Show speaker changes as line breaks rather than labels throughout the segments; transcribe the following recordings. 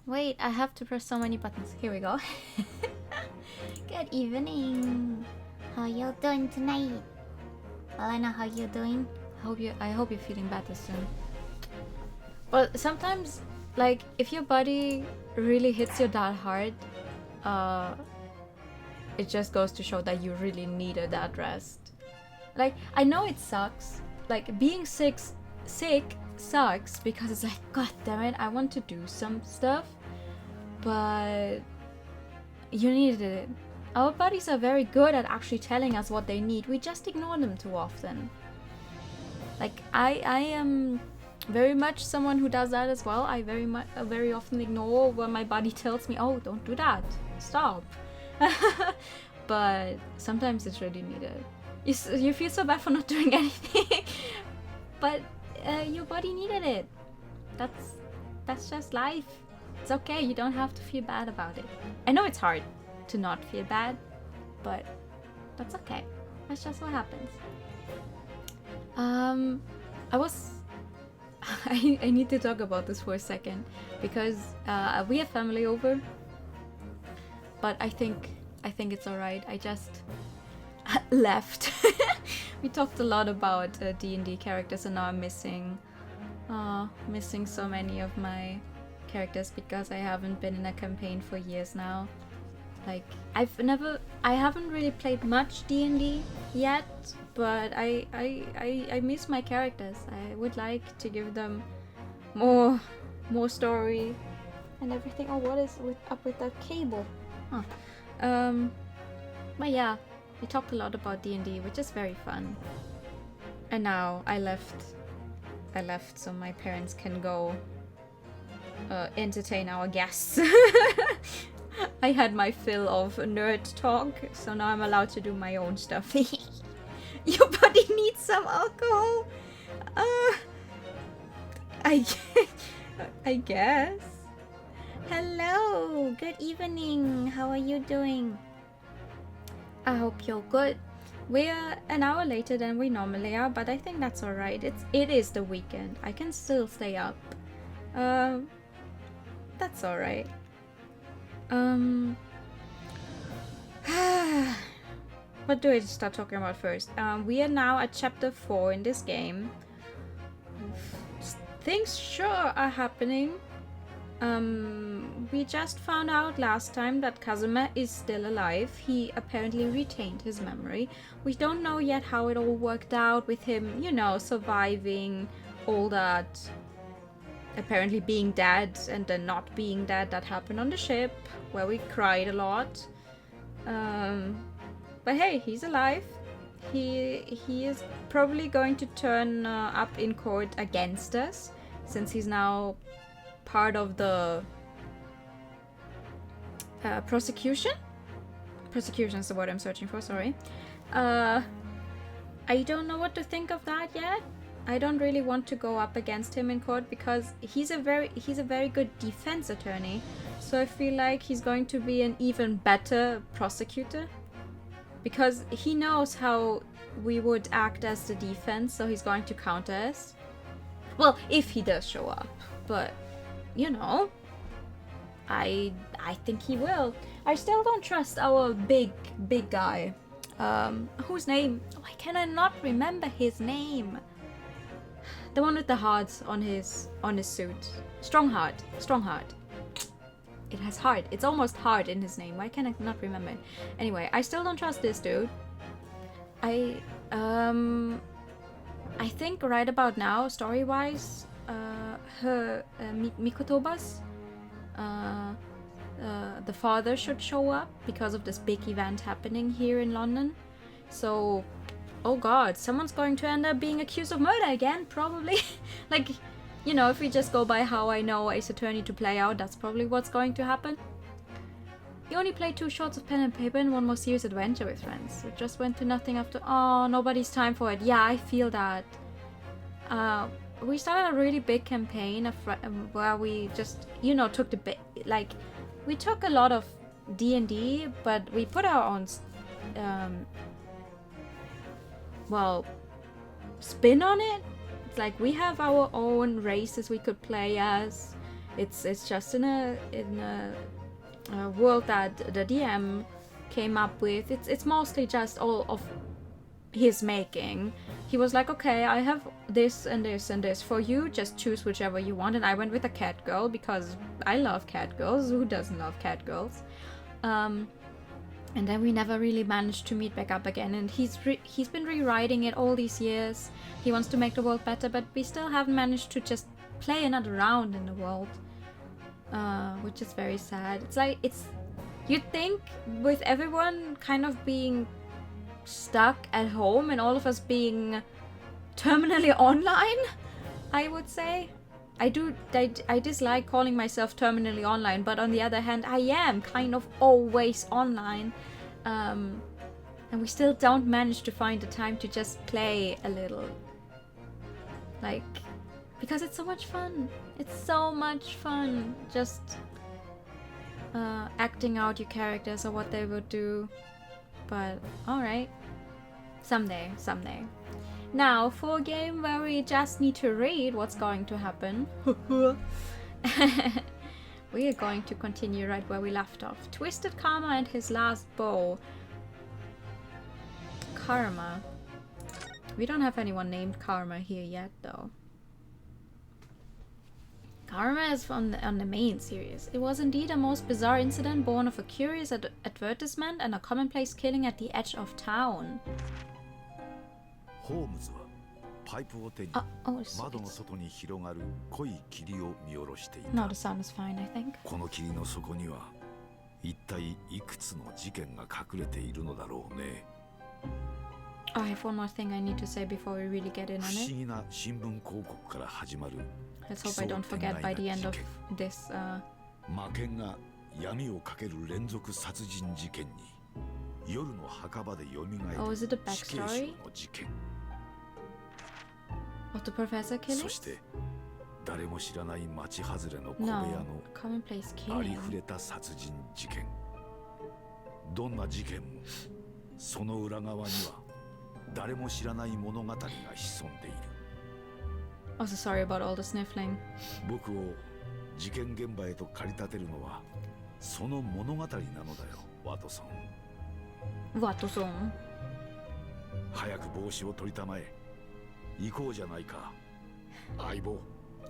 Wait, I have to press so many buttons. Here we go. Good evening. How you doing tonight? Elena, how you doing? I hope you're feeling better soon. But sometimes, like, if your body really hits you that hard, it just goes to show that you really needed that rest. Like, I know it sucks. Like, being sick sucks because it's like, god damn it, I want to do some stuff, but you needed it. Our bodies are very good at actually telling us what they need. We just ignore them too often. Like, I am very much someone who does that as well. I very often ignore when my body tells me, oh, don't do that, stop. But sometimes it's really needed. You feel so bad for not doing anything, but your body needed it. That's just life. It's okay, you don't have to feel bad about it. I know it's hard to not feel bad, but that's okay. That's just what happens. I need to talk about this for a second because we have family over, but I think it's alright. I just left. We talked a lot about D&D characters, and now I'm missing so many of my characters because I haven't been in a campaign for years now. Like, I haven't really played much D&D yet, but I miss my characters. I would like to give them more story and everything. Oh, what is up with that cable? Huh. But yeah, we talked a lot about D&D, which is very fun. And now I left so my parents can go entertain our guests. I had my fill of nerd talk, so now I'm allowed to do my own stuff. Your body needs some alcohol. I guess. Hello, good evening. How are you doing? I hope you're good. We're an hour later than we normally are, but I think that's alright. It is the weekend. I can still stay up. That's alright. What do I start talking about first? We are now at chapter 4 in this game. Things sure are happening. We just found out last time that Kazuma is still alive. He apparently retained his memory. We don't know yet how it all worked out with him, you know, surviving all that, apparently being dead and then not being dead. That happened on the ship where we cried a lot. But hey, he's alive. He is probably going to turn up in court against us, since he's now part of the prosecution. Prosecution is the word I'm searching for, sorry. I don't know what to think of that yet. I don't really want to go up against him in court because he's a very good defense attorney. So I feel like he's going to be an even better prosecutor, because he knows how we would act as the defense, so he's going to counter us. Well, if he does show up, but you know, I think he will. I still don't trust our big guy. Whose name? Why can I not remember his name? The one with the hearts on his suit. Strongheart. It has heart. It's almost heart in his name. Why can I not remember it? Anyway, I still don't trust this dude. I think right about now, story-wise, Mikotoba's the father should show up because of this big event happening here in London. So, oh god, someone's going to end up being accused of murder again, probably. Like, you know, if we just go by how I know Ace Attorney to play out, that's probably what's going to happen. You only played 2 shots of pen and paper and 1 more serious adventure with friends. It just went to nothing after. Oh, nobody's time for it. Yeah, I feel that. We started a really big campaign where we just, you know, took we took a lot of D&D, but we put our own, spin on it. It's like we have our own races we could play as, It's just in a world that the DM came up with. It's mostly just all of his making. He was like, okay, I have this and this and this for you, just choose whichever you want. And I went with a cat girl because I love cat girls. Who doesn't love cat girls? And then we never really managed to meet back up again, and he's been rewriting it all these years. He wants to make the world better, but we still haven't managed to just play another round in the world, which is very sad. You'd think with everyone kind of being stuck at home and all of us being terminally online, I would say. I dislike calling myself terminally online, but on the other hand, I am kind of always online. And we still don't manage to find the time to just play a little. Like, because it's so much fun. It's so much fun just acting out your characters or what they would do. But, alright. Someday. Now, for a game where we just need to read what's going to happen, we are going to continue right where we left off. Twisted Karma and his last bow. Karma. We don't have anyone named Karma here yet, though. Karma is on the main series. It was indeed a most bizarre incident born of a curious advertisement and a commonplace killing at the edge of town.
Oh,
no, the sound is fine, I think. Oh, I have one more thing I need to say before we really get in on it. Let's hope I don't forget by the end of this. Oh, is it a backstory? Of the professor killing? No, commonplace killing. Also sorry about all the sniffling. Wato-san.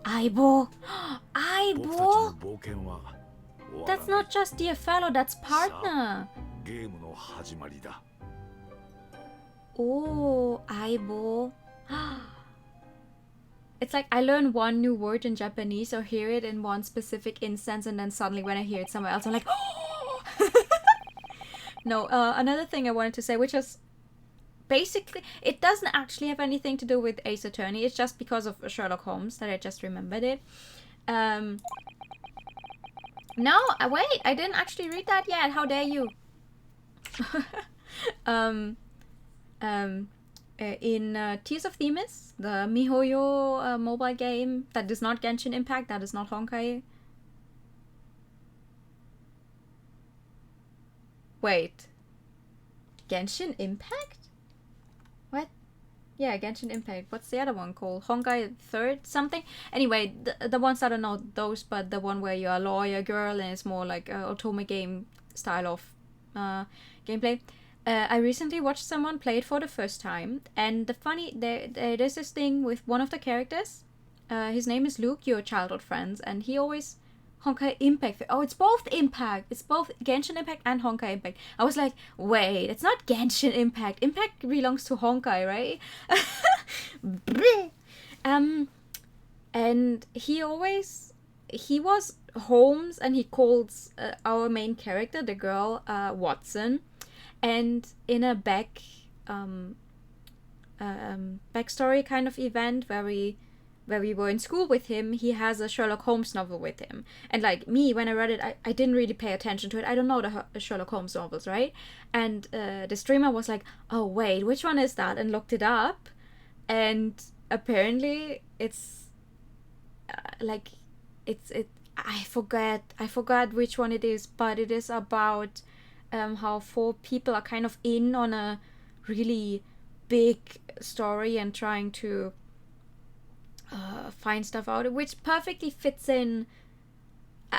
Aibo! Aibo! That's not just dear fellow, that's partner! Oh, Aibo. It's like I learn one new word in Japanese or hear it in one specific instance, and then suddenly when I hear it somewhere else, I'm like, oh! No, another thing I wanted to say, which is basically, it doesn't actually have anything to do with Ace Attorney. It's just because of Sherlock Holmes that I just remembered it. No, wait, I didn't actually read that yet. How dare you? In Tears of Themis, the MiHoYo mobile game that is not Genshin Impact, that is not Honkai. Wait. Genshin Impact? What? Yeah, Genshin Impact. What's the other one called? Honkai Third something? Anyway, the ones that are not those, but the one where you're a lawyer girl and it's more like a otome game style of gameplay. I recently watched someone play it for the first time, and there's this thing with one of the characters. His name is Luke, your childhood friends, and he always Honkai Impact. Oh, it's both Impact. It's both Genshin Impact and Honkai Impact. I was like, wait, it's not Genshin Impact. Impact belongs to Honkai, right? And he was Holmes, and he calls our main character, the girl, Watson. And in a backstory kind of event where we were in school with him, he has a Sherlock Holmes novel with him. And like me, when I read it, I didn't really pay attention to it. I don't know the Sherlock Holmes novels, right? And the streamer was like, oh wait, which one is that? And looked it up. And apparently it's I forgot which one it is, but it is about how 4 people are kind of in on a really big story and trying to find stuff out, which perfectly fits in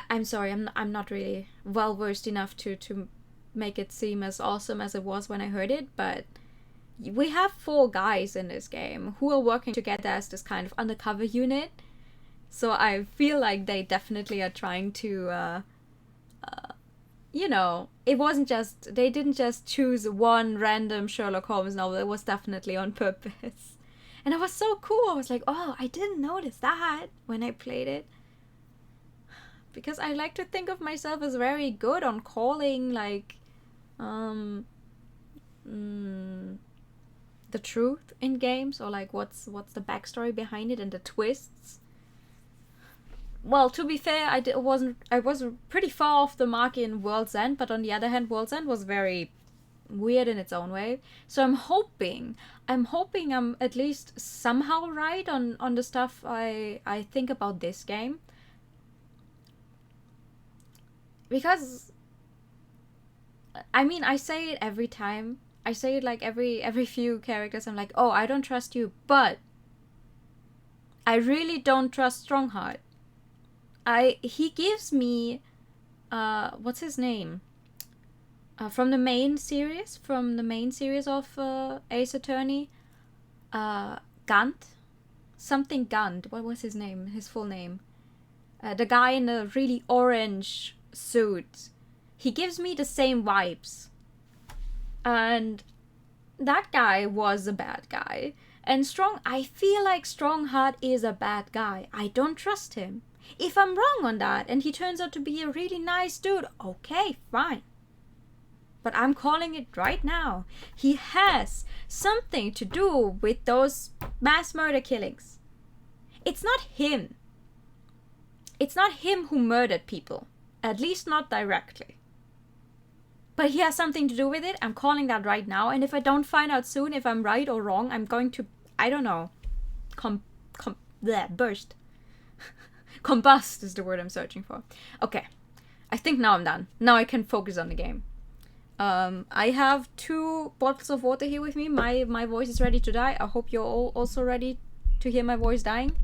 I'm sorry, I'm not really well versed enough to make it seem as awesome as it was when I heard it, but we have 4 guys in this game who are working together as this kind of undercover unit. So I feel like they definitely are trying to, you know, they didn't just choose one random Sherlock Holmes novel. It was definitely on purpose. And it was so cool. I was like, oh, I didn't notice that when I played it. Because I like to think of myself as very good on calling, like, the truth in games, or like what's the backstory behind it and the twists. Well, to be fair, I was pretty far off the mark in World's End, but on the other hand, World's End was very weird in its own way. So I'm hoping I'm at least somehow right on the stuff I think about this game. Because, I mean, I say it every time. I say it like every few characters. I'm like, oh, I don't trust you, but I really don't trust Strongheart. He gives me, what's his name? From the main series of Ace Attorney, Gant? Something Gant. What was his name? His full name? The guy in the really orange suit. He gives me the same vibes. And that guy was a bad guy. And I feel like Strongheart is a bad guy. I don't trust him. If I'm wrong on that and he turns out to be a really nice dude, okay, fine. But I'm calling it right now. He has something to do with those mass murder killings. It's not him. It's not him who murdered people. At least not directly. But he has something to do with it. I'm calling that right now. And if I don't find out soon if I'm right or wrong, I'm going to, I don't know, burst. Combust is the word I'm searching for. Okay. I think now I'm done. Now I can focus on the game. I have 2 bottles of water here with me. My voice is ready to die. I hope you're all also ready to hear my voice dying.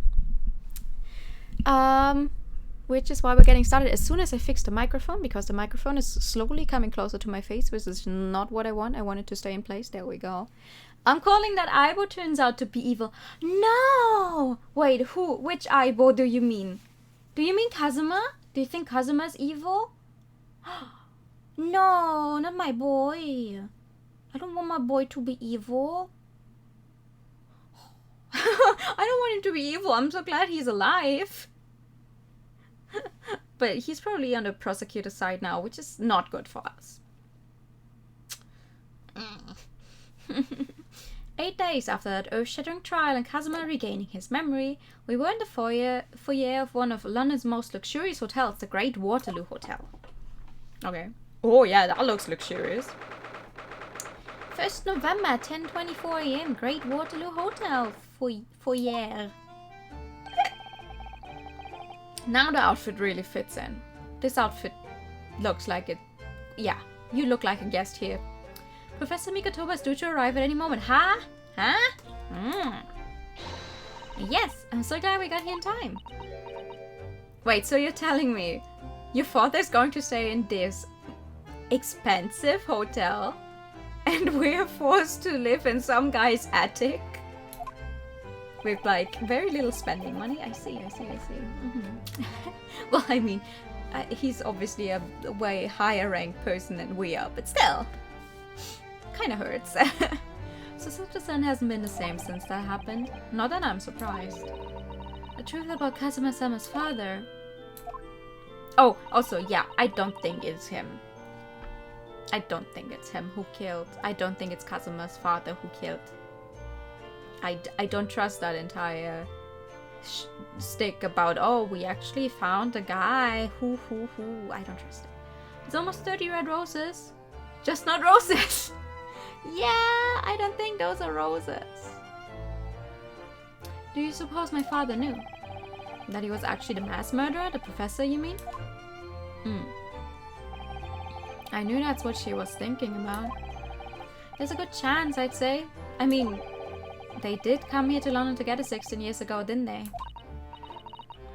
Which is why we're getting started as soon as I fix the microphone, because the microphone is slowly coming closer to my face, which is not what I want. I want it to stay in place. There we go. I'm calling that Aibo turns out to be evil. No! Wait, who? Which Aibo do you mean? Do you mean Kazuma? Do you think Kazuma's evil? No, not my boy. I don't want my boy to be evil. I don't want him to be evil. I'm so glad he's alive. But he's probably on the prosecutor's side now, which is not good for us. 8 days after that earth-shattering trial and Kazuma regaining his memory, we were in the foyer of one of London's most luxurious hotels, the Great Waterloo Hotel. Okay. Oh yeah, that looks luxurious. 1st November, 10:24 AM, Great Waterloo Hotel foyer. Now the outfit really fits in. This outfit looks like it. Yeah, you look like a guest here. Professor Mikotoba is due to arrive at any moment. Huh? Yes, I'm so glad we got here in time. Wait, so you're telling me your father's going to stay in this expensive hotel and we're forced to live in some guy's attic? With like very little spending money. I see. Mm-hmm. Well, I mean, he's obviously a way higher ranked person than we are, but still, kind of hurts. So Sato-san hasn't been the same since that happened. Not that I'm surprised. The truth about Kazuma-sama's father. Oh, also, yeah, I don't think it's him. I don't think it's him who killed. I don't think it's Kazuma's father who killed. I don't trust that entire stick about, oh, we actually found a guy who. I don't trust it. It's almost 30 red roses. Just not roses. Yeah, I don't think those are roses. Do you suppose my father knew that he was actually the mass murderer? The professor, you mean? I knew that's what she was thinking about. There's a good chance, I'd say. I mean, they did come here to London together 16 years ago, didn't they?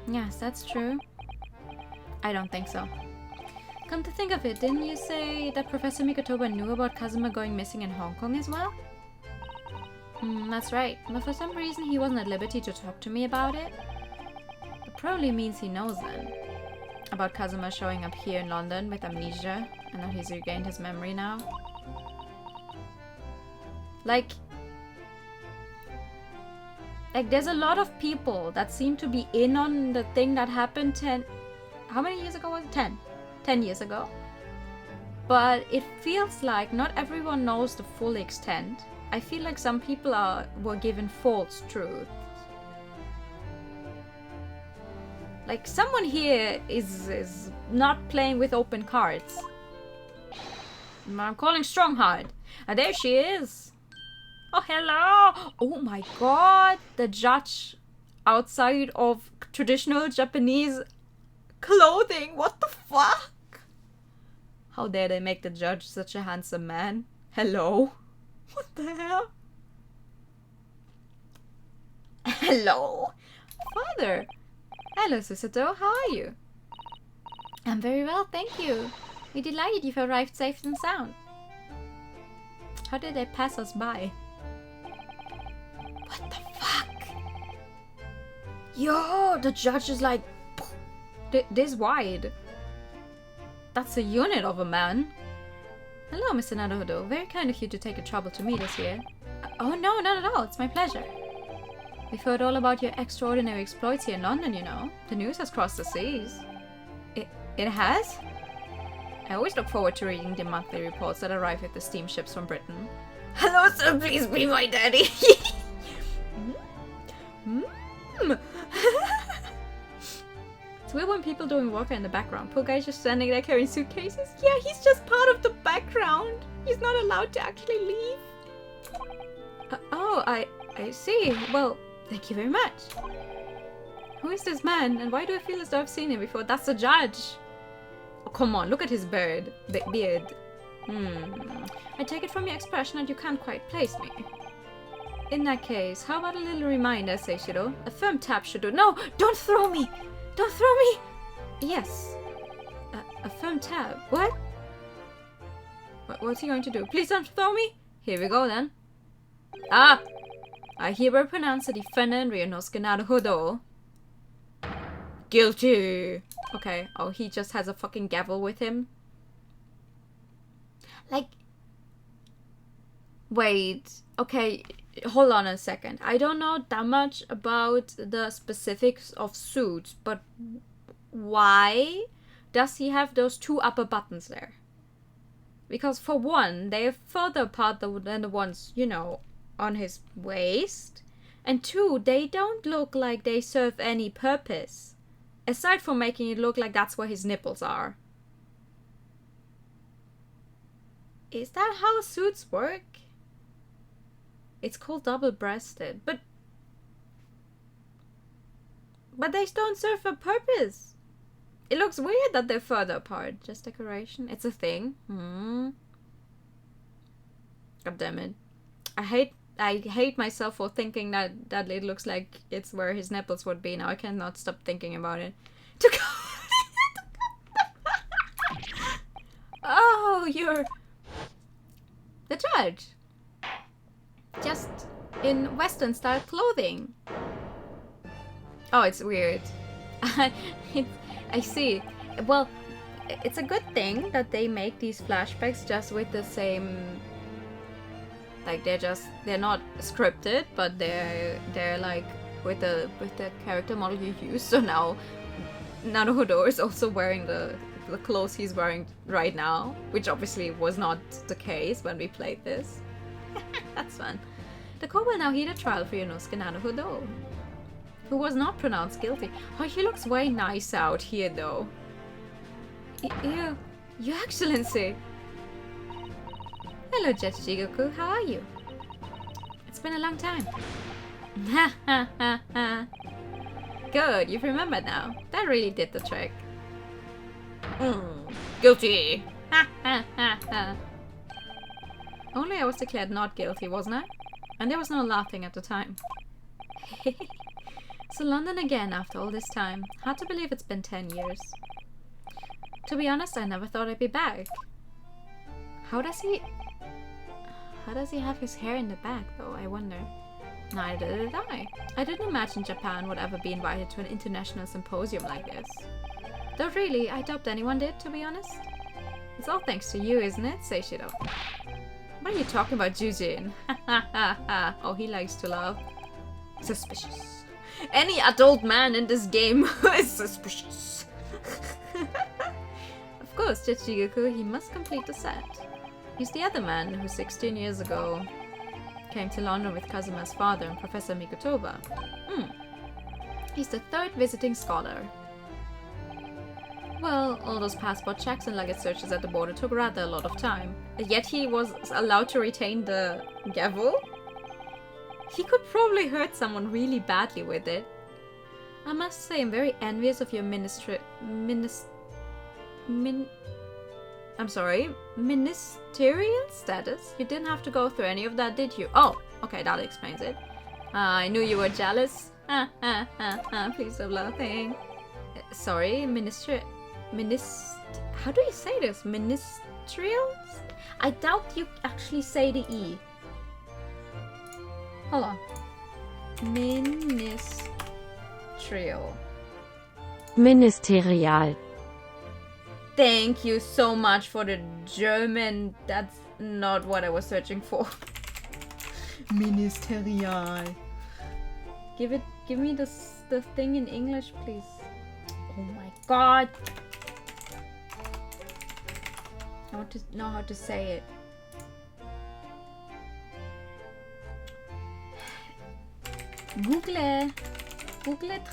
Yes, that's true. I don't think so. Come to think of it, didn't you say that Professor Mikotoba knew about Kazuma going missing in Hong Kong as well? That's right, but for some reason he wasn't at liberty to talk to me about it. It probably means he knows then. About Kazuma showing up here in London with amnesia, and that he's regained his memory now. Like, there's a lot of people that seem to be in on the thing that happened how many years ago was it? 10 years ago. But it feels like not everyone knows the full extent. I feel like some people were given false truths. Like, someone here is not playing with open cards. I'm calling Strongheart. And there she is. Oh, hello! Oh my god! The judge outside of traditional Japanese clothing. What the fuck? How dare they make the judge such a handsome man? Hello? What the hell? Hello? Father! Hello, Susato. How are you? I'm very well, thank you. We're delighted you've arrived safe and sound. How did they pass us by? What the fuck? Yo, the judge is like this wide. That's a unit of a man. Hello, Mr. Naruhodo. Very kind of you to take the trouble to meet us here. Oh no, not at all. It's my pleasure. We've heard all about your extraordinary exploits here in London, you know. The news has crossed the seas. It has? I always look forward to reading the monthly reports that arrive with the steamships from Britain. Hello, sir. Please be my daddy. It's weird when people doing work in the background. Poor guy's just standing there carrying suitcases. Yeah, he's just part of the background. He's not allowed to actually leave. I see. Well, thank you very much. Who is this man, and why do I feel as though I've seen him before? That's the judge. Oh, come on, look at his beard. I take it from your expression that you can't quite place me. In that case, how about a little reminder, Seishiro? A firm tap should do. No, don't throw me! Don't throw me! Yes. A firm tap. What? What's he going to do? Please don't throw me! Here we go then. Ah! I hereby pronounce the defendant Ryunosuke Naruhodo guilty. Okay. Oh, he just has a fucking gavel with him. Like... Wait. Okay. Hold on a second. I don't know that much about the specifics of suits, but why does he have those two upper buttons there? Because for one, they are further apart than the ones, you know, on his waist. And two, they don't look like they serve any purpose. Aside from making it look like that's where his nipples are. Is that how suits work? It's called double-breasted, but they don't serve a purpose. It looks weird that they're further apart. Just decoration. It's a thing. God damn it. I hate myself for thinking that it looks like it's where his nipples would be. Now I cannot stop thinking about it. Oh, you're the judge. Just in Western style clothing. Oh, it's weird. I see. Well, it's a good thing that they make these flashbacks just with the same. Like they're not scripted, but they're like with the character model you use. So now Naruhodo is also wearing the clothes he's wearing right now, which obviously was not the case when we played this. That's fun. The court will now hear the trial for Ryunosuke Naruhodo, who was not pronounced guilty. Oh, he looks way nice out here, though. Your Excellency. Hello, Judge Jigoku. How are you? It's been a long time. Ha ha ha ha. Good, you've remembered now. That really did the trick. Guilty. Ha ha ha ha. Only I was declared not guilty, wasn't I? And there was no laughing at the time. So London again after all this time. Hard to believe it's been 10 years. To be honest, I never thought I'd be back. How does he have his hair in the back, though, I wonder? Neither did I. I didn't imagine Japan would ever be invited to an international symposium like this. Though really, I doubt anyone did, to be honest. It's all thanks to you, isn't it? Say Shiro. What are you talking about, Jujin? Ha ha ha ha. Oh, he likes to laugh. Suspicious. Any adult man in this game is suspicious. Of course, Chichigaku, he must complete the set. He's the other man who 16 years ago came to London with Kazuma's father and Professor Mikotoba. He's the third visiting scholar. Well, all those passport checks and luggage searches at the border took rather a lot of time. Yet he was allowed to retain the gavel? He could probably hurt someone really badly with it. I must say I'm very envious of your ministerial status. You didn't have to go through any of that, did you? Oh, okay, that explains it. I knew you were jealous. Please stop laughing. Sorry, how do you say this? Ministerial? I doubt you actually say the E. Hold on.
Ministerial.
Thank you so much for the German. That's not what I was searching for. Ministerial. Give me the thing in English, please. Oh my god. I want to know how to say it. Google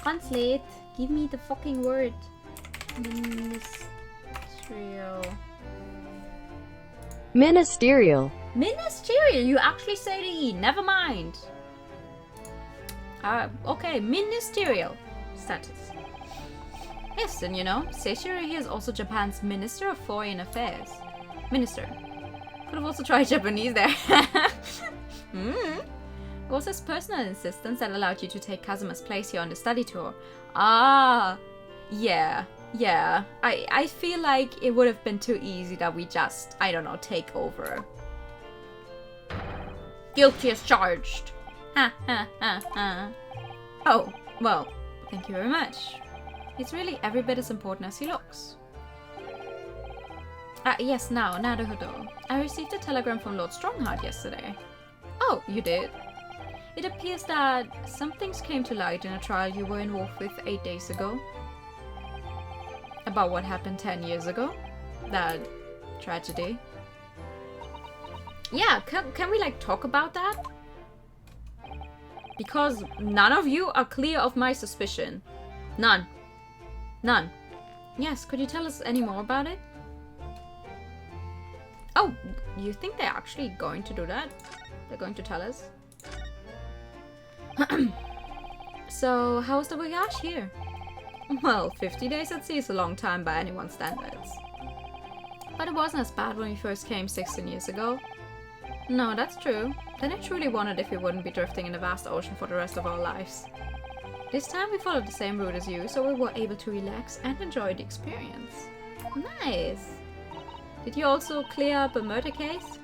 Translate. Give me the fucking word.
Ministerial.
Ministerial. You actually say the E. Never mind. Okay. Ministerial status. Yes, and you know, Seishiro here is also Japan's Minister of Foreign Affairs. Minister. Could have also tried Japanese there. It was his personal insistence that allowed you to take Kazuma's place here on the study tour. Ah, yeah. I feel like it would have been too easy that we just, I don't know, take over. Guilty as charged. Ha ha ha ha. Oh, well, thank you very much. He's really every bit as important as he looks. Yes, now, Naruhodo. I received a telegram from Lord Strongheart yesterday. Oh, you did? It appears that some things came to light in a trial you were involved with 8 days ago. About what happened 10 years ago. That tragedy. Yeah, can we like talk about that? Because none of you are clear of my suspicion. None. Yes, could you tell us any more about it? Oh, you think they're actually going to do that? They're going to tell us? So, how's the voyage here? Well, 50 days at sea is a long time by anyone's standards. But it wasn't as bad when we first came 16 years ago. No, that's true. Then I truly wondered if we wouldn't be drifting in the vast ocean for the rest of our lives. This time we followed the same route as you, so we were able to relax and enjoy the experience. Nice! Did you also clear up a murder case?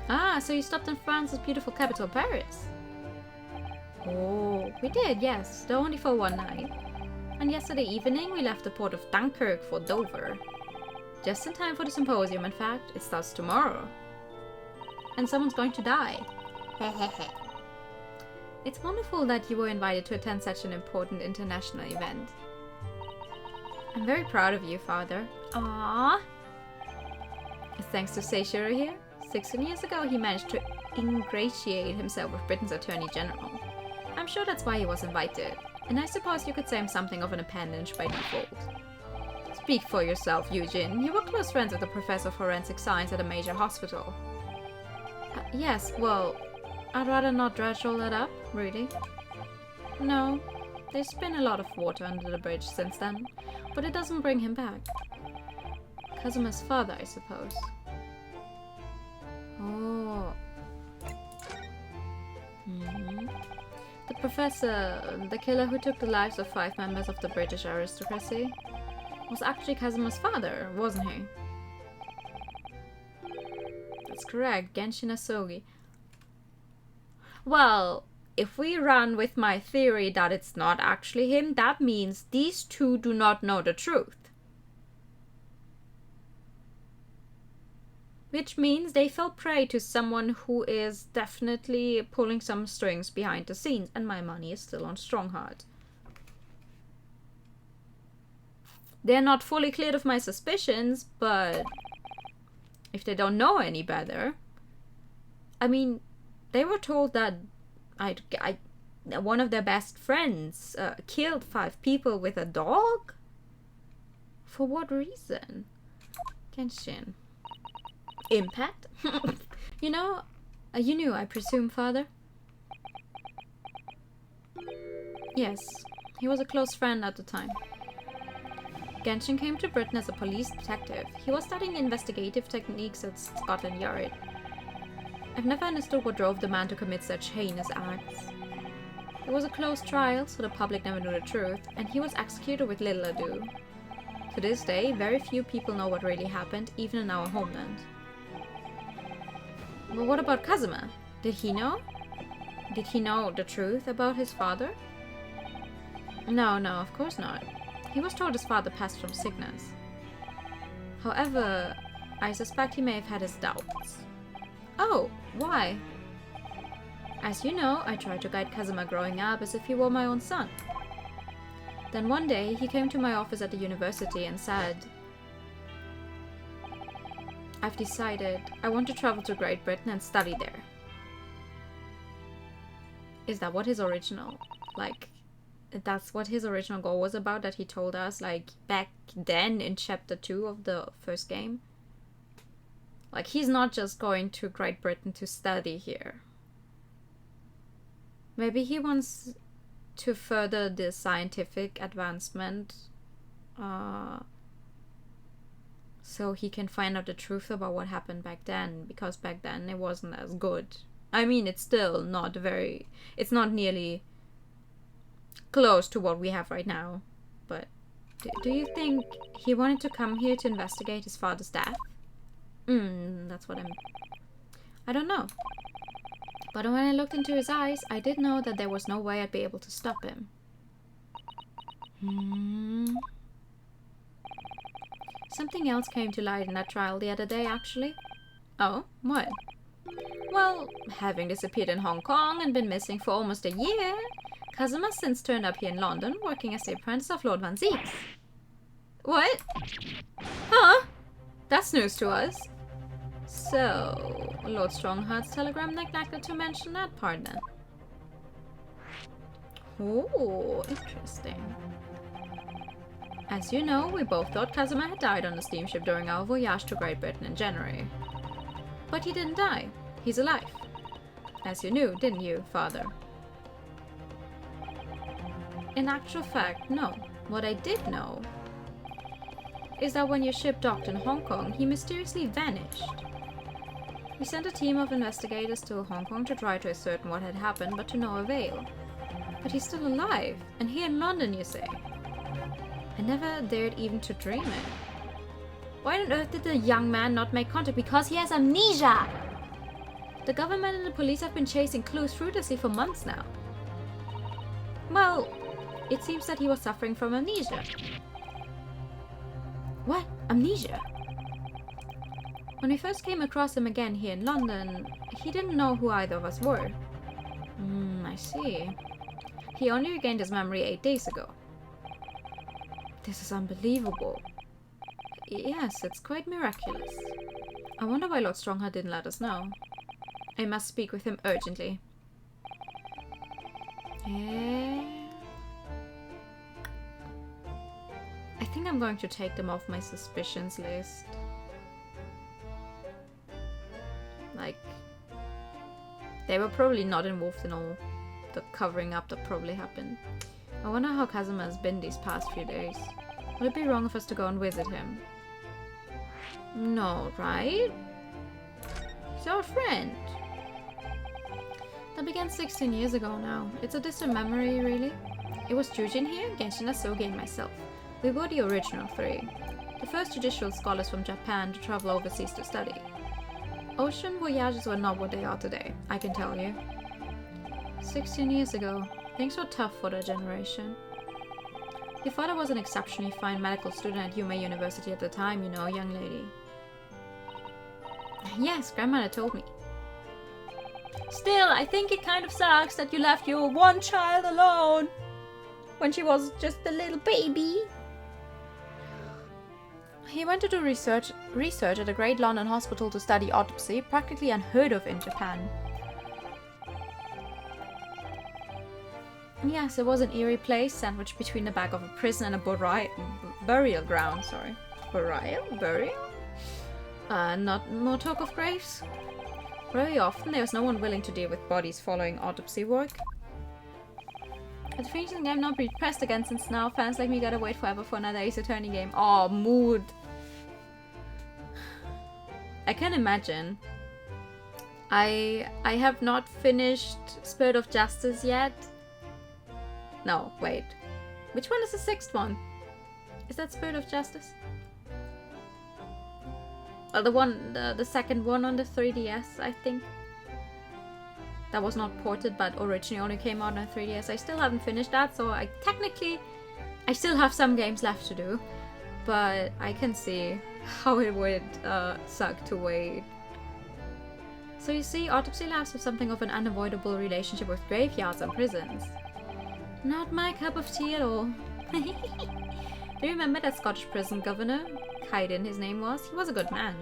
Ah, so you stopped in France's beautiful capital, Paris? Oh, we did, yes, though only for one night. And yesterday evening we left the port of Dunkirk for Dover. Just in time for the symposium, in fact. It starts tomorrow. And someone's going to die. It's wonderful that you were invited to attend such an important international event. I'm very proud of you, Father. Aww. It's thanks to Seishiro here. 16 years ago, he managed to ingratiate himself with Britain's Attorney General. I'm sure that's why he was invited. And I suppose you could say I'm something of an appendage by default. Speak for yourself, Eugene. You were close friends with a professor of forensic science at a major hospital. Yes, well, I'd rather not dredge all that up, really. No, there's been a lot of water under the bridge since then, but it doesn't bring him back. Kazuma's father, I suppose. Oh. The professor, the killer who took the lives of 5 members of the British aristocracy. was actually Kazuma's father, wasn't he? That's correct, Genshin Asogi. Well, if we run with my theory that it's not actually him, that means these two do not know the truth. Which means they fell prey to someone who is definitely pulling some strings behind the scenes, and my money is still on Strongheart. They're not fully cleared of my suspicions, but if they don't know any better... I mean, they were told that one of their best friends killed 5 people with a dog? For what reason? Genshin. Impact? You know, you knew, I presume, father? Yes, he was a close friend at the time. Genshin came to Britain as a police detective. He was studying investigative techniques at Scotland Yard. I've never understood what drove the man to commit such heinous acts. It was a closed trial, so the public never knew the truth, and he was executed with little ado. To this day, very few people know what really happened, even in our homeland. But what about Kazuma? Did he know? Did he know the truth about his father? No, of course not. He was told his father passed from sickness. However, I suspect he may have had his doubts. Oh, why? As you know, I tried to guide Kazuma growing up as if he were my own son. Then one day, he came to my office at the university and said, I've decided I want to travel to Great Britain and study there. Is that what his original, that's what his original goal was about, that he told us, back then in chapter 2 of the first game? He's not just going to Great Britain to study here. Maybe he wants to further the scientific advancement, so he can find out the truth about what happened back then, because back then it wasn't as good. I mean, it's still not it's not nearly close to what we have right now. But do you think he wanted to come here to investigate his father's death? That's what I don't know. But when I looked into his eyes, I did know that there was no way I'd be able to stop him. Something else came to light in that trial the other day, actually. Oh, what? Well, having disappeared in Hong Kong and been missing for almost a year, Kazuma since turned up here in London, working as the apprentice of Lord Van Zieks. What? Huh? That's news to us. So, Lord Strongheart's telegram neglected to mention that part then. Oh, interesting. As you know, we both thought Kazuma had died on the steamship during our voyage to Great Britain in January. But he didn't die. He's alive. As you knew, didn't you, father? In actual fact, no. What I did know is that when your ship docked in Hong Kong, he mysteriously vanished. We sent a team of investigators to Hong Kong to try to ascertain what had happened, but to no avail. But he's still alive, and here in London, you say? I never dared even to dream it. Why on earth did the young man not make contact? Because he has amnesia! The government and the police have been chasing clues fruitlessly for months now. Well, it seems that he was suffering from amnesia. What? Amnesia? When we first came across him again here in London, he didn't know who either of us were. I see. He only regained his memory 8 days ago. This is unbelievable. Yes, it's quite miraculous. I wonder why Lord Strongheart didn't let us know. I must speak with him urgently. I think I'm going to take them off my suspicions list. They were probably not involved in all the covering up that probably happened. I wonder how Kazuma has been these past few days. Would it be wrong of us to go and visit him? No, right? He's our friend. That began 16 years ago now. It's a distant memory, really. It was Jujin here, Genshin Asogi, and myself. We were the original 3. The first judicial scholars from Japan to travel overseas to study. Ocean voyages were not what they are today, I can tell you. 16 years ago, things were tough for their generation. Your father was an exceptionally fine medical student at Yume University at the time, you know, young lady. Yes, grandmother told me. Still, I think it kind of sucks that you left your one child alone when she was just a little baby. He went to do research at a great London hospital to study autopsy, practically unheard of in Japan. Yes, it was an eerie place, sandwiched between the back of a prison and a burial ground, sorry. Burial? Not more talk of graves? Very often there was no one willing to deal with bodies following autopsy work. At finishing game not be pressed again since now fans like me gotta wait forever for another Ace Attorney game. Oh, mood. I can imagine. I have not finished Spirit of Justice yet. No, wait. Which one is the 6th one? Is that Spirit of Justice? Well, the second one on the 3DS, I think. That was not ported, but originally only came out on 3DS. I still haven't finished that, so I still have some games left to do. But I can see how it would suck to wait. So you see, autopsy labs have something of an unavoidable relationship with graveyards and prisons. Not my cup of tea at all. Do you remember that Scottish prison governor? Kaiden, his name was. He was a good man.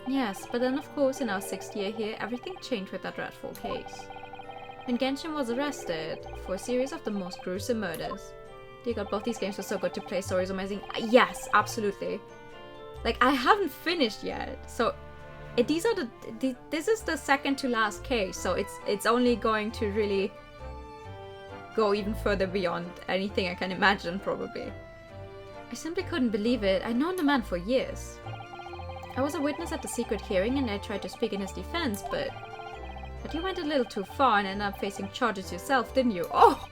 Yes, but then of course in our 6th year here, everything changed with that dreadful case. When Genshin was arrested for a series of the most gruesome murders. Dear God, both these games were so good to play, stories amazing. Yes, absolutely. Like, I haven't finished yet, so these are this is the second to last case, so it's only going to really go even further beyond anything I can imagine, probably. I simply couldn't believe it. I'd known the man for years. I was a witness at the secret hearing and I tried to speak in his defense, but you went a little too far and ended up facing charges yourself, didn't you? Oh!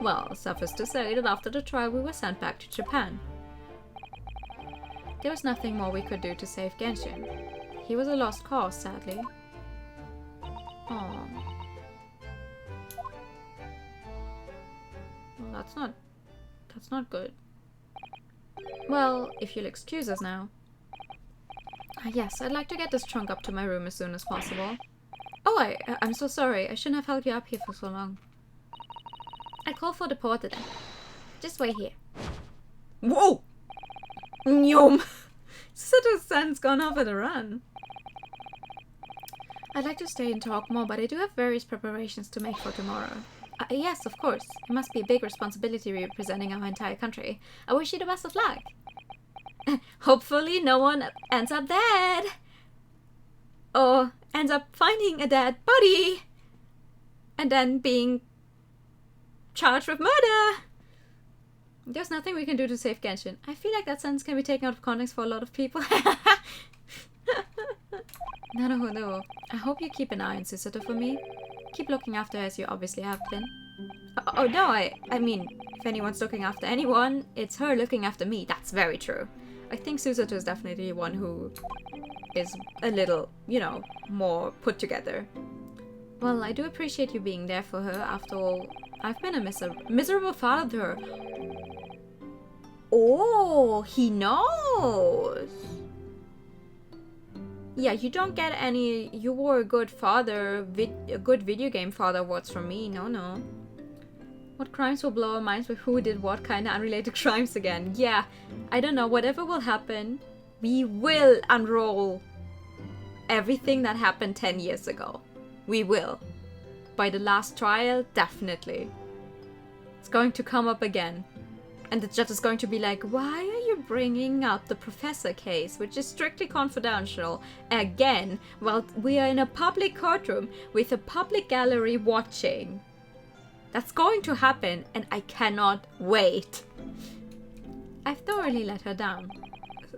Well, suffice to say that after the trial we were sent back to Japan. There was nothing more we could do to save Genshin. He was a lost cause, sadly. Oh. Well, that's not good. Well, if you'll excuse us now. Yes, I'd like to get this trunk up to my room as soon as possible. Oh, I'm so sorry. I shouldn't have held you up here for so long. I'll call for the porter then. Just wait here. Whoa! Nyom! Citizen's gone off at a run. I'd like to stay and talk more, but I do have various preparations to make for tomorrow. Yes, of course. It must be a big responsibility representing our entire country. I wish you the best of luck. Hopefully no one ends up dead. Or ends up finding a dead body. And then being charged with murder. There's nothing we can do to save Genshin. I feel like that sentence can be taken out of context for a lot of people. No. I hope you keep an eye on Susato for me. Keep looking after her as you obviously have been. Oh no, I mean, if anyone's looking after anyone, it's her looking after me. That's very true. I think Susato is definitely one who is a little, you know, more put together. Well, I do appreciate you being there for her. After all, I've been a miserable father to her. Oh, he knows. Yeah, you don't get any "you were a good father, a good video game father" awards from me. No. What crimes will blow our minds with who did what kind of unrelated crimes again? Yeah, I don't know. Whatever will happen, we will unroll everything that happened 10 years ago. We will. By the last trial, definitely. It's going to come up again. And the judge is going to be like, why are you bringing up the professor case, which is strictly confidential, again, while we are in a public courtroom with a public gallery watching? That's going to happen, and I cannot wait. I've thoroughly let her down.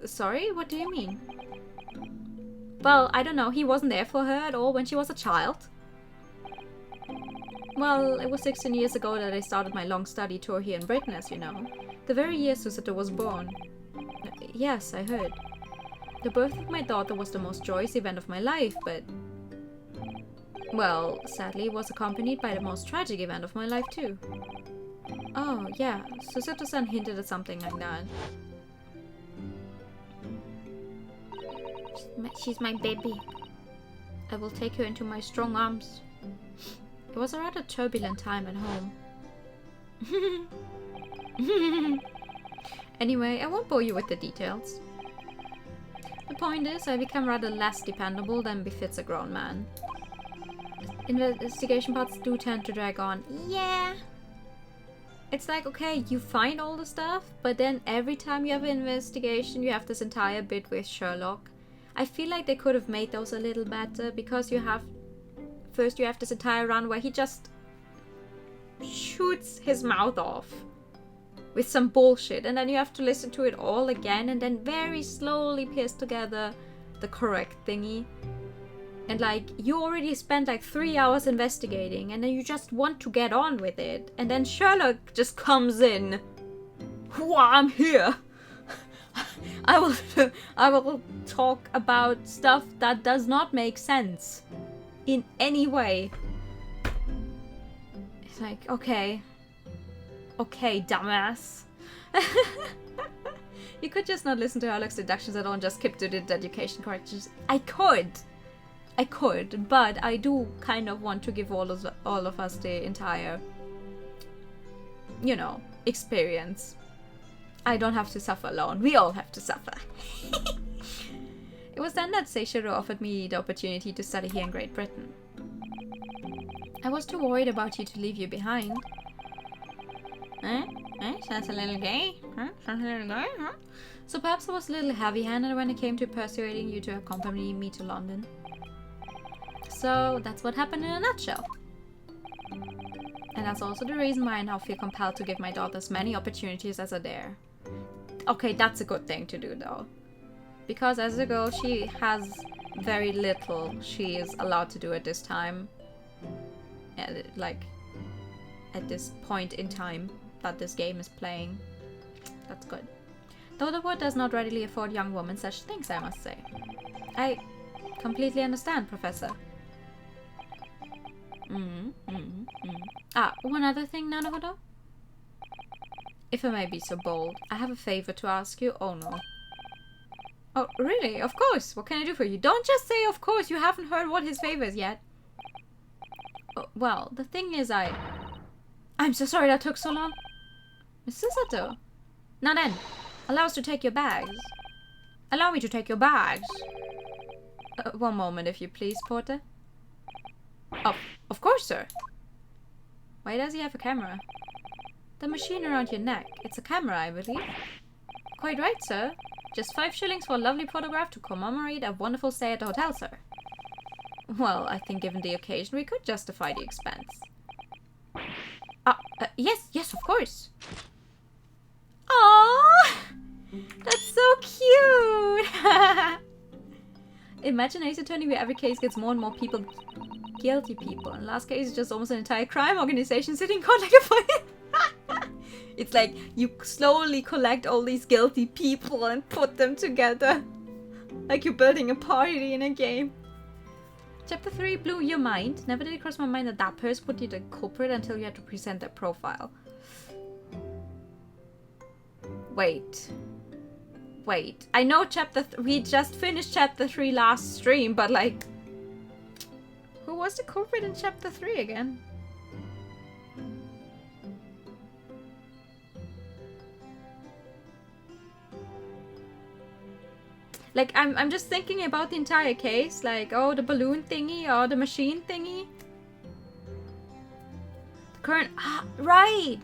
Sorry, what do you mean? Well, I don't know, he wasn't there for her at all when she was a child. Well, it was 16 years ago that I started my long study tour here in Britain, as you know. The very year Susato was born. Yes, I heard. The birth of my daughter was the most joyous event of my life, but... well, sadly, it was accompanied by the most tragic event of my life, too. Oh, yeah, Susato-san hinted at something like that. She's my baby. I will take her into my strong arms. It was a rather turbulent time at home. Anyway, I won't bore you with the details. The point is, I become rather less dependable than befits a grown man. Investigation parts do tend to drag on. Yeah! It's like, okay, you find all the stuff, but then every time you have an investigation, you have this entire bit with Sherlock. I feel like they could have made those a little better, because you have... first you have this entire run where he just shoots his mouth off with some bullshit, and then you have to listen to it all again, and then very slowly piece together the correct thingy. And like, you already spent like 3 hours investigating, and then you just want to get on with it, and then Sherlock just comes in. I'm here. I will talk about stuff that does not make sense in any way. It's like, okay, dumbass. You could just not listen to Sherlock's deductions at all and just skip to the education corrections. I could, but I do kind of want to give all of us the entire, you know, experience. I don't have to suffer alone. We all have to suffer. It was then that Shiro offered me the opportunity to study here in Great Britain. I was too worried about you to leave you behind. Sounds a little gay. So perhaps I was a little heavy-handed when it came to persuading you to accompany me to London. So that's what happened in a nutshell. And that's also the reason why I now feel compelled to give my daughter as many opportunities as I dare. Okay, that's a good thing to do though. Because as a girl, she has very little she is allowed to do at this time. Like, at this point in time that this game is playing. That's good. Though the world does not readily afford young women such things, I must say. I completely understand, Professor. One other thing, Naruto? If I may be so bold, I have a favor to ask you. Oh no. Oh, really? Of course. What can I do for you? Don't just say of course. You haven't heard what his favor is yet. Oh, well, the thing is I'm so sorry that took so long. Miss Susato. Now then, allow us to take your bags. Allow me to take your bags. One moment, if you please, Porter. Oh, of course, sir. Why does he have a camera? The machine around your neck. It's a camera, I believe. Quite right, sir. Just 5 shillings for a lovely photograph to commemorate a wonderful stay at the hotel, sir. Well, I think given the occasion, we could justify the expense. Yes, of course. Aww! That's so cute! Imagine Ace Attorney where every case gets more and more people, guilty people. And last case is just almost an entire crime organization sitting in court like a fire. It's like you slowly collect all these guilty people and put them together. Like you're building a party in a game. Chapter 3 blew your mind. Never did it cross my mind that that person would be the culprit until you had to present their profile. Wait. I know we just finished chapter 3 last stream, but like... who was the culprit in chapter 3 again? Like, I'm just thinking about the entire case. Like, oh, the balloon thingy or the machine thingy. The current... right!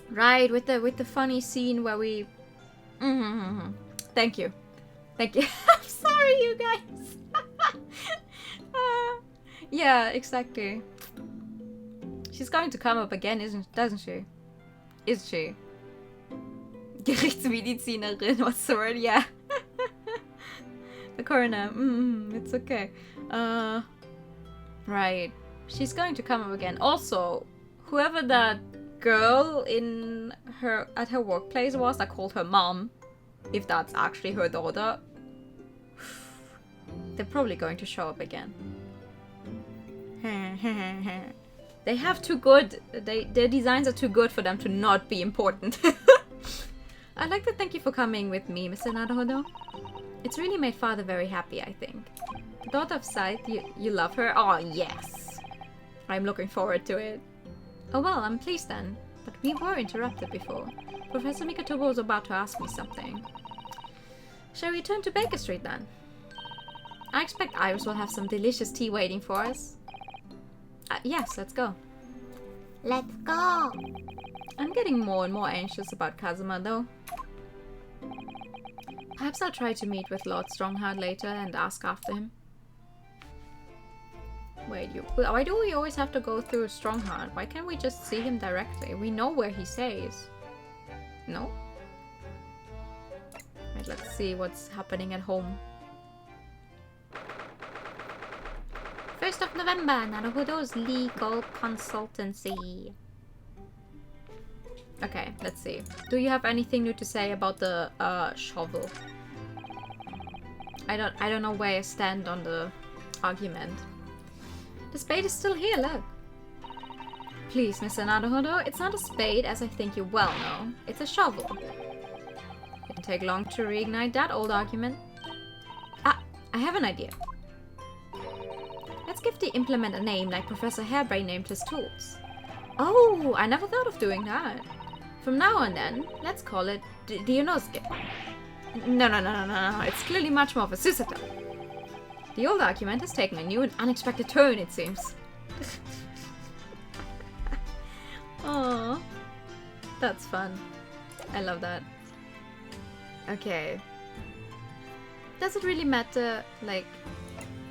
Right, with the funny scene where we... Thank you. I'm sorry, you guys. Yeah, exactly. She's going to come up again, doesn't she? Is she? Gerichtsmedizinerin, what's the word? Yeah. The coroner. It's okay. Right. She's going to come up again. Also, whoever that girl at her workplace was that called her mom, if that's actually her daughter, they're probably going to show up again. They have too good. Their designs are too good for them to not be important. I'd like to thank you for coming with me, Mr. Naruhodo. It's really made Father very happy, I think. The daughter of Sight, you love her? Oh, yes. I'm looking forward to it. Oh well, I'm pleased then. But we were interrupted before. Professor Mikotobo was about to ask me something. Shall we turn to Baker Street then? I expect Iris will have some delicious tea waiting for us. Yes, let's go.
Let's go.
I'm getting more and more anxious about Kazuma though. Perhaps I'll try to meet with Lord Strongheart later and ask after him. Wait, why do we always have to go through Strongheart? Why can't we just see him directly? We know where he stays. No? Right, let's see what's happening at home.
1st of November, Naruhodo's legal consultancy.
Okay, let's see. Do you have anything new to say about the shovel? I don't know where I stand on the argument. The spade is still here, look. Please, Mr. Naruhodo, it's not a spade as I think you well know. It's a shovel. It didn't take long to reignite that old argument. Ah, I have an idea. Let's give the implement a name like Professor Hairbrain named his tools. Oh, I never thought of doing that. From now on then, let's call it Dionosuke. No, it's clearly much more of a Susato. The old argument has taken a new and unexpected turn, it seems. Aww. That's fun. I love that. Okay. Does it really matter, like,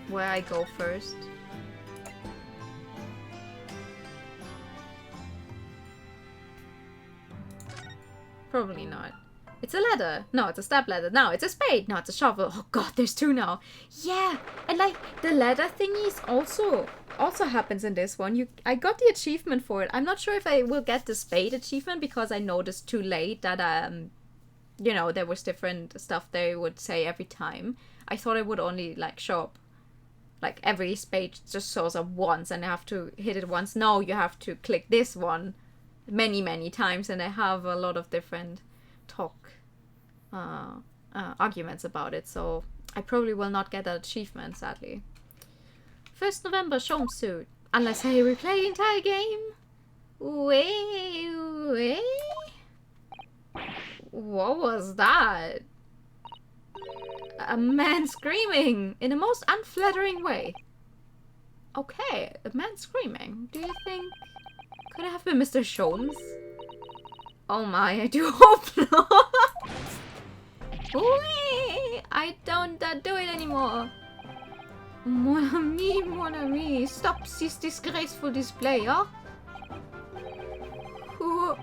where I go first? Probably not. It's a ladder. No, it's a step ladder. No, it's a spade. No, it's a shovel. Oh god, there's two now. Yeah, and like the ladder thingies also happens in this one. I got the achievement for it. I'm not sure if I will get the spade achievement because I noticed too late that you know, there was different stuff they would say every time. I thought it would only like show up, like every spade just shows up once and I have to hit it once. No, you have to click this one many times, and I have a lot of different arguments about it, so I probably will not get that achievement, sadly. 1st November Shomsuit. Unless I replay the entire game. Wait. What was that? A man screaming in the most unflattering way. Okay, a man screaming. Do you think... Could it have been Mr. Sholmes? Oh my, I do hope not. Wait, I don't do it anymore. Mon ami, stop this disgraceful display, huh? Who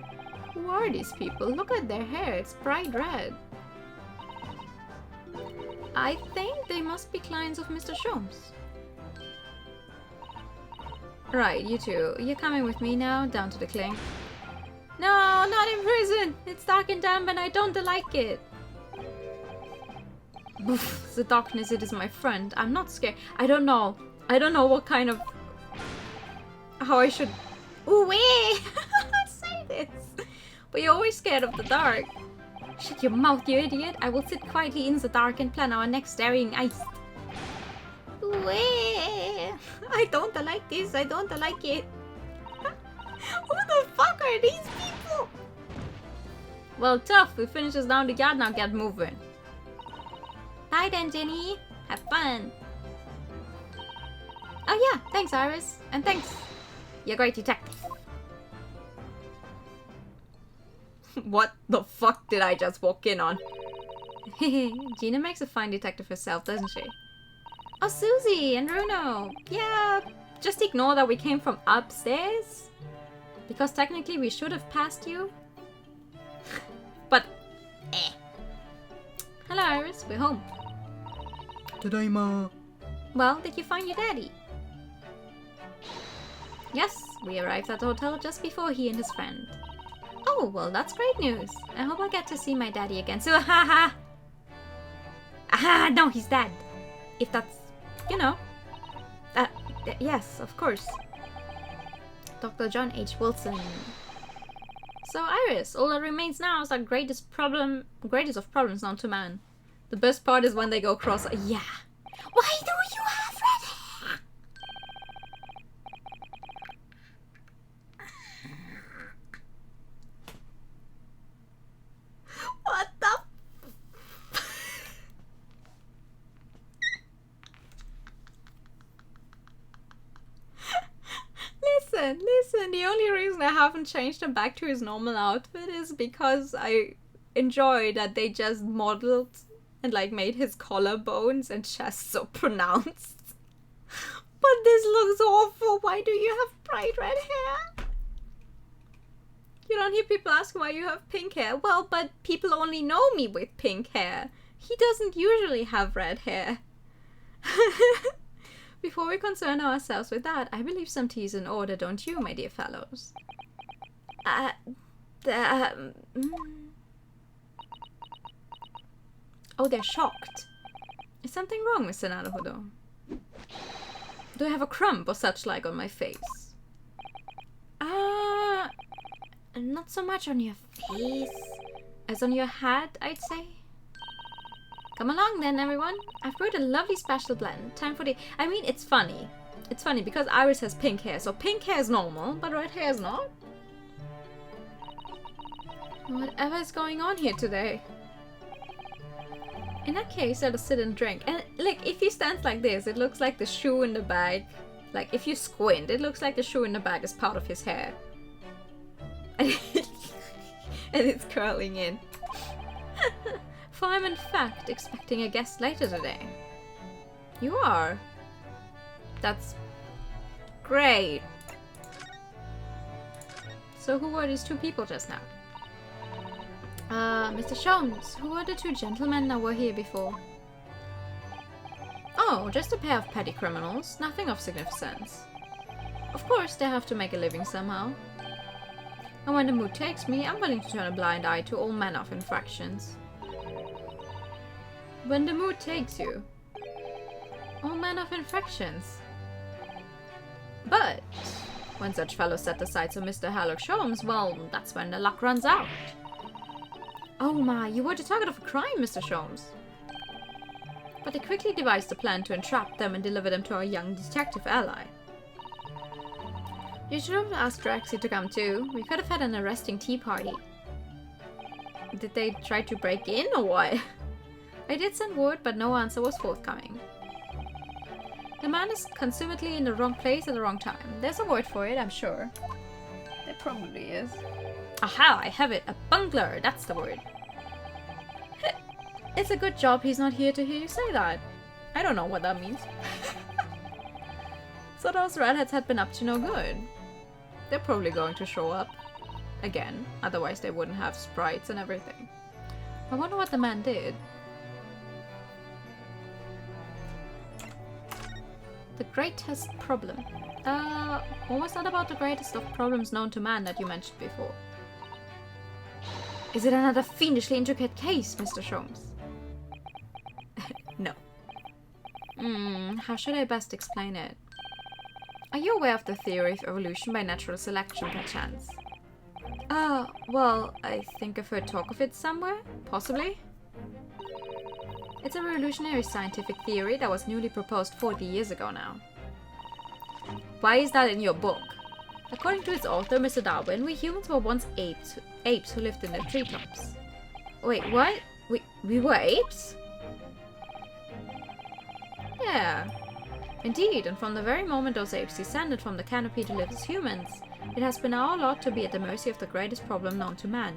are these people? Look at their hair, it's bright red. I think they must be clients of Mr. Sholmes. Right, you two. You're coming with me now, down to the clink. No, not in prison! It's dark and damp and I don't like it. Oof, the darkness, it is my friend. I'm not scared. I don't know what kind of... How I should... Ooh, wait! Say this! But you're always scared of the dark. Shut your mouth, you idiot. I will sit quietly in the dark and plan our next daring heist. Wait! I don't like this. I don't like it. Who the fuck are these people? Well, tough. We finished us down the yard. Now get moving. Bye then, Jenny. Have fun. Oh yeah, thanks, Iris. And thanks. You're a great detective. What the fuck did I just walk in on? Gina makes a fine detective herself, doesn't she? Oh, Susie and Bruno. Yeah, just ignore that we came from upstairs. Because technically we should have passed you. But, Hello, Iris. We're home.
Tadaima.
Well, did you find your daddy? Yes, we arrived at the hotel just before he and his friend. Oh, well, that's great news. I hope I'll get to see my daddy again. So, haha! Aha! No, he's dead. If that's, you know. Yes, of course. Dr. John H. Wilson. So, Iris, all that remains now is our greatest of problems known to man. The best part is when they go cross. Yeah. Why do you have red hair? What the? Listen. The only reason I haven't changed him back to his normal outfit is because I enjoy that they just modeled and like made his collarbones and chest so pronounced. But this looks awful. Why do you have bright red hair? You don't hear people ask why you have pink hair. Well, but people only know me with pink hair. He doesn't usually have red hair. Before we concern ourselves with that, I believe some tea is in order, don't you, my dear fellows? Oh, they're shocked. Is something wrong, Mr. Naruhodo? Do I have a crumb or such like on my face? Not so much on your face as on your hat, I'd say. Come along then, everyone. I've brewed a lovely special blend. Time for the... I mean, it's funny. It's funny because Iris has pink hair, so pink hair is normal, but red hair is not. Whatever is going on here today? In that case, let us sit and drink. And, like, if he stands like this, it looks like the shoe in the bag. Like, if you squint, it looks like the shoe in the bag is part of his hair. And it's curling in. For I'm in fact expecting a guest later today. You are? That's great. So who were these two people just now? Mr. Sholmes, who were the two gentlemen that were here before? Oh, just a pair of petty criminals, nothing of significance. Of course, they have to make a living somehow. And when the mood takes me, I'm willing to turn a blind eye to all manner of infractions. When the mood takes you. All manner of infractions. But when such fellows set the sights on Mr. Hallock Sholmes, well, that's when the luck runs out. Oh my, you were the target of a crime, Mr. Sholmes. But they quickly devised a plan to entrap them and deliver them to our young detective ally. You should have asked Draxi to come too. We could have had an arresting tea party. Did they try to break in or what? I did send word, but no answer was forthcoming. The man is consummately in the wrong place at the wrong time. There's a word for it, I'm sure. There probably is. Aha, I have it. A bungler, that's the word. It's a good job he's not here to hear you say that. I don't know what that means. So those redheads had been up to no good. They're probably going to show up again, otherwise they wouldn't have sprites and everything. I wonder what the man did. The greatest problem. What was that about the greatest of problems known to man that you mentioned before? Is it another fiendishly intricate case, Mr. Sholmes? No. How should I best explain it? Are you aware of the theory of evolution by natural selection, perchance? Well, I think I've heard talk of it somewhere, possibly. It's a revolutionary scientific theory that was newly proposed 40 years ago now. Why is that in your book? According to its author, Mr. Darwin, we humans were once apes who lived in the treetops. Wait, what? We were apes? Yeah. Indeed, and from the very moment those apes descended from the canopy to live as humans, it has been our lot to be at the mercy of the greatest problem known to man.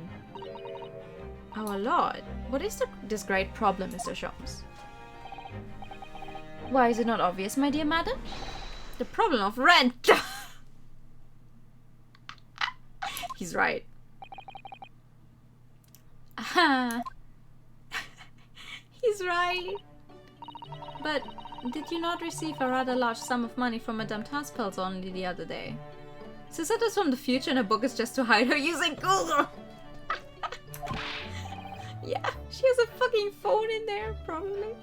Our lot? What is this great problem, Mr. Sholmes? Why is it not obvious, my dear madam? The problem of rent! He's right. Aha! He's right. But did you not receive a rather large sum of money from Madame Taspels only the other day? Susanna's from the future and her book is just to hide her using Google. Yeah, she has a fucking phone in there, probably.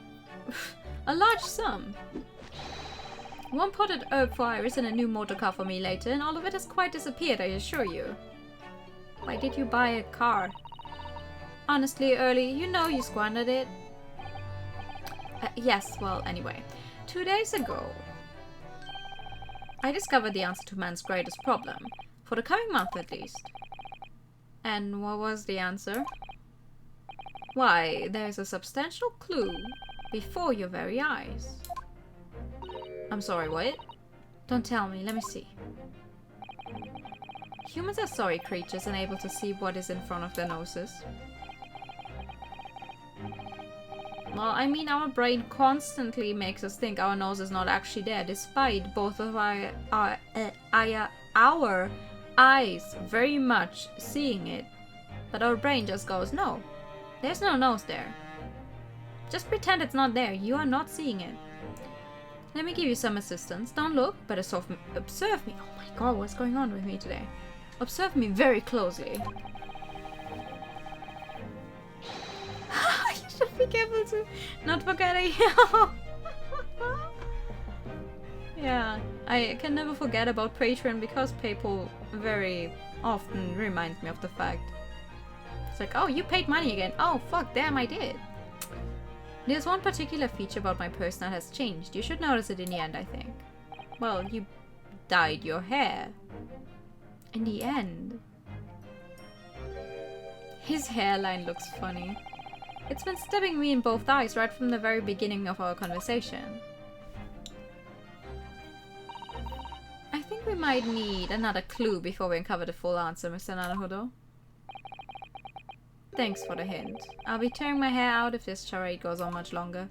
A large sum. One potted herb for Iris and a new motor car for me later, and all of it has quite disappeared, I assure you. Why did you buy a car? Honestly, Early, you know you squandered it. Yes, well, anyway. 2 days ago, I discovered the answer to man's greatest problem. For the coming month, at least. And what was the answer? Why, there's a substantial clue before your very eyes. I'm sorry, what? Don't tell me, let me see. Humans are sorry creatures and able to see what is in front of their noses. Well, I mean, our brain constantly makes us think our nose is not actually there, despite both of our eyes very much seeing it. But our brain just goes, no, there's no nose there. Just pretend it's not there, you are not seeing it. Let me give you some assistance. Don't look, but observe me. Oh my god, what's going on with me today? Observe me very closely. You should be careful to not forget a Yeah, I can never forget about Patreon because people very often remind me of the fact. It's like, oh, you paid money again. Oh, fuck, damn, I did. There's one particular feature about my person that has changed. You should notice it in the end, I think. Well, you dyed your hair. In the end. His hairline looks funny. It's been stabbing me in both eyes right from the very beginning of our conversation. I think we might need another clue before we uncover the full answer, Mr. Naruhodo. Thanks for the hint. I'll be tearing my hair out if this charade goes on much longer.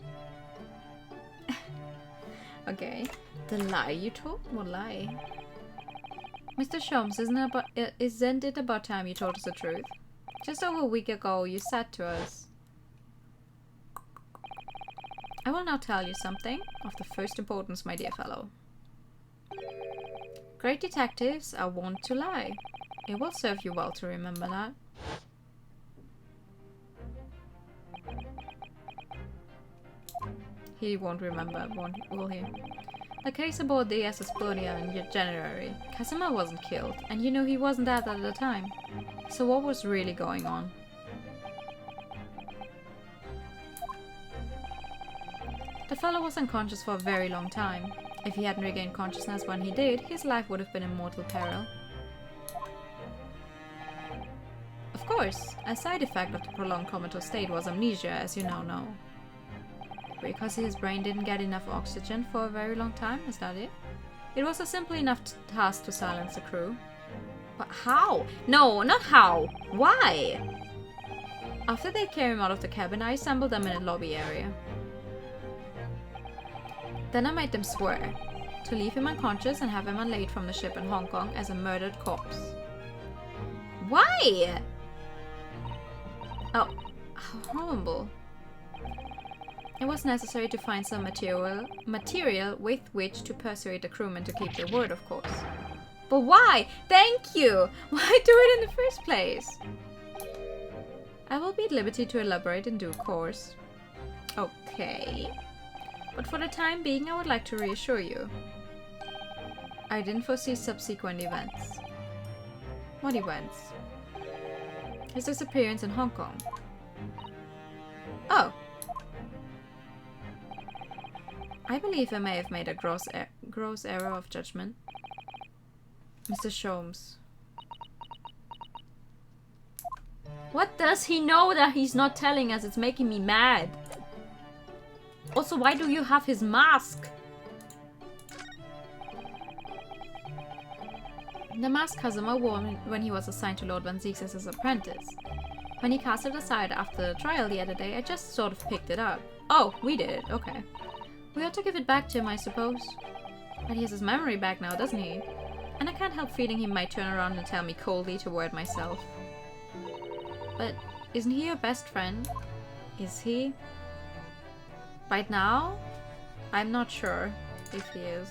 Okay. The lie you told? What lie? Mr. Sholmes, isn't it about time you told us the truth? Just over a week ago, you said to us... I will now tell you something of the first importance, my dear fellow. Great detectives are wont to lie. It will serve you well to remember that. He won't remember, will he? The case aboard the SS Blodia in January. Casimir wasn't killed, and you knew he wasn't dead at the time. So what was really going on? The fellow was unconscious for a very long time. If he hadn't regained consciousness when he did, his life would have been in mortal peril. Of course, a side effect of the prolonged comatose state was amnesia, as you now know. Because his brain didn't get enough oxygen for a very long time, is that it? It was a simple enough task to silence the crew. But how? No, not how! Why? After they carried him out of the cabin, I assembled them in a lobby area. Then I made them swear to leave him unconscious and have him unlaid from the ship in Hong Kong as a murdered corpse. Why? Oh, how horrible. It was necessary to find some material with which to persuade the crewmen to keep their word, of course. But why? Thank you! Why do it in the first place? I will be at liberty to elaborate in due course. Okay. But for the time being, I would like to reassure you. I didn't foresee subsequent events. What events? His disappearance in Hong Kong. Oh. I believe I may have made a gross error of judgment. Mr. Sholmes. What does he know that he's not telling us? It's making me mad. Also, why do you have his mask? The mask Casimir wore when he was assigned to Lord Van Zieks as his apprentice. When he cast it aside after the trial the other day, I just sort of picked it up. Oh, we did. Okay. We ought to give it back to him, I suppose. But he has his memory back now, doesn't he? And I can't help feeling he might turn around and tell me coldly to wear it myself. But isn't he your best friend? Is he? Right now? I'm not sure if he is.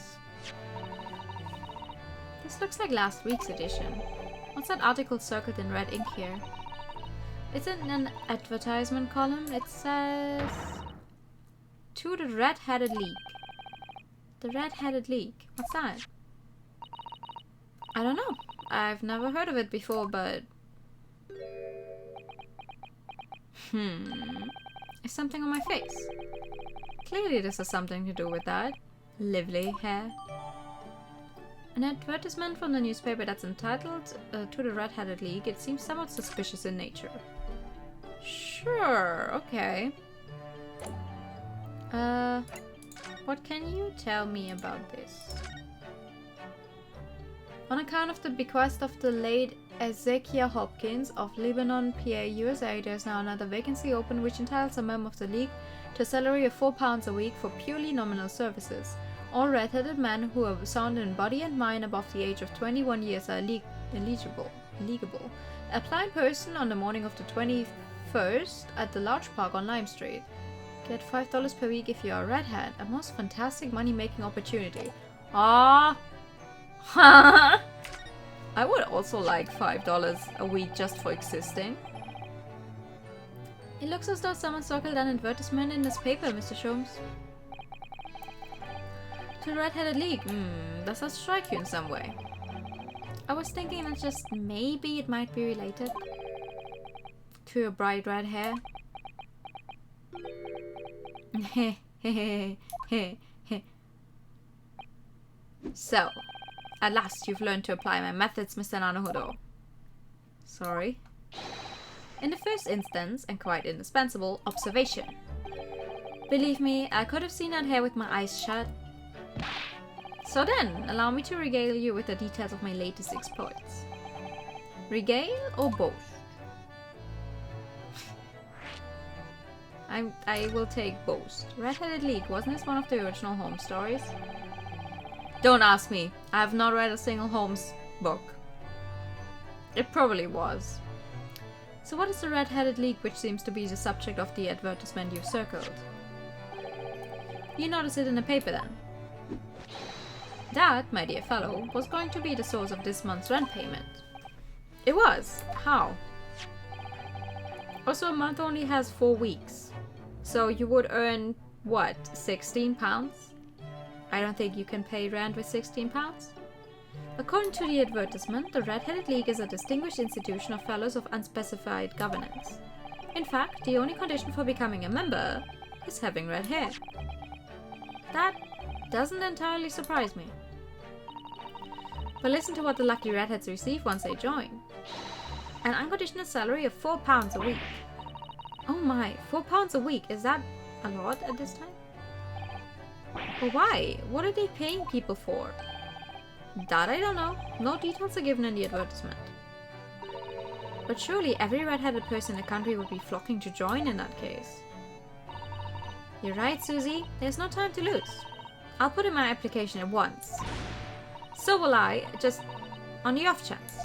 This looks like last week's edition. What's that article circled in red ink here? It's in an advertisement column. It says... To the Red-Headed League. The Red-Headed League. What's that? I don't know. I've never heard of it before, but... Is something on my face? Clearly this has something to do with that. Lively hair. An advertisement from the newspaper that's entitled To the Red-Headed League. It seems somewhat suspicious in nature. Sure, okay. What can you tell me about this? On account of the bequest of the late Ezekiel Hopkins of Lebanon, PA, USA, there is now another vacancy open which entitles a member of the League to a salary of £4 a week for purely nominal services. All red-headed men who are sound in body and mind above the age of 21 years are eligible. Apply in person on the morning of the 21st at the large park on Lime Street. Get $5 per week if you are a redhead. A most fantastic money-making opportunity. Ah, I would also like $5 a week just for existing. It looks as though someone circled an advertisement in this paper, Mr. Sholmes. To the Red-Headed League. Does that strike you in some way? I was thinking that just maybe it might be related to your bright red hair. So, at last you've learned to apply my methods, Mr. Naruhodo. Sorry. In the first instance, and quite indispensable, observation. Believe me, I could have seen that hair with my eyes shut. So then, allow me to regale you with the details of my latest exploits. Regale or both? I will take both. Red-Headed League, wasn't this one of the original Holmes stories? Don't ask me. I have not read a single Holmes book. It probably was. So what is the Red-Headed League, which seems to be the subject of the advertisement you've circled? You noticed it in the paper then? That, my dear fellow, was going to be the source of this month's rent payment. It was? How? Also, a month only has 4 weeks. So you would earn, what, £16? I don't think you can pay rent with £16. According to the advertisement, the Red-Headed League is a distinguished institution of fellows of unspecified governance. In fact, the only condition for becoming a member is having red hair. That doesn't entirely surprise me. But listen to what the lucky redheads receive once they join. An unconditional salary of £4 a week. Oh my, £4 a week, is that a lot at this time? But why? What are they paying people for? That I don't know. No details are given in the advertisement. But surely every red-headed person in the country would be flocking to join in that case. You're right, Susie. There's no time to lose. I'll put in my application at once. So will I, just on the off chance.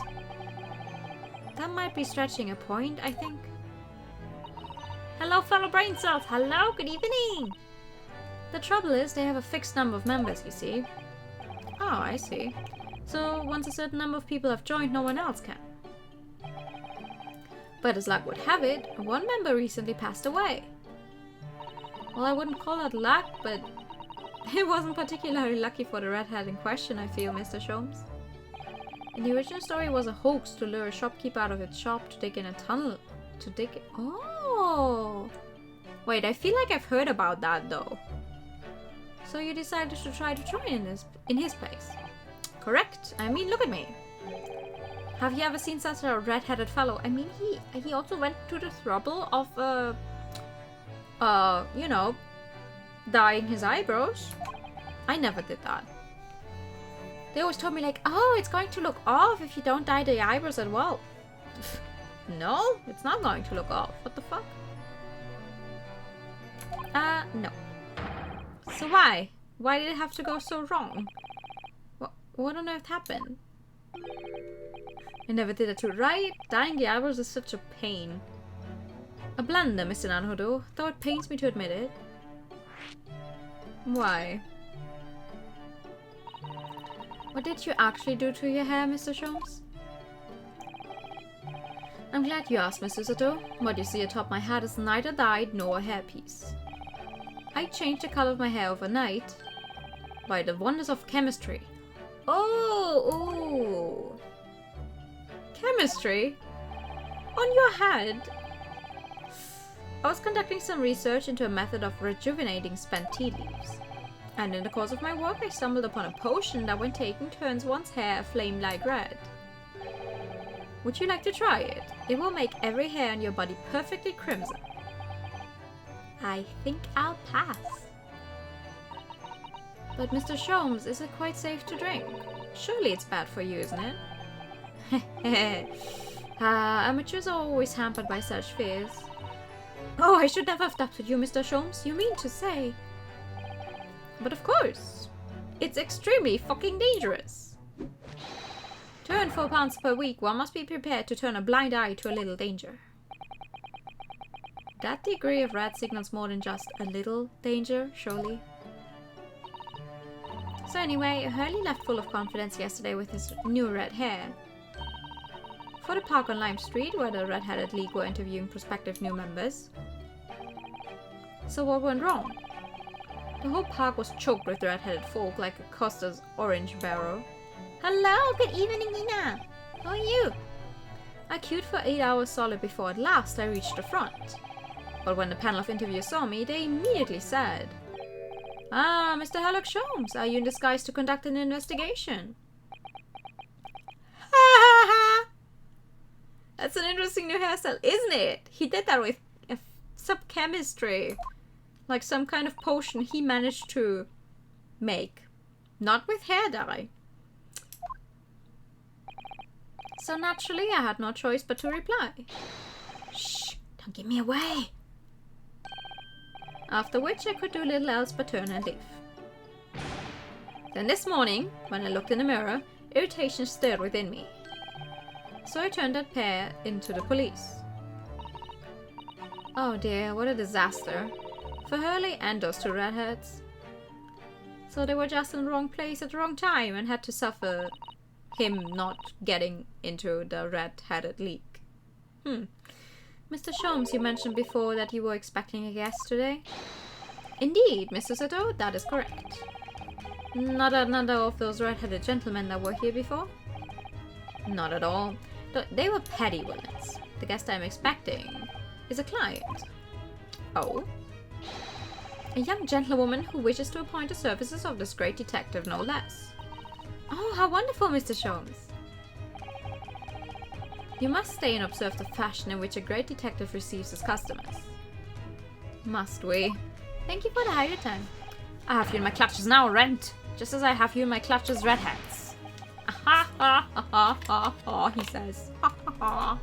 That might be stretching a point, I think. Hello, fellow brain cells. Hello, good evening. The trouble is, they have a fixed number of members, you see. Oh, I see. So, once a certain number of people have joined, no one else can. But as luck would have it, one member recently passed away. Well, I wouldn't call that luck, but it wasn't particularly lucky for the redhead in question, I feel, Mr. Sholmes. In the original story, it was a hoax to lure a shopkeeper out of its shop to dig in a tunnel. Oh! Wait, I feel like I've heard about that, though. So you decided to try to join in his place? Correct. I mean, look at me. Have you ever seen such a red-headed fellow? I mean, he also went to the trouble of, you know, dyeing his eyebrows. I never did that. They always told me like, oh, it's going to look off if you don't dye the eyebrows as well. No, it's not going to look off. What the fuck? No. So why? Why did it have to go so wrong? What on earth happened? I never did it too right. Dyeing the eyebrows is such a pain. A blunder, Mr. Naruhodo, though it pains me to admit it. Why? What did you actually do to your hair, Mr. Sholmes? I'm glad you asked, Mr. Sato. What you see atop my head is neither dyed nor a hairpiece. I changed the color of my hair overnight by the wonders of chemistry. Oh! Chemistry? On your head? I was conducting some research into a method of rejuvenating spent tea leaves. And in the course of my work, I stumbled upon a potion that, when taken, turns one's hair a flame-like red. Would you like to try it? It will make every hair on your body perfectly crimson. I think I'll pass. But Mr. Sholmes, is it quite safe to drink? Surely it's bad for you, isn't it? Amateurs are always hampered by such fears. Oh, I should never have doubted you, Mr. Sholmes. You mean to say? But of course, it's extremely fucking dangerous. To earn 4 pounds per week, one must be prepared to turn a blind eye to a little danger. That degree of red signals more than just a little danger, surely. So anyway, Hurley left full of confidence yesterday with his new red hair. For the park on Lime Street, where the Red-Headed League were interviewing prospective new members. So what went wrong? The whole park was choked with red-headed folk like a Costa's orange barrow.
Hello, good evening, Nina. How are you?
I queued for 8 hours solid before at last I reached the front. But when the panel of interviewers saw me, they immediately said, "Ah, Mr. Sherlock Sholmes, are you in disguise to conduct an investigation?" Ha ha ha! That's an interesting new hairstyle, isn't it? He did that with some chemistry. Like some kind of potion he managed to make. Not with hair dye. So naturally I had no choice but to reply. Shh, don't give me away. After which I could do little else but turn and leave. Then this morning, when I looked in the mirror, irritation stirred within me. So I turned that pair into the police. Oh dear, what a disaster. For Hurley and those 2 redheads. So they were just in the wrong place at the wrong time and had to suffer him not getting into the Red-Headed League. Mr. Sholmes, you mentioned before that you were expecting a guest today? Indeed, Mr. Sato, that is correct. Not another of those red-headed gentlemen that were here before? Not at all. They were petty villains. The guest I'm expecting is a client. Oh? A young gentlewoman who wishes to appoint the services of this great detective, no less. Oh, how wonderful, Mr. Sholmes. You must stay and observe the fashion in which a great detective receives his customers. Must we? Thank you for the hire time. I have you in my clutches now, Rent. Just as I have you in my clutches, redheads. Ha ha ha ha ha ha, he says. Ha ha ha.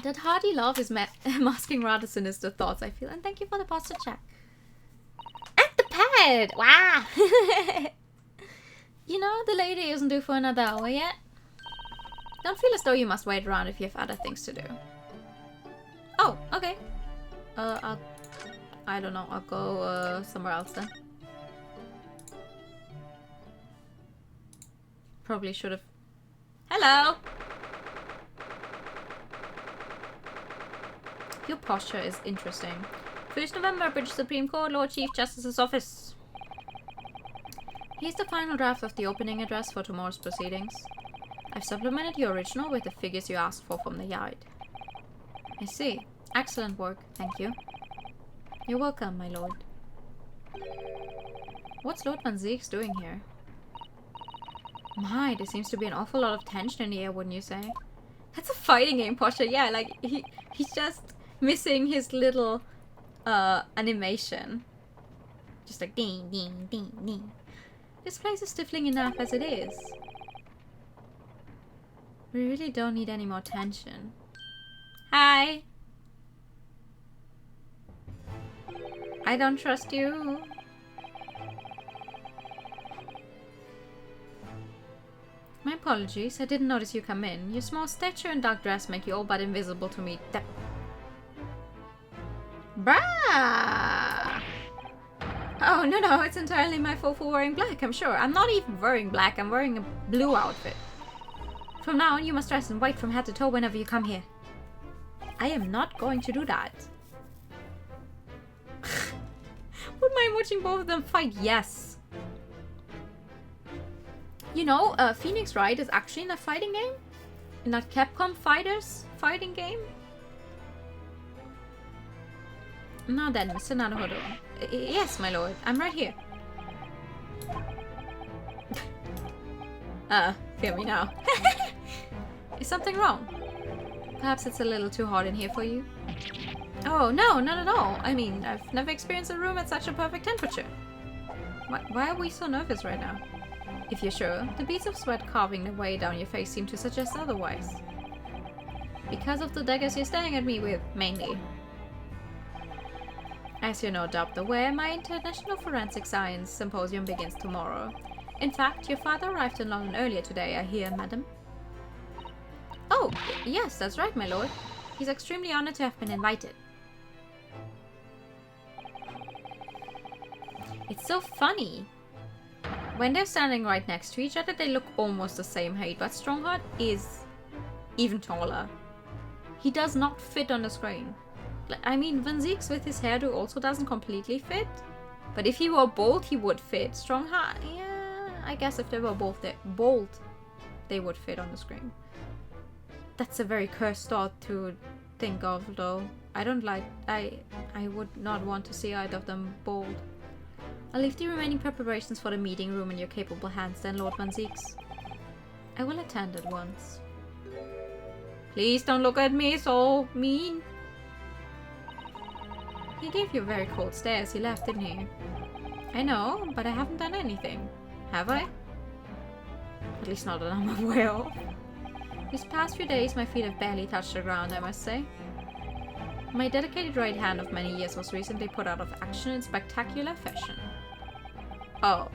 That hearty laugh is masking rather sinister thoughts, I feel. And thank you for the posture check.
And the pad! Wow!
You know, the lady isn't due for another hour yet. Don't feel as though you must wait around if you have other things to do. Oh, okay. I don't know. I'll go somewhere else then. Probably should have. Hello! Your posture is interesting. 1st November, British Supreme Court, Lord Chief Justice's office. Here's the final draft of the opening address for tomorrow's proceedings. I've supplemented your original with the figures you asked for from the yard. I see. Excellent work, thank you. You're welcome, my lord. What's Lord Van Zieks doing here? My, there seems to be an awful lot of tension in the air, wouldn't you say? That's a fighting game posture, yeah, like, he's just missing his little, animation. Just like, ding, ding, ding, ding. This place is stifling enough as it is. We really don't need any more tension. Hi! I don't trust you. My apologies, I didn't notice you come in. Your small stature and dark dress make you all but invisible to me. Brah! Oh, Oh, no, it's entirely my fault for wearing black, I'm sure. I'm not even wearing black, I'm wearing a blue outfit. From now on, you must dress in white from head to toe whenever you come here. I am not going to do that. Wouldn't mind watching both of them fight? Yes. You know, Phoenix Wright is actually in a fighting game? In that Capcom Fighters fighting game? Now then, Mr. Naruhodo. Yes, my lord. I'm right here. Hear me now. Is something wrong? Perhaps it's a little too hot in here for you? Oh, no, not at all. I mean, I've never experienced a room at such a perfect temperature. Why are we so nervous right now? If you're sure, the beads of sweat carving their way down your face seem to suggest otherwise. Because of the daggers you're staring at me with, mainly. As you're no doubt aware, my International Forensic Science Symposium begins tomorrow. In fact, your father arrived in London earlier today, I hear, madam. Oh, yes, that's right, my lord. He's extremely honored to have been invited. It's so funny. When they're standing right next to each other, they look almost the same height, but Strongheart is even taller. He does not fit on the screen. I mean, Van Zieks with his hairdo also doesn't completely fit. But if he were bald, he would fit. Strongheart, yeah, I guess if they were both bald, they would fit on the screen. That's a very cursed thought to think of, though. I would not want to see either of them bald. I'll leave the remaining preparations for the meeting room in your capable hands then, Lord Van Zieks. I will attend at once. Please don't look at me so mean. He gave you a very cold stare as he left, didn't he? I know, but I haven't done anything. Have I? At least not that I'm aware of. These past few days, my feet have barely touched the ground, I must say. My dedicated right hand of many years was recently put out of action in spectacular fashion. Oh,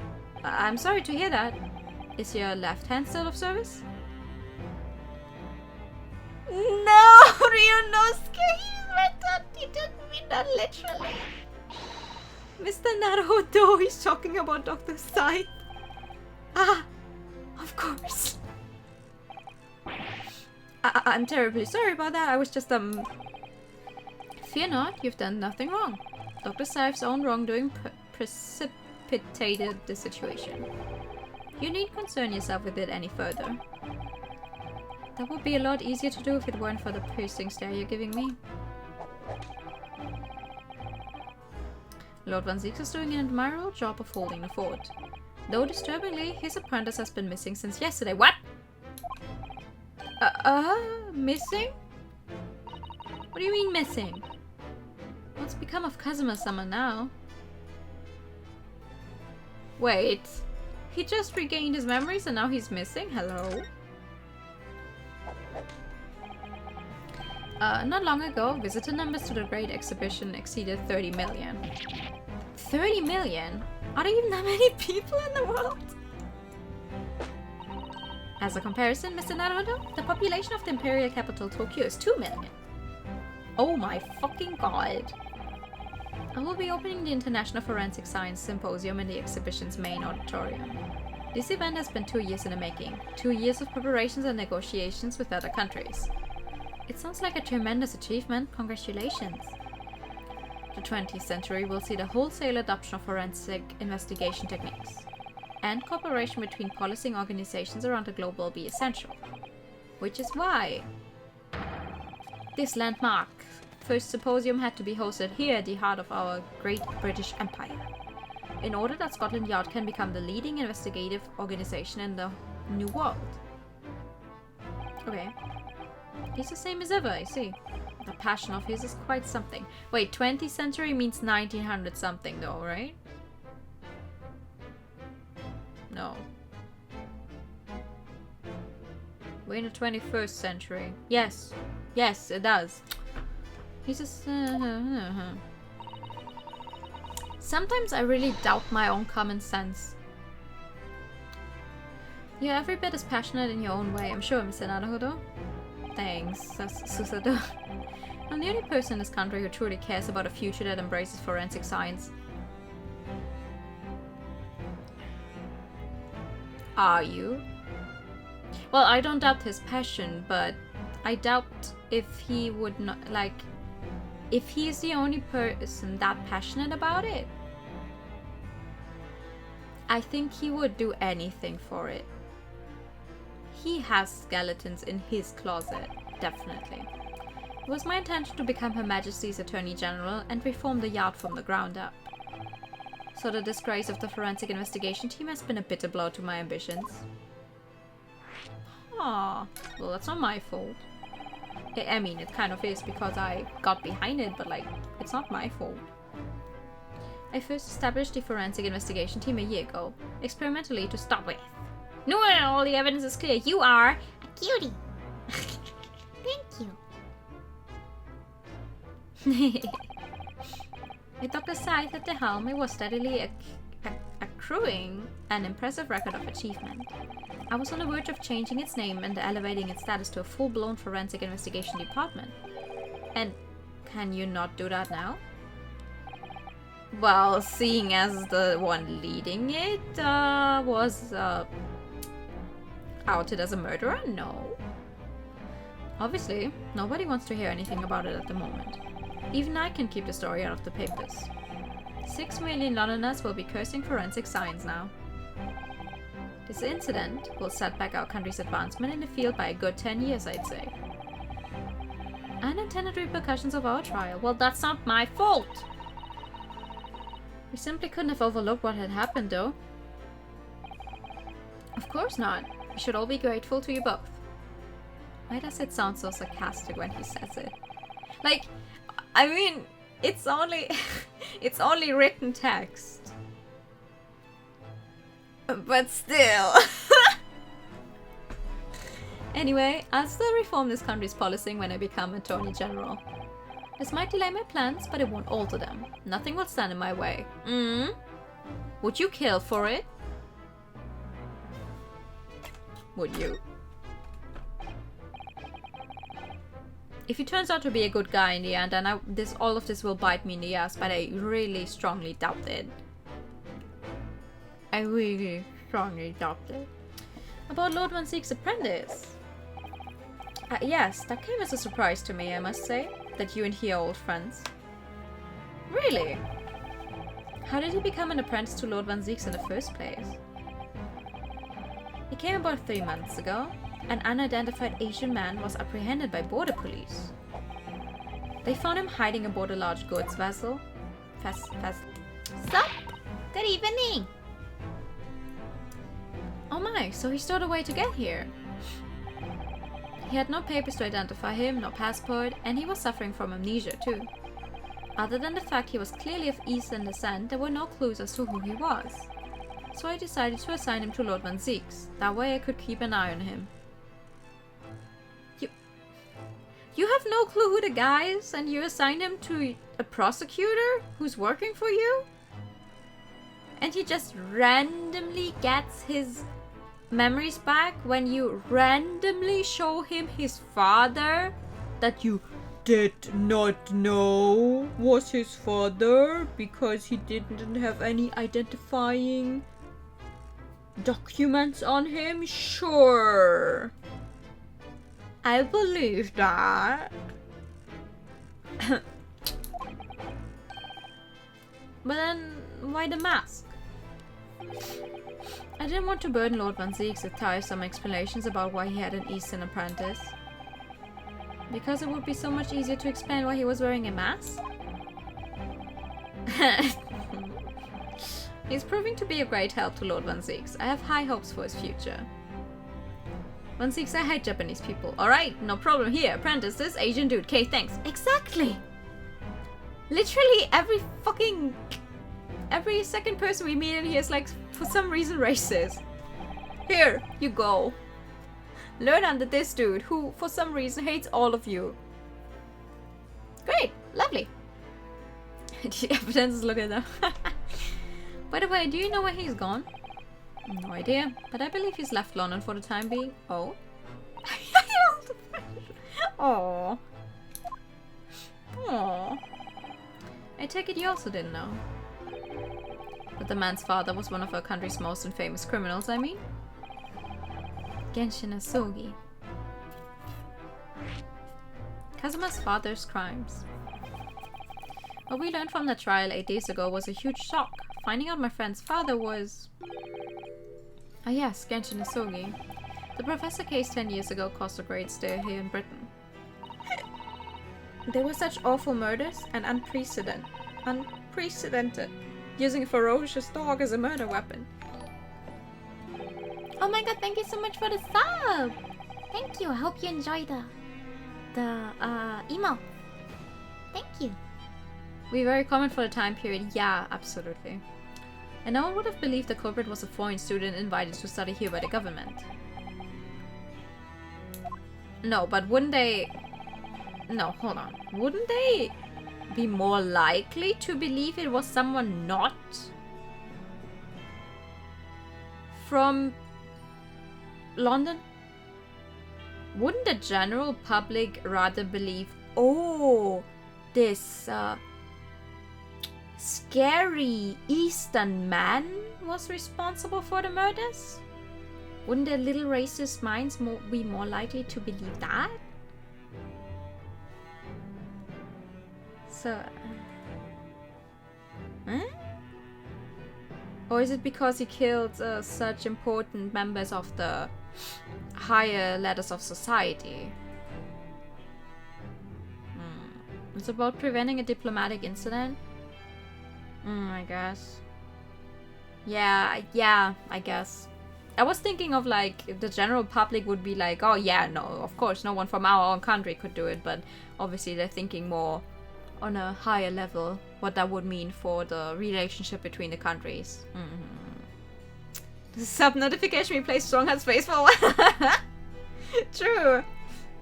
I'm sorry to hear that. Is your left hand still of service?
No, Ryunosuke, he didn't mean that literally.
Mr. Naruhodo is talking about Dr. Scythe. Ah, of course. I'm terribly sorry about that. I was just, Fear not, you've done nothing wrong. Dr. Scythe's own wrongdoing precipitated the situation. You needn't concern yourself with it any further. That would be a lot easier to do if it weren't for the piercing stare you're giving me. Lord Van Zieks is doing an admirable job of holding the fort. Though disturbingly, his apprentice has been missing since yesterday. What? Missing? What do you mean missing? What's become of Kazuma-sama now? Wait, he just regained his memories and now he's missing? Hello? Not long ago, visitor numbers to the Great Exhibition exceeded 30 million. 30 million? Are there even that many people in the world? As a comparison, Mr. Naruhodo, the population of the imperial capital Tokyo is 2 million. Oh my fucking god. I will be opening the International Forensic Science Symposium in the exhibition's main auditorium. This event has been 2 years in the making. 2 years of preparations and negotiations with other countries. It sounds like a tremendous achievement. Congratulations. The 20th century will see the wholesale adoption of forensic investigation techniques. And cooperation between policing organizations around the globe will be essential. Which is why this landmark first symposium had to be hosted here at the heart of our great British Empire. In order that Scotland Yard can become the leading investigative organization in the New World. Okay. He's the same as ever, I see. The passion of his is quite something. Wait, 20th century means 1900 something though, right? No. We're in the 21st century. Yes. Yes, it does. He's just... Sometimes I really doubt my own common sense. You're every bit as passionate in your own way, I'm sure, Mr. Naruhodo. Thanks, Susato. I'm the only person in this country who truly cares about a future that embraces forensic science. Are you? Well, I don't doubt his passion, but I doubt if he would not, like, if he's the only person that passionate about it. I think he would do anything for it. He has skeletons in his closet, definitely. It was my intention to become Her Majesty's Attorney General and reform the Yard from the ground up. So the disgrace of the forensic investigation team has been a bitter blow to my ambitions. Aw, well, that's not my fault. I mean, it kind of is because I got behind it, but like, it's not my fault. I first established the forensic investigation team a year ago, experimentally to start with. No, all the evidence is clear. You are
A cutie. Thank you.
With Dr. Scythe at the helm, it was steadily accruing an impressive record of achievement. I was on the verge of changing its name and elevating its status to a full-blown forensic investigation department. And can you not do that now? Well, seeing as the one leading it was outed as a murderer, no. Obviously, nobody wants to hear anything about it at the moment. Even I can keep the story out of the papers. 6 million Londoners will be cursing forensic science now. This incident will set back our country's advancement in the field by a good 10 years, I'd say. Unintended repercussions of our trial. Well, that's not my fault! We simply couldn't have overlooked what had happened, though. Of course not. We should all be grateful to you both. Why does it sound so sarcastic when he says it? Like, I mean, it's only it's only written text. But still. Anyway, I'll still reform this country's policing when I become Attorney General. This might delay my plans, but it won't alter them. Nothing will stand in my way. Would you kill for it? Would you? If he turns out to be a good guy in the end, then all of this will bite me in the ass, but I really strongly doubt it. I really strongly doubt it. About Lord Van Ziek's apprentice. Yes, that came as a surprise to me, I must say, that you and he are old friends. Really? How did he become an apprentice to Lord Van Ziek's in the first place? He came about 3 months ago. An unidentified Asian man was apprehended by border police. They found him hiding aboard a large goods vessel.
Sup? Good evening.
Oh my, so he stowed away to get here. He had no papers to identify him, no passport, and he was suffering from amnesia too. Other than the fact he was clearly of Eastern descent, there were no clues as to who he was. So I decided to assign him to Lord Van Ziek's. That way I could keep an eye on him. You have no clue who the guy is, and you assign him to a prosecutor who's working for you? And he just randomly gets his memories back when you randomly show him his father that you did not know was his father because he didn't have any identifying documents on him? Sure. I believe that. But then, why the mask? I didn't want to burden Lord Van Ziek with tiresome explanations about why he had an Eastern apprentice. Because it would be so much easier to explain why he was wearing a mask? He's proving to be a great help to Lord Van Ziek. I have high hopes for his future. Van Ziek, I hate Japanese people. Alright, no problem here. Apprentice, this Asian dude. Okay, thanks. Exactly! Literally every second person we meet in here is like, for some reason, racist. Here, you go. Learn under this dude, who, for some reason, hates all of you. Great, lovely. The evidence is looking at them. By the way, do you know where he's gone? No idea, but I believe he's left London for the time being. Oh? Aww. Aww. I take it you also didn't know. That the man's father was one of our country's most infamous criminals, I mean? Genshin Asugi. Kazuma's father's crimes. What we learned from the trial 8 days ago was a huge shock. Finding out my friend's father was... Ah yes, Genshin Asugi. The professor case 10 years ago caused a great stir here in Britain. There were such awful murders and unprecedented, using a ferocious dog as a murder weapon.
Oh my god, thank you so much for the sub! Thank you, I hope you enjoy the emo. Thank you.
We very common for the time period, yeah, absolutely. And no one would have believed the culprit was a foreign student invited to study here by the government. No, but wouldn't they... No, hold on. Wouldn't they be more likely to believe it was someone not from London? Wouldn't the general public rather believe, oh, this scary Eastern man was responsible for the murders? Wouldn't their little racist minds be more likely to believe that? So... Huh? Or is it because he killed such important members of the higher ladders of society? It's about preventing a diplomatic incident? I guess. Yeah, I guess. I was thinking of like, the general public would be like, oh yeah, no, of course, no one from our own country could do it, but obviously they're thinking more on a higher level, what that would mean for the relationship between the countries. The sub notification replaced Strongheart's face for a while. True.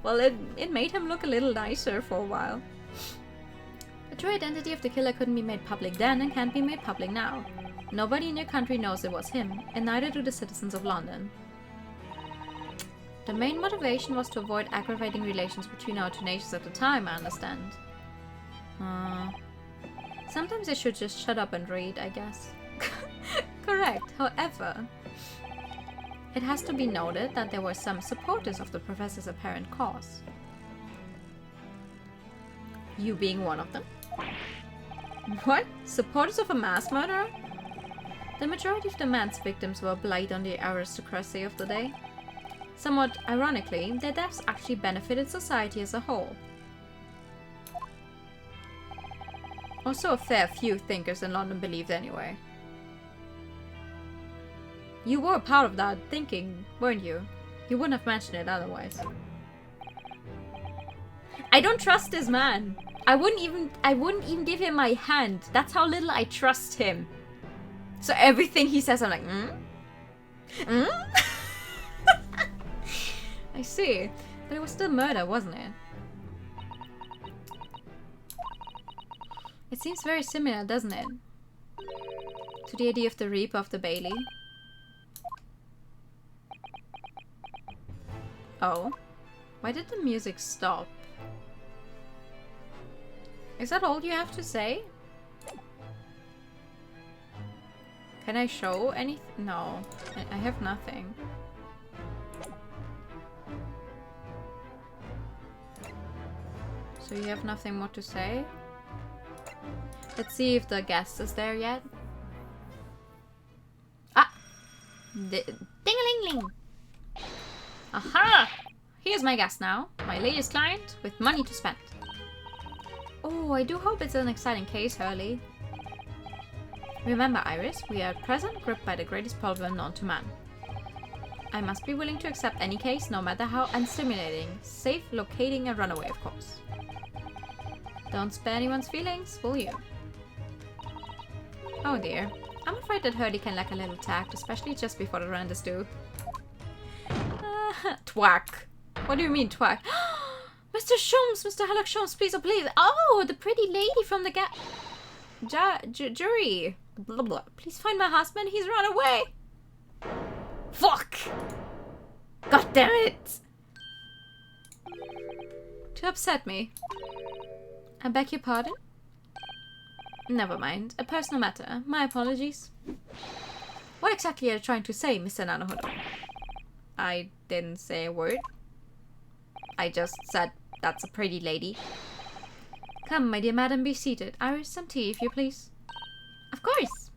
Well, it made him look a little nicer for a while. The true identity of the killer couldn't be made public then and can't be made public now. Nobody in your country knows it was him, and neither do the citizens of London. The main motivation was to avoid aggravating relations between our two nations at the time, I understand. Sometimes I should just shut up and read, I guess. Correct. However, it has to be noted that there were some supporters of the professor's apparent cause. You being one of them? What? Supporters of a mass murderer? The majority of the man's victims were a blight on the aristocracy of the day. Somewhat ironically, their deaths actually benefited society as a whole. Also a fair few thinkers in London believed anyway. You were part of that thinking, weren't you? You wouldn't have mentioned it otherwise. I don't trust this man. I wouldn't even give him my hand. That's how little I trust him. So everything he says, I'm like, I see. But it was still murder, wasn't it? It seems very similar, doesn't it? To the idea of the Reaper of the Bailey. Oh. Why did the music stop? Is that all you have to say? Can I show anything? No. I have nothing. So you have nothing more to say? Let's see if the guest is there yet. Ah! Ding-a-ling-ling! Aha! Here's my guest now. My latest client with money to spend. Oh, I do hope it's an exciting case, Hurley. Remember, Iris, we are at present gripped by the greatest problem known to man. I must be willing to accept any case, no matter how unstimulating, save locating a runaway, of course. Don't spare anyone's feelings, will you? Oh dear. I'm afraid that Hurley can lack a little tact, especially just before the run is due. Twack. What do you mean, twack? Mr. Shums, Mr. Hallock Shums, please, oh please. Oh, the pretty lady from the jury. Blah, blah. Please find my husband, he's run away. Fuck! God damn it! To upset me. I beg your pardon? Never mind. A personal matter. My apologies. What exactly are you trying to say, Mr. Nanohodo? I didn't say a word. I just said, that's a pretty lady. Come, my dear madam, be seated. Iris, some tea, if you please.
Of course.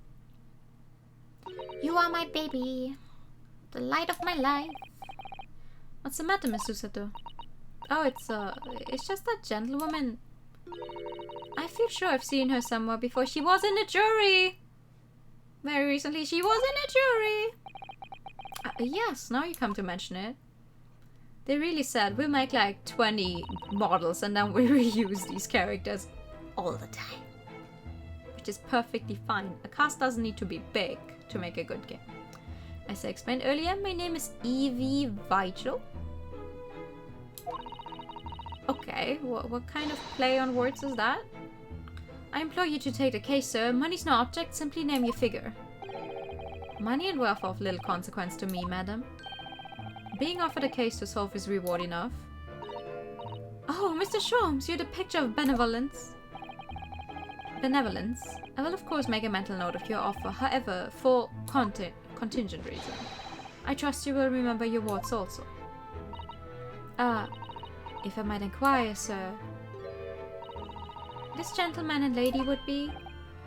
You are my baby. The light of my life.
What's the matter, Miss Susato? Oh, it's just that gentlewoman. I feel sure I've seen her somewhere before. She was in the jury. Very recently, she was in a jury. Yes, now you come to mention it. They really said we'll make like 20 models and then we reuse these characters all the time. Which is perfectly fine. A cast doesn't need to be big to make a good game. As I explained earlier, my name is Evie Vigil. Okay, what kind of play on words is that? I implore you to take the case, sir. Money's no object, simply name your figure. Money and wealth are of little consequence to me, madam. Being offered a case to solve is reward enough. Oh, Mr. Sholmes, you're the picture of benevolence. Benevolence? I will of course make a mental note of your offer, however, for contingent reason. I trust you will remember your words also. If I might inquire, sir. This gentleman and lady would be...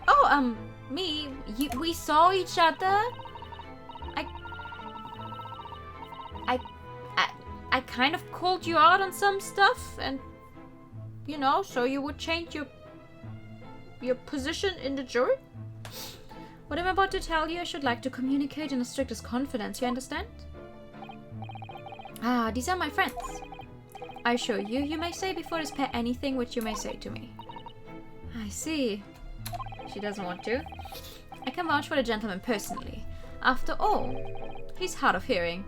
Oh, me. We saw each other. I kind of called you out on some stuff and, you know, so you would change your position in the jury. What I'm about to tell you, I should like to communicate in the strictest confidence, you understand? These are my friends. I assure you, you may say before this pair anything which you may say to me. I see. She doesn't want to. I can vouch for the gentleman personally. After all, he's hard of hearing.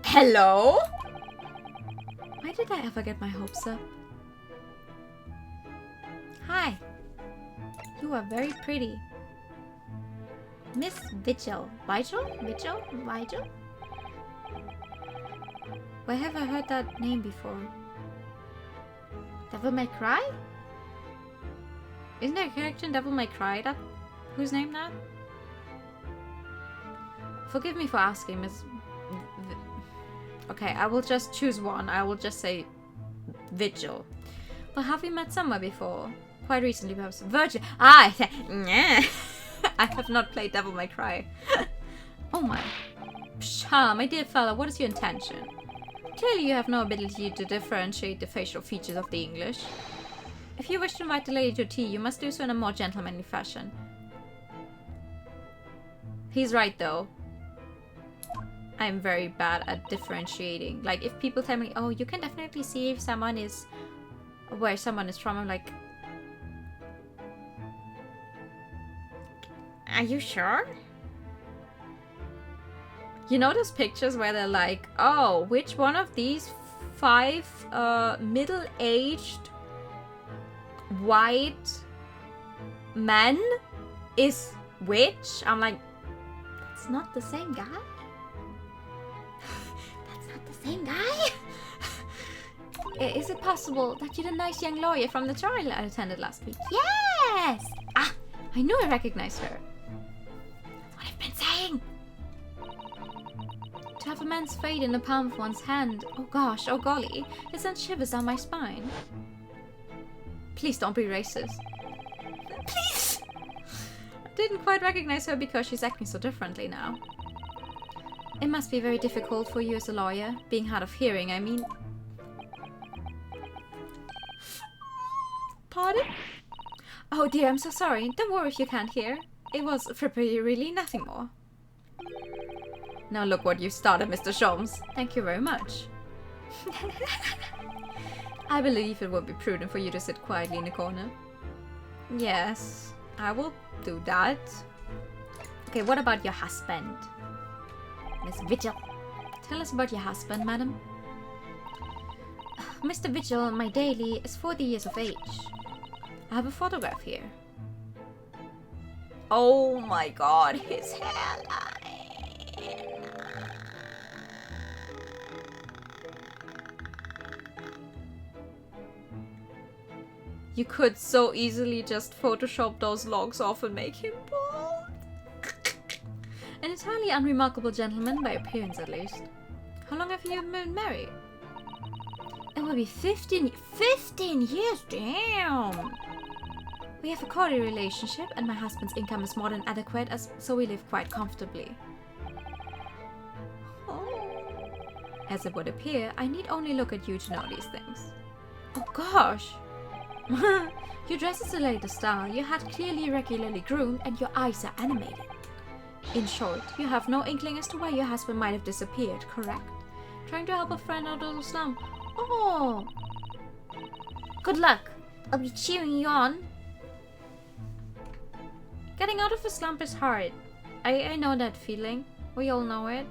Hello? Why did I ever get my hopes up? Hi. You are very pretty. Miss Vigil. Vigil? Vigil? Vigil? Where have I heard that name before? Devil May Cry? Isn't there a character in Devil May Cry that... Whose name that? Forgive me for asking, Miss... Okay, I will just choose one. I will just say... Vigil. But have we met somewhere before? Quite recently, perhaps. Virgil. I have not played Devil May Cry. Oh my. Psha, my dear fellow, what is your intention? Clearly you have no ability to differentiate the facial features of the English. If you wish to invite the lady to tea, you must do so in a more gentlemanly fashion. He's right though. I'm very bad at differentiating. Like, if people tell me, oh, you can definitely see if someone is... where someone is from, I'm like... Are you sure? You know those pictures where they're like, oh, which one of these 5 middle-aged white men is which? I'm like, that's not the same guy? That's not the same guy? Is it possible that you're the nice young lawyer from the trial I attended last week? Yes! Ah, I knew I recognized her. That's what I've been saying. To have a man's fate in the palm of one's hand, oh gosh, oh golly, it sends shivers down my spine. Please don't be racist. Please! I didn't quite recognize her because she's acting so differently now. It must be very difficult for you as a lawyer, being hard of hearing, I mean. Pardon? Oh dear, I'm so sorry. Don't worry if you can't hear. It was for really nothing more. Now look what you started, Mr. Sholmes. Thank you very much. I believe it would be prudent for you to sit quietly in the corner. Yes, I will do that. Okay, what about your husband? Miss Vigil. Tell us about your husband, madam. Mr. Vigil, my daily, is 40 years of age. I have a photograph here. Oh my god, his hairline. You could so easily just Photoshop those locks off and make him bald. An entirely fairly unremarkable gentleman, by appearance at least. How long have you been married? It will be 15 years, damn! We have a cordial relationship, and my husband's income is more than adequate, so we live quite comfortably. Oh. As it would appear, I need only look at you to know these things. Oh gosh! Your dress is the latest style, your hat clearly regularly groomed, and your eyes are animated. In short, you have no inkling as to why your husband might have disappeared, correct? Trying to help a friend out of the slum. Oh! Good luck! I'll be cheering you on. Getting out of a slump is hard. I know that feeling. We all know it.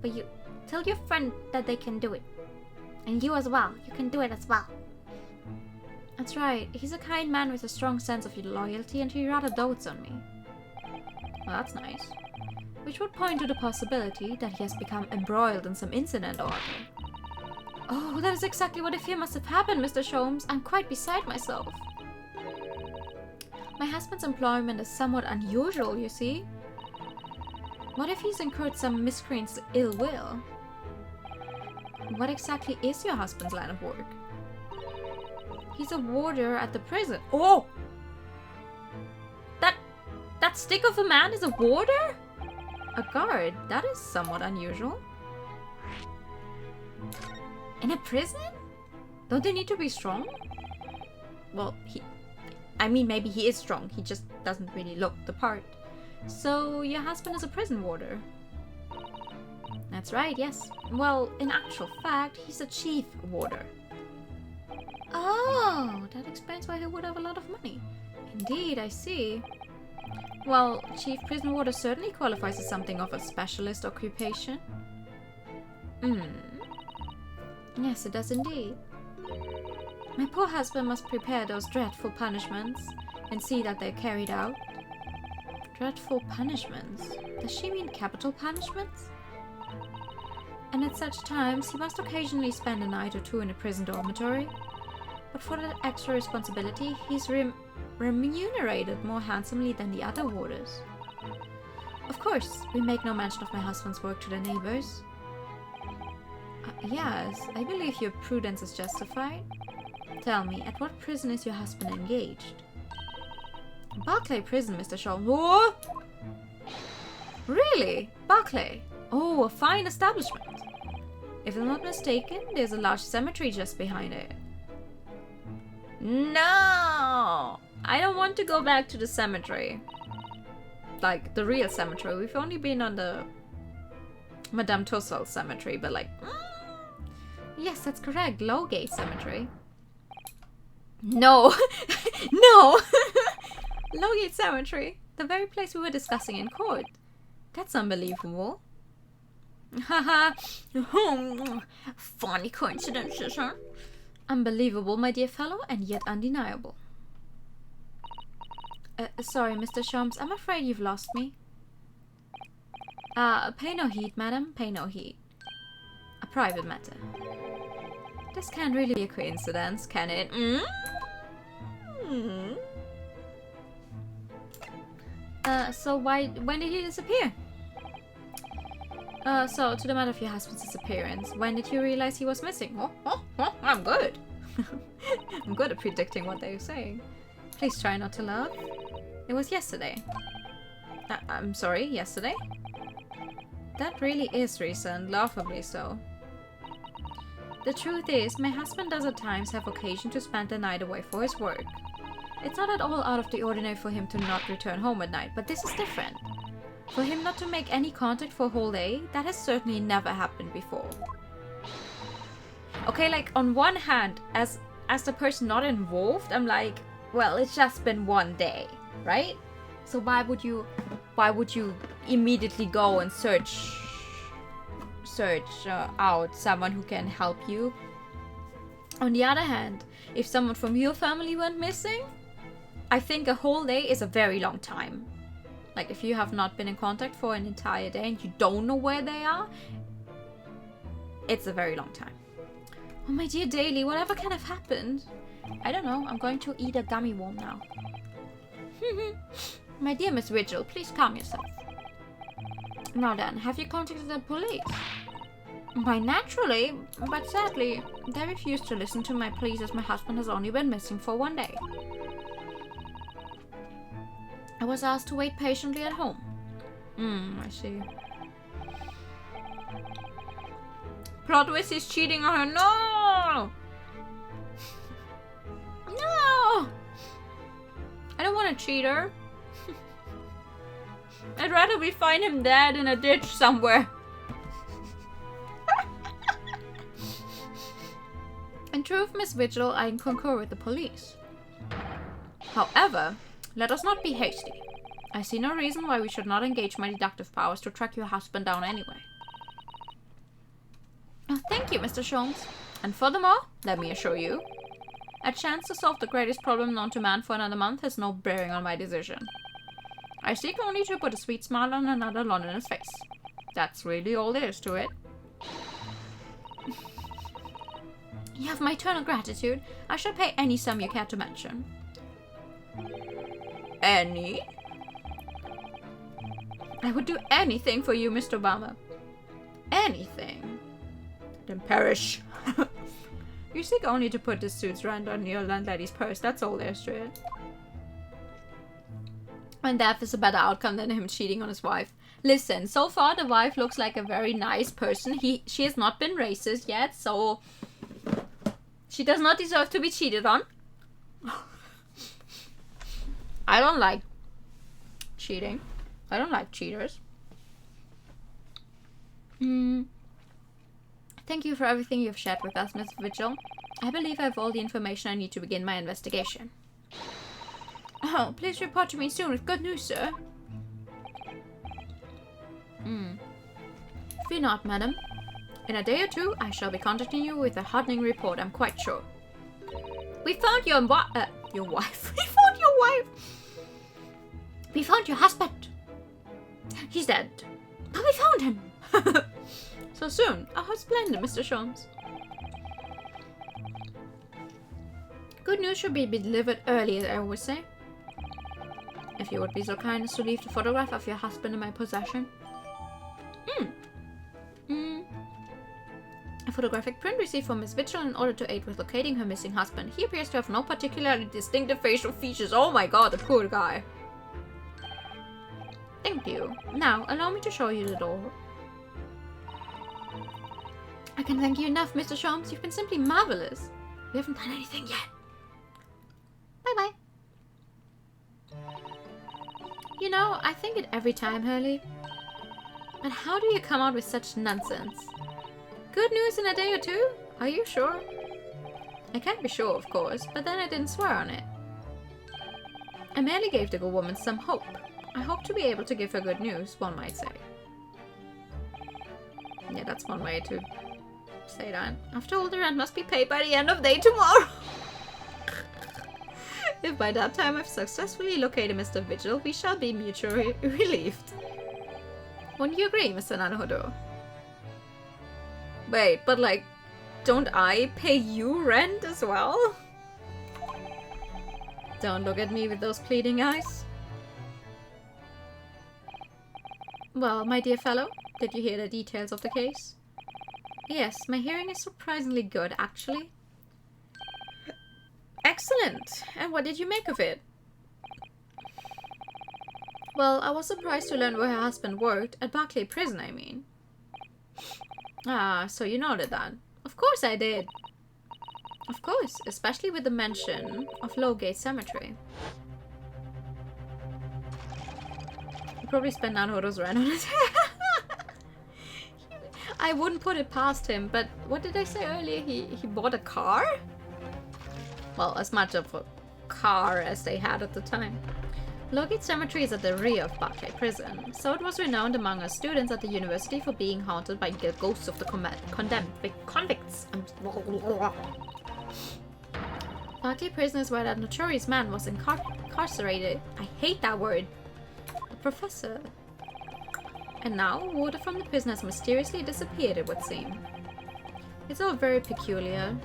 But you tell your friend that they can do it. And you as well. You can do it as well. That's right. He's a kind man with a strong sense of loyalty, and he rather dotes on me. Well, that's nice. Which would point to the possibility that he has become embroiled in some incident or other. Oh, that is exactly what I fear must have happened, Mr. Sholmes. I'm quite beside myself. My husband's employment is somewhat unusual, you see. What if he's incurred some miscreant's ill will? What exactly is your husband's line of work? He's a warder at the prison. Oh! That stick of a man is a warder? A guard? That is somewhat unusual. In a prison? Don't they need to be strong? Well, maybe he is strong. He just doesn't really look the part. So, your husband is a prison warder? That's right, yes. Well, in actual fact, he's a chief warder. Oh, that explains why he would have a lot of money. Indeed, I see. Well, chief prison warder certainly qualifies as something of a specialist occupation. Yes, it does indeed. My poor husband must prepare those dreadful punishments and see that they're carried out. Dreadful punishments? Does she mean capital punishments? And at such times, he must occasionally spend a night or two in a prison dormitory. But for that extra responsibility, he's remunerated more handsomely than the other warders. Of course, we make no mention of my husband's work to the neighbors. Yes, I believe your prudence is justified. Tell me, at what prison is your husband engaged? Barclay Prison, Mr. Shaw. Whoa! Really? Barclay? Oh, a fine establishment. If I'm not mistaken, there's a large cemetery just behind it. No! I don't want to go back to the cemetery. Like, the real cemetery. We've only been on the Madame Tussauds cemetery, but like... Yes, that's correct. Lowgate Cemetery. No! No! Lowgate Cemetery. The very place we were discussing in court. That's unbelievable. Haha. Funny coincidences, huh? Unbelievable, my dear fellow, and yet undeniable. Sorry, Mr. Sholmes. I'm afraid you've lost me. Pay no heed, madam. Pay no heed. A private matter. This can't really be a coincidence, can it? So when did he disappear? So to the matter of your husband's disappearance, when did you realize he was missing? Oh, I'm good. I'm good at predicting what they're saying. Please try not to laugh. It was yesterday. I'm sorry, yesterday? That really is recent, laughably so. The truth is, my husband does at times have occasion to spend the night away for his work. It's not at all out of the ordinary for him to not return home at night, but this is different. For him not to make any contact for a whole day, that has certainly never happened before. Okay, like, on one hand, as the person not involved, I'm like, well, it's just been one day, right? So why would you immediately go and search out someone who can help you? On the other hand, if someone from your family went missing, I think a whole day is a very long time. Like, if you have not been in contact for an entire day and you don't know where they are, it's a very long time. Oh, my dear Daily, whatever can have happened? I don't know. I'm going to eat a gummy worm now. My dear Miss Rigel, please calm yourself. Now then, have you contacted the police? Why, naturally, but sadly, they refused to listen to my pleas as my husband has only been missing for 1 day. I was asked to wait patiently at home. I see. Plot twist is cheating on her. No! No! I don't want a cheater. I'd rather we find him dead in a ditch somewhere. In truth, Miss Vigil, I concur with the police. However, let us not be hasty. I see no reason why we should not engage my deductive powers to track your husband down anyway. Oh, thank you, Mr. Sholmes. And furthermore, let me assure you, a chance to solve the greatest problem known to man for another month has no bearing on my decision. I seek only to put a sweet smile on another Londoner's face. That's really all there is to it. You have my eternal gratitude. I shall pay any sum you care to mention. Any? I would do anything for you, Mr. Obama. Anything. Then perish. You seek only to put the suit's rent on your landlady's purse. That's all there is to it. And death is a better outcome than him cheating on his wife. Listen, so far the wife looks like a very nice person. She has not been racist yet, so she does not deserve to be cheated on. I don't like cheating. I don't like cheaters. Thank you for everything you've shared with us, Miss Vigil. I believe I have all the information I need to begin my investigation. Oh, please report to me soon with good news, sir. Fear not, madam. In a day or two, I shall be contacting you with a heartening report, I'm quite sure. We found your wife. We found your wife. We found your husband. He's dead. But we found him. So soon. Oh, how splendid, Mr. Sholmes. Good news should be delivered early, I would say. If you would be so kind as to leave the photograph of your husband in my possession. A photographic print received from Miss Vigil in order to aid with locating her missing husband. He appears to have no particularly distinctive facial features. Oh my god, the poor guy. Thank you. Now, allow me to show you the door. I can thank you enough, Mr. Sholmes. You've been simply marvelous. We haven't done anything yet. Bye-bye. You know, I think it every time, Hurley. But how do you come out with such nonsense? Good news in a day or two? Are you sure? I can't be sure, of course, but then I didn't swear on it. I merely gave the good woman some hope. I hope to be able to give her good news, one might say. Yeah, that's one way to say that. After all, the rent must be paid by the end of day tomorrow. If by that time I've successfully located Mr. Vigil, we shall be mutually relieved. Wouldn't you agree, Mr. Naruhodo? Wait, but like, don't I pay you rent as well? Don't look at me with those pleading eyes. Well, my dear fellow, did you hear the details of the case? Yes, my hearing is surprisingly good, actually. Excellent! And what did you make of it? Well, I was surprised to learn where her husband worked. At Barclay Prison, I mean. Ah, so you noted that. Of course I did. Of course, especially with the mention of Lowgate Cemetery. You probably spent Naruhodo's rent on it. I wouldn't put it past him, but what did I say earlier? He bought a car? Well, as much of a car as they had at the time. Lowgate Cemetery is at the rear of Barclay Prison, so it was renowned among us students at the university for being haunted by the ghosts of the condemned convicts. Barclay Prison is where that notorious man was incarcerated. I hate that word. A professor. And now, water from the prison has mysteriously disappeared, it would seem. It's all very peculiar.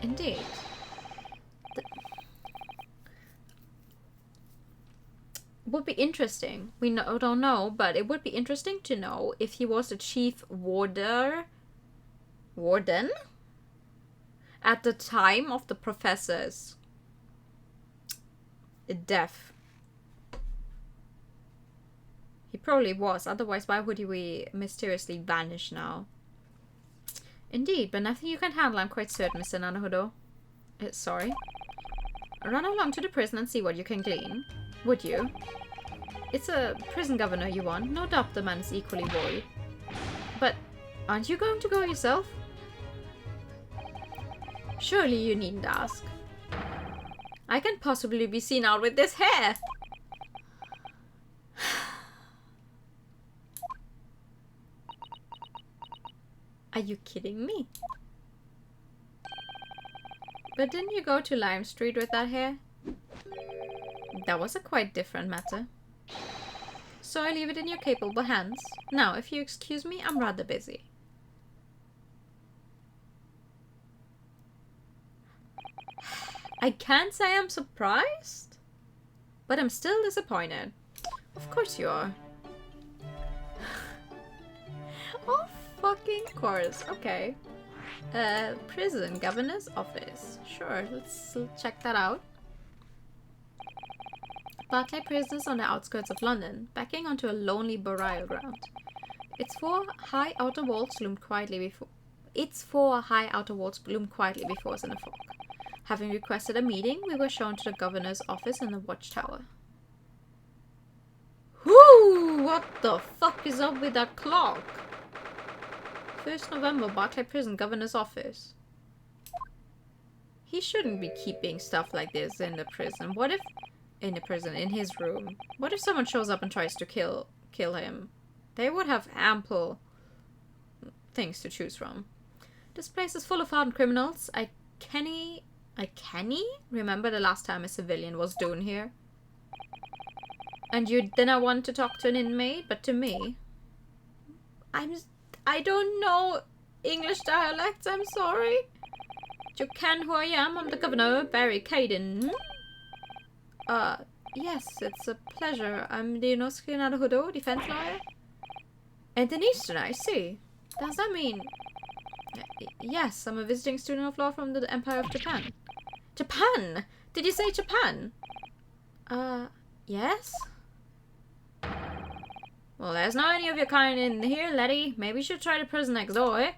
Indeed. would be interesting. We don't know, but it would be interesting to know if he was the chief warden at the time of the professor's death. He probably was, otherwise why would he mysteriously vanish now? Indeed, but nothing you can handle, I'm quite certain, Mr. Nanahudo. Sorry. Run along to the prison and see what you can glean. Would you? It's a prison governor you want. No doubt the man is equally worried. But aren't you going to go yourself? Surely you needn't ask. I can possibly be seen out with this hair. Are you kidding me? But didn't you go to Lime Street with that hair? That was a quite different matter. So I leave it in your capable hands. Now, if you excuse me, I'm rather busy. I can't say I'm surprised, but I'm still disappointed. Of course you are. Oh, fucking course. Okay. Prison governor's office. Sure, let's check that out. Barclay Prison is on the outskirts of London, backing onto a lonely burial ground. Its four high outer walls loomed quietly before us in the fog. Having requested a meeting, we were shown to the governor's office in the watchtower. Whoo! What the fuck is up with that clock? 1st November, Barclay Prison Governor's Office. He shouldn't be keeping stuff like this in the prison. What if... in the prison, in his room. What if someone shows up and tries to kill him? They would have ample things to choose from. This place is full of hardened criminals. I can't remember the last time a civilian was doing here. And you didn't want to talk to an inmate, but to me... I don't know English dialects, I'm sorry. You ken who I am? I'm the governor, Barry Caden. Yes, it's a pleasure. I'm the Inosuke Naruhodo, defense lawyer. And an Eastern, I see. Does that mean... Yes, I'm a visiting student of law from the Empire of Japan. Japan? Did you say Japan? Yes? Well, there's not any of your kind in here, laddie. Maybe you should try the prison next door, eh?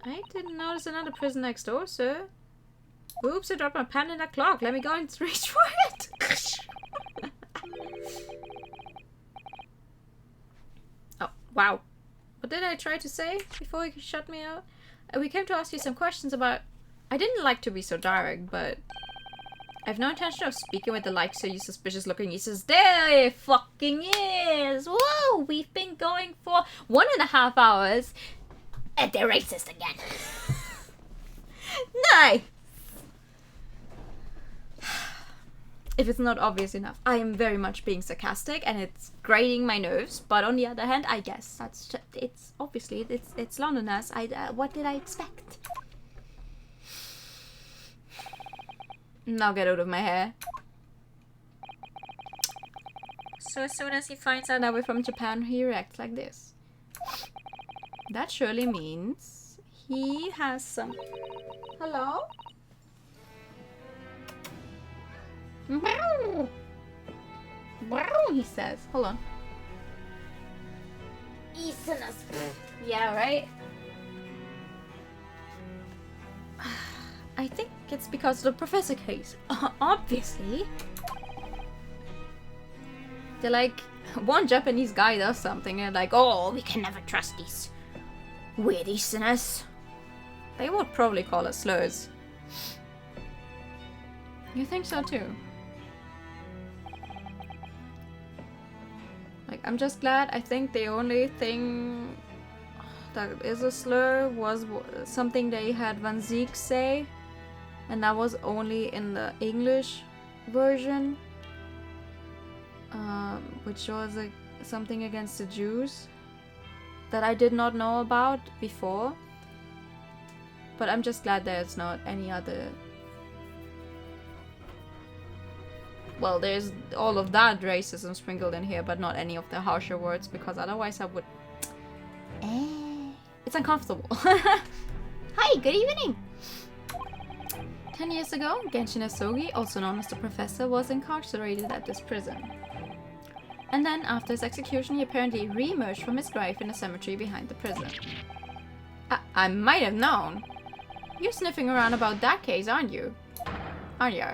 I didn't notice another prison next door, sir. Oops, I dropped my pen in that clock. Let me go and reach for it. Oh, wow. What did I try to say before he shut me out? We came to ask you some questions about... I didn't like to be so direct, but... I've no intention of speaking with the likes of you suspicious looking Easters. There it fucking is! Whoa! We've been going for 1.5 hours.
And they're racist again.
Nice! If it's not obvious enough, I am very much being sarcastic and it's grating my nerves. But on the other hand, I guess that's just, it's obviously it's Londoners. What did I expect? Now get out of my hair. So as soon as he finds out that we're from Japan, he reacts like this. That surely means he has some... Hello? Brow! Brow, he says. Hold on.
Easterners.
Yeah, right? I think it's because of the professor case. Obviously. They're like, one Japanese guy does something and like, oh, we can never trust these weird Easterners. They would probably call us slurs. You think so too? Like, I'm just glad. I think the only thing that is a slur was something they had Van Ziek say, and that was only in the English version, which was like something against the Jews that I did not know about before. But I'm just glad there's not any other well, there's all of that racism sprinkled in here, but not any of the harsher words, because otherwise I would... It's uncomfortable.
Hi, good evening.
10 years ago, Genshin Asogi, also known as the Professor, was incarcerated at this prison. And then, after his execution, he apparently re-emerged from his grave in a cemetery behind the prison. I might have known. You're sniffing around about that case, aren't you? Aren't you?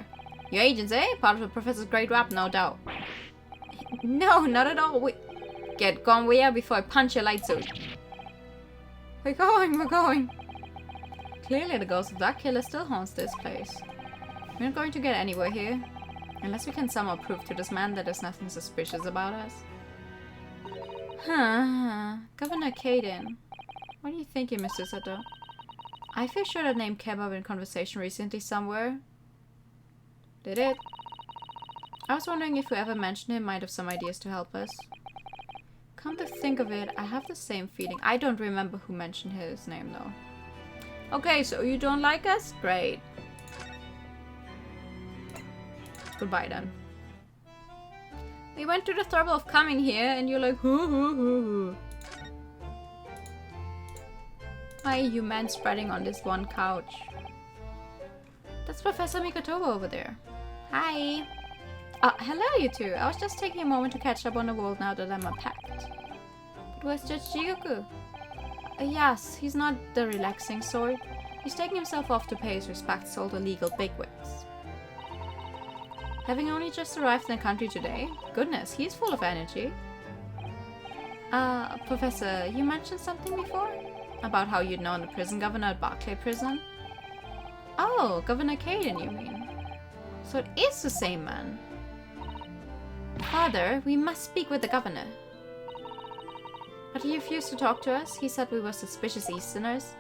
Your agents, eh? Part of the Professor's great rap, no doubt. No, not at all. Get gone, we are, before I punch your light suit. We're going. Clearly the ghost of that killer still haunts this place. We're not going to get anywhere here. Unless we can somehow prove to this man that there's nothing suspicious about us. Governor Caden. What are you thinking, Mr. Sato? I feel sure that name came up in conversation recently somewhere. Did it? I was wondering if we ever mentioned him might have some ideas to help us. Come to think of it, I have the same feeling. I don't remember who mentioned his name though. Okay, so you don't like us? Great. Goodbye then. We went to the trouble of coming here and you're like, hoo. Why are you men spreading on this one couch? That's Professor Mikotoba over there. Hi. Hello you two. I was just taking a moment to catch up on the world now that I'm unpacked. But where's Judge Jigoku? Yes, he's not the relaxing sort. He's taking himself off to pay his respects to all the legal bigwigs. Having only just arrived in the country today? Goodness, he's full of energy. Professor, you mentioned something before? About how you'd known the prison governor at Barclay Prison? Oh, Governor Caden, you mean? So it is the same man. Father, we must speak with the governor. But he refused to talk to us. He said we were suspicious Easterners.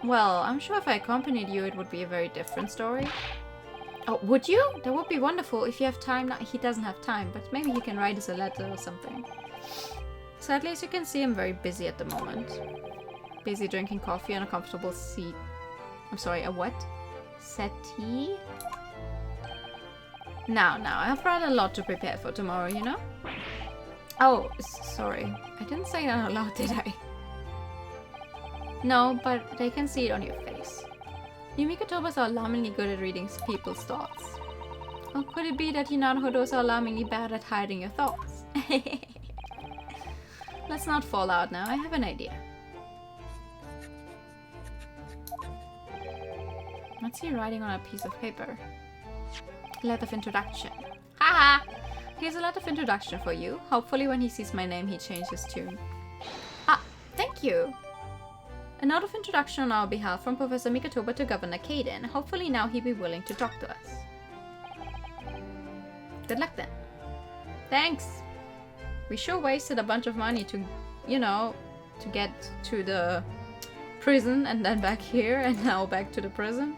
Well, I'm sure if I accompanied you, it would be a very different story. Oh, would you? That would be wonderful if you have time. No, he doesn't have time, but maybe he can write us a letter or something. Sadly, as you can see, I'm very busy at the moment. Busy drinking coffee on a comfortable seat. I'm sorry, a what? Settee? Now, I have rather a lot to prepare for tomorrow, you know? Oh, sorry. I didn't say that out loud, did I? No, but they can see it on your face. You Mikotobas are alarmingly good at reading people's thoughts. Or could it be that you Naruhodos are alarmingly bad at hiding your thoughts? Let's not fall out now, I have an idea. What's he writing on a piece of paper? Letter of introduction. Haha! Here's a letter of introduction for you. Hopefully when he sees my name he changes tune. Thank you! A note of introduction on our behalf from Professor Mikotoba to Governor Caden. Hopefully now he'll be willing to talk to us. Good luck then. Thanks! We sure wasted a bunch of money to, you know, to get to the prison and then back here and now back to the prison.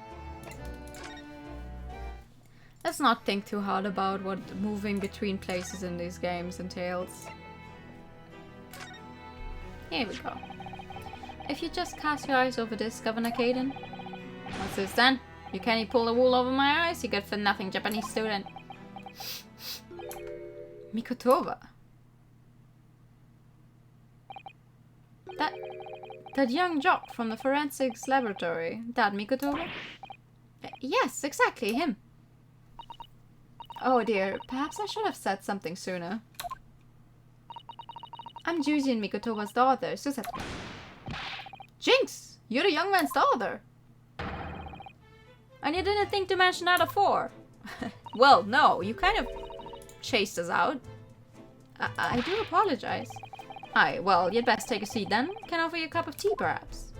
Let's not think too hard about what moving between places in these games entails. Here we go. If you just cast your eyes over this, Governor Caden. What's this then? You can't pull the wool over my eyes, you good for nothing Japanese student. Mikotoba. That young jock from the forensics laboratory. That Mikotoba? Yes, exactly, him. Oh dear, perhaps I should have said something sooner. I'm Jujin Mikotoba's daughter, Susato. Jinx! You're the young man's daughter! And you didn't think to mention that before. Well, no, you kind of chased us out. I do apologize. Aye, well, you'd best take a seat then. Can I offer you a cup of tea, perhaps?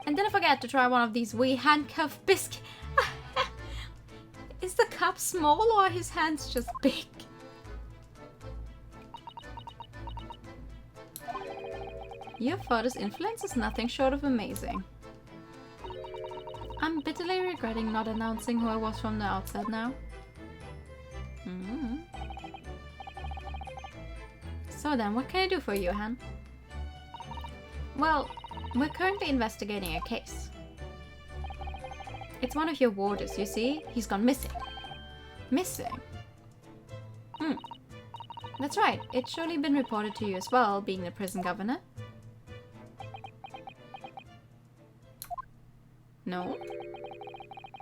And don't forget to try one of these wee handcuff biscuits. Is the cup small or are his hands just big? Your father's influence is nothing short of amazing. I'm bitterly regretting not announcing who I was from the outset now. So then, what can I do for you, Han? Well, we're currently investigating a case. It's one of your warders, you see? He's gone missing. Missing? That's right. It's surely been reported to you as well, being the prison governor. No?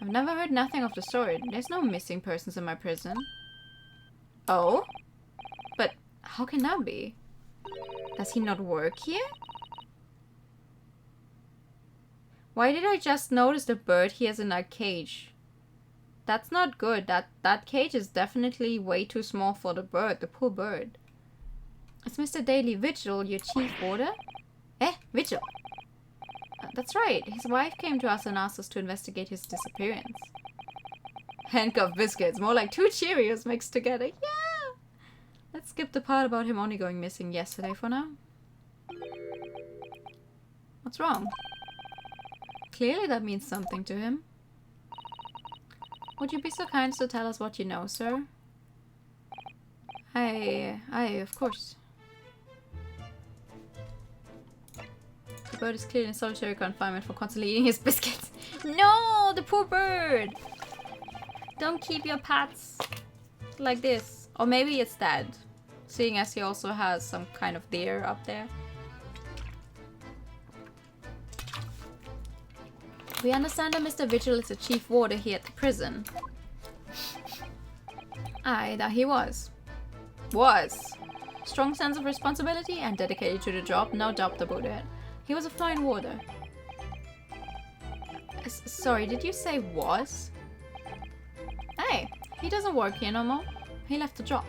I've never heard nothing of the sort. There's no missing persons in my prison. Oh? But how can that be? Does he not work here? Why did I just notice the bird he has in that cage? That's not good. That cage is definitely way too small for the bird, the poor bird. Is Mr. Daily Vigil your chief warder? Vigil. That's right. His wife came to us and asked us to investigate his disappearance. Handcuff biscuits. More like 2 Cheerios mixed together. Yeah! Let's skip the part about him only going missing yesterday for now. What's wrong? Clearly that means something to him. Would you be so kind as to tell us what you know, sir? Of course. The bird is clearly in solitary confinement for constantly eating his biscuits. No! The poor bird! Don't keep your pets like this. Or maybe it's dead. Seeing as he also has some kind of deer up there. We understand that Mr. Vigil is the chief warder here at the prison. Aye, that he was. Strong sense of responsibility and dedicated to the job, no doubt about it. He was a fine warder. Sorry, did you say was? Hey, he doesn't work here no more. He left the job.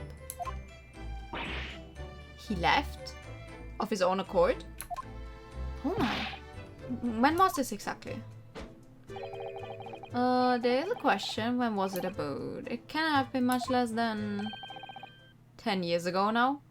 He left? Of his own accord? Oh my. When was this exactly? There's a question. When was it about? It can't have been much less than 10 years ago now.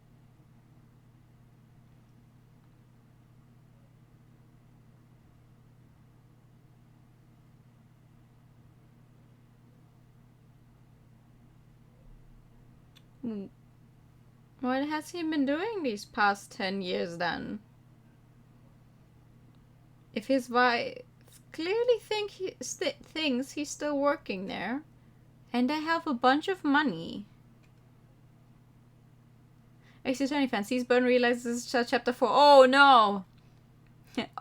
What has he been doing these past 10 years then? If his wife clearly thinks he's still working there, and they have a bunch of money. Actually, Tony fan sees Burn realizes chapter 4. Oh no!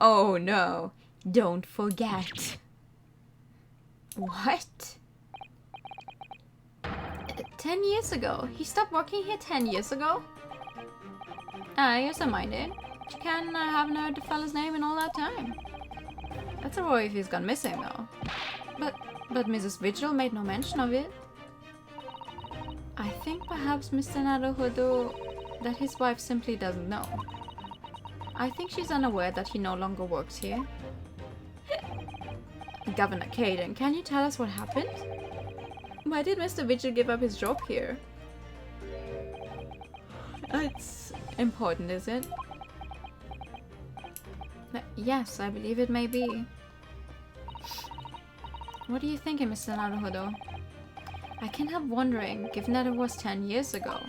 Oh no! Don't forget. What? 10 years ago? He stopped working here 10 years ago? Yes, I minded. You can haven't heard the fella's name in all that time. That's a worry if he's gone missing, though. But Mrs. Vigil made no mention of it. I think perhaps Mr. Naruhodo that his wife simply doesn't know. I think she's unaware that he no longer works here. Governor Caden, can you tell us what happened? Why did Mr. Vigil give up his job here? It's important, is it? Yes, I believe it may be. What are you thinking, Mr. Naruhodo? I can't help wondering, given that it was 10 years ago.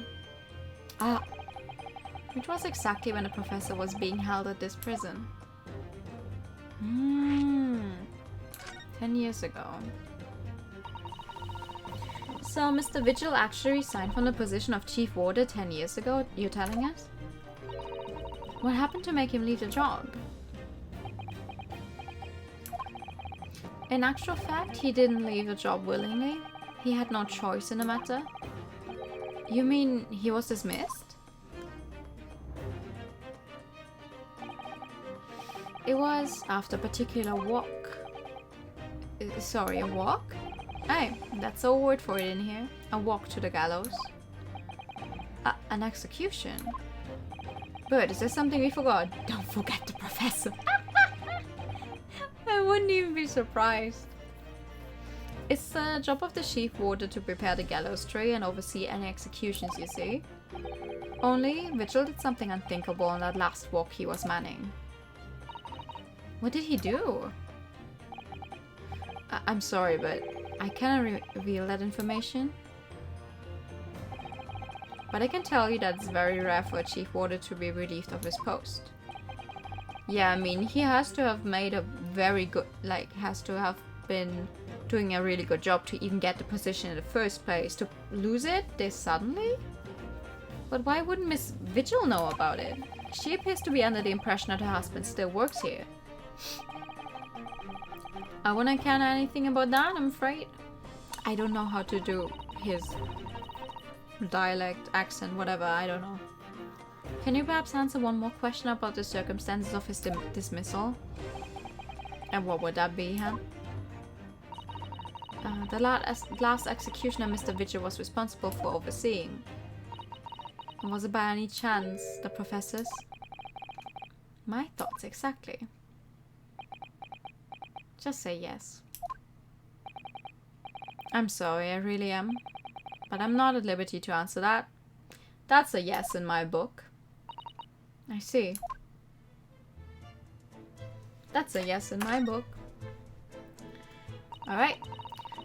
Which was exactly when the professor was being held at this prison. 10 years ago. So Mr. Vigil actually resigned from the position of chief warder 10 years ago, you're telling us? What happened to make him leave the job? In actual fact, he didn't leave the job willingly. He had no choice in the matter. You mean he was dismissed? It was after a particular walk. Sorry, a walk? Hey, that's a word for it in here. A walk to the gallows. An execution. But is there something we forgot? Don't forget the professor. I wouldn't even be surprised. It's the job of the chief warder to prepare the gallows tree and oversee any executions, you see. Only Vigil did something unthinkable on that last walk he was manning. What did he do? I'm sorry, but I cannot reveal that information. But I can tell you that it's very rare for a chief warder to be relieved of his post. Yeah, I mean, he has to have made a very good, has to have been doing a really good job to even get the position in the first place. To lose it this suddenly? But why wouldn't Miss Vigil know about it? She appears to be under the impression that her husband still works here. I wouldn't count anything about that, I'm afraid. I don't know how to do his dialect, accent, whatever, I don't know. Can you perhaps answer one more question about the circumstances of his dismissal? And what would that be, huh? The last executioner Mr. Vigil was responsible for overseeing. And was it by any chance the professor's? My thoughts exactly. Just say yes. I'm sorry, I really am. But I'm not at liberty to answer that. That's a yes in my book. I see. That's a yes in my book. Alright.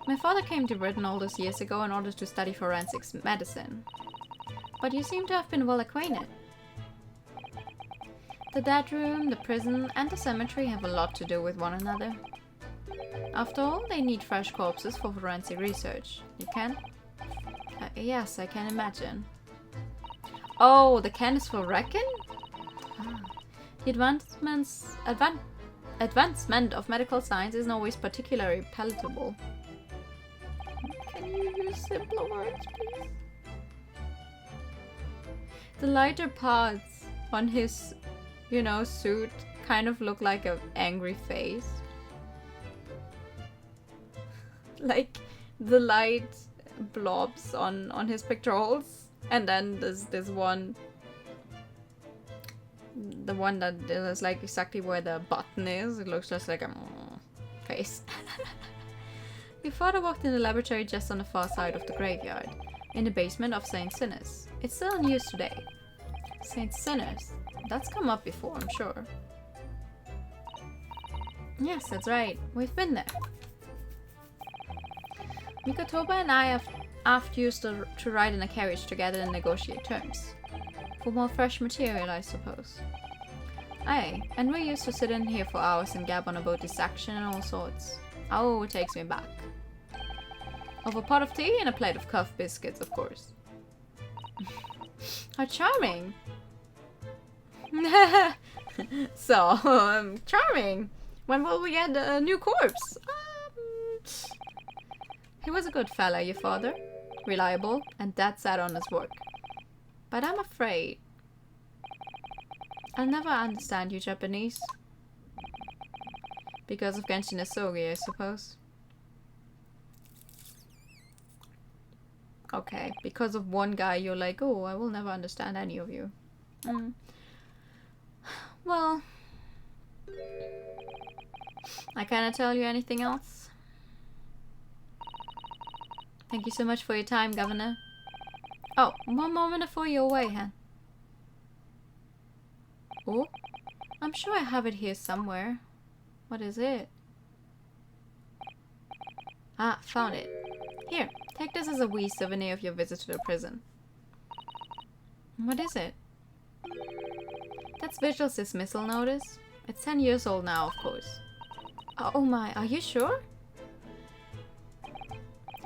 My father came to Britain all those years ago in order to study forensics medicine. But you seem to have been well acquainted. The dead room, the prison, and the cemetery have a lot to do with one another. After all, they need fresh corpses for forensic research. You can? Yes, I can imagine. Oh, the can is for reckon? Ah. The advancement of medical science isn't always particularly palatable. Can you use simpler words, please? The lighter parts on his, you know, suit kind of look like an angry face. Like the light blobs on his pectorals, and then there's this one, the one that is like exactly where the button is. It looks just like a face. Your father worked in the laboratory just on the far side of the graveyard, in the basement of St. Sinner's. It's still in use today. St. Sinner's? That's come up before, I'm sure. Yes, that's right. We've been there. Mikotoba and I have used to ride in a carriage together and negotiate terms. For more fresh material, I suppose. Aye, and we used to sit in here for hours and gab on about this action and all sorts. Oh, it takes me back. Over a pot of tea and a plate of cuff biscuits, of course. How charming! So, charming! When will we get a new corpse? He was a good fella, your father. Reliable, and dead set on his work. But I'm afraid I'll never understand you Japanese. Because of Genshin Asogi, I suppose. Okay, because of one guy you're like, oh, I will never understand any of you. Well, I cannot tell you anything else. Thank you so much for your time, Governor. Oh, one moment before you're away, Han. Oh, I'm sure I have it here somewhere. What is it? Ah, found it. Here, take this as a wee souvenir of your visit to the prison. What is it? That's Vigil's dismissal notice. It's 10 years old now, of course. Oh my, are you sure?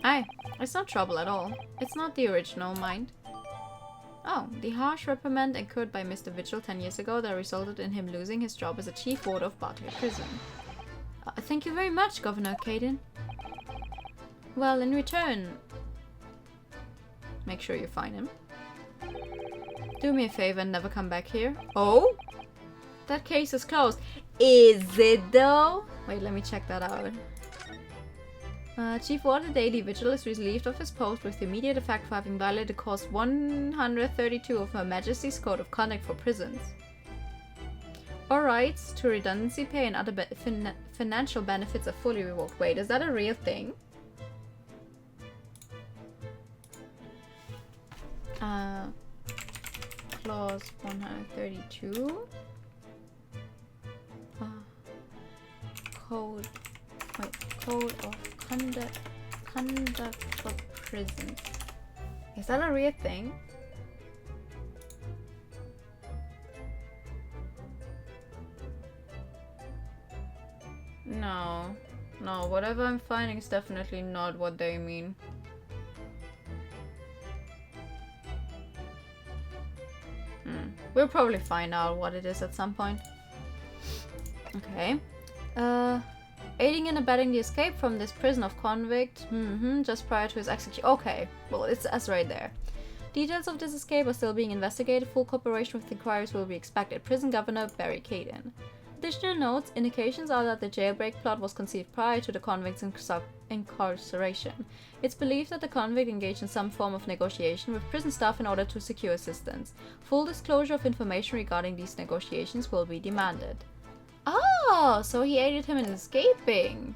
Aye, it's no trouble at all. It's not the original, mind. Oh, the harsh reprimand incurred by Mr. Vigil 10 years ago that resulted in him losing his job as a chief warder of Barclay Prison. Thank you very much, Governor Caden. Well, in return, make sure you find him. Do me a favor and never come back here. Oh? That case is closed. Is it though? Wait, let me check that out. Chief Warder Daily Vigil is relieved of his post with immediate effect for having violated Clause 132 of Her Majesty's Code of Conduct for Prisons. All rights to redundancy pay and other financial benefits are fully revoked. Wait, is that a real thing? Clause 132. Code of Conduct for Prisons. Is that a real thing? No. No, whatever I'm finding is definitely not what they mean. We'll probably find out what it is at some point. Okay. Aiding and abetting the escape from this prison of convict. Just prior to his execution. Okay. Well, it's us right there. Details of this escape are still being investigated. Full cooperation with inquiries will be expected. Prison Governor Barry Caden. Additional notes, indications are that the jailbreak plot was conceived prior to the convict's incarceration. It's believed that the convict engaged in some form of negotiation with prison staff in order to secure assistance. Full disclosure of information regarding these negotiations will be demanded. Oh, so he aided him in escaping.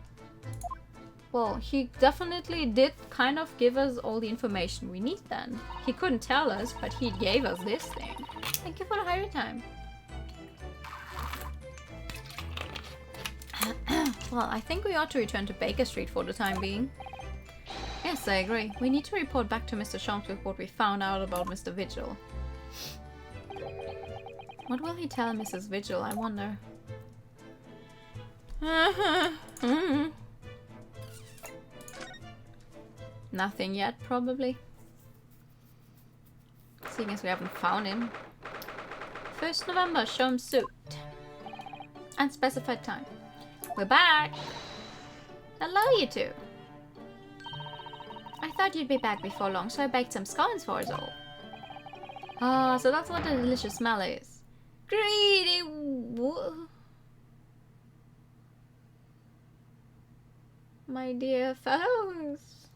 Well, he definitely did kind of give us all the information we need then. He couldn't tell us, but he gave us this thing. Thank you for the hire time. Well, I think we ought to return to Baker Street for the time being. Yes, I agree. We need to report back to Mr. Sholmes with what we found out about Mr. Vigil. What will he tell Mrs. Vigil, I wonder? Nothing yet, probably. Seeing as we haven't found him. 1st November, Sholmes suit. Unspecified time. We're back! Hello, you two! I thought you'd be back before long, so I baked some scones for us all. Ah, so that's what the delicious smell is. Greedy my dear fellows.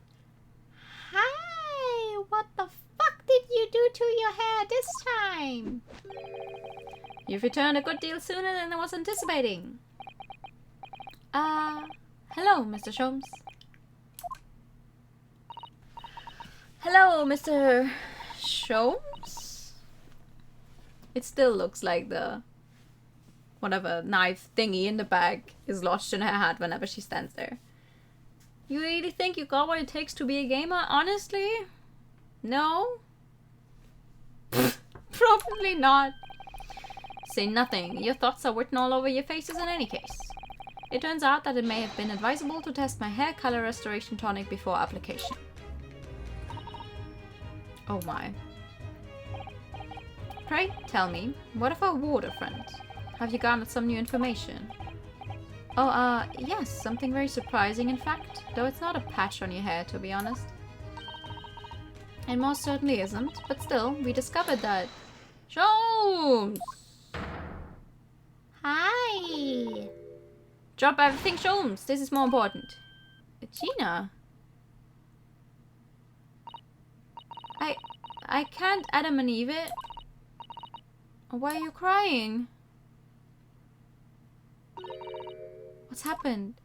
Hi! What the fuck did you do to your hair this time?
You've returned a good deal sooner than I was anticipating. Hello, Mr. Sholmes. Hello, Mr. Sholmes? It still looks like the whatever knife thingy in the bag is lodged in her hat whenever she stands there. You really think you got what it takes to be a gamer? Honestly? No? Probably not. Say nothing. Your thoughts are written all over your faces in any case. It turns out that it may have been advisable to test my hair color restoration tonic before application. Oh my. Pray, tell me, what of our warder friend? Have you garnered some new information? Oh, yes, something very surprising in fact, though it's not a patch on your hair, to be honest. It most certainly isn't, but still, we discovered that... Sholmes!
Hi!
Drop everything, Sholmes! This is more important. Gina? I can't Adam and Eve it. Why are you crying? What's happened?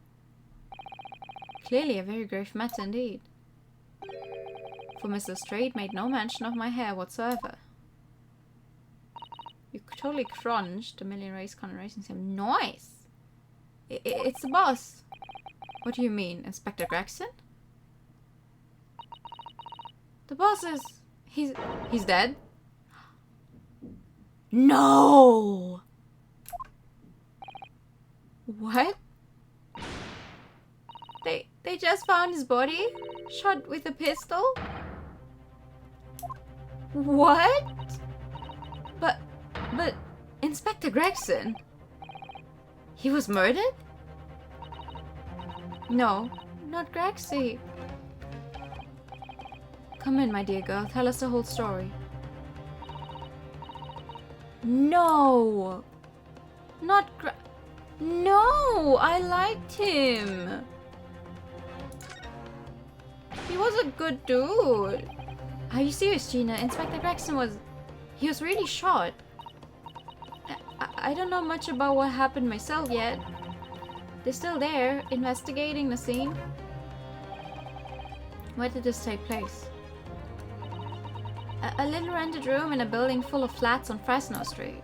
Clearly a very grave matter indeed. For Mr. Straight made no mention of my hair whatsoever. You totally crunched a million race connotations him. Nice! It's the boss. What do you mean, Inspector Gregson? The boss is... He's dead? No! What? They just found his body? Shot with a pistol? What? But Inspector Gregson? He was murdered? No, not Grexy. Come in, my dear girl. Tell us the whole story. No! Not No! I liked him! He was a good dude. Are you serious, Gina? Inspector Gregson was... He was really shot. I don't know much about what happened myself yet. They're still there, investigating the scene. Where did this take place? A little rented room in a building full of flats on Fresno Street.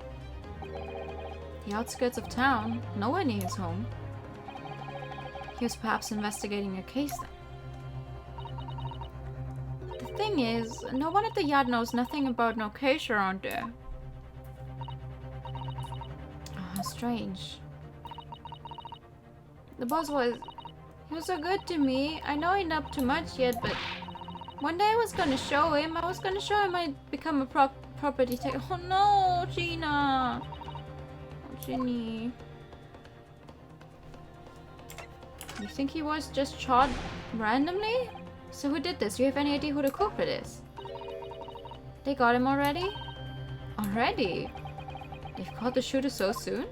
The outskirts of town, nowhere near his home. He was perhaps investigating a case then. The thing is, no one at the yard knows nothing about no case around there. Oh, strange. The boss was... He was so good to me. I know he not up to much yet, but one day I was gonna show him. I'd become a proper detective. Oh no, Gina. Oh, Ginny. You think he was just shot randomly? So who did this? Do you have any idea who the culprit is? They got him already? Already? They've caught the shooter so soon?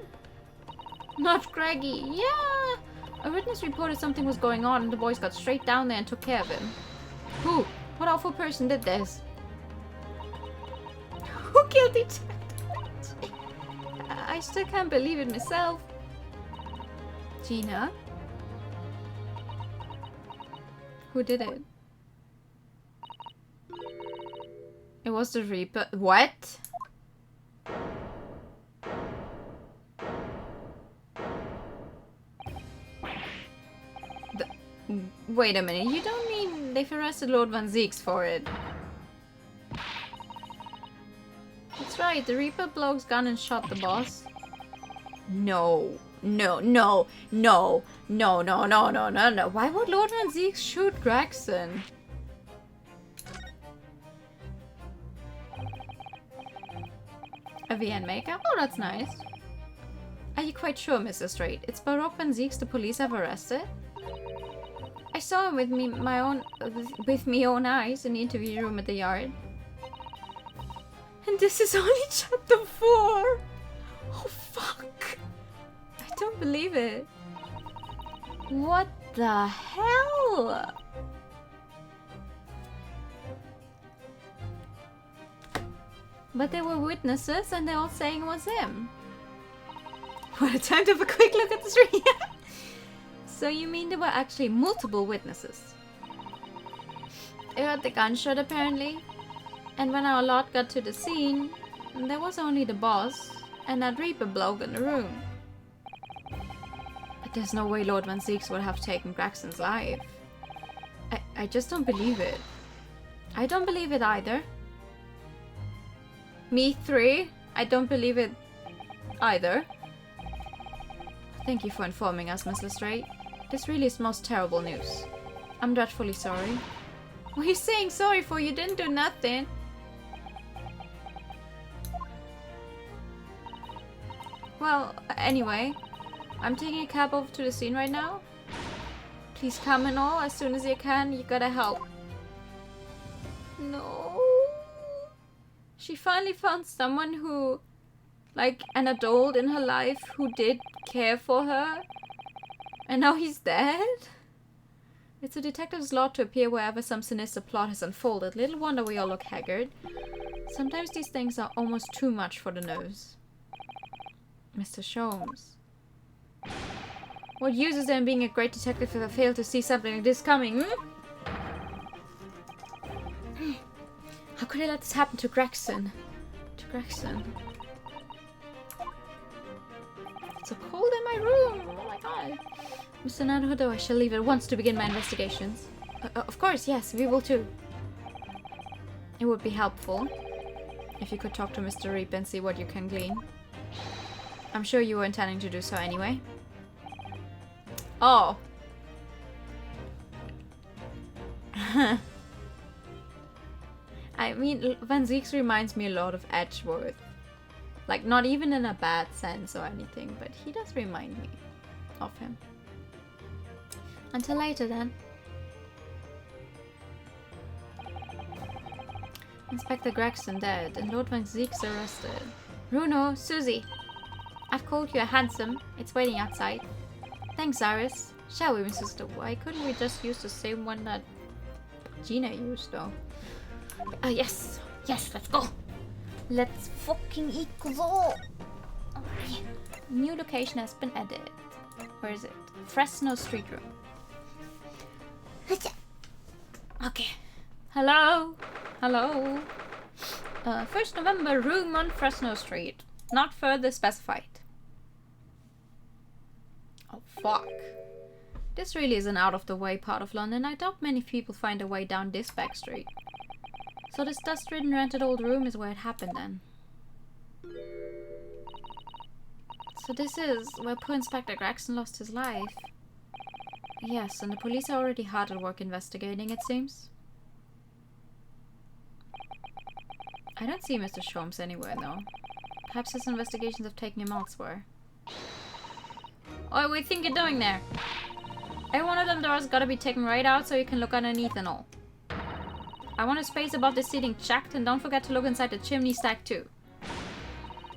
Not Greggy. Yeah! A witness reported something was going on and the boys got straight down there and took care of him. Who? What awful person did this? Who killed Detective? I still can't believe it myself. Gina? Who did it? It was the Reaper. What? Wait a minute, you don't mean they've arrested Lord Van Zieks for it? That's right, the Reaper blow's gun and shot the boss. No. No. Why would Lord Van Zieks shoot Gregson? A VN maker? Oh, that's nice. Are you quite sure, Mr. Straight? It's Baroque Van Zieks the police have arrested? I saw him with my own eyes in the interview room at the yard. And this is only chapter 4! Oh, fuck! I don't believe it. What the hell? But there were witnesses and they're all saying it was him. What a time to have a quick look at the screen. So you mean there were actually multiple witnesses? They heard the gunshot apparently. And when our lot got to the scene, there was only the boss and that Reaper bloke in the room. But there's no way Lord Van Zieks would have taken Gregson's life. I just don't believe it. I don't believe it either. Me 3, I don't believe it either. Thank you for informing us, Miss Lestrade. This really is most terrible news. I'm dreadfully sorry. What are you saying sorry for? You didn't do nothing. Well, anyway, I'm taking a cab over to the scene right now. Please come and all as soon as you can. You gotta help. No. She finally found someone who, like, an adult in her life who did care for her. And now he's dead? It's a detective's lot to appear wherever some sinister plot has unfolded. Little wonder we all look haggard. Sometimes these things are almost too much for the nerves. Mr. Sholmes. What use is there in being a great detective if I fail to see something like this coming, How could I let this happen to Gregson? It's so cold in my room! Oh my god! Mr. Naruto, I shall leave at once to begin my investigations. Of course, yes, we will too. It would be helpful if you could talk to Mr. Reap and see what you can glean. I'm sure you were intending to do so anyway. Oh. I mean, Van Zieks reminds me a lot of Edgeworth. Like, not even in a bad sense or anything, but he does remind me of him. Until later, then. Inspector Gregson dead, and Lord Van Zieks arrested. Bruno, Susie! I've called you a handsome. It's waiting outside. Thanks, Iris. Shall we, Mrs. Stowe? Why couldn't we just use the same one that Gina used, though? Yes. Yes, let's go. Let's fucking go. Okay. New location has been added. Where is it? Fresno Street Room. Okay. Hello. Hello. 1st November, room on Fresno Street. Not further specified. Oh, fuck. This really is an out-of-the-way part of London. I doubt many people find a way down this back street. So this dust-ridden rented old room is where it happened then. So this is where poor Inspector Gregson lost his life. Yes, and the police are already hard at work investigating, it seems. I don't see Mr. Sholmes anywhere, though. Perhaps his investigations have taken him elsewhere. What do you think you're doing there? Every one of them doors gotta be taken right out so you can look underneath and all. I want a space above the ceiling checked, and don't forget to look inside the chimney stack too.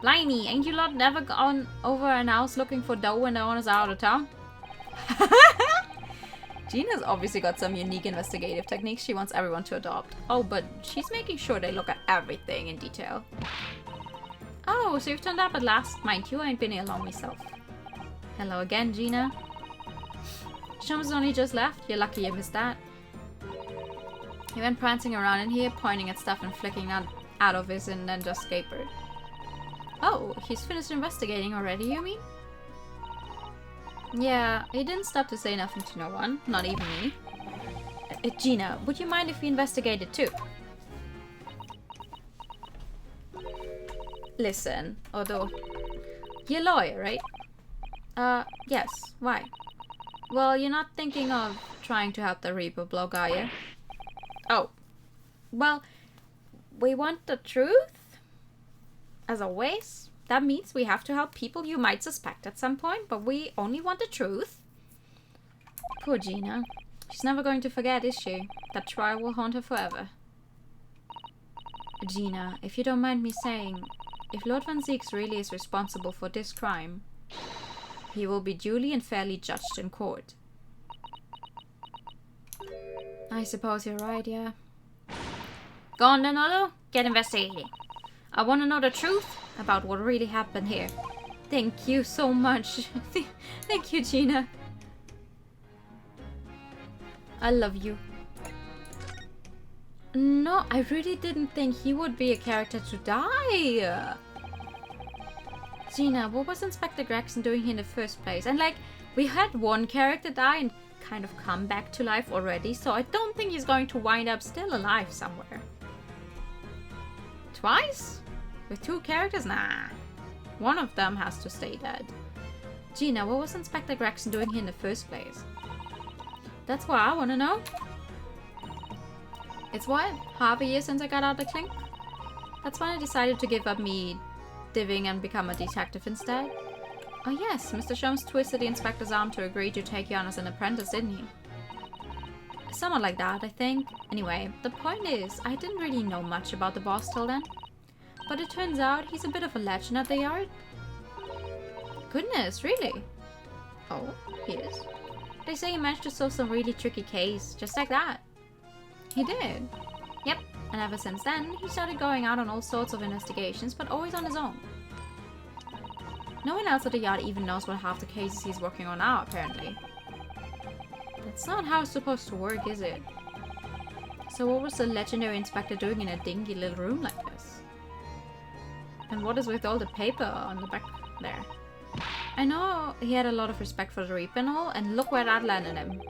Blimey, ain't you lot never gone over an house looking for dough when the owners are out of town? Gina's obviously got some unique investigative techniques she wants everyone to adopt. Oh, but she's making sure they look at everything in detail. Oh, so you've turned up at last. Mind you, I ain't been here long myself. Hello again, Gina. Shums only just left. You're lucky you missed that. He went prancing around in here, pointing at stuff and flicking out of his and then just capered. Oh, he's finished investigating already, you mean? Yeah, he didn't stop to say nothing to no one, not even me. Gina, would you mind if we investigated too? Listen, although you're a lawyer, right? Yes. Why? Well, you're not thinking of trying to help the Reaper blog, are you? Oh. Well, we want the truth? As always. That means we have to help people you might suspect at some point, but we only want the truth. Poor Gina. She's never going to forget, is she? That trial will haunt her forever. Gina, if you don't mind me saying, if Lord Van Zieks really is responsible for this crime, he will be duly and fairly judged in court. I suppose you're right, yeah. Go on then, Otto. Get investigating. I want to know the truth about what really happened here. Thank you so much. Thank you, Gina. I love you. No, I really didn't think he would be a character to die. Gina, what was Inspector Gregson doing here in the first place? And like, we had one character die and kind of come back to life already, so I don't think he's going to wind up still alive somewhere. Twice? With two characters? Nah. One of them has to stay dead. Gina, what was Inspector Gregson doing here in the first place? That's what I want to know. It's what? Half a year since I got out of the clink? That's when I decided to give up me divvying and become a detective instead. Oh yes, Mr. Sholmes twisted the inspector's arm to agree to take you on as an apprentice, didn't he? Somewhat like that, I think. Anyway, the point is, I didn't really know much about the boss till then. But it turns out he's a bit of a legend at the yard. Goodness, really? Oh, he is. They say he managed to solve some really tricky case, just like that. He did. Yep, and ever since then, he started going out on all sorts of investigations, but always on his own. No one else at the yard even knows what half the cases he's working on now, apparently. That's not how it's supposed to work, is it? So what was the legendary inspector doing in a dingy little room like this? And what is with all the paper on the back there? I know he had a lot of respect for the Reaper and all, and look where that landed him.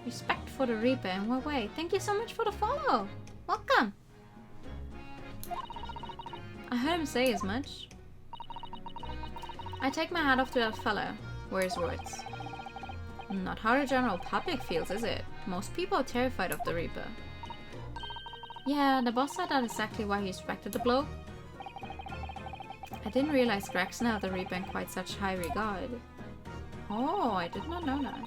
Respect for the Reaper in what way? Thank you so much for the follow! Welcome! I heard him say as much. I take my hat off to that fellow. Where's words? Not how the general public feels, is it? Most people are terrified of the Reaper. Yeah, the boss said that exactly why he respected the bloke. I didn't realize Gregson held the Reaper in quite such high regard. Oh, I did not know that.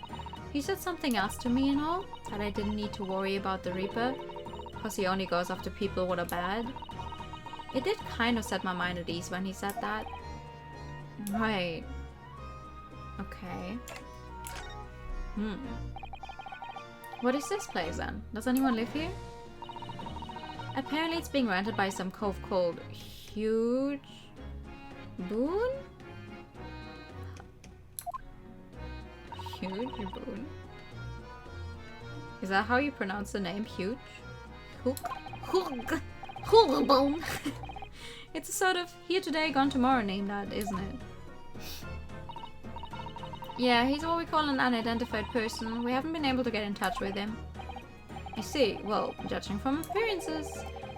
He said something else to me and all, that I didn't need to worry about the Reaper, because he only goes after people what are bad. It did kind of set my mind at ease when he said that. Right. Okay. What is this place then? Does anyone live here? Apparently it's being rented by some cove called Huge Boon? Huge Boon? Is that how you pronounce the name? Huge? Hook? Boon? It's a sort of here today, gone tomorrow name, that, isn't it? Yeah, he's what we call an unidentified person. We haven't been able to get in touch with him. I see. Well, judging from appearances,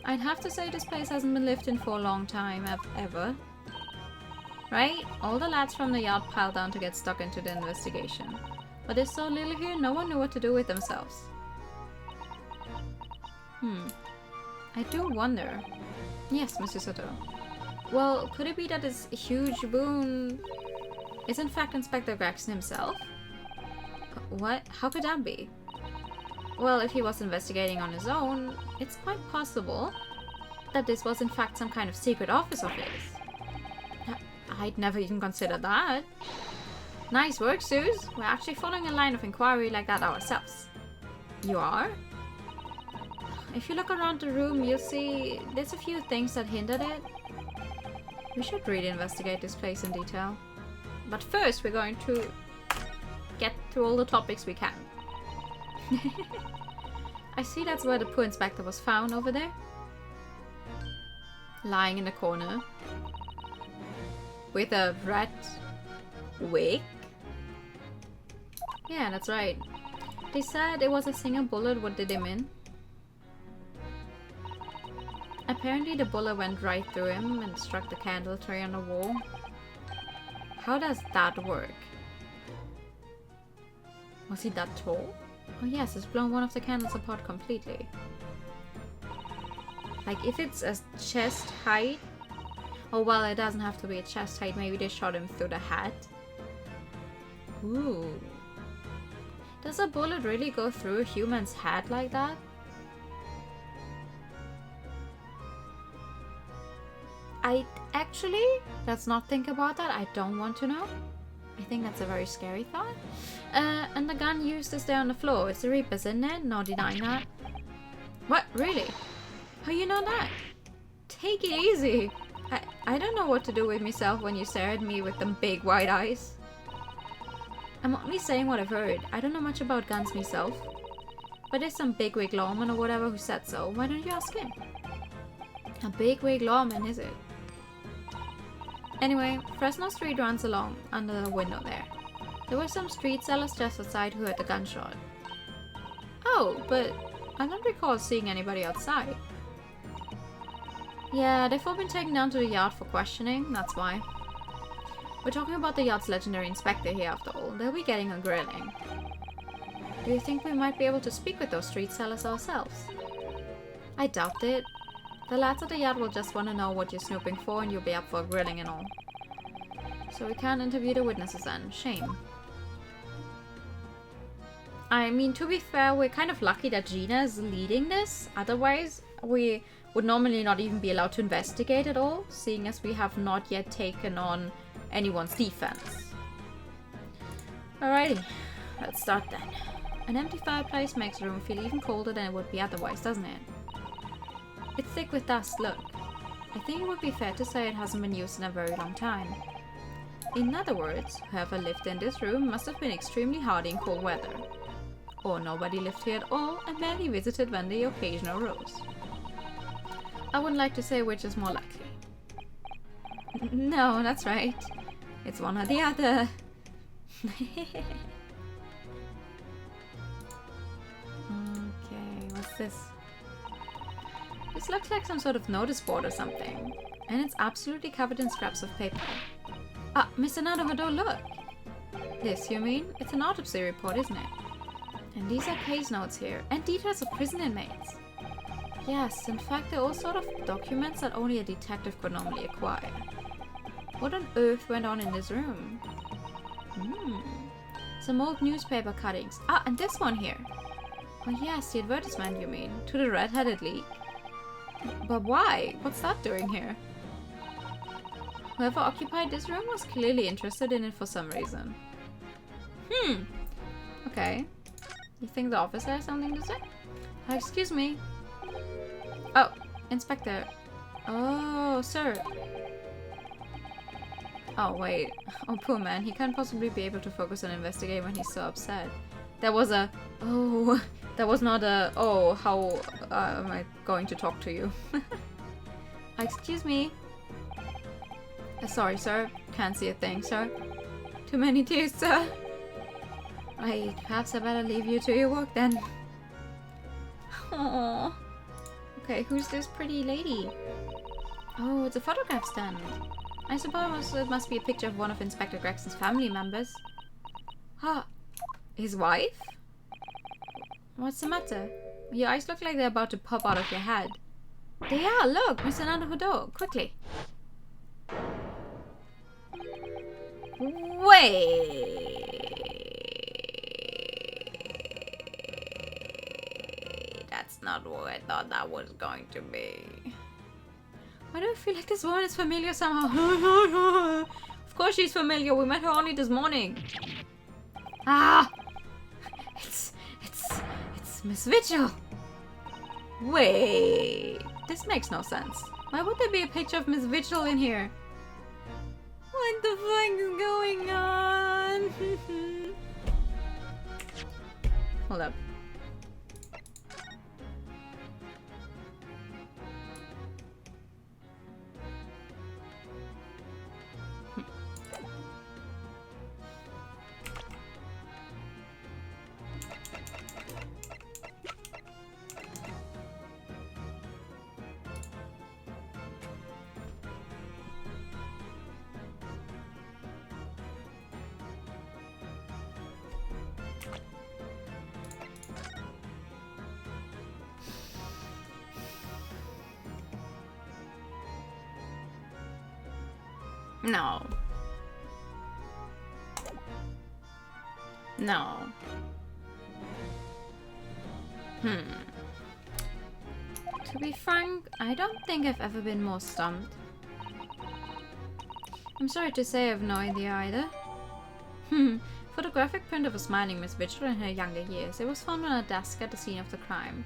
I'd have to say this place hasn't been lived in for a long time, ever. Right? All the lads from the yard piled down to get stuck into the investigation. But there's so little here, no one knew what to do with themselves. I do wonder. Yes, Mr. Soto. Well, could it be that this huge boon is in fact Inspector Gregson himself? What? How could that be? Well, if he was investigating on his own, it's quite possible that this was in fact some kind of secret office of his. I'd never even considered that. Nice work, Suze. We're actually following a line of inquiry like that ourselves. You are? If you look around the room, you'll see there's a few things that hint at it. We should really investigate this place in detail. But first, we're going to get through all the topics we can. I see that's where the poor inspector was found over there. Lying in the corner. With a red wig. Yeah, that's right. They said it was a single bullet what did him in. Apparently the bullet went right through him and struck the candle tray on the wall. How does that work? Was he that tall? Oh yes, it's blown one of the candles apart completely. Like if it's a chest height... Oh well, it doesn't have to be a chest height, maybe they shot him through the hat. Ooh. Does a bullet really go through a human's hat like that? Let's not think about that. I don't want to know. I think that's a very scary thought. And the gun used is there on the floor. It's the Reaper's, isn't it? No denying that. What? Really? How you know that? Take it easy. I don't know what to do with myself when you stare at me with them big wide eyes. I'm only saying what I've heard. I don't know much about guns myself. But there's some bigwig lawman or whatever who said so. Why don't you ask him? A bigwig lawman, is it? Anyway, Fresno Street runs along under the window there. There were some street sellers just outside who heard the gunshot. Oh, but I don't recall seeing anybody outside. Yeah, they've all been taken down to the yard for questioning, that's why. We're talking about the yard's legendary inspector here after all. They'll be getting a grilling. Do you think we might be able to speak with those street sellers ourselves? I doubt it. The lads at the yard will just want to know what you're snooping for and you'll be up for a grilling and all. So we can't interview the witnesses then. Shame. I mean, to be fair, we're kind of lucky that Gina is leading this. Otherwise, we would normally not even be allowed to investigate at all, seeing as we have not yet taken on anyone's defense. Alrighty, let's start then. An empty fireplace makes the room feel even colder than it would be otherwise, doesn't it? It's thick with dust, look. I think it would be fair to say it hasn't been used in a very long time. In other words, whoever lived in this room must have been extremely hardy in cold weather. Or nobody lived here at all and barely visited when the occasion arose. I wouldn't like to say which is more likely. No, that's right. It's one or the other. Okay, what's this? This looks like some sort of notice board or something. And it's absolutely covered in scraps of paper. Ah, Mr. Naruhodo, look! This, you mean? It's an autopsy report, isn't it? And these are case notes here, and details of prison inmates. Yes, in fact, they're all sort of documents that only a detective could normally acquire. What on earth went on in this room? Some old newspaper cuttings. Ah, and this one here. Oh yes, the advertisement, you mean? To the red-headed league. But why? What's that doing here? Whoever occupied this room was clearly interested in it for some reason. Okay. You think the officer has something to say? Excuse me. Oh, Inspector. Oh, sir. Oh, wait. Oh, poor man. He can't possibly be able to focus on investigating when he's so upset. There was a... Oh... That was not a... Oh, how am I going to talk to you? Excuse me. Sorry, sir. Can't see a thing, sir. Too many tears, sir. Right, perhaps I better leave you to your work then. Aww. Okay, who's this pretty lady? Oh, it's a photograph stand. I suppose it must be a picture of one of Inspector Gregson's family members. Ah, His wife? What's the matter? Your eyes look like they're about to pop out of your head. They are, look! Mr. Nanahudo, quickly! Wait! That's not what I thought that was going to be. Why do I feel like this woman is familiar somehow? Of course she's familiar, we met her only this morning. Ah! It's Miss Vigil! Wait, this makes no sense. Why would there be a picture of Miss Vigil in here? What the fuck is going on? Hold up. No. No. To be frank, I don't think I've ever been more stumped. I'm sorry to say I have no idea either. Photographic print of a smiling Miss Vigil in her younger years. It was found on a desk at the scene of the crime.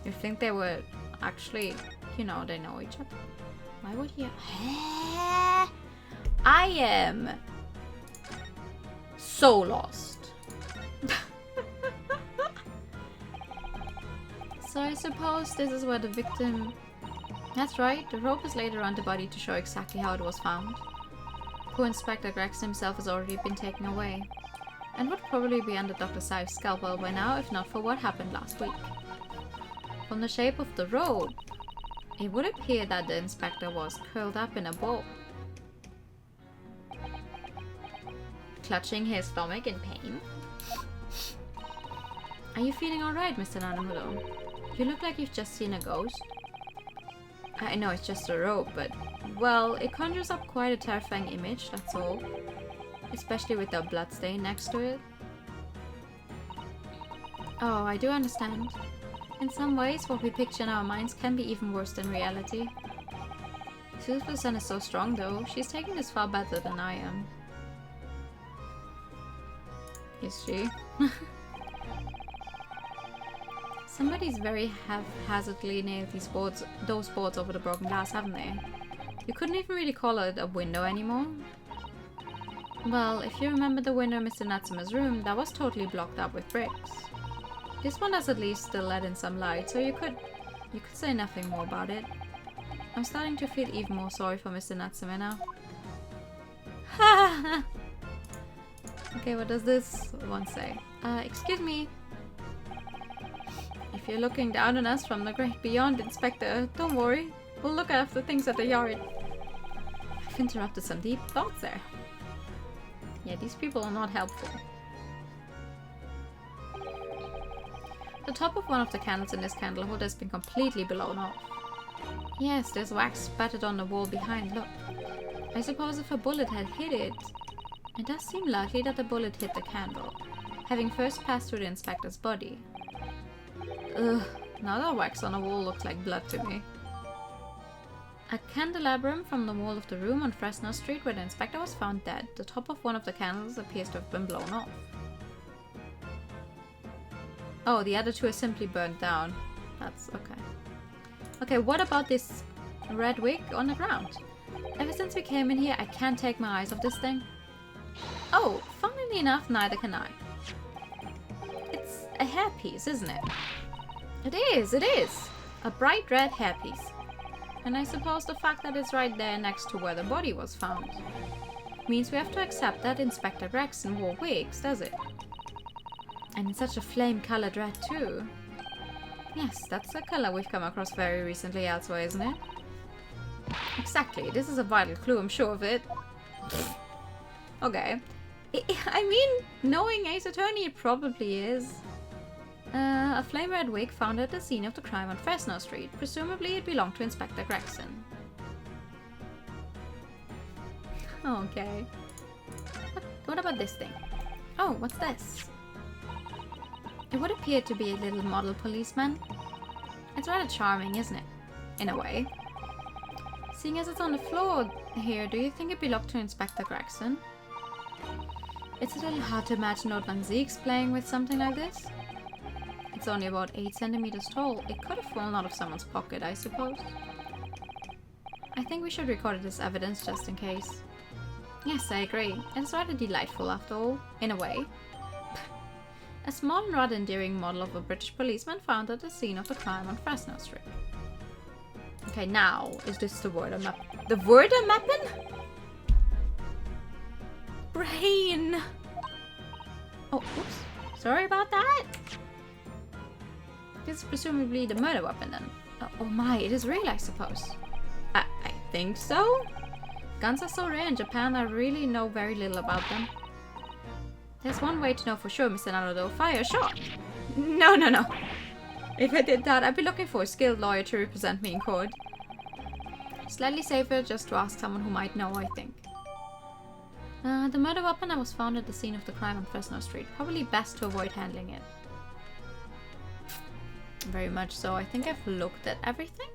You think they were actually, you know, they know each other? Why would he? I am so lost. So I suppose this is where the victim... That's right, the rope is laid around the body to show exactly how it was found. Poor Inspector Gregson himself has already been taken away, and would probably be under Dr. Sai's scalpel by now if not for what happened last week. From the shape of the rope, it would appear that the inspector was curled up in a ball, clutching his stomach in pain. Are you feeling alright, Mr. Nanahudo? You look like you've just seen a ghost. I know it's just a rope, but, well, it conjures up quite a terrifying image, that's all. Especially with the bloodstain next to it. Oh, I do understand. In some ways, what we picture in our minds can be even worse than reality. Susan is so strong, though. She's taking this far better than I am. Is she? Somebody's very haphazardly nailed those boards over the broken glass, haven't they? You couldn't even really call it a window anymore. Well, if you remember the window in Mr. Natsuma's room, that was totally blocked up with bricks. This one does at least still let in some light, so you could say nothing more about it. I'm starting to feel even more sorry for Mr. Natsuma now. Ha! Okay, what does this one say? Excuse me. If you're looking down on us from the great beyond, Inspector, don't worry. We'll look after things at the yard. I've interrupted some deep thoughts there. Yeah, these people are not helpful. The top of one of the candles in this candle holder has been completely blown off. Yes, there's wax spattered on the wall behind, look. I suppose if a bullet had hit it... It does seem likely that the bullet hit the candle, having first passed through the inspector's body. Ugh, now that wax on the wall looks like blood to me. A candelabrum from the wall of the room on Fresno Street where the inspector was found dead. The top of one of the candles appears to have been blown off. Oh, the other two are simply burnt down. That's okay. Okay, what about this red wig on the ground? Ever since we came in here, I can't take my eyes off this thing. Oh, funnily enough, neither can I. It's a hairpiece, isn't it? It is, it is! A bright red hairpiece. And I suppose the fact that it's right there next to where the body was found means we have to accept that Inspector Gregson wore wigs, does it? And in such a flame-colored red too. Yes, that's a color we've come across very recently elsewhere, isn't it? Exactly, this is a vital clue, I'm sure of it. Okay. I mean, knowing Ace Attorney, it probably is. A flame red wig found at the scene of the crime on Fresno Street. Presumably it belonged to Inspector Gregson. Okay. What about this thing? Oh, what's this? It would appear to be a little model policeman. It's rather charming, isn't it? In a way. Seeing as it's on the floor here, do you think it belonged to Inspector Gregson? It's a little hard to imagine Lord Van Zieks playing with something like this. It's only about 8 centimeters tall. It could have fallen out of someone's pocket, I suppose. I think we should record it as evidence just in case. Yes, I agree. It's rather delightful after all, in a way. A small and rather endearing model of a British policeman found at the scene of the crime on Fresno Street. Okay, now, is this the word I'm mapping? The word I'm mapping? Brain! Oh, oops. Sorry about that. This is presumably the murder weapon then. Oh my, it is real, I suppose. I think so? Guns are so rare in Japan, I really know very little about them. There's one way to know for sure, Mr. Naruto. Fire a shot! No. If I did that, I'd be looking for a skilled lawyer to represent me in court. Slightly safer just to ask someone who might know, I think. The murder weapon that was found at the scene of the crime on Fresno Street. Probably best to avoid handling it. Very much so. I think I've looked at everything.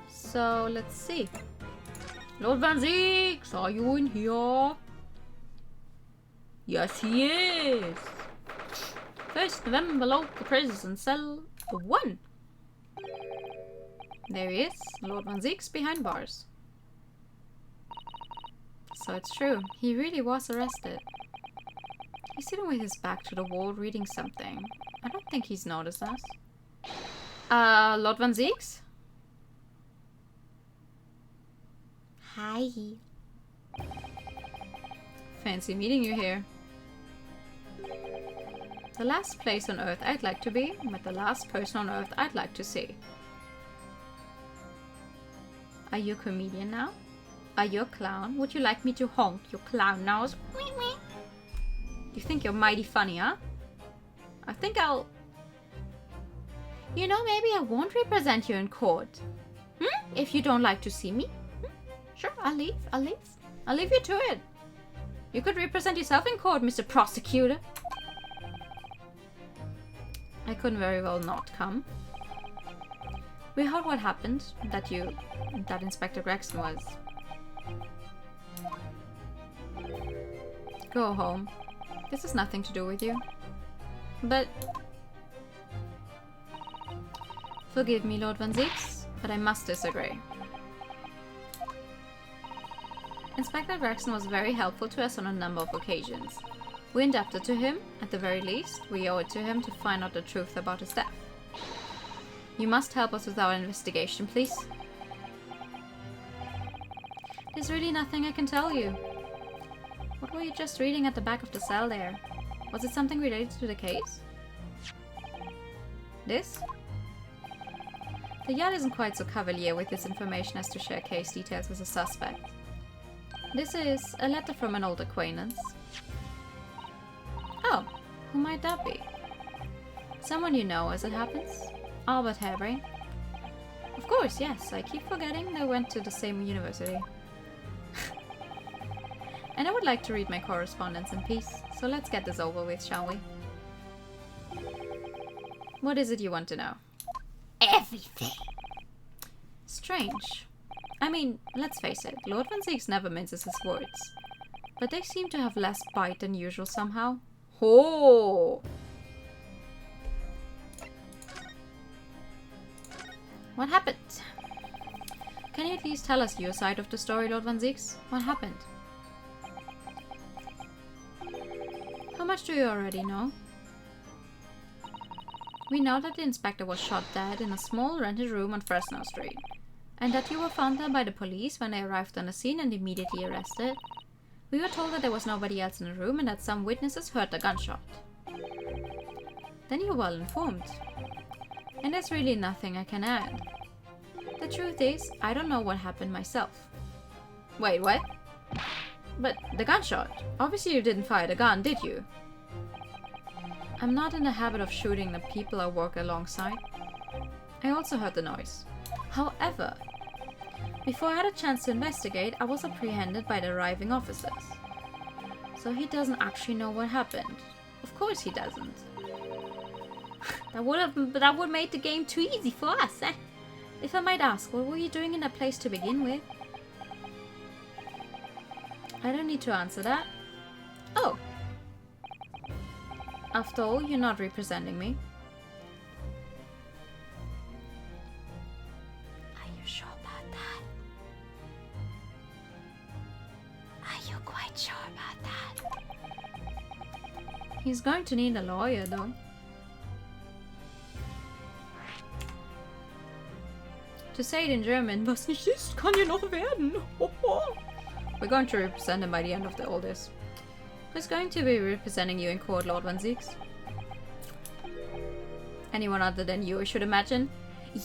So, let's see. Lord Van Zieks, are you in here? Yes, he is. 1st November local prison cell 1. There he is, Lord Van Zieks behind bars. So it's true, he really was arrested. He's sitting with his back to the wall reading something. I don't think he's noticed us. Lord Van Zieks?
Hi.
Fancy meeting you here. The last place on Earth I'd like to be, but the last person on Earth I'd like to see. Are you a comedian now? Are you a clown? Would you like me to honk your clown nose? You think you're mighty funny, huh? I think I'll... You know, maybe I won't represent you in court. If you don't like to see me. Sure, I'll leave. I'll leave you to it. You could represent yourself in court, Mr. Prosecutor. I couldn't very well not come. We heard what happened, that Inspector Gregson was. Go home. This has nothing to do with you. But... Forgive me, Lord Van Zieks, but I must disagree. Inspector Gregson was very helpful to us on a number of occasions. We indebted to him, at the very least, we owe it to him to find out the truth about his death. You must help us with our investigation, please. There's really nothing I can tell you. What were you just reading at the back of the cell there? Was it something related to the case? This? The yacht isn't quite so cavalier with this information as to share case details with a suspect. This is a letter from an old acquaintance. Oh, who might that be? Someone you know, as it happens? Albert Harebrain. Of course, yes. I keep forgetting they went to the same university. And I would like to read my correspondence in peace, so let's get this over with, shall we? What is it you want to know?
Everything.
Strange. I mean, let's face it, Lord Van Zieks never minces his words. But they seem to have less bite than usual somehow. Oh! What happened? Can you at least tell us your side of the story, Lord Van Zieks? What happened? How much do you already know? We know that the inspector was shot dead in a small rented room on Fresno Street, and that you were found there by the police when they arrived on the scene and immediately arrested. We were told that there was nobody else in the room and that some witnesses heard the gunshot. Then you're well informed. And there's really nothing I can add. The truth is, I don't know what happened myself. Wait, what? But the gunshot. Obviously you didn't fire the gun, did you? I'm not in the habit of shooting the people I work alongside. I also heard the noise. However, before I had a chance to investigate, I was apprehended by the arriving officers. So he doesn't actually know what happened. Of course he doesn't. That would make the game too easy for us, eh? If I might ask, what were you doing in that place to begin with? I don't need to answer that. Oh. After all, you're not representing me.
Are you sure about that? Are you quite sure about that?
He's going to need a lawyer, though. To say it in German, was nicht ist, kann ja noch werden. We're going to represent him by the end of all this. Who's going to be representing you in court, Lord Van Zieks? Anyone other than you, I should imagine. Yeah.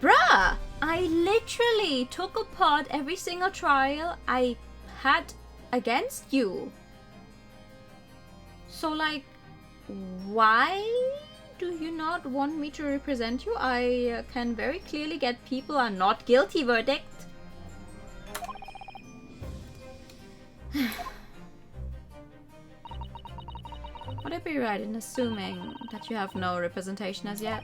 Bruh! I literally took apart every single trial I had against you. So, like, why do you not want me to represent you? I can very clearly get people are not guilty verdict. Would I be right in assuming that you have no representation as yet?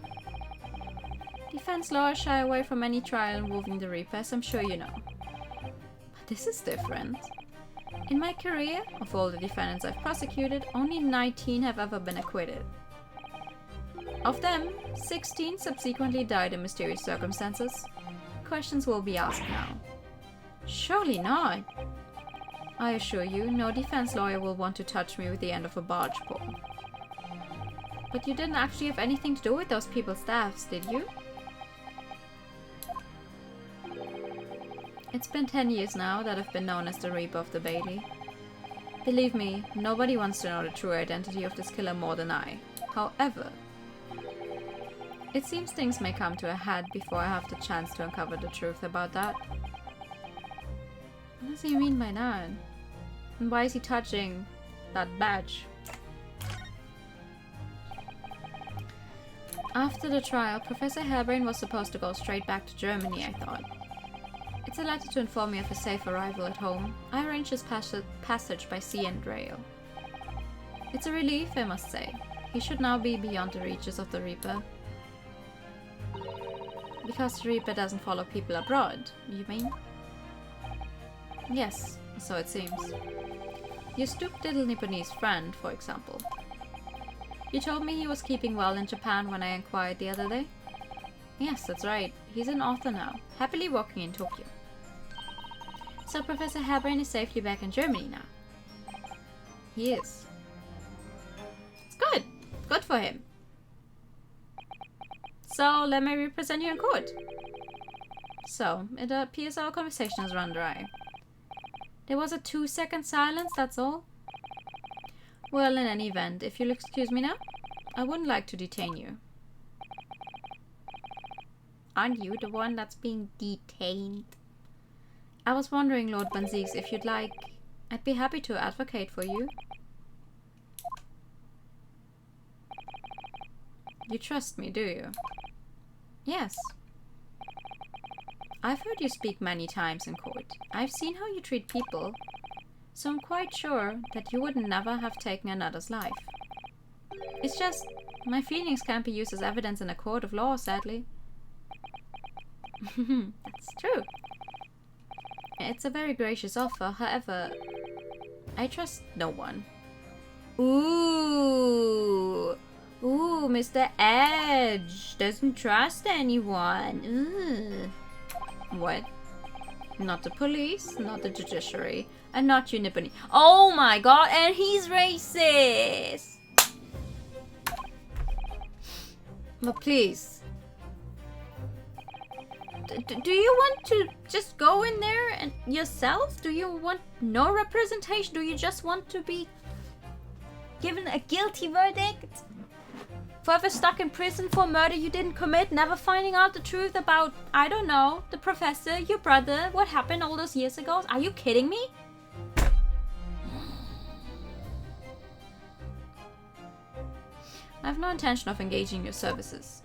Defense lawyers shy away from any trial involving the Reaper, as I'm sure you know. But this is different. In my career, of all the defendants I've prosecuted, only 19 have ever been acquitted. Of them, 16 subsequently died in mysterious circumstances. Questions will be asked now. Surely not. I assure you, no defense lawyer will want to touch me with the end of a barge pole. But you didn't actually have anything to do with those people's deaths, did you? It's been 10 years now that I've been known as the Reaper of the Bailey. Believe me, nobody wants to know the true identity of this killer more than I. However, it seems things may come to a head before I have the chance to uncover the truth about that. What does he mean by that? And why is he touching that badge? After the trial, Professor Harebrained was supposed to go straight back to Germany, I thought. It's a letter to inform me of his safe arrival at home. I arranged his passage by sea and rail. It's a relief, I must say. He should now be beyond the reaches of the Reaper. Because the Reaper doesn't follow people abroad, you mean? Yes, so it seems. Your stooped little Nipponese friend, for example. You told me he was keeping well in Japan when I inquired the other day? Yes, that's right. He's an author now, happily working in Tokyo. So Professor Harebrained is safely back in Germany now. He is. It's good. Good for him. So, let me represent you in court. So, it appears our conversation has run dry. There was a 2-second silence, that's all. Well, in any event, if you'll excuse me now, I wouldn't like to detain you. Aren't you the one that's being detained? I was wondering, Lord Van Zieks, if you'd like, I'd be happy to advocate for you. You trust me, do you? Yes. I've heard you speak many times in court. I've seen how you treat people, so I'm quite sure that you would never have taken another's life. It's just, my feelings can't be used as evidence in a court of law, sadly. That's true. It's a very gracious offer, however, I trust no one. Ooh, Mr. Edge doesn't trust anyone. Ooh. What? Not the police, not the judiciary, and not you, Nipponi. Oh my god, and he's racist! But please. Do you want to just go in there and yourself? Do you want no representation? Do you just want to be given a guilty verdict? Forever stuck in prison for a murder you didn't commit, never finding out the truth about, I don't know, the professor, your brother, what happened all those years ago? Are you kidding me? I have no intention of engaging in your services.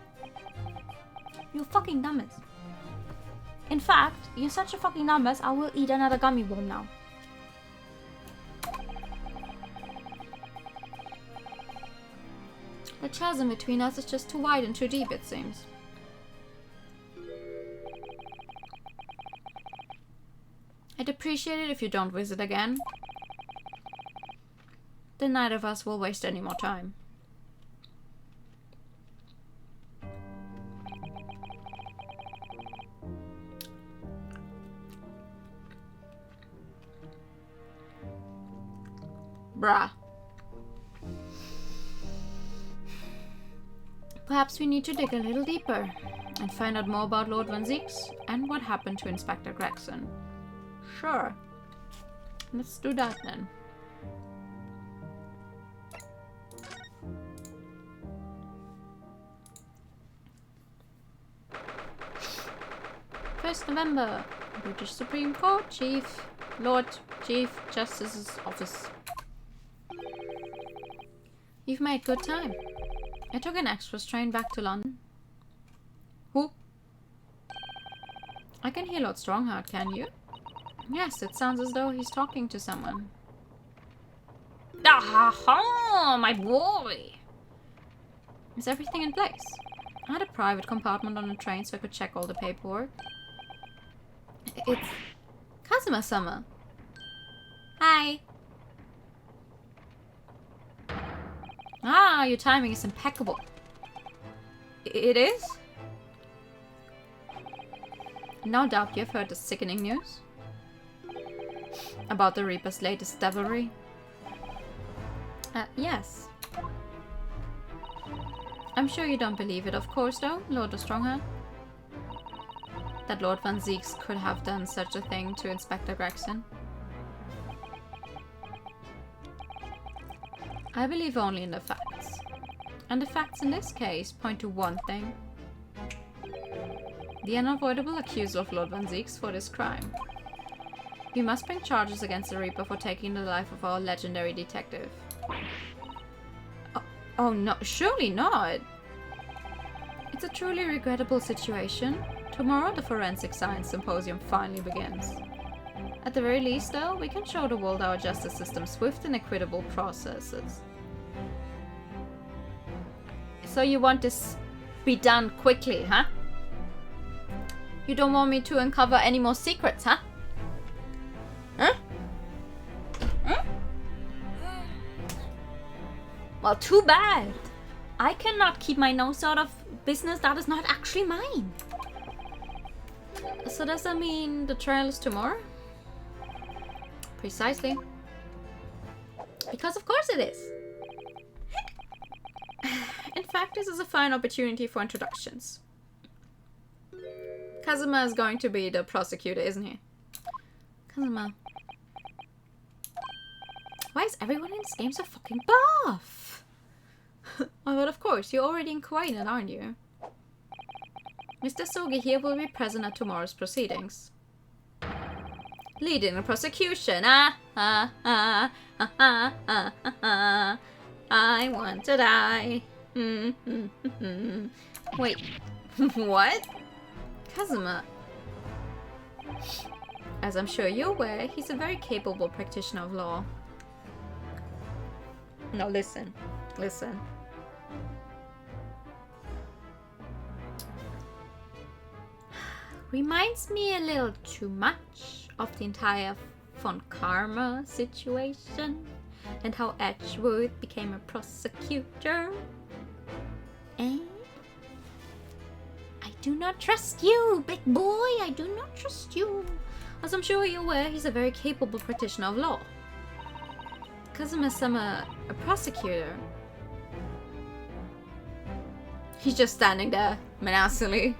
You fucking dumbass. In fact, you're such a fucking dumbass, I will eat another gummy worm now. The chasm between us is just too wide and too deep, it seems. I'd appreciate it if you don't visit again. Then neither of us will waste any more time. Bruh. Perhaps we need to dig a little deeper and find out more about Lord Van Zieks and what happened to Inspector Gregson. Sure. Let's do that then. First November, British Supreme Court, Lord Chief Justice's office. You've made good time. I took an express train back to London. Who? I can hear Lord Strongheart, can you? Yes, it sounds as though he's talking to someone. Ah, my boy! Is everything in place? I had a private compartment on the train so I could check all the paperwork. It's Kazuma-sama. Hi. Ah, your timing is impeccable. It is? No doubt you've heard the sickening news about the Reaper's latest devilry. Yes. I'm sure you don't believe it, of course, though, Lord of Strongheart. That Lord Van Zieks could have done such a thing to Inspector Gregson. I believe only in the facts. And the facts in this case point to one thing. The unavoidable accusal of Lord Van Zieks for this crime. We must bring charges against the Reaper for taking the life of our legendary detective. Oh no, surely not! It's a truly regrettable situation. Tomorrow the Forensic Science Symposium finally begins. At the very least, though, we can show the world our justice system's swift and equitable processes. So you want this be done quickly, huh? You don't want me to uncover any more secrets, huh? Huh? Huh? Well, too bad. I cannot keep my nose out of business that is not actually mine. So does that mean the trial is tomorrow? Precisely. Because of course it is. In fact, this is a fine opportunity for introductions. Kazuma is going to be the prosecutor, isn't he? Kazuma. Why is everyone in this game so fucking buff? Oh, but of course, you're already inquiring, aren't you? Mr. Sogi here will be present at tomorrow's proceedings. Leading the prosecution. I want to die. Wait, what? Kazuma. As I'm sure you're aware, he's a very capable practitioner of law. No, listen. Listen. Reminds me a little too much of the entire Von Karma situation and how Edgeworth became a prosecutor. Eh? I do not trust you, big boy. I do not trust you. As I'm sure you're aware, he's a very capable practitioner of law. Kazuma-sama, a prosecutor. He's just standing there, menacingly.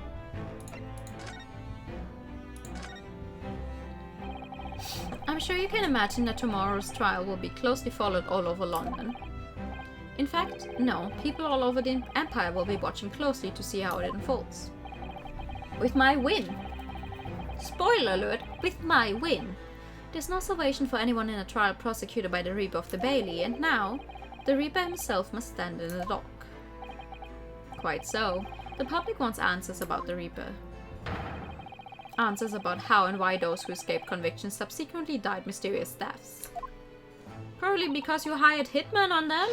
I'm sure you can imagine that tomorrow's trial will be closely followed all over London. In fact, no, people all over the Empire will be watching closely to see how it unfolds. With my win! Spoiler alert, with my win! There's no salvation for anyone in a trial prosecuted by the Reaper of the Bailey, and now, the Reaper himself must stand in the dock. Quite so. The public wants answers about the Reaper. Answers about how and why those who escaped conviction subsequently died mysterious deaths. Probably because you hired hitmen on them?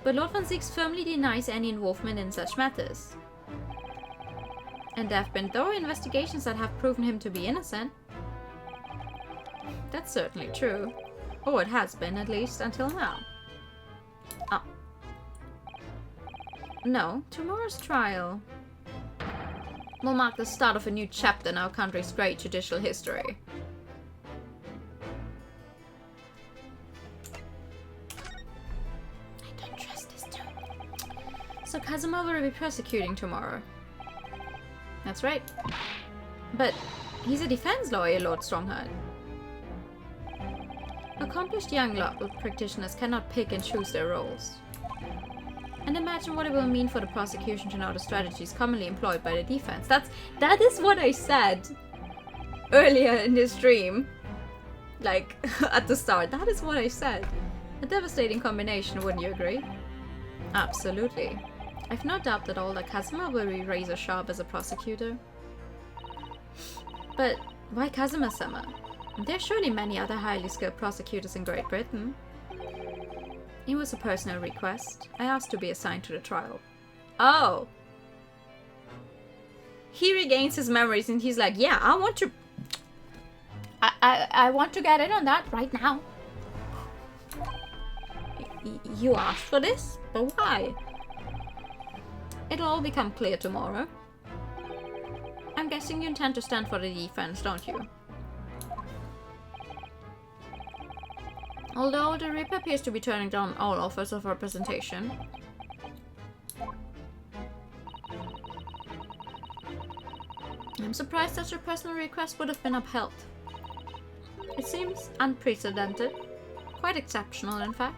But Lord Van Zieks firmly denies any involvement in such matters. And there have been thorough investigations that have proven him to be innocent. That's certainly true. Or it has been, at least, until now. Ah. No, tomorrow's trial will mark the start of a new chapter in our country's great judicial history. I don't trust this too. So Kazuma will be prosecuting tomorrow. That's right. But he's a defense lawyer, Lord Strongheart. Accomplished young law practitioners cannot pick and choose their roles. And imagine what it will mean for the prosecution to know the strategies commonly employed by the defense. That is what I said earlier in this stream. Like, at the start. That is what I said. A devastating combination, wouldn't you agree? Absolutely. I've no doubt that all that Kazuma will be razor sharp as a prosecutor. But why Kazuma-sama? There are surely many other highly skilled prosecutors in Great Britain. It was a personal request. I asked to be assigned to the trial. Oh! He regains his memories and he's like, yeah, I want to... I want to get in on that right now. You asked for this? But why? It'll all become clear tomorrow. I'm guessing you intend to stand for the defense, don't you? Although the Reaper appears to be turning down all offers of representation. I'm surprised that your personal request would have been upheld. It seems unprecedented. Quite exceptional, in fact.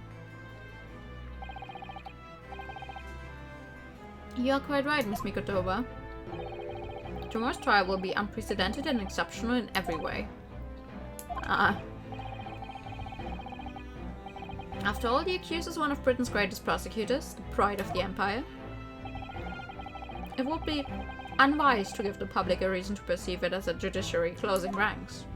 You are quite right, Miss Mikotoba. Tomorrow's trial will be unprecedented and exceptional in every way. After all, the accused is one of Britain's greatest prosecutors, the pride of the Empire. It would be unwise to give the public a reason to perceive it as a judiciary closing ranks.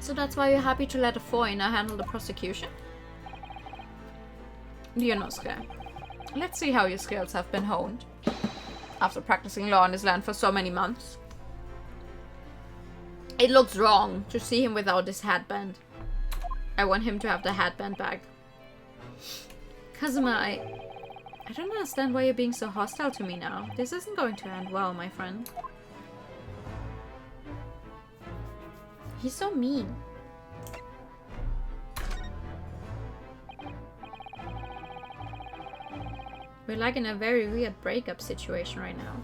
So that's why you're happy to let a foreigner handle the prosecution? Yonosuke, let's see how your skills have been honed. After practicing law in this land for so many months. It looks wrong to see him without his headband. I want him to have the headband back. Kazuma, I don't understand why you're being so hostile to me now. This isn't going to end well, my friend. He's so mean. We're like in a very weird breakup situation right now.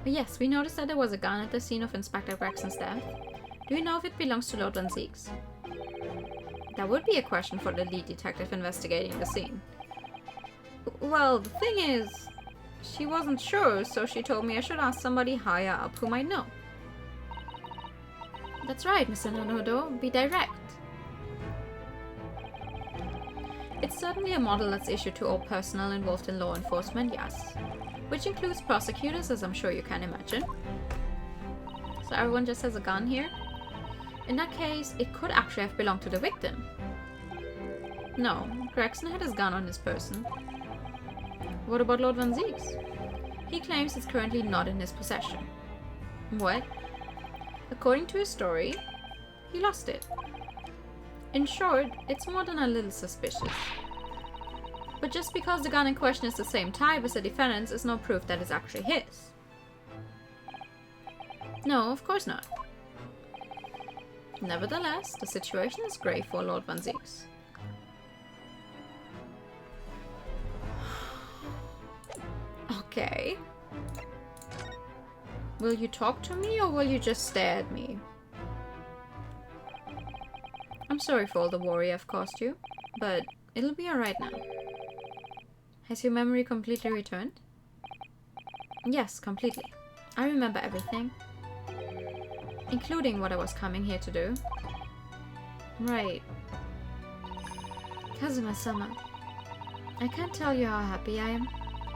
But yes, we noticed that there was a gun at the scene of Inspector Greggson's death. Do you know if it belongs to Lord Van Zieks? That would be a question for the lead detective investigating the scene. Well, the thing is, she wasn't sure, so she told me I should ask somebody higher up who might know. That's right, Mr. Nanodo. Be direct. It's certainly a model that's issued to all personnel involved in law enforcement, yes. Which includes prosecutors, as I'm sure you can imagine. So everyone just has a gun here? In that case, it could actually have belonged to the victim. No, Gregson had his gun on his person. What about Lord Van Zieks? He claims it's currently not in his possession. What? According to his story, he lost it. In short, it's more than a little suspicious. But just because the gun in question is the same type as the defendant's is no proof that it's actually his. No, of course not. Nevertheless, the situation is grave for Lord Van Zieks. Okay. Will you talk to me or will you just stare at me? I'm sorry for all the worry I've caused you, but it'll be alright now. Has your memory completely returned? Yes, completely. I remember everything. Including what I was coming here to do. Right. Kazuma-sama, I can't tell you how happy I am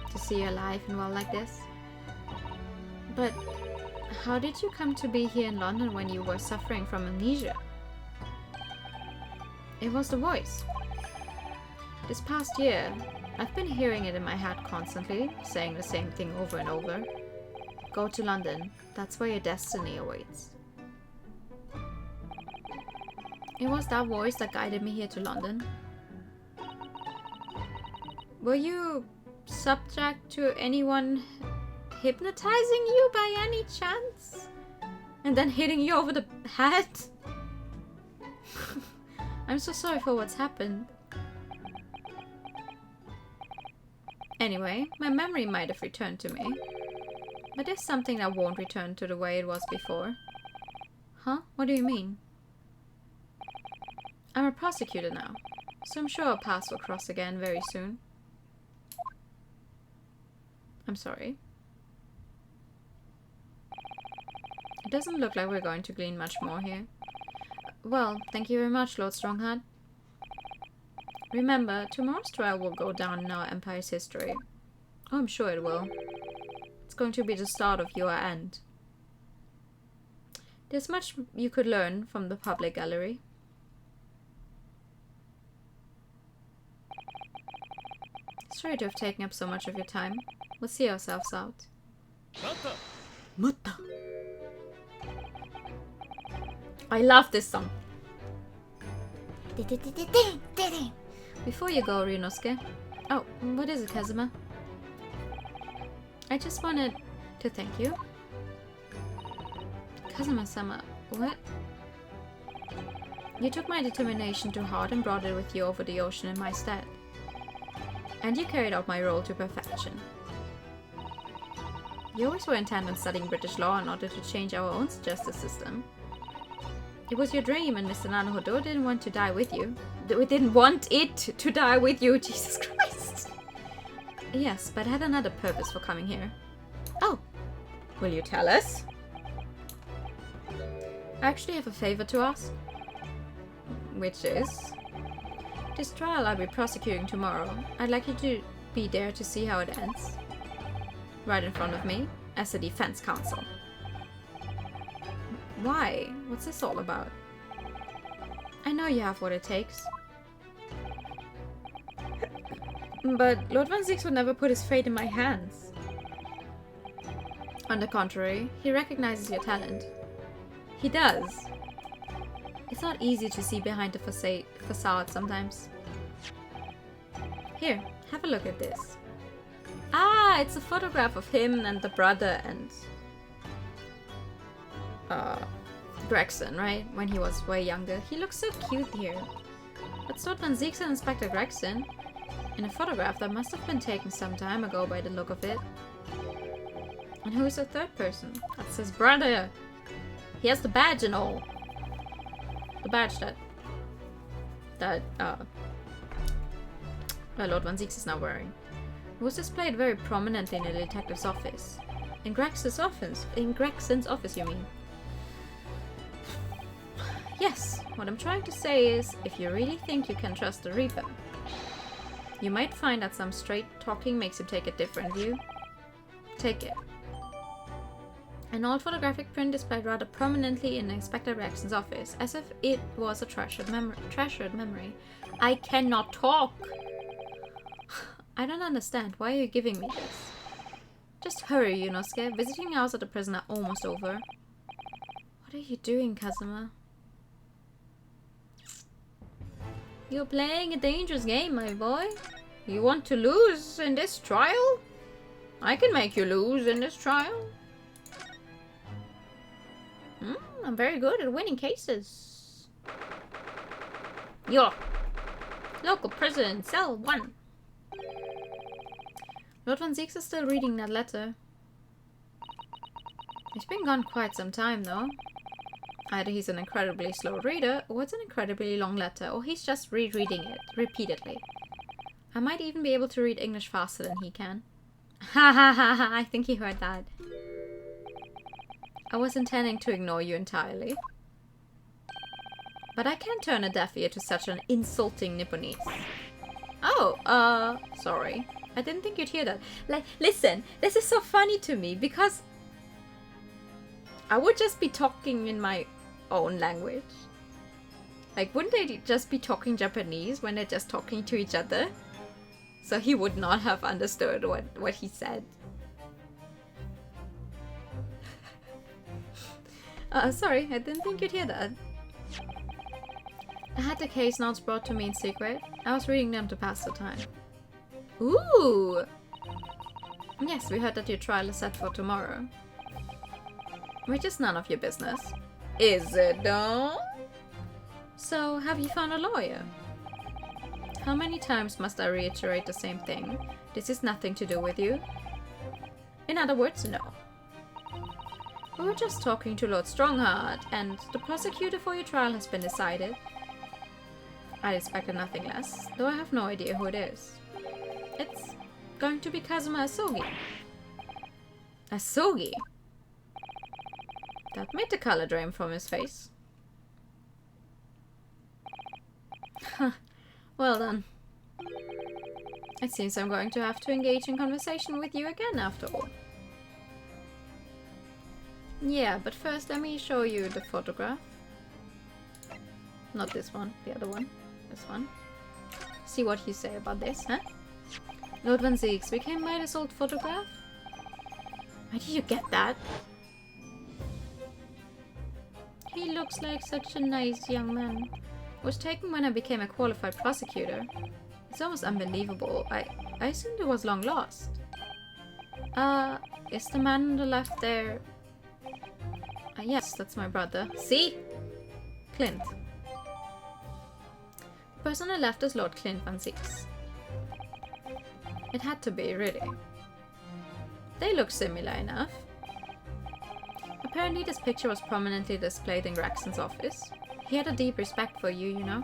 to see you alive and well like this. But how did you come to be here in London when you were suffering from amnesia? It was the voice. This past year, I've been hearing it in my head constantly, saying the same thing over and over. Go to London, that's where your destiny awaits. It was that voice that guided me here to London. Were you subject to anyone hypnotizing you by any chance? And then hitting you over the head? I'm so sorry for what's happened. Anyway, my memory might have returned to me. But there's something that won't return to the way it was before. Huh? What do you mean? I'm a prosecutor now, so I'm sure our paths will cross again very soon. I'm sorry. It doesn't look like we're going to glean much more here. Well, thank you very much, Lord Strongheart. Remember, tomorrow's trial will go down in our Empire's history. Oh, I'm sure it will. It's going to be the start of your end. There's much you could learn from the public gallery. Sorry to have taken up so much of your time. We'll see ourselves out. Mutta. I love this song. Before you go, Ryunosuke. Oh, what is it, Kazuma? I just wanted to thank you. Kazuma-sama, what? You took my determination to heart and brought it with you over the ocean in my stead. And you carried out my role to perfection. You always were intent on studying British law in order to change our own justice system. It was your dream, and Mr. Naruhodo didn't want to die with you. We didn't want it to die with you, Jesus Christ! Yes, but I had another purpose for coming here. Oh! Will you tell us? I actually have a favor to ask. Which is? This trial I'll be prosecuting tomorrow. I'd like you to be there to see how it ends. Right in front of me, as a defense counsel. Why? What's this all about? I know you have what it takes. But Lord Van Zieks would never put his fate in my hands. On the contrary, he recognizes your talent. He does. It's not easy to see behind the facade sometimes. Here, have a look at this. Ah, it's a photograph of him and the brother and... Gregson, right? When he was way younger. He looks so cute here. But Lord Van Zieks and Inspector Gregson. In a photograph that must have been taken some time ago by the look of it. And who's the third person? That's his brother. He has the badge and all. The badge that Lord Van Zieks is now wearing. It was displayed very prominently in the detective's office. In Gregson's office? In Gregson's office, you mean? Yes, what I'm trying to say is, if you really think you can trust the Reaper, you might find that some straight talking makes him take a different view. Take it. An old photographic print displayed rather prominently in Inspector Gregson's office, as if it was a treasured memory. I cannot talk! I don't understand. Why are you giving me this? Just hurry, Yunosuke. Visiting hours at the prison are almost over. What are you doing, Kazuma? You're playing a dangerous game, my boy. You want to lose in this trial? I can make you lose in this trial. I'm very good at winning cases. Yo. Local prison, cell 1. Lord Van Zieks is still reading that letter. He's been gone quite some time, though. Either he's an incredibly slow reader, or it's an incredibly long letter, or he's just rereading it repeatedly. I might even be able to read English faster than he can. Ha ha ha ha, I think he heard that. I was intending to ignore you entirely. But I can't turn a deaf ear to such an insulting Nipponese. Oh, sorry. I didn't think you'd hear that. Like, listen, this is so funny to me because I would just be talking in my own language. Like, wouldn't they just be talking Japanese when they're just talking to each other? So he would not have understood what he said. Sorry, I didn't think you'd hear that. I had the case notes brought to me in secret. I was reading them to pass the time. Ooh! Yes, we heard that your trial is set for tomorrow. Which is none of your business. Is it though? So, have you found a lawyer? How many times must I reiterate the same thing? This is nothing to do with you. In other words, no. We were just talking to Lord Strongheart, and the prosecutor for your trial has been decided. I expected nothing less, though I have no idea who it is. It's going to be Kazuma Asogi. Asogi? That made the color drain from his face. Well done. It seems I'm going to have to engage in conversation with you again after all. Yeah, but first let me show you the photograph. Not this one, the other one. This one. See what you say about this, huh? Lord Van Zeeks, we came by this old photograph? Where did you get that? He looks like such a nice young man. It was taken when I became a qualified prosecutor. It's almost unbelievable. I assumed it was long lost. Is the man on the left there? Yes, that's my brother. See? Clint. The person on the left is Lord Clint Van Zeeks. It had to be, really. They look similar enough. Apparently this picture was prominently displayed in Gregson's office. He had a deep respect for you, you know.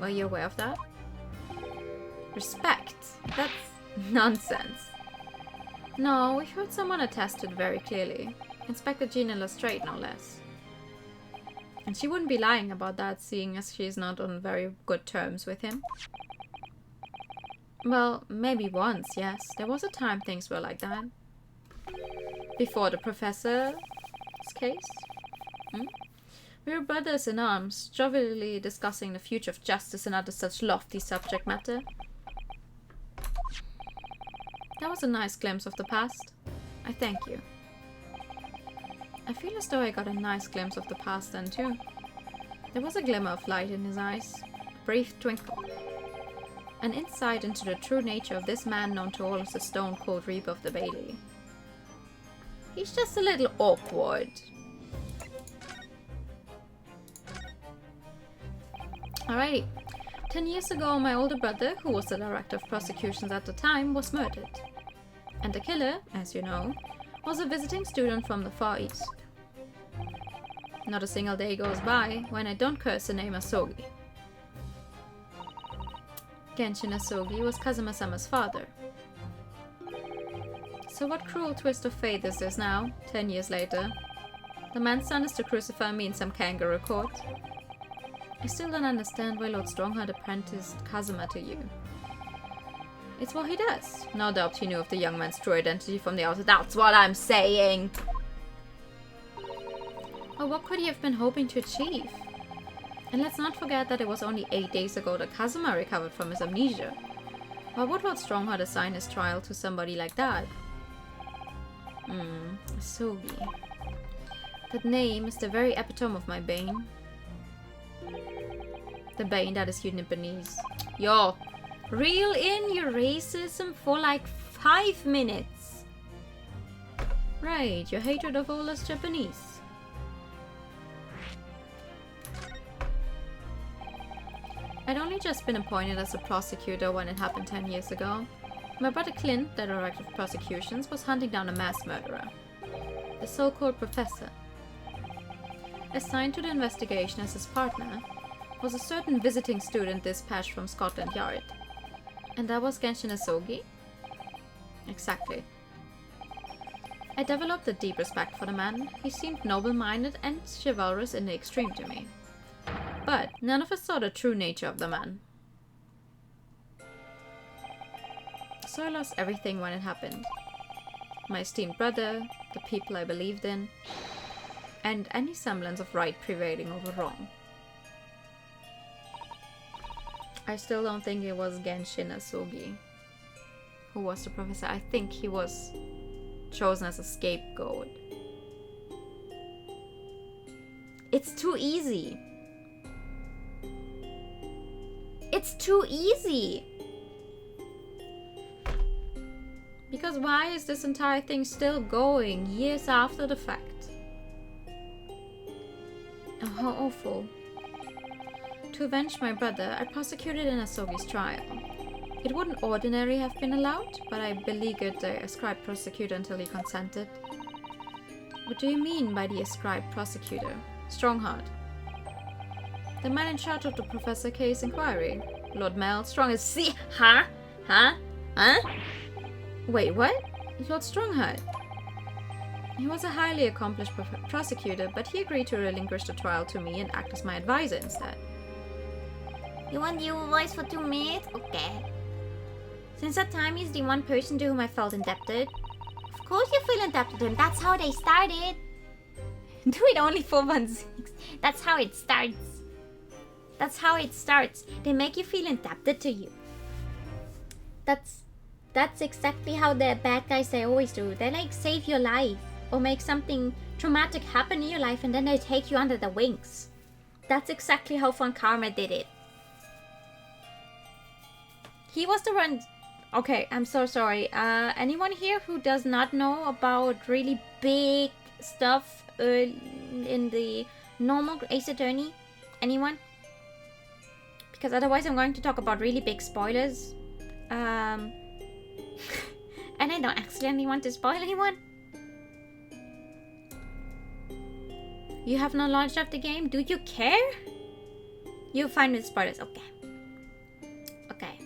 Were you aware of that? Respect? That's nonsense. No, we've heard someone attest it very clearly. Inspector Gina Lestrade, no less. And she wouldn't be lying about that, seeing as she's not on very good terms with him. Well, maybe once, yes. There was a time things were like that. Before the professor's case. We were brothers in arms, jovially discussing the future of justice and other such lofty subject matter. That was a nice glimpse of the past. I thank you. I feel as though I got a nice glimpse of the past then too. There was a glimmer of light in his eyes, a brief twinkle. An insight into the true nature of this man known to all as the stone-cold Reaper of the Bailey. He's just a little awkward. Alrighty. 10 years ago, my older brother, who was the director of prosecutions at the time, was murdered. And the killer, as you know, was a visiting student from the Far East. Not a single day goes by when I don't curse the name Asogi. Genshin Asogi was Kazuma-sama's father. So what cruel twist of fate is this now, 10 years later? The man's son is to crucify me in some kangaroo court. I still don't understand why Lord Strongheart apprenticed Kazuma to you. It's what he does. No doubt he knew of the young man's true identity from the outset. That's what I'm saying! Or what could he have been hoping to achieve? And let's not forget that it was only 8 days ago that Kazuma recovered from his amnesia. Why would Lord Strongheart assign his trial to somebody like that? Asogi. That name is the very epitome of my bane. The bane that is you Nipponese. Yo, reel in your racism for like 5 minutes. Right, your hatred of all us Japanese. I'd only just been appointed as a prosecutor when it happened 10 years ago. My brother Clint, the director of prosecutions, was hunting down a mass murderer. The so-called professor. assigned to the investigation as his partner, was a certain visiting student dispatched from Scotland Yard. And that was Genshin Asogi? Exactly. I developed a deep respect for the man. He seemed noble-minded and chivalrous in the extreme to me. But none of us saw the true nature of the man. So I lost everything when it happened. My esteemed brother, the people I believed in, and any semblance of right prevailing over wrong. I still don't think it was Genshin Asogi who was the professor. I think he was chosen as a scapegoat. It's too easy. It's too easy. Because why is this entire thing still going years after the fact? Oh, how awful. To avenge my brother, I prosecuted in Asogi's trial. It wouldn't ordinarily have been allowed, but I beleaguered the ascribed prosecutor until he consented. What do you mean by the ascribed prosecutor? Strongheart. The man in charge of the Professor case inquiry. Lord Mel, strong as sea. Huh? Wait, what? Lord Strongheart. He was a highly accomplished prosecutor, but he agreed to relinquish the trial to me and act as my advisor instead.
You want your voice for 2 minutes? Okay. Since that time, he's the one person to whom I felt indebted. Of course you feel indebted to him. That's how they started.
Do it only 416.
That's how it starts. That's how it starts. They make you feel indebted to you. That's exactly how the bad guys they always do. They like save your life or make something traumatic happen in your life and then they take you under their wings. That's exactly how Von Karma did it. He was the one... Okay, I'm so sorry. Anyone here who does not know about really big stuff in the normal Ace Attorney? Anyone? Because otherwise I'm going to talk about really big spoilers. And I don't accidentally want to spoil anyone. You have no knowledge of the game? Do you care? You're fine with spoilers. Okay. Okay.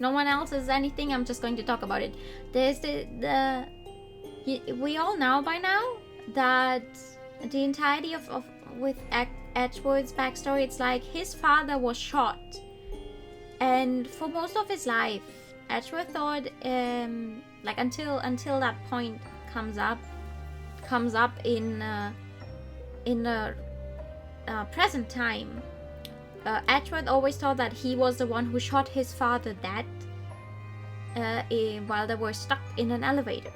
No one else has anything. I'm just going to talk about it. There's we all know by now that the entirety of with Edgewood's backstory, it's like his father was shot, and for most of his life, Edgewood thought, like until that point comes up in the present time. Edgeworth always thought that he was the one who shot his father dead while they were stuck in an elevator,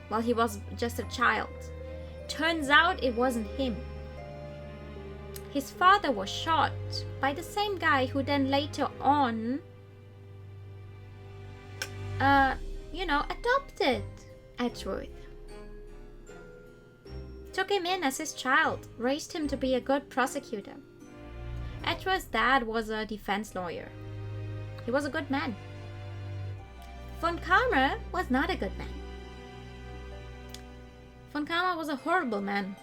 while he was just a child. Turns out it wasn't him. His father was shot by the same guy who then later on, adopted Edgeworth. Took him in as his child, raised him to be a good prosecutor. Edgeworth's dad was a defense lawyer. He was a good man. Von Karma was not a good man. Von Karma was a horrible man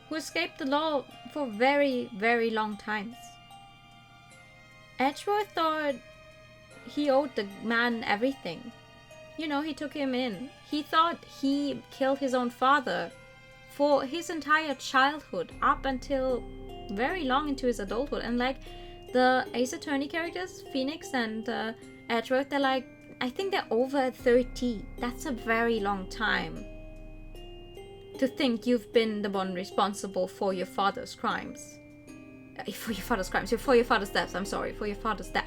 who escaped the law for very, very long times. Edgeworth thought he owed the man everything. He took him in. He thought he killed his own father for his entire childhood up until very long into his adulthood. And like the Ace Attorney characters, Phoenix and Edgeworth, they're like, I think they're over 30. That's a very long time to think you've been the one responsible for your father's crimes. For your father's death. I'm sorry, for your father's death.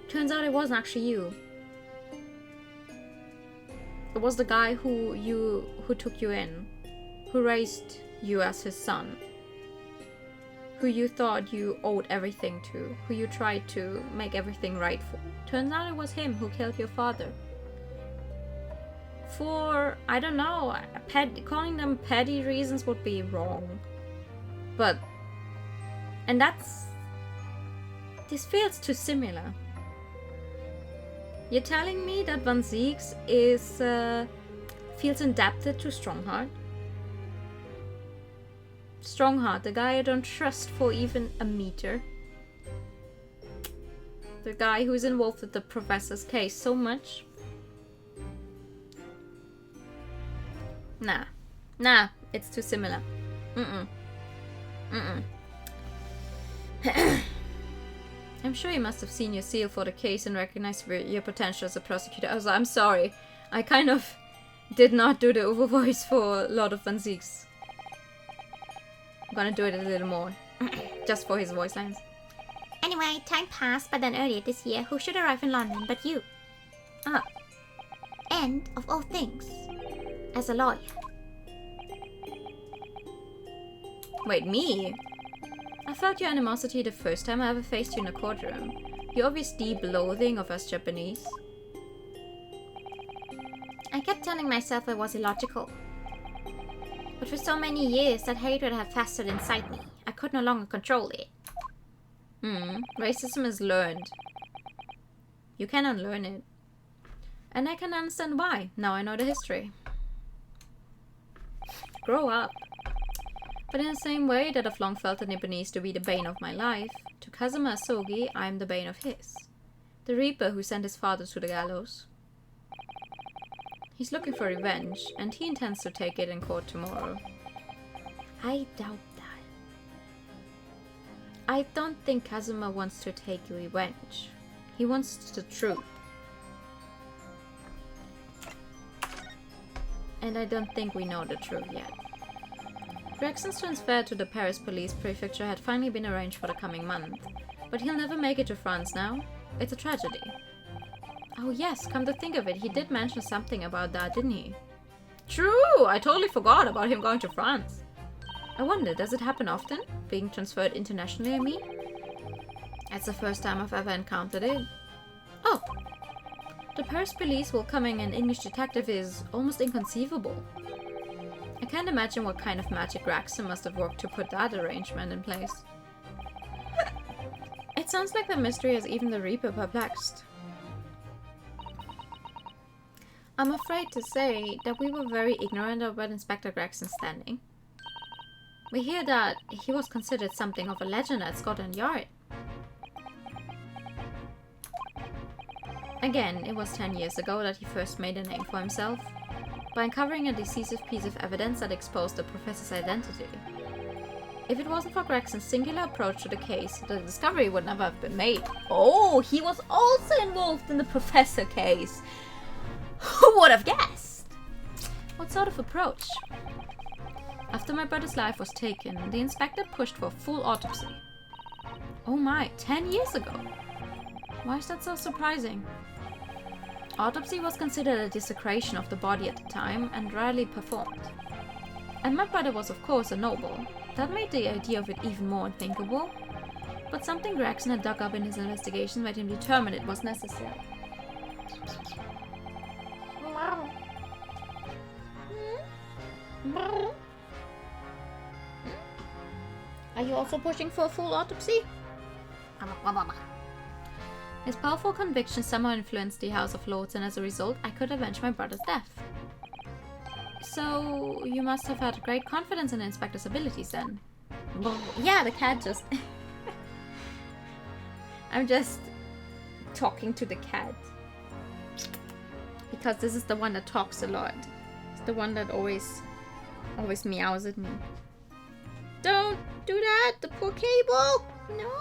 Turns out it wasn't actually you. It was the guy who took you in, who raised you as his son, who you thought you owed everything to, who you tried to make everything right for. Turns out it was him who killed your father. For, I don't know, calling them petty reasons would be wrong. But, and this feels too similar. You're telling me that Van Zieks feels indebted to Strongheart? Strongheart, the guy I don't trust for even a meter. The guy who's involved with the professor's case so much. Nah. Nah, it's too similar. I'm sure you must have seen your seal for the case and recognized your potential as a prosecutor. I'm sorry. I kind of did not do the over voice for Lord of Van Zieks. I'm gonna do it a little more. Just for his voice lines.
Anyway, time passed, but then earlier this year, who should arrive in London but you?
Ah.
And, of all things, as a lawyer.
Wait, me? I felt your animosity the first time I ever faced you in a courtroom. Your obvious deep loathing of us Japanese.
I kept telling myself it was illogical. But for so many years, that hatred had festered inside me. I could no longer control it.
Racism is learned. You can unlearn it. And I can understand why. Now I know the history. Grow up. But in the same way that I've long felt the Nipponese to be the bane of my life, to Kazuma Asogi, I am the bane of his. The Reaper who sent his father to the gallows. He's looking for revenge, and he intends to take it in court tomorrow.
I doubt that.
I don't think Kazuma wants to take revenge. He wants the truth. And I don't think we know the truth yet. Gregson's transfer to the Paris police prefecture had finally been arranged for the coming month, but he'll never make it to France now. It's a tragedy. Oh yes, come to think of it, he did mention something about that, didn't he? True! I totally forgot about him going to France. I wonder, does it happen often? Being transferred internationally, I mean? It's the first time I've ever encountered it. Oh! The Paris police welcoming an English detective is almost inconceivable. I can't imagine what kind of magic Gregson must have worked to put that arrangement in place. It sounds like the mystery has even the Reaper perplexed. I'm afraid to say that we were very ignorant about Inspector Gregson's standing. We hear that he was considered something of a legend at Scotland Yard. Again, it was 10 years ago that he first made a name for himself, by uncovering a decisive piece of evidence that exposed the professor's identity. If it wasn't for Gregson's singular approach to the case, the discovery would never have been made. Oh, he was also involved in the professor case! Who would have guessed? What sort of approach? After my brother's life was taken, the inspector pushed for a full autopsy. Oh my, 10 years ago! Why is that so surprising? Autopsy was considered a desecration of the body at the time and rarely performed. And my brother was of course a noble. That made the idea of it even more unthinkable. But something Gregson had dug up in his investigation made him determine it was necessary.
Are you also pushing for a full autopsy?
His powerful conviction somehow influenced the House of Lords, and as a result, I could avenge my brother's death. So, you must have had great confidence in the inspector's abilities then.
Yeah, the cat just...
I'm just talking to the cat. Because this is the one that talks a lot. It's the one that always meows at me. Don't do that! The poor cable! No!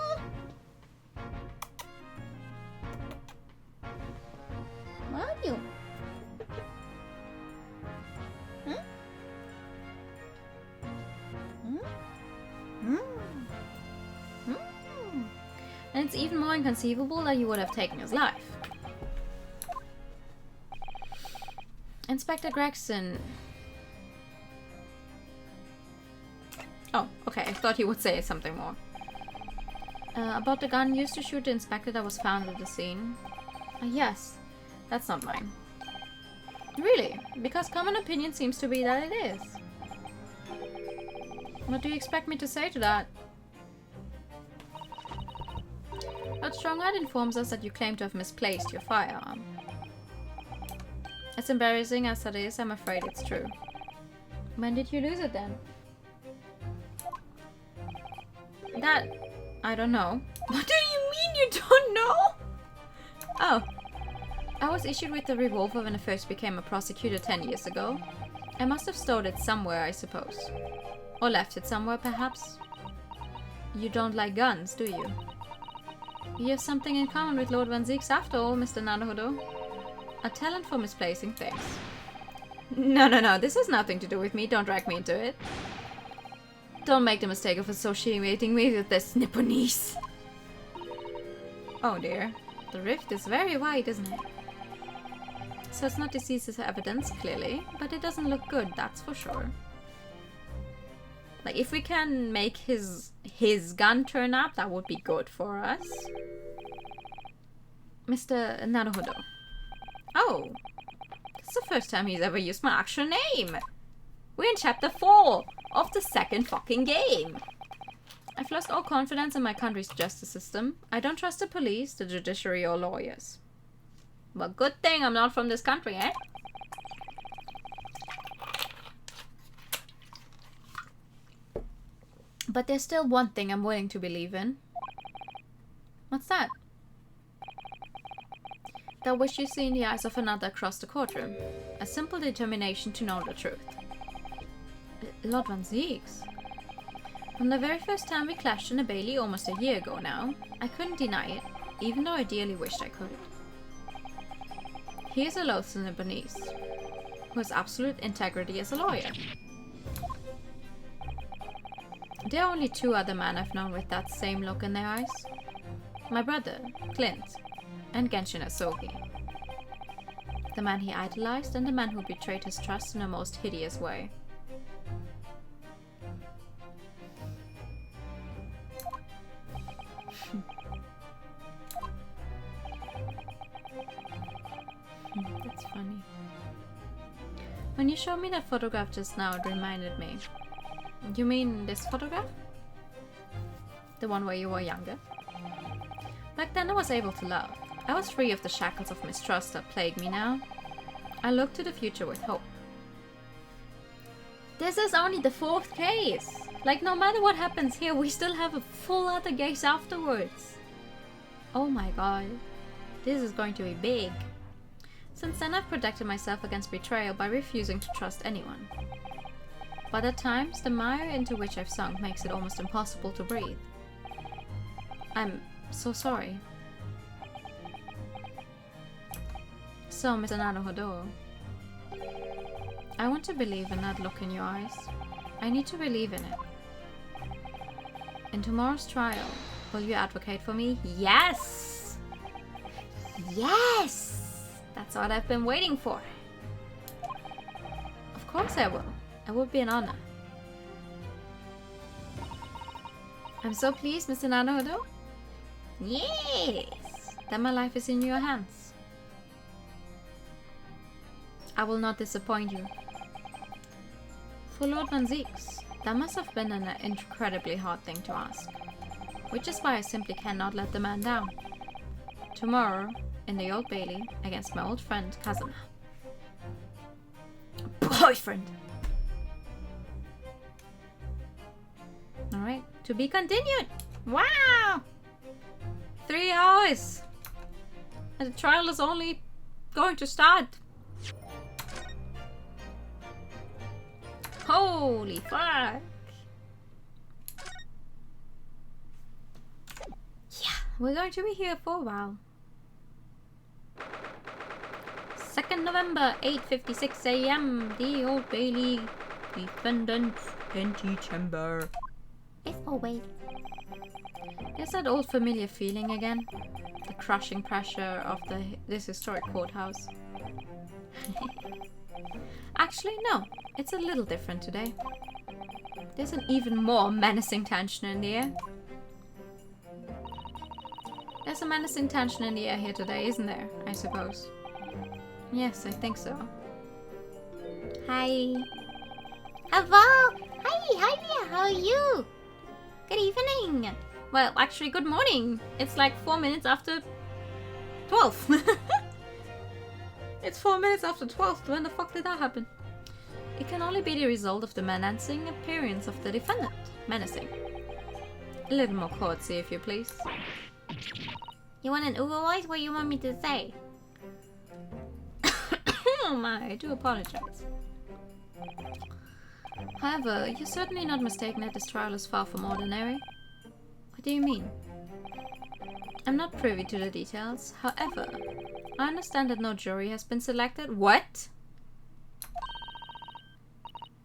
Mario.
And it's even more inconceivable that you would have taken his life. Inspector Gregson... Oh, okay, I thought he would say something more. About the gun used to shoot the inspector that was found at the scene. Yes, that's not mine. Really? Because common opinion seems to be that it is. What do you expect me to say to that? But Strongheart informs us that you claim to have misplaced your firearm. As embarrassing as that is, I'm afraid it's true. When did you lose it then? That... I don't know. What do you mean you don't know? Oh. I was issued with a revolver when I first became a prosecutor 10 years ago. I must have stored it somewhere, I suppose. Or left it somewhere, perhaps. You don't like guns, do you? You have something in common with Lord Van Zieks after all, Mr. Naruhodo. A talent for misplacing things. No, this has nothing to do with me, don't drag me into it. Don't make the mistake of associating me with this Nipponese. Oh dear. The rift is very wide, isn't it? So it's not disease evidence, clearly, but it doesn't look good, that's for sure. Like, if we can make his gun turn up, that would be good for us. Mr. Naruhodo. Oh! That's the first time he's ever used my actual name! We're in chapter 4 of the second fucking game! I've lost all confidence in my country's justice system. I don't trust the police, the judiciary, or lawyers. Well, good thing I'm not from this country, eh? But there's still one thing I'm willing to believe in. What's that? That which you see in the eyes of another across the courtroom. A simple determination to know the truth. Lord Van Zieks. From the very first time we clashed in a Bailey almost a year ago now, I couldn't deny it, even though I dearly wished I could. He is a loathsome Nipponese, who has absolute integrity as a lawyer. There are only two other men I've known with that same look in their eyes. My brother, Clint, and Genshin Asogi. The man he idolized and the man who betrayed his trust in a most hideous way. That's funny. When you showed me that photograph just now, it reminded me. You mean this photograph? The one where you were younger? Back then I was able to love. I was free of the shackles of mistrust that plague me now. I looked to the future with hope. This is only the 4th case! Like, no matter what happens here, we still have a full other case afterwards. Oh my god. This is going to be big. Since then I've protected myself against betrayal by refusing to trust anyone. But at times, the mire into which I've sunk makes it almost impossible to breathe. I'm so sorry. So, Mr. Naruhodo, I want to believe in that look in your eyes. I need to believe in it. In tomorrow's trial, will you advocate for me? Yes! Yes! That's what I've been waiting for. Of course I will. It would be an honor. I'm so pleased, Mr. Naruhodo. Yes! That my life is in your hands. I will not disappoint you. For Lord Van Zieks, that must have been an incredibly hard thing to ask. Which is why I simply cannot let the man down. Tomorrow, in the Old Bailey, against my old friend, Kazuma. Boyfriend! Alright, to be continued! Wow! 3 hours! And the trial is only going to start. Holy fuck! Yeah, we're going to be here for a while. 2nd November, 8:56 AM, the Old Bailey, defendant's antechamber.
As always.
There's that old familiar feeling again. The crushing pressure of this historic courthouse. Actually, no. It's a little different today. There's an even more menacing tension in the air. There's a menacing tension in the air here today, isn't there? I suppose. Yes, I think so.
Hi. Hello. Hi there. How are you? Good evening.
Well, actually, good morning. It's like 4 minutes after 12. It's 4 minutes after 12. When the fuck did that happen? It can only be the result of the menacing appearance of the defendant. Menacing. A little more courtesy, if you please.
You want an Uber voice? What do you want me to say?
Oh my, I do apologize. However, you're certainly not mistaken that this trial is far from ordinary. What do you mean? I'm not privy to the details. However, I understand that no jury has been selected. What?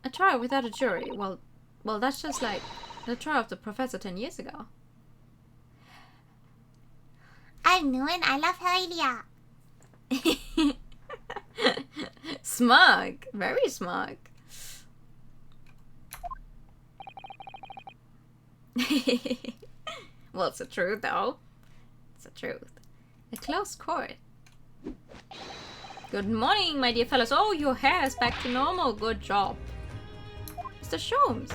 A trial without a jury? Well, that's just like the trial of the professor 10 years ago.
I knew it. I love her idea.
Smug. Very smug. Well, it's the truth, though. It's the truth. A close court. Good morning, my dear fellows. Oh, your hair is back to normal. Good job. Mr. Sholmes.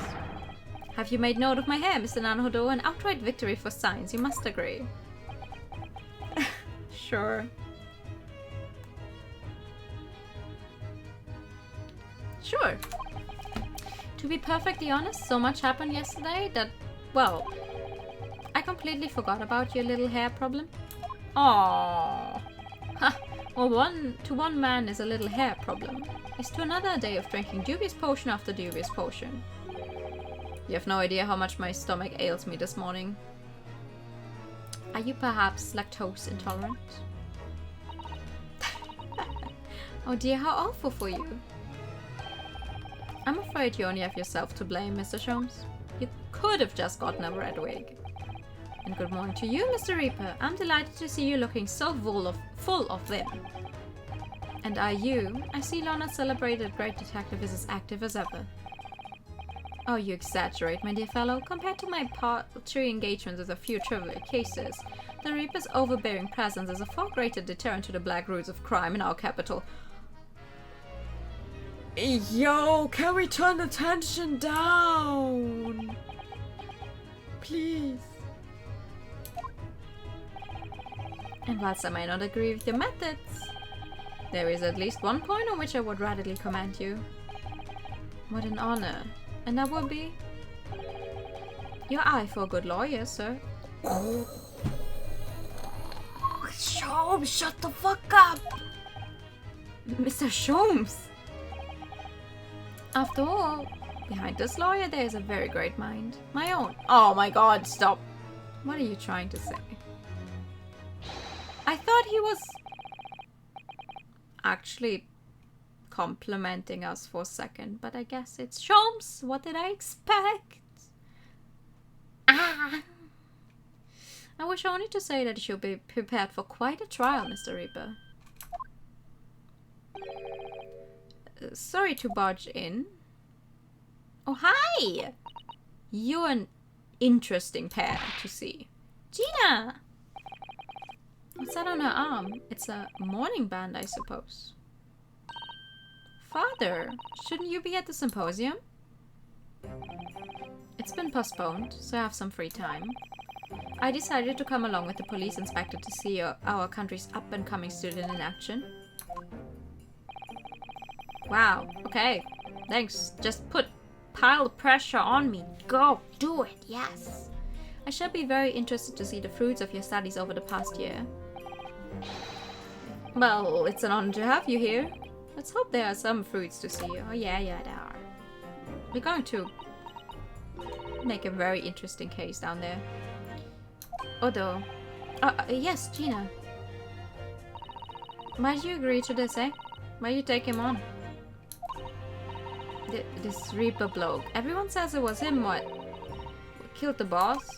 Have you made note of my hair, Mr. Nanhodo? An outright victory for science, you must agree. Sure. Sure. To be perfectly honest, so much happened yesterday that, well, I completely forgot about your little hair problem. Aww. Ha! Well, to one man is a little hair problem, is to another a day of drinking dubious potion after dubious potion. You have no idea how much my stomach ails me this morning. Are you perhaps lactose intolerant? Oh dear, how awful for you. I'm afraid you only have yourself to blame, Mr. Sholmes. You could have just gotten a red wig. And good morning to you, Mr. Reaper. I'm delighted to see you looking so full of vim. And are you? I see Lona's celebrated great detective is as active as ever. Oh, you exaggerate, my dear fellow. Compared to my paltry engagements with a few trivial cases, the Reaper's overbearing presence is a far greater deterrent to the black roots of crime in our capital. Yo, can we turn the tension down? Please. And whilst I may not agree with your methods, there is at least one point on which I would readily commend you. What an honor. And that would be your eye for a good lawyer, sir. Sholmes, shut the fuck up! Mr. Sholmes! After all, behind this lawyer there is a very great mind. My own. Oh my god, stop. What are you trying to say? I thought he was actually complimenting us for a second, but I guess it's Sholmes. What did I expect? Ah! I wish only to say that you should be prepared for quite a trial, Mr. Reaper. Sorry to barge in. Oh, hi! You're an interesting pair to see. Gina! What's that on her arm? It's a mourning band, I suppose. Father, shouldn't you be at the symposium? It's been postponed, so I have some free time. I decided to come along with the police inspector to see our country's up-and-coming student in action. Wow, okay. Thanks. Just pile pressure on me. Go, do it, yes. I shall be very interested to see the fruits of your studies over the past year. Well, it's an honor to have you here. Let's hope there are some fruits to see. Oh yeah, there are. We're going to make a very interesting case down there. Although, yes, Gina. Why did you agree to this, eh? Why you take him on? This Reaper bloke. Everyone says it was him, what? Killed the boss?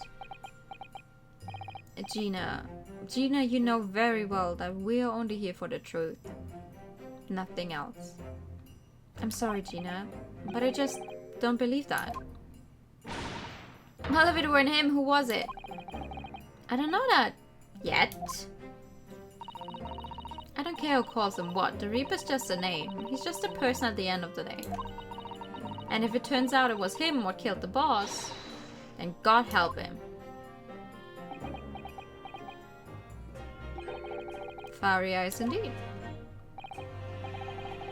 Gina, you know very well that we're only here for the truth. Nothing else. I'm sorry, Gina, but I just don't believe that. Well, if it weren't him, who was it? I don't know that yet. I don't care who calls him what. The Reaper's just a name. He's just a person at the end of the day. And if it turns out it was him what killed the boss, then God help him. Fiery eyes indeed.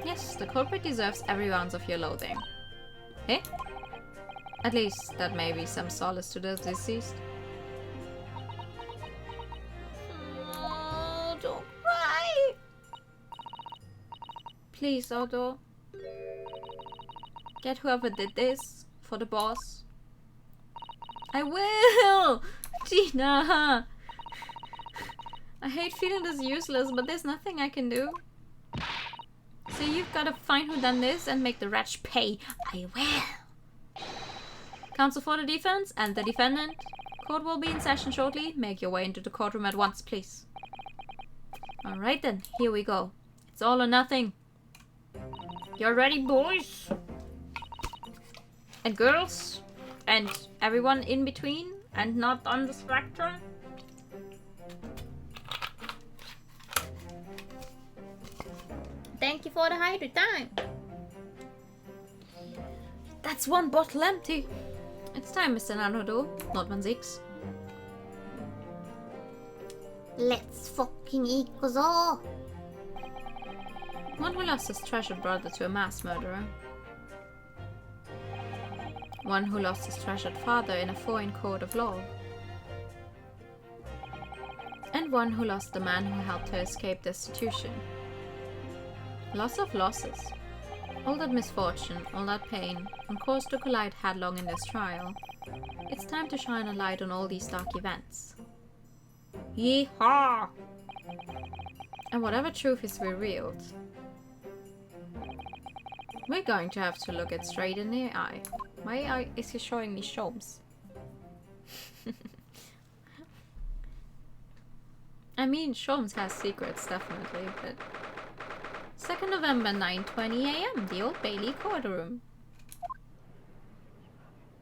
Yes, the culprit deserves every ounce of your loathing. Eh? At least that may be some solace to the deceased. Please, Otto. Get whoever did this for the boss. I will! Gina! I hate feeling this useless, but there's nothing I can do. So you've got to find who done this and make the wretch pay. I will. Counsel for the defense and the defendant. Court will be in session shortly. Make your way into the courtroom at once, please. Alright then, here we go. It's all or nothing. You're ready, boys? And girls? And everyone in between? And not on the spectrum?
Thank you for the hydrate time.
That's one bottle empty. It's time, Mr. Nanodo, not 1-6.
Let's fucking ikuzo.
One who lost his treasured brother to a mass murderer. One who lost his treasured father in a foreign court of law. And one who lost the man who helped her escape destitution. Lots of losses. All that misfortune, all that pain, and caused to collide headlong in this trial. It's time to shine a light on all these dark events. Yee-haw! And whatever truth is revealed, we're going to have to look it straight in the eye. Why is he showing me Sholmes? I mean, Sholmes has secrets, definitely, but... 2nd November, 9:20 AM, the Old Bailey courtroom.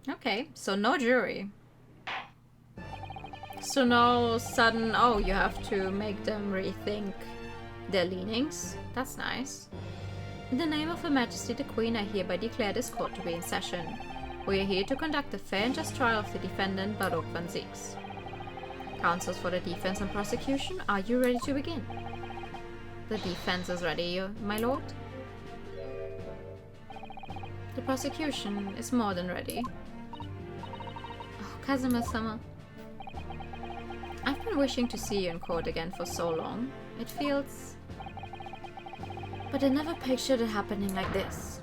Okay, so no jury. So no sudden, oh, you have to make them rethink their leanings. That's nice. In the name of Her Majesty the Queen, I hereby declare this court to be in session. We are here to conduct a fair and just trial of the defendant, Baruch van Zieks. Counsels for the defense and prosecution, are you ready to begin? The defense is ready, my lord. The prosecution is more than ready. Oh, Kazuma-sama. I've been wishing to see you in court again for so long. It feels... But I never pictured it happening like this.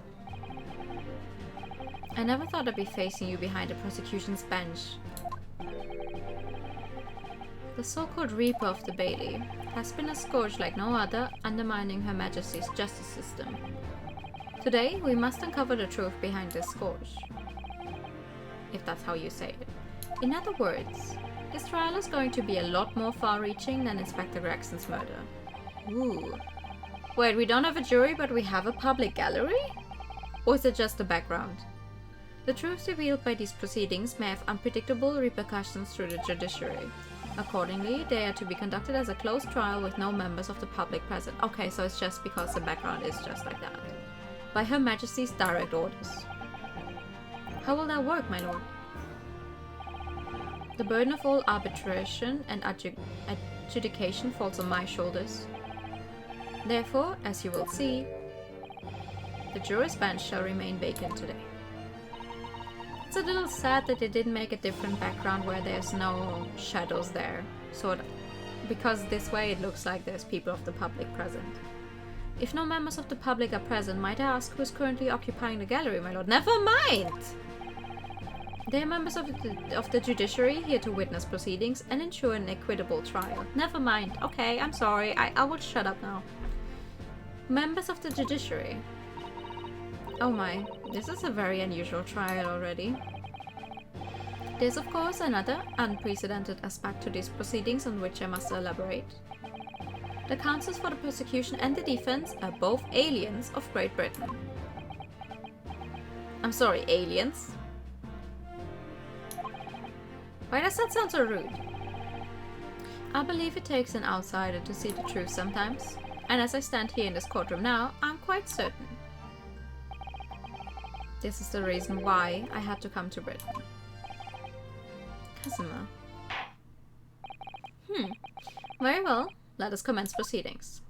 I never thought I'd be facing you behind the prosecution's bench. The so-called Reaper of the Bailey has been a scourge like no other, undermining Her Majesty's justice system. Today, we must uncover the truth behind this scourge. If that's how you say it. In other words, this trial is going to be a lot more far-reaching than Inspector Gregson's murder. Ooh. Wait, we don't have a jury, but we have a public gallery? Or is it just the background? The truths revealed by these proceedings may have unpredictable repercussions through the judiciary. Accordingly, they are to be conducted as a closed trial with no members of the public present. Okay, so it's just because the background is just like that. By Her Majesty's direct orders. How will that work, my lord? The burden of all arbitration and adjudication falls on my shoulders. Therefore, as you will see, the jury's bench shall remain vacant today. It's a little sad that they didn't make a different background where there's no shadows there, sort of, because this way it looks like there's people of the public present. If no members of the public are present, might I ask who is currently occupying the gallery, my lord? Never mind! They are members of the judiciary, here to witness proceedings and ensure an equitable trial. Never mind. Okay, I'm sorry. I will shut up now. Members of the judiciary. Oh my, this is a very unusual trial already. There's of course another unprecedented aspect to these proceedings on which I must elaborate. The counsels for the prosecution and the defense are both aliens of Great Britain. I'm sorry, aliens? Why does that sound so rude? I believe it takes an outsider to see the truth sometimes, and as I stand here in this courtroom now, I'm quite certain. This is the reason why I had to come to Britain. Kazuma. Very well. Let us commence proceedings.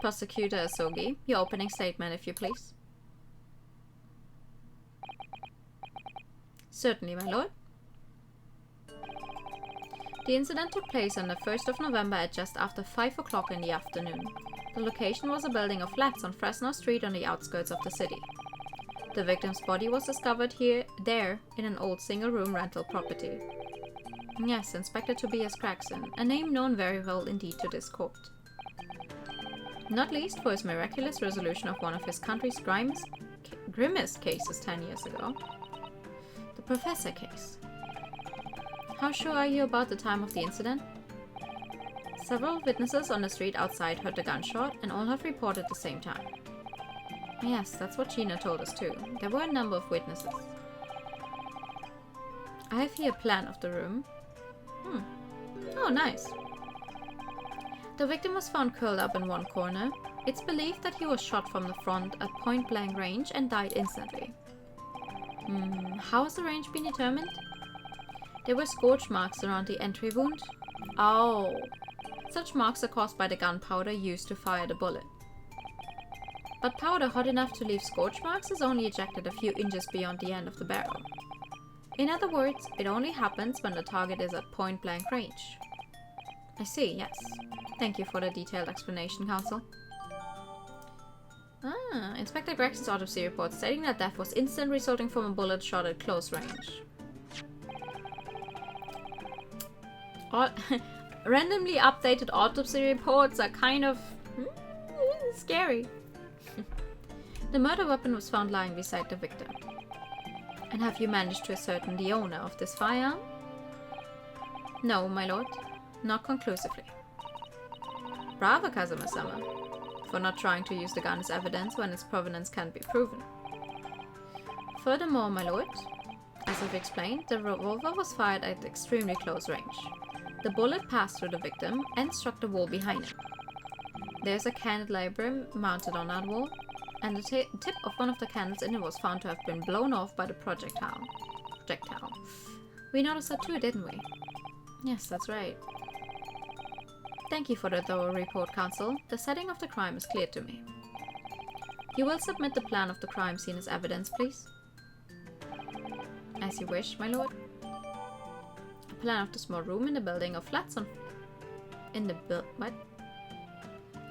Prosecutor Asogi, your opening statement, if you please. Certainly, my lord. The incident took place on the 1st of November at just after 5 o'clock in the afternoon. The location was a building of flats on Fresno Street on the outskirts of the city. The victim's body was discovered there in an old single-room rental property. Yes, Inspector Tobias Gregson, a name known very well indeed to this court. Not least for his miraculous resolution of one of his country's grimmest cases 10 years ago. The Professor case. How sure are you about the time of the incident? Several witnesses on the street outside heard the gunshot, and all have reported the same time. Yes, that's what Gina told us too. There were a number of witnesses. I have here a plan of the room. Oh, nice. The victim was found curled up in one corner. It's believed that he was shot from the front at point-blank range and died instantly. How has the range been determined? There were scorch marks around the entry wound. Oh. Such marks are caused by the gunpowder used to fire the bullet. But powder hot enough to leave scorch marks is only ejected a few inches beyond the end of the barrel. In other words, it only happens when the target is at point-blank range. I see, yes. Thank you for the detailed explanation, Counsel. Inspector Gregson's autopsy report stating that death was instant, resulting from a bullet shot at close range. Randomly updated autopsy reports are kind of scary. The murder weapon was found lying beside the victim. And have you managed to ascertain the owner of this firearm? No, my lord. Not conclusively. Bravo, Kazuma-sama, for not trying to use the gun as evidence when its provenance can't be proven. Furthermore, my lord, as I've explained, the revolver was fired at extremely close range. The bullet passed through the victim and struck the wall behind him. There's a candelabrum mounted on that wall, and the tip of one of the candles in it was found to have been blown off by the projectile. We noticed that too, didn't we? Yes, that's right. Thank you for the thorough report, Counsel. The setting of the crime is clear to me. You will submit the plan of the crime scene as evidence, please? As you wish, my lord. A plan of the small room in the building of flats on... A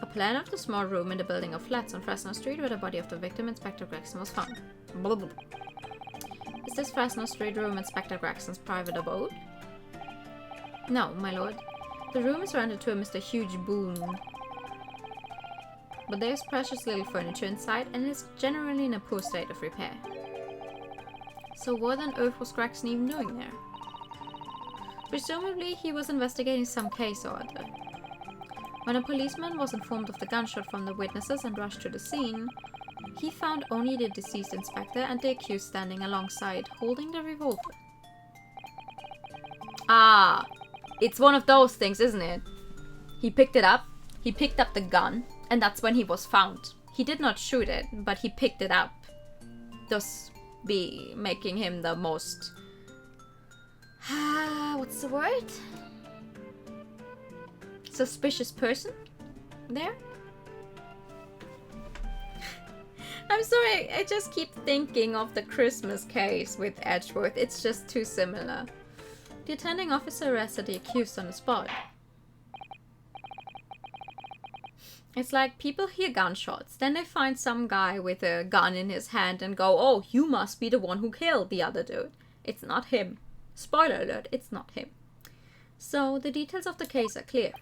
plan of the small room in the building of flats on Fresno Street where the body of the victim, Inspector Gregson, was found. Blah, blah, blah. Is this Fresno Street room Inspector Gregson's private abode? No, my lord. The room is rented to a Mr. Huge Boone. But there's precious little furniture inside and it's generally in a poor state of repair. So what on earth was Gregson even doing there? Presumably he was investigating some case or other. When a policeman was informed of the gunshot from the witnesses and rushed to the scene, he found only the deceased inspector and the accused standing alongside, holding the revolver. Ah, it's one of those things, isn't it? He picked it up, he picked up the gun, and that's when he was found. He did not shoot it, but he picked it up. Thus making him the most... what's the word? Suspicious person there? I'm sorry, I just keep thinking of the Christmas case with Edgeworth. It's just too similar. The attending officer arrested the accused on the spot. It's like people hear gunshots, then they find some guy with a gun in his hand and go, oh, you must be the one who killed the other dude. It's not him. Spoiler alert, it's not him. So, the details of the case are clear.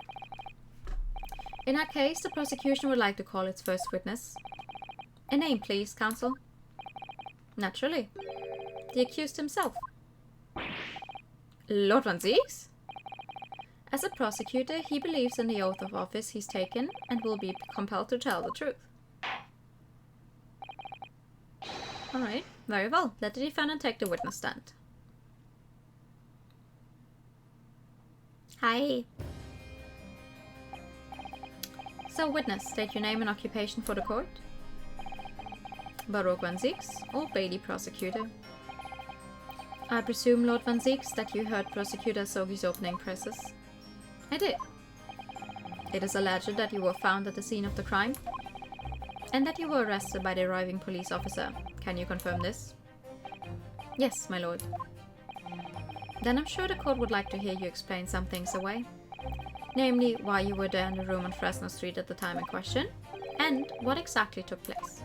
In that case, the prosecution would like to call its first witness. A name, please, counsel. Naturally. The accused himself. Lord Van Zieks? As a prosecutor, he believes in the oath of office he's taken and will be compelled to tell the truth. Alright, very well. Let the defendant take the witness stand.
Hi.
So, witness, state your name and occupation for the court. Baroque Van Zieks, Old Bailey prosecutor. I presume, Lord Van Zieks, that you heard Prosecutor Sogi's opening presses. I did. It is alleged that you were found at the scene of the crime, and that you were arrested by the arriving police officer. Can you confirm this? Yes, my lord. then I'm sure the court would like to hear you explain some things away. Namely, why you were there in the room on Fresno Street at the time in question, and what exactly took place.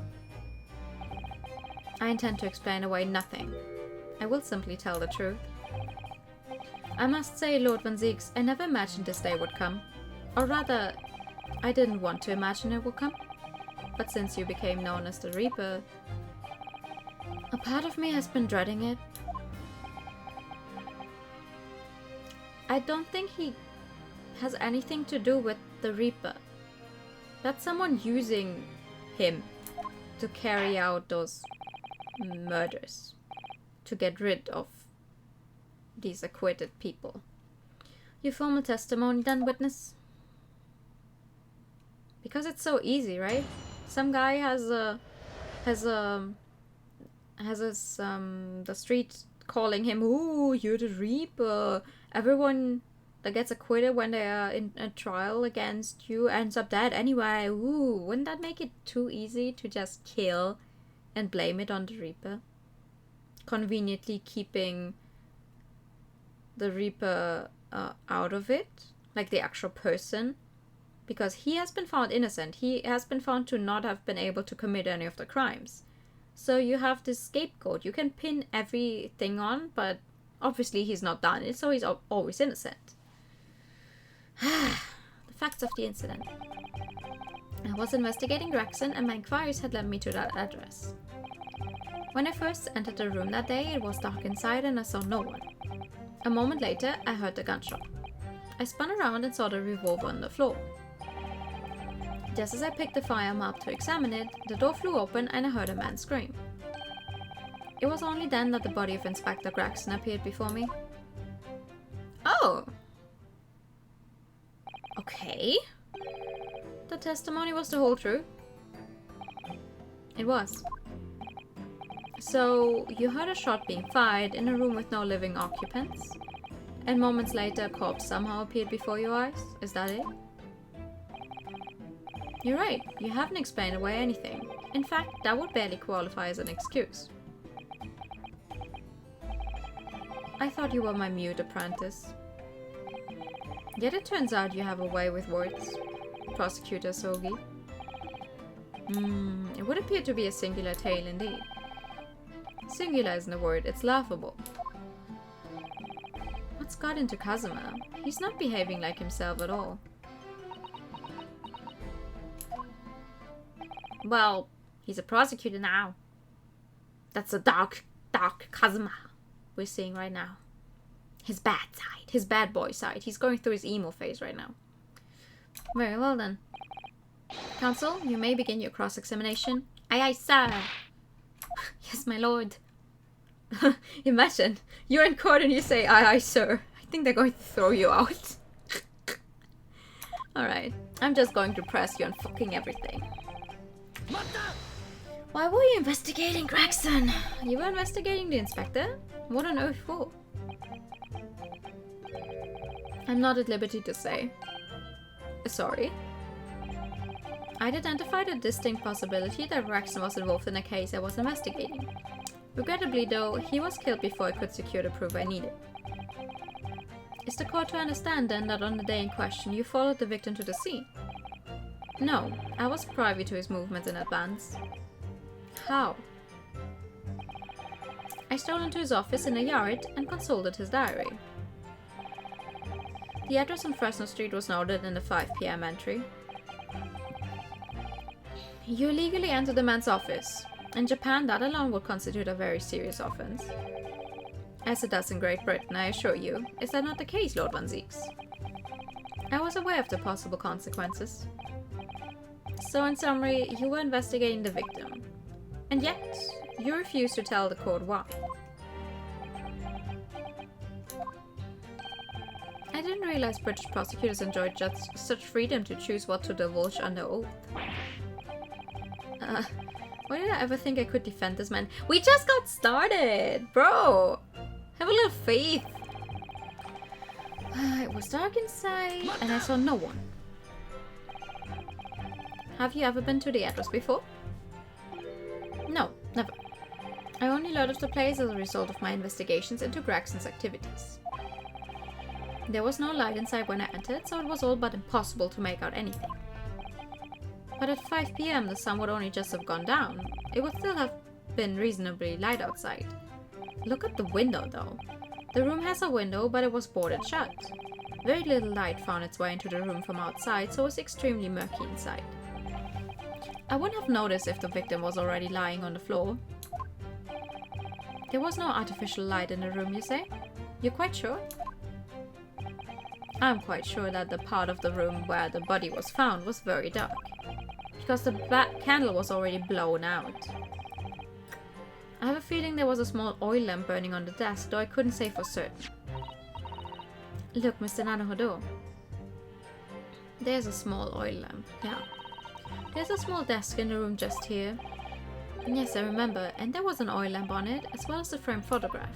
I intend to explain away nothing. I will simply tell the truth. I must say, Lord Van Zieks, I never imagined this day would come. Or rather, I didn't want to imagine it would come. But since you became known as the Reaper, a part of me has been dreading it. I don't think he has anything to do with the Reaper. That's someone using him to carry out those murders, to get rid of these acquitted people. Your formal testimony then, witness? Because it's so easy, right? Some guy the street calling him, "Ooh, you're the Reaper." Everyone that gets acquitted when they are in a trial against you ends up dead anyway. Ooh, wouldn't that make it too easy to just kill and blame it on the Reaper? Conveniently keeping the Reaper out of it, like the actual person, because he has been found innocent. He has been found to not have been able to commit any of the crimes. So you have this scapegoat. You can pin everything on, but obviously he's not done it, so he's always innocent. The facts of the incident. I was investigating Gregson, and my inquiries had led me to that address. When I first entered the room that day, it was dark inside and I saw no one. A moment later, I heard the gunshot. I spun around and saw the revolver on the floor. Just as I picked the firearm up to examine it, the door flew open and I heard a man scream. It was only then that the body of Inspector Gregson appeared before me. Oh! Okay. The testimony was the whole truth. It was. So, you heard a shot being fired in a room with no living occupants, and moments later a corpse somehow appeared before your eyes? Is that it? You're right, you haven't explained away anything. In fact, that would barely qualify as an excuse. I thought you were my mute apprentice. Yet it turns out you have a way with words, Prosecutor Sogi. It would appear to be a singular tale indeed. Singular isn't a word, it's laughable. What's got into Kazuma? He's not behaving like himself at all. Well, he's a prosecutor now. That's the dark Kazuma we're seeing right now. His bad side, his bad boy side. He's going through his emo phase right now. Very well then. Counsel, you may begin your cross-examination. Aye, aye, sir. Yes, my lord. Imagine, you're in court and you say, aye, aye, sir. I think they're going to throw you out. Alright, I'm just going to press you on fucking everything. Why were you investigating Gregson? You were investigating the inspector? What on earth for? I'm not at liberty to say. Sorry. I'd identified a distinct possibility that Gregson was involved in a case I was investigating. Regrettably though, he was killed before I could secure the proof I needed. Is the court to understand then that on the day in question you followed the victim to the scene? No, I was privy to his movements in advance. How? I stole into his office in a yard and consulted his diary. The address on Fresno Street was noted in the 5 p.m. entry. You illegally entered the man's office. In Japan, that alone would constitute a very serious offense. As it does in Great Britain, I assure you. Is that not the case, Lord Van Zieks? I was aware of the possible consequences. So in summary, you were investigating the victim. And yet, you refused to tell the court why. I didn't realize British prosecutors enjoyed just such freedom to choose what to divulge under oath. Why did I ever think I could defend this man? We just got started, bro! Have a little faith! It was dark inside, and I saw no one. Have you ever been to the address before? No, never. I only learned of the place as a result of my investigations into Gregson's activities. There was no light inside when I entered, so it was all but impossible to make out anything. But at 5 p.m. the sun would only just have gone down. It would still have been reasonably light outside. Look at the window though. The room has a window, but it was boarded shut. Very little light found its way into the room from outside, so it was extremely murky inside. I wouldn't have noticed if the victim was already lying on the floor. There was no artificial light in the room, you say? You're quite sure? I'm quite sure that the part of the room where the body was found was very dark, because the candle was already blown out. I have a feeling there was a small oil lamp burning on the desk, though I couldn't say for certain. Look, Mr. Naruhodo. There's a small oil lamp, yeah. There's a small desk in the room just here. Yes, I remember, and there was an oil lamp on it, as well as a framed photograph.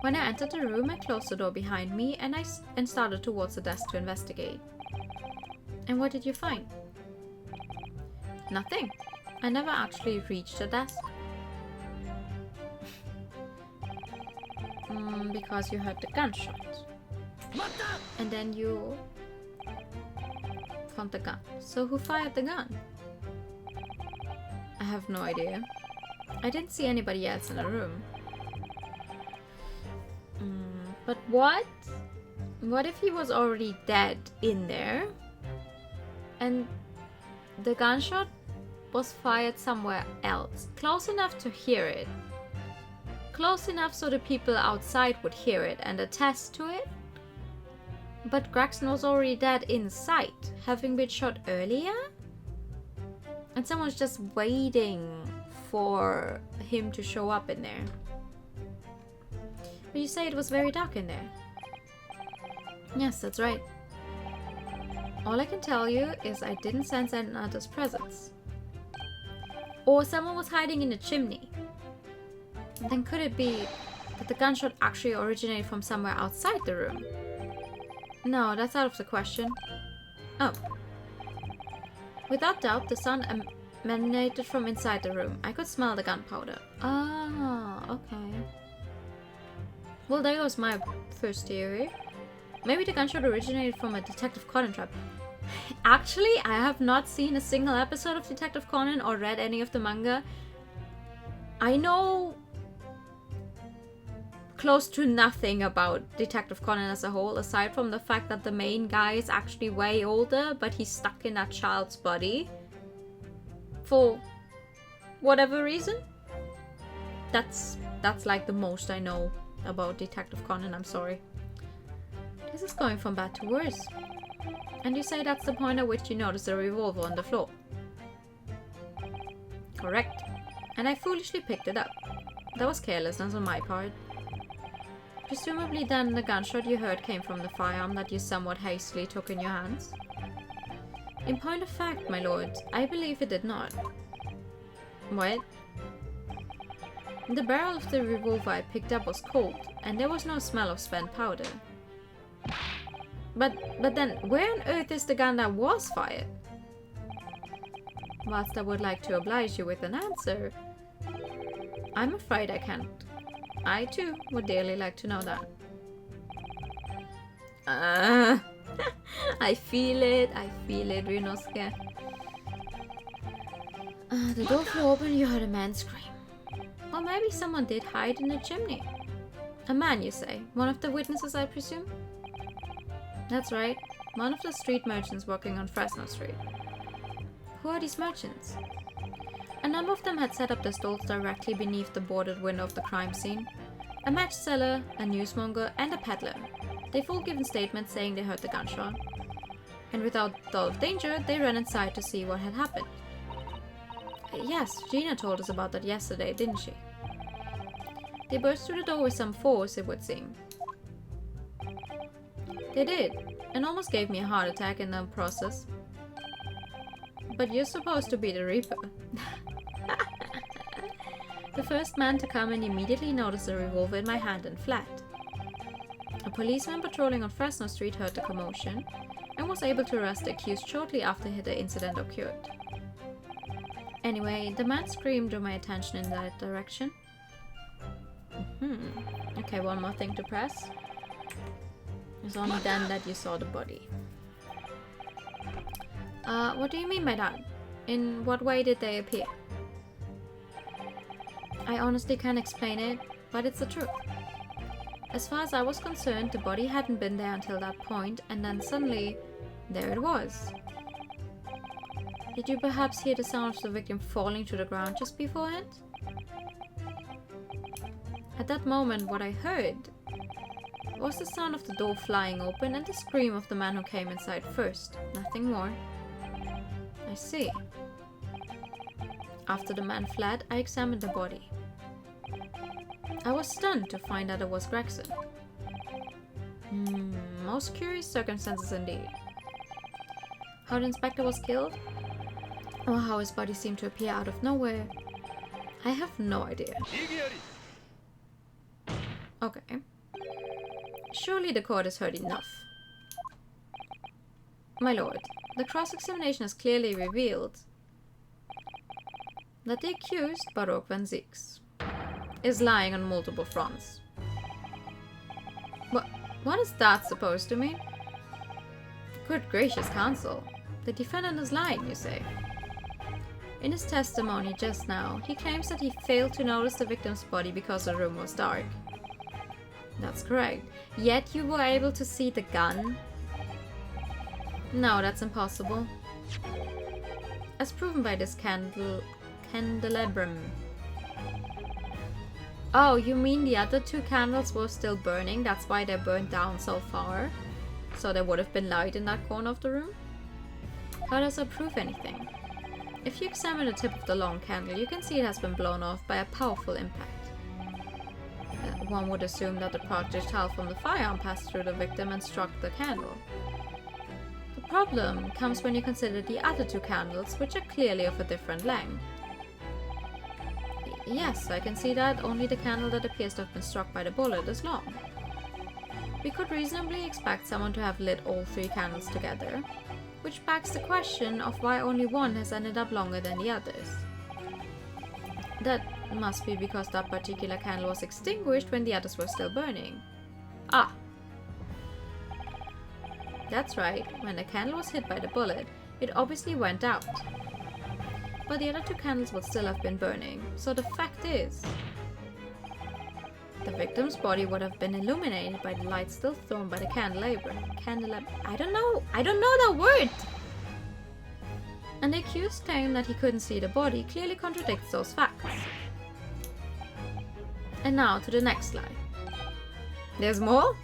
When I entered the room, I closed the door behind me and started towards the desk to investigate. And what did you find? Nothing. I never actually reached the desk. Because you heard the gunshot. And then you found the gun. So who fired the gun? I have no idea. I didn't see anybody else in the room. But what? What if he was already dead in there? And the gunshot was fired somewhere else, close enough to hear it. Close enough so the people outside would hear it and attest to it. But Gregson was already dead inside, having been shot earlier? And someone's just waiting for him to show up in there. But you say it was very dark in there. Yes, that's right. All I can tell you is I didn't sense another's presence. Or someone was hiding in the chimney. Then could it be that the gunshot actually originated from somewhere outside the room? No, that's out of the question. Oh. Without doubt, the sun emanated from inside the room. I could smell the gunpowder. Ah, okay. Well, there was my first theory. Maybe the gunshot originated from a Detective Conan trap. Actually, I have not seen a single episode of Detective Conan or read any of the manga. I know close to nothing about Detective Conan as a whole, aside from the fact that the main guy is actually way older, but he's stuck in that child's body. For whatever reason. That's like the most I know about Detective Conan, I'm sorry. This is going from bad to worse. And you say that's the point at which you notice the revolver on the floor. Correct. And I foolishly picked it up. That was carelessness on my part. Presumably then the gunshot you heard came from the firearm that you somewhat hastily took in your hands. In point of fact, my lord, I believe it did not. What? The barrel of the revolver I picked up was cold, and there was no smell of spent powder. But then, where on earth is the gun that was fired? Whilst I would like to oblige you with an answer, I'm afraid I can't. I too would dearly like to know that. I feel it, Ryunosuke. The door flew open and you heard a man scream. Or maybe someone did hide in the chimney. A man, you say? One of the witnesses, I presume? That's right. One of the street merchants working on Fresno Street. Who are these merchants? A number of them had set up their stalls directly beneath the boarded window of the crime scene. A match seller, a newsmonger, and a peddler. They've all given statements saying they heard the gunshot. And without thought of danger, they ran inside to see what had happened. Yes, Gina told us about that yesterday, didn't she? They burst through the door with some force, it would seem. They did, and almost gave me a heart attack in the process. But you're supposed to be the Reaper. The first man to come and immediately noticed the revolver in my hand and fled. A policeman patrolling on Fresno Street heard the commotion and was able to arrest the accused shortly after the incident occurred. Anyway, the man's scream drew my attention in that direction. Okay, one more thing to press. It's only then that you saw the body. What do you mean by that? In what way did they appear? I honestly can't explain it, but it's the truth. As far as I was concerned, the body hadn't been there until that point, and then suddenly, there it was. Did you perhaps hear the sound of the victim falling to the ground just beforehand? At that moment, what I heard was the sound of the door flying open and the scream of the man who came inside first. Nothing more. I see. After the man fled, I examined the body. I was stunned to find that it was Gregson. Most curious circumstances indeed. How the inspector was killed? Or how his body seemed to appear out of nowhere? I have no idea. Okay. Surely the court has heard enough. My lord, the cross-examination has clearly revealed that the accused, Baruch van Zieks, is lying on multiple fronts. What is that supposed to mean? Good gracious, counsel. The defendant is lying, you say? In his testimony just now, he claims that he failed to notice the victim's body because the room was dark. That's correct. Yet you were able to see the gun? No, that's impossible. As proven by this candelabrum. Oh, you mean the other two candles were still burning? That's why they burned down so far? So there would have been light in that corner of the room? How does that prove anything? If you examine the tip of the long candle, you can see it has been blown off by a powerful impact. One would assume that the projectile from the firearm passed through the victim and struck the candle. The problem comes when you consider the other two candles, which are clearly of a different length. Yes, I can see that only the candle that appears to have been struck by the bullet is long. We could reasonably expect someone to have lit all three candles together, which begs the question of why only one has ended up longer than the others. That must be because that particular candle was extinguished when the others were still burning. Ah! That's right, when the candle was hit by the bullet, it obviously went out. But the other two candles would still have been burning, so the fact is, the victim's body would have been illuminated by the light still thrown by the candelabrum. I don't know that word! And the accused claim that he couldn't see the body clearly contradicts those facts. And now to the next slide. There's more?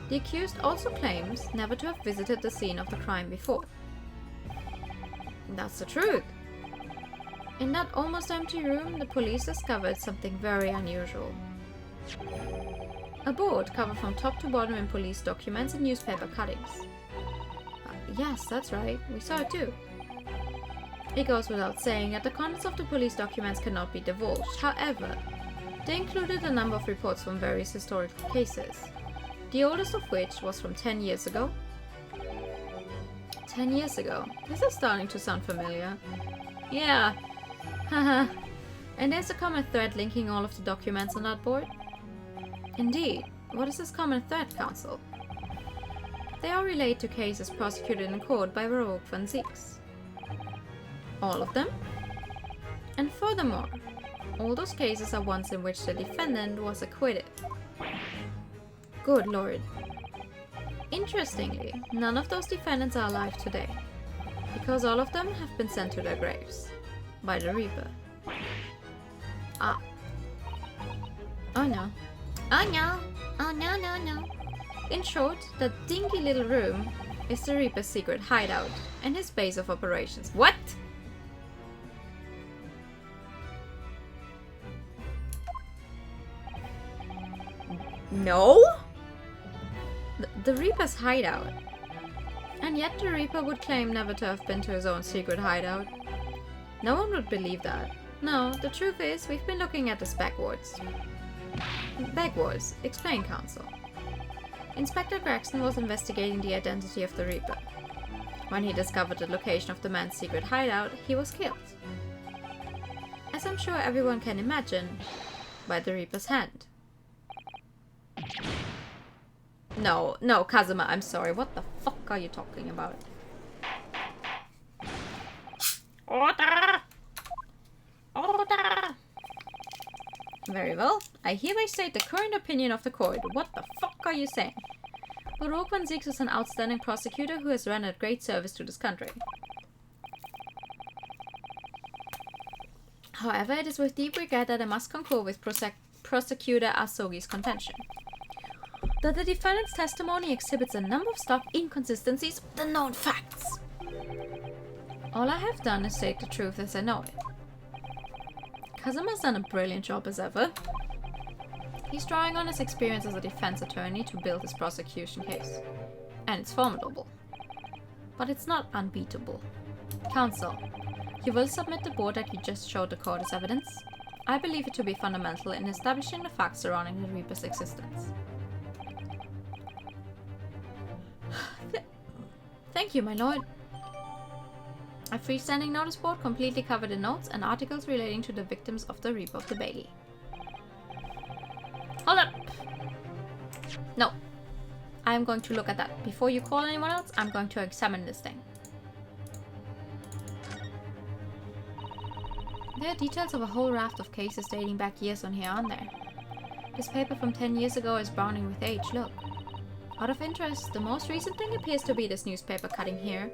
The accused also claims never to have visited the scene of the crime before. That's the truth. In that almost empty room, the police discovered something very unusual. A board covered from top to bottom in police documents and newspaper cuttings. Yes, that's right, we saw it too. It goes without saying that the contents of the police documents cannot be divulged. However, they included a number of reports from various historical cases, the oldest of which was from 10 years ago. 10 years ago? This is starting to sound familiar. Yeah. Haha. And there's a common thread linking all of the documents on that board? Indeed. What is this common thread, counsel? They all relate to cases prosecuted in court by Baruch van Zieks. All of them? And furthermore, all those cases are ones in which the defendant was acquitted. Good lord. Interestingly, none of those defendants are alive today, because all of them have been sent to their graves by the Reaper. Ah. Oh no.
Oh no. Oh no, no, no.
In short, that dinky little room is the Reaper's secret hideout and his base of operations. What? No? The Reaper's hideout. And yet the Reaper would claim never to have been to his own secret hideout. No one would believe that. No, the truth is, we've been looking at this backwards. Backwards? Explain, counsel. Inspector Gregson was investigating the identity of the Reaper. When he discovered the location of the man's secret hideout, he was killed. As I'm sure everyone can imagine, by the Reaper's hand. No, Kazuma, I'm sorry. What the fuck are you talking about? Order! Order! Very well. I hereby state the current opinion of the court. What the fuck are you saying? Baruch van Zieks is an outstanding prosecutor who has rendered great service to this country. However, it is with deep regret that I must concur with Prosecutor Asogi's contention that the defendant's testimony exhibits a number of stark inconsistencies with the known facts. All I have done is state the truth as I know it. Kazuma's done a brilliant job as ever. He's drawing on his experience as a defense attorney to build his prosecution case. And it's formidable. But it's not unbeatable. Counsel, you will submit the board that you just showed the court as evidence. I believe it to be fundamental in establishing the facts surrounding the Reaper's existence. Thank you, my lord. A freestanding notice board completely covered in notes and articles relating to the victims of the Reaper of the Bailey. Hold up! No. I am going to look at that. Before you call anyone else, I'm going to examine this thing. There are details of a whole raft of cases dating back years on here, aren't there? This paper from 10 years ago is browning with age, look. Out of interest, the most recent thing appears to be this newspaper cutting here.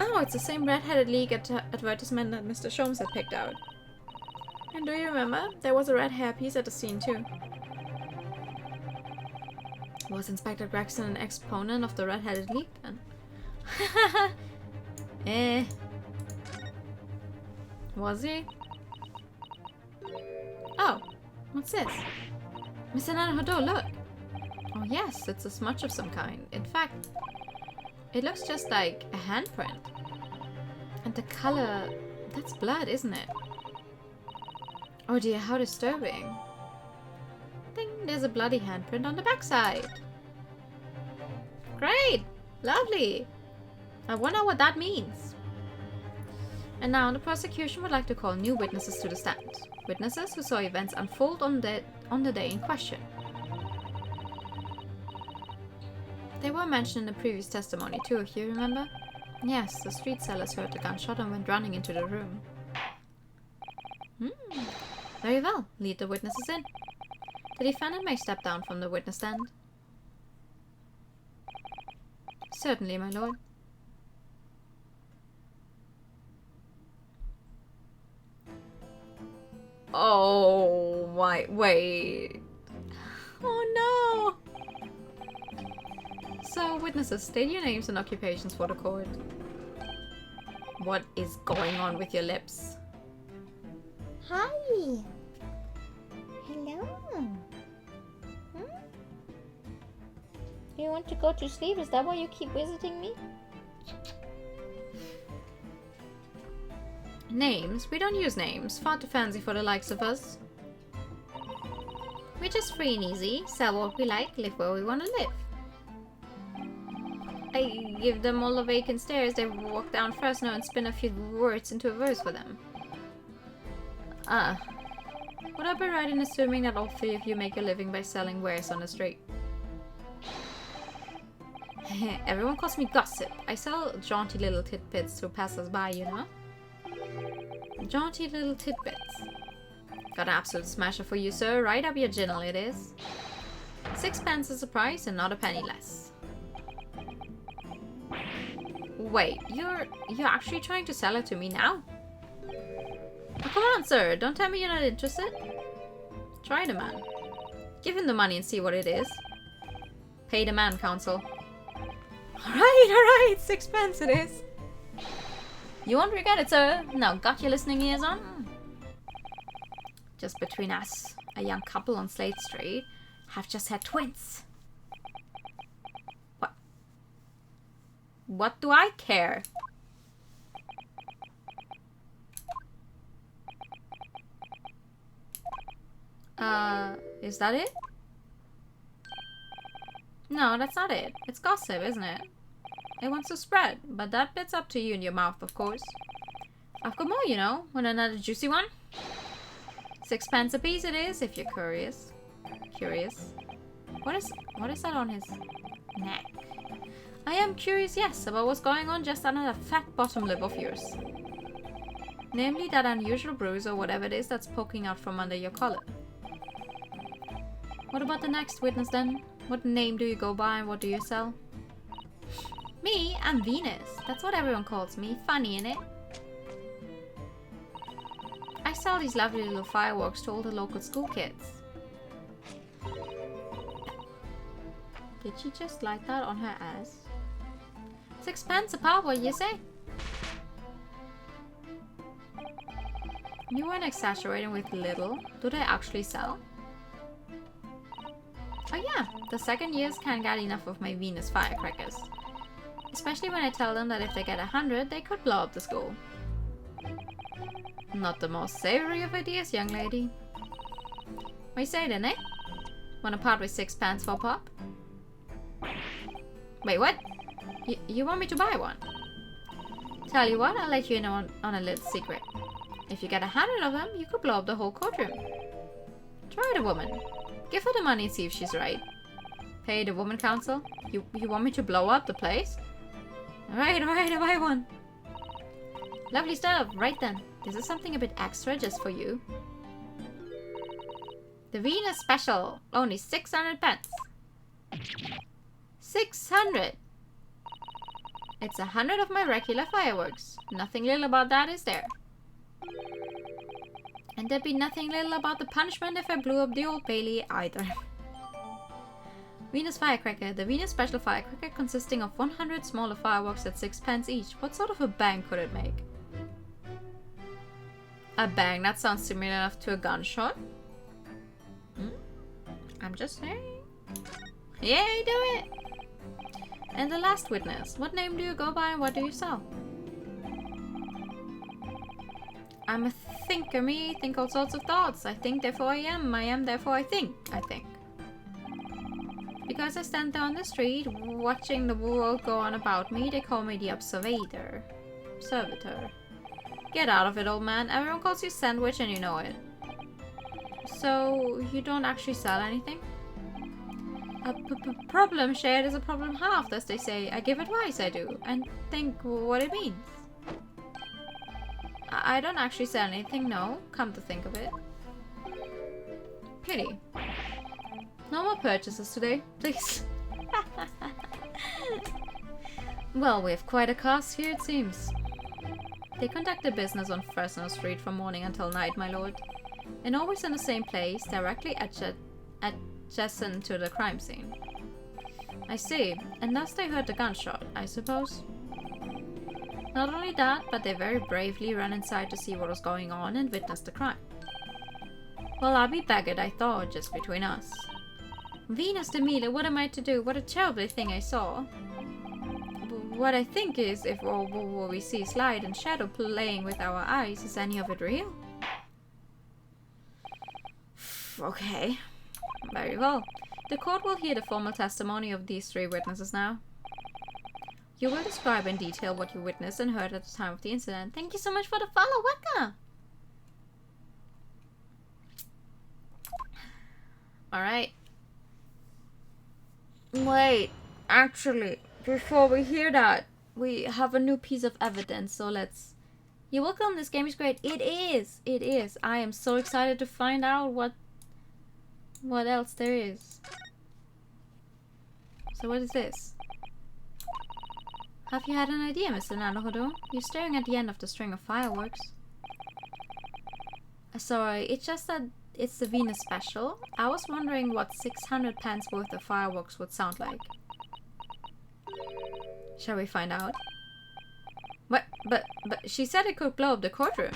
Oh, it's the same red-headed league advertisement that Mr. Sholmes had picked out. And do you remember? There was a red hairpiece at the scene too. Was Inspector Gregson an exponent of the red-headed league then? Was he? Oh, what's this? Mr. Naruhodo, look! Oh yes, it's a smudge of some kind. In fact, it looks just like a handprint. And the color, that's blood, isn't it? Oh dear, how disturbing. Ding, there's a bloody handprint on the backside. Great! Lovely! I wonder what that means. And now the prosecution would like to call new witnesses to the stand. Witnesses who saw events unfold on the day in question. They were mentioned in the previous testimony too, if you remember. Yes, the street sellers heard the gunshot and went running into the room. Very well, lead the witnesses in. The defendant may step down from the witness stand. Certainly, my lord. Oh my, wait. Oh no! So, witnesses, state your names and occupations for the court. What is going on with your lips?
Hi. Hello. You want to go to sleep? Is that why you keep visiting me?
Names? We don't use names. Far too fancy for the likes of us.
We're just free and easy. Sell what we like, live where we want to live.
I give them all the vacant stairs. They walk down Fresno and spin a few words into a verse for them. Would I be right in assuming that all three of you make a living by selling wares on the street? Everyone calls me gossip. I sell jaunty little tidbits to passers-by, you know? Jaunty little tidbits. Got an absolute smasher for you, sir. Right up your ginnel it is. 6 is the price and not a penny less. Wait, you're actually trying to sell it to me now? Oh, come on, sir. Don't tell me you're not interested. Try the man. Give him the money and see what it is. Pay the man, counsel. Alright, 6 it is. You won't regret it, sir. Now, got your listening ears on? Just between us, a young couple on Slade Street have just had twins. What? What do I care? Is that it? No, that's not it. It's gossip, isn't it? It wants to spread, but that bit's up to you and your mouth, of course. I've got more, you know. Want another juicy one? 6 pence a piece it is, if you're curious. What is that on his neck? I am curious, yes, about what's going on just under the fat bottom lip of yours. Namely, that unusual bruise or whatever it is that's poking out from under your collar. What about the next witness then? What name do you go by and what do you sell? Me? I'm Venus. That's what everyone calls me. Funny, innit? I sell these lovely little fireworks to all the local school kids. Did she just light that on her ass? 6 pence a pop, what you say? You weren't exaggerating with little. Do they actually sell? Oh yeah, the second years can't get enough of my Venus firecrackers. Especially when I tell them that if they get 100, they could blow up the school. Not the most savory of ideas, young lady. What you say then, eh? Wanna part with 6 pence for a pop? Wait, what? You want me to buy one? Tell you what, I'll let you in on a little secret. If you get 100 of them, you could blow up the whole courtroom. Try the woman. Give her the money and see if she's right. Hey, the woman council? You want me to blow up the place? Alright, I'll buy one. Lovely stuff, right then. This is something a bit extra just for you. The Venus special, only 600 pence. 600! It's 100 of my regular fireworks. Nothing little about that, is there? And there'd be nothing little about the punishment if I blew up the Old Bailey either. Venus firecracker. The Venus special firecracker consisting of 100 smaller fireworks at 6 pence each. What sort of a bang could it make? A bang that sounds similar enough to a gunshot? I'm just saying. Yay, do it! And the last witness. What name do you go by and what do you sell? I'm a thinker, me. Think all sorts of thoughts. I think, therefore I am. I am, therefore I think. Because I stand there on the street, watching the world go on about me, they call me the observator. Servitor. Get out of it, old man. Everyone calls you Sandwich and you know it. So, you don't actually sell anything? A problem shared is a problem halved, as they say. I give advice, I do, and think what it means. I don't actually sell anything, no. Come to think of it. Pity. No more purchases today, please. Well, we have quite a cast here, it seems. They conduct their business on Fresno Street from morning until night, my lord. And always in the same place, directly adjacent to the crime scene. I see. And thus they heard the gunshot, I suppose? Not only that, but they very bravely ran inside to see what was going on and witness the crime. Well, I'll be beggared, I thought, just between us. Venus de Milo, what am I to do? What a terrible thing I saw. What I think is, if all what we see is light and shadow playing with our eyes, is any of it real? Okay. Very well. The court will hear the formal testimony of these 3 witnesses now. You will describe in detail what you witnessed and heard at the time of the incident. Thank you so much for the follow, Weka! Alright. Wait, actually, before we hear that, we have a new piece of evidence, so let's... You're welcome, this game is great. It is. I am so excited to find out what else there is. So what is this? Have you had an idea, Mr. Naruhodo? You're staring at the end of the string of fireworks. Sorry, it's just that it's the Venus special. I was wondering what 600 pence worth of fireworks would sound like. Shall we find out? What? But she said it could blow up the courtroom.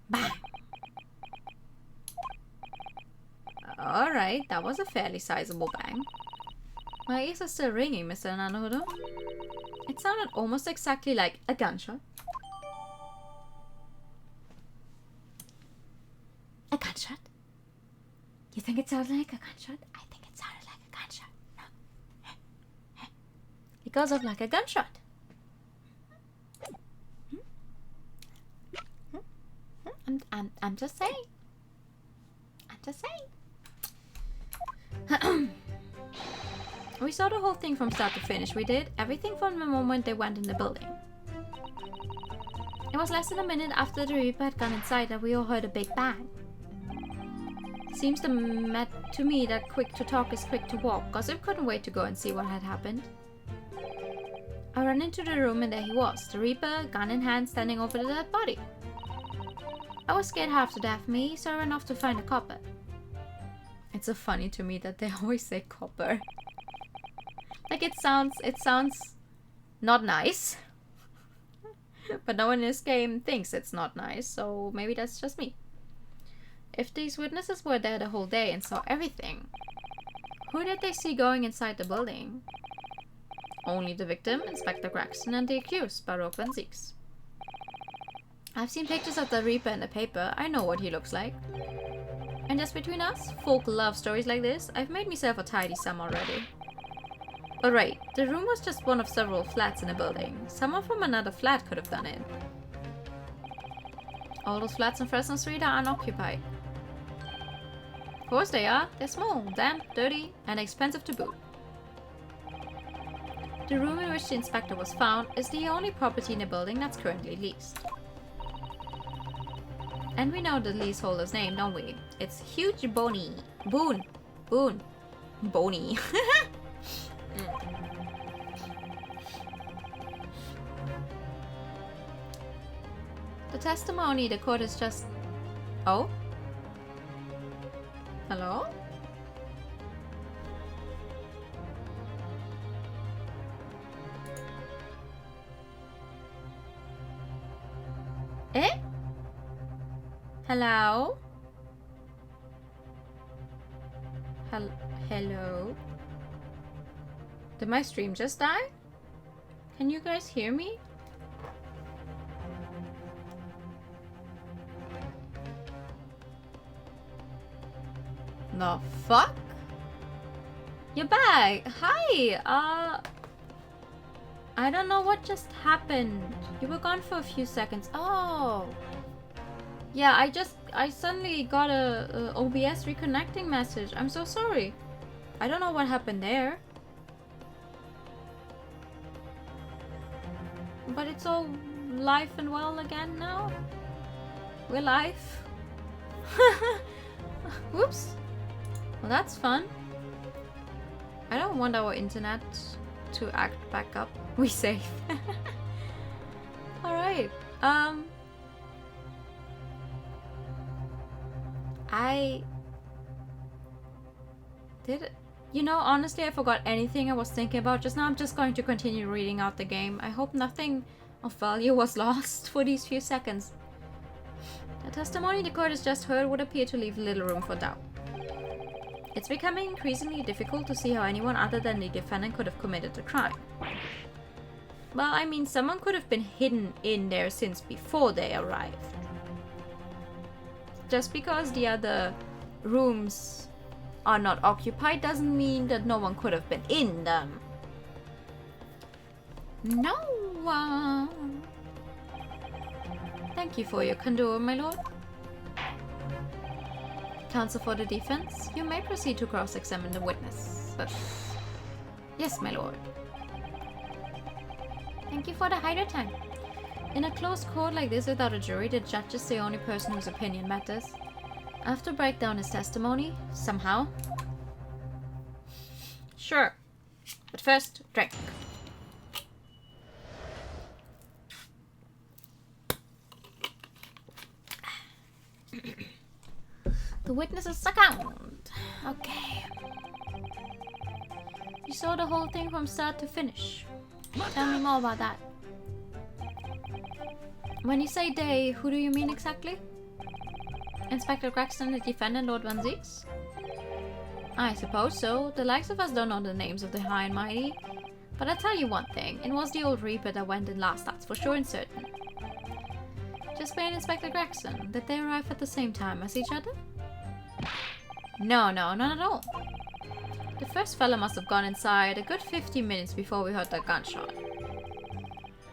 Bang! Alright, that was a fairly sizable bang. My ears are still ringing, Mr. Naruhodo. It sounded almost exactly like a gunshot. A gunshot? You think it sounded like a gunshot? I think it sounded like a gunshot. No. It goes off like a gunshot. I'm just saying.
to say.
We saw the whole thing from start to finish. We did everything from the moment they went in the building. It was less than a minute after the Reaper had gone inside that we all heard a big bang. Seems to me that quick to talk is quick to walk. Gossip couldn't wait to go and see what had happened. I ran into the room and there he was, the Reaper, gun in hand, standing over the dead body. I was scared half to death me, so I ran off to find a copper. It's so funny to me that they always say copper. Like it sounds not nice. But no one in this game thinks it's not nice, so maybe that's just me. If these witnesses were there the whole day and saw everything, who did they see going inside the building? Only the victim, Inspector Gregson, and the accused, Baroque Van Zieks. I've seen pictures of the Reaper in the paper. I know what he looks like. And just between us, folk love stories like this. I've made myself a tidy sum already. But right, the room was just one of several flats in the building. Someone from another flat could have done it. All those flats on Fresno Street are unoccupied. Of course they are. They're small, damp, dirty, and expensive to boot. The room in which the inspector was found is the only property in the building that's currently leased. And we know the leaseholder's name, don't we? It's Huge Boney. Boone. Boney. The testimony the court is just... Oh? Hello? Eh? Hello? Hello? Did my stream just die? Can you guys hear me? The fuck? You're back! Hi! I don't know what just happened. You were gone for a few seconds. Oh! Yeah, I suddenly got a OBS reconnecting message. I'm so sorry. I don't know what happened there. But it's all live and well again now. We're live. Whoops. Well, that's fun. I don't want our internet to act back up. We safe. Alright. I did it. You know, honestly, I forgot anything I was thinking about just now. I'm just going to continue reading out the game. I hope nothing of value was lost for these few seconds. The testimony the court has just heard would appear to leave little room for doubt. It's becoming increasingly difficult to see how anyone other than the defendant could have committed the crime. Well, I mean, someone could have been hidden in there since before they arrived. Just because the other rooms are not occupied doesn't mean that no one could have been in them. No one. Thank you for your candor, my lord. Counsel for the defense, you may proceed to cross-examine the witness. But yes, my lord.
Thank you for the hider time.
In a closed court like this without a jury, the judge is the only person whose opinion matters. I have to break down his testimony, somehow. Sure. But first, drink. The witness's account. Okay. You saw the whole thing from start to finish. Tell me more about that. When you say they, who do you mean exactly? Inspector Gregson, the defendant, Lord Van Zieks? I suppose so. The likes of us don't know the names of the high and mighty. But I'll tell you one thing. It was the old Reaper that went in last, that's for sure and certain. Just by Inspector Gregson, did they arrive at the same time as each other? No, not at all. The first fella must have gone inside a good 15 minutes before we heard that gunshot.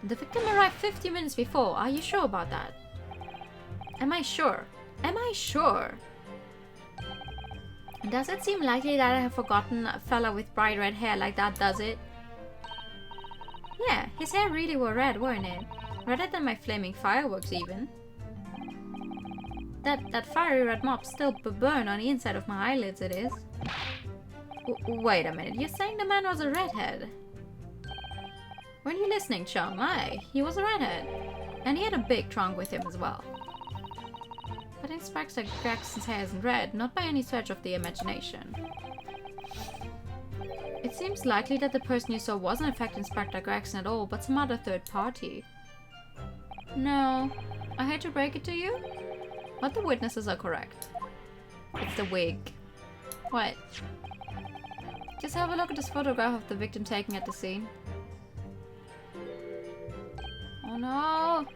The victim arrived 50 minutes before. Are you sure about that? Am I sure? Am I sure? Does it seem likely that I have forgotten a fella with bright red hair like that, does it? Yeah, his hair really were red, weren't it? Redder than my flaming fireworks, even. That fiery red mop still burn on the inside of my eyelids, it is. Wait a minute, you're saying the man was a redhead? Weren't you listening, chum? Aye, he was a redhead. And he had a big trunk with him as well. But Inspector Greggson's hair isn't red, not by any stretch of the imagination. It seems likely that the person you saw wasn't in fact Inspector Gregson at all, but some other third party. No, I hate to break it to you, but the witnesses are correct. It's the wig. What? Just have a look at this photograph of the victim taken at the scene. Oh no!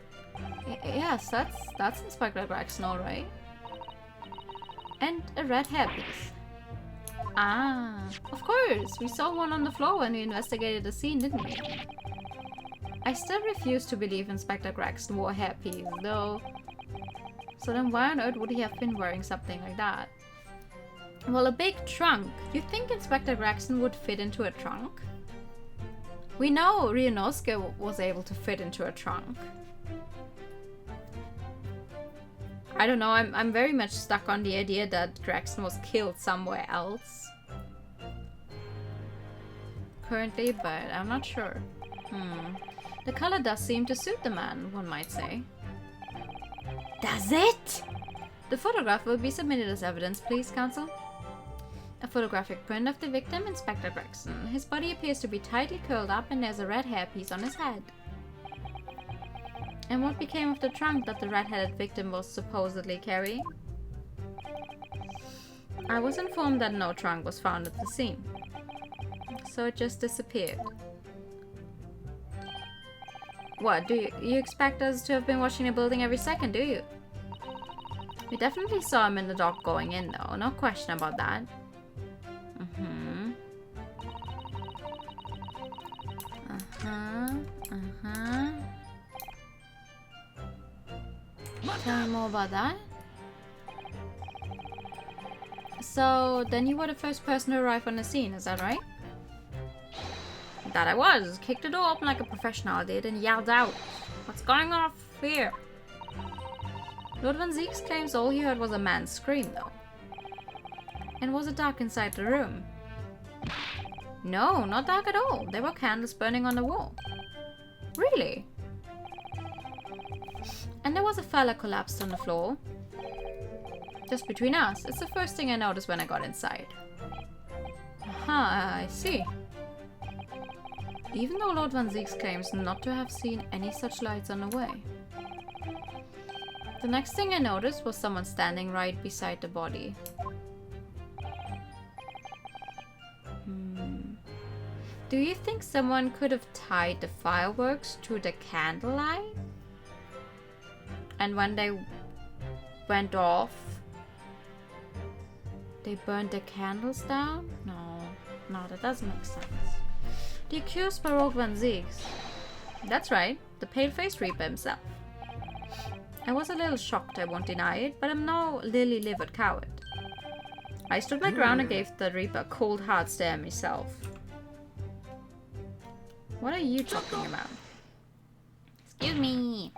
Yes, that's Inspector Gregson, alright. And a red hairpiece. Ah, of course! We saw one on the floor when we investigated the scene, didn't we? I still refuse to believe Inspector Gregson wore a hairpiece, though. So then why on earth would he have been wearing something like that? Well, a big trunk. You think Inspector Gregson would fit into a trunk? We know Ryunosuke was able to fit into a trunk. I don't know, I'm very much stuck on the idea that Gregson was killed somewhere else. Currently, but I'm not sure. The color does seem to suit the man, one might say. Does it? The photograph will be submitted as evidence, please, counsel. A photographic print of the victim, Inspector Gregson. His body appears to be tightly curled up and there's a red hairpiece on his head. And what became of the trunk that the red-headed victim was supposedly carrying? I was informed that no trunk was found at the scene. So it just disappeared. What, do you expect us to have been watching the building every second, do you? We definitely saw him in the dock going in, though. No question about that. Tell me more about that. So, then you were the first person to arrive on the scene, is that right? That I was. Kicked the door open like a professional did and yelled out, "What's going on here?" Lord Van Zeeks claims all he heard was a man's scream, though. And was it dark inside the room? No, not dark at all. There were candles burning on the wall. Really? And there was a fella collapsed on the floor. Just between us, it's the first thing I noticed when I got inside. Aha, I see. Even though Lord Van Zeeks claims not to have seen any such lights on the way. The next thing I noticed was someone standing right beside the body. Do you think someone could have tied the fireworks to the candlelight? And when they went off, they burned the candles down? No, that doesn't make sense. The accused Baroque Van Zeeks. That's right, the pale-faced Reaper himself. I was a little shocked, I won't deny it, but I'm no lily-livered coward. I stood my ground and gave the Reaper a cold, hard stare myself. What are you talking about? Excuse me.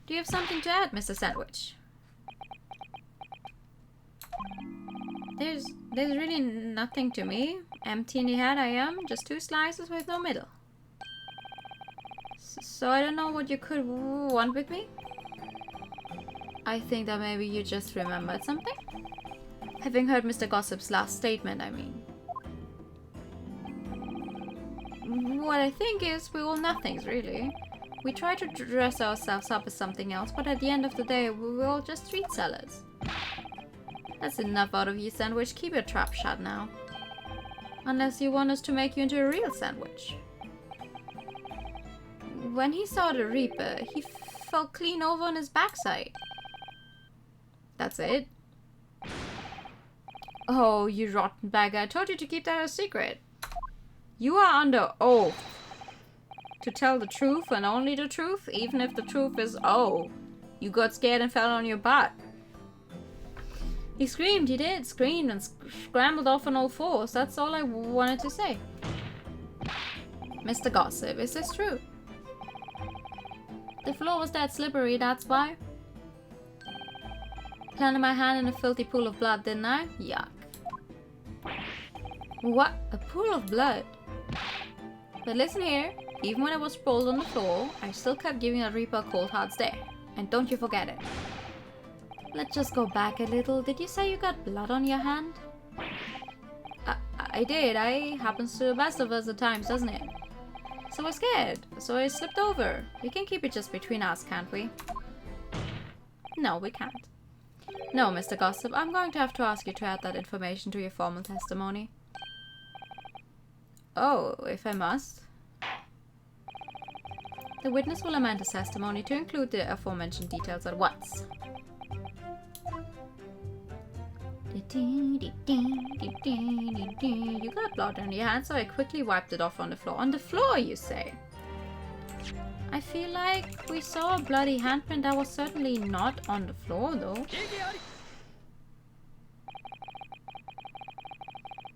Do you have something to add, Mr. Sandwich? There's really nothing to me. Empty in the head I am, just 2 slices with no middle. So I don't know what you could want with me? I think that maybe you just remembered something? Having heard Mr. Gossip's last statement, I mean. What I think is we all nothings, really. We try to dress ourselves up as something else, but at the end of the day, we're all just street sellers. That's enough out of you, Sandwich. Keep your trap shut now. Unless you want us to make you into a real sandwich. When he saw the Reaper, he fell clean over on his backside. That's it? Oh, you rotten bagger. I told you to keep that a secret. You are under oath to tell the truth and only the truth, even if the truth is, oh, you got scared and fell on your butt. He screamed, he did, screamed and scrambled off on all fours. That's all I wanted to say. Mr. Gossip, is this true? The floor was that slippery, that's why. Planted my hand in a filthy pool of blood, didn't I? Yuck. What? A pool of blood? But listen here, even when I was sprawled on the floor, I still kept giving that Reaper a cold hard stare. And don't you forget it. Let's just go back a little. Did you say you got blood on your hand? I did. Happens to the best of us at times, doesn't it? So I was scared. So I slipped over. We can keep it just between us, can't we? No, we can't. No, Mr. Gossip, I'm going to have to ask you to add that information to your formal testimony. Oh, if I must. The witness will amend his testimony to include the aforementioned details at once. You got blood on your hand, so I quickly wiped it off on the floor. On the floor, you say? I feel like we saw a bloody handprint that was certainly not on the floor, though.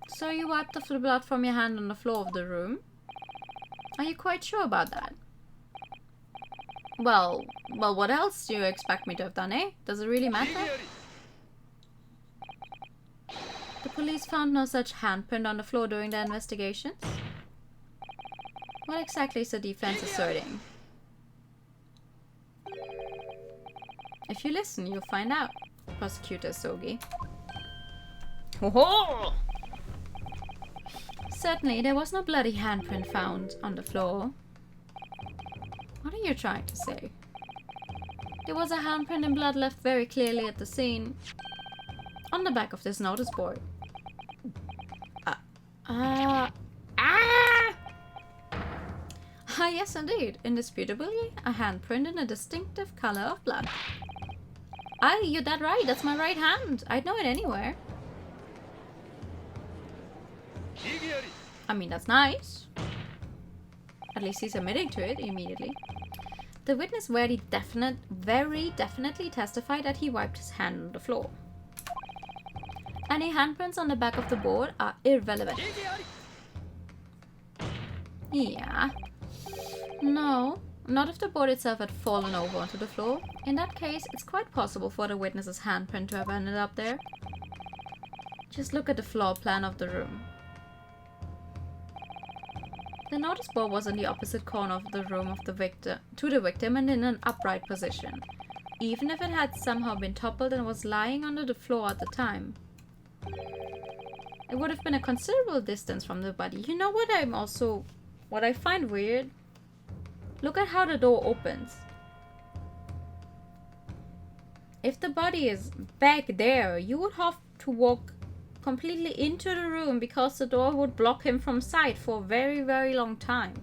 So you wiped off the blood from your hand on the floor of the room? Are you quite sure about that? Well, what else do you expect me to have done, eh? Does it really matter? The police found no such handprint on the floor during their investigations. What exactly is the defense asserting? If you listen, you'll find out, Prosecutor Sogi. Ho-ho! Certainly, there was no bloody handprint found on the floor. What are you trying to say? There was a handprint and blood left very clearly at the scene. On the back of this notice board. Yes, indeed. Indisputably, a handprint in a distinctive color of blood. You're that right. That's my right hand. I'd know it anywhere. I mean, that's nice. At least he's admitting to it immediately. The witness very definitely testified that he wiped his hand on the floor. Any handprints on the back of the board are irrelevant. Yeah. No, not if the board itself had fallen over onto the floor. In that case, it's quite possible for the witness's handprint to have ended up there. Just look at the floor plan of the room. The notice board was in the opposite corner of the room of the victim and in an upright position, even if it had somehow been toppled and was lying under the floor at the time. It would have been a considerable distance from the body. You know what I find weird? Look at how the door opens. If the body is back there, you would have to walk completely into the room because the door would block him from sight for a very, very long time.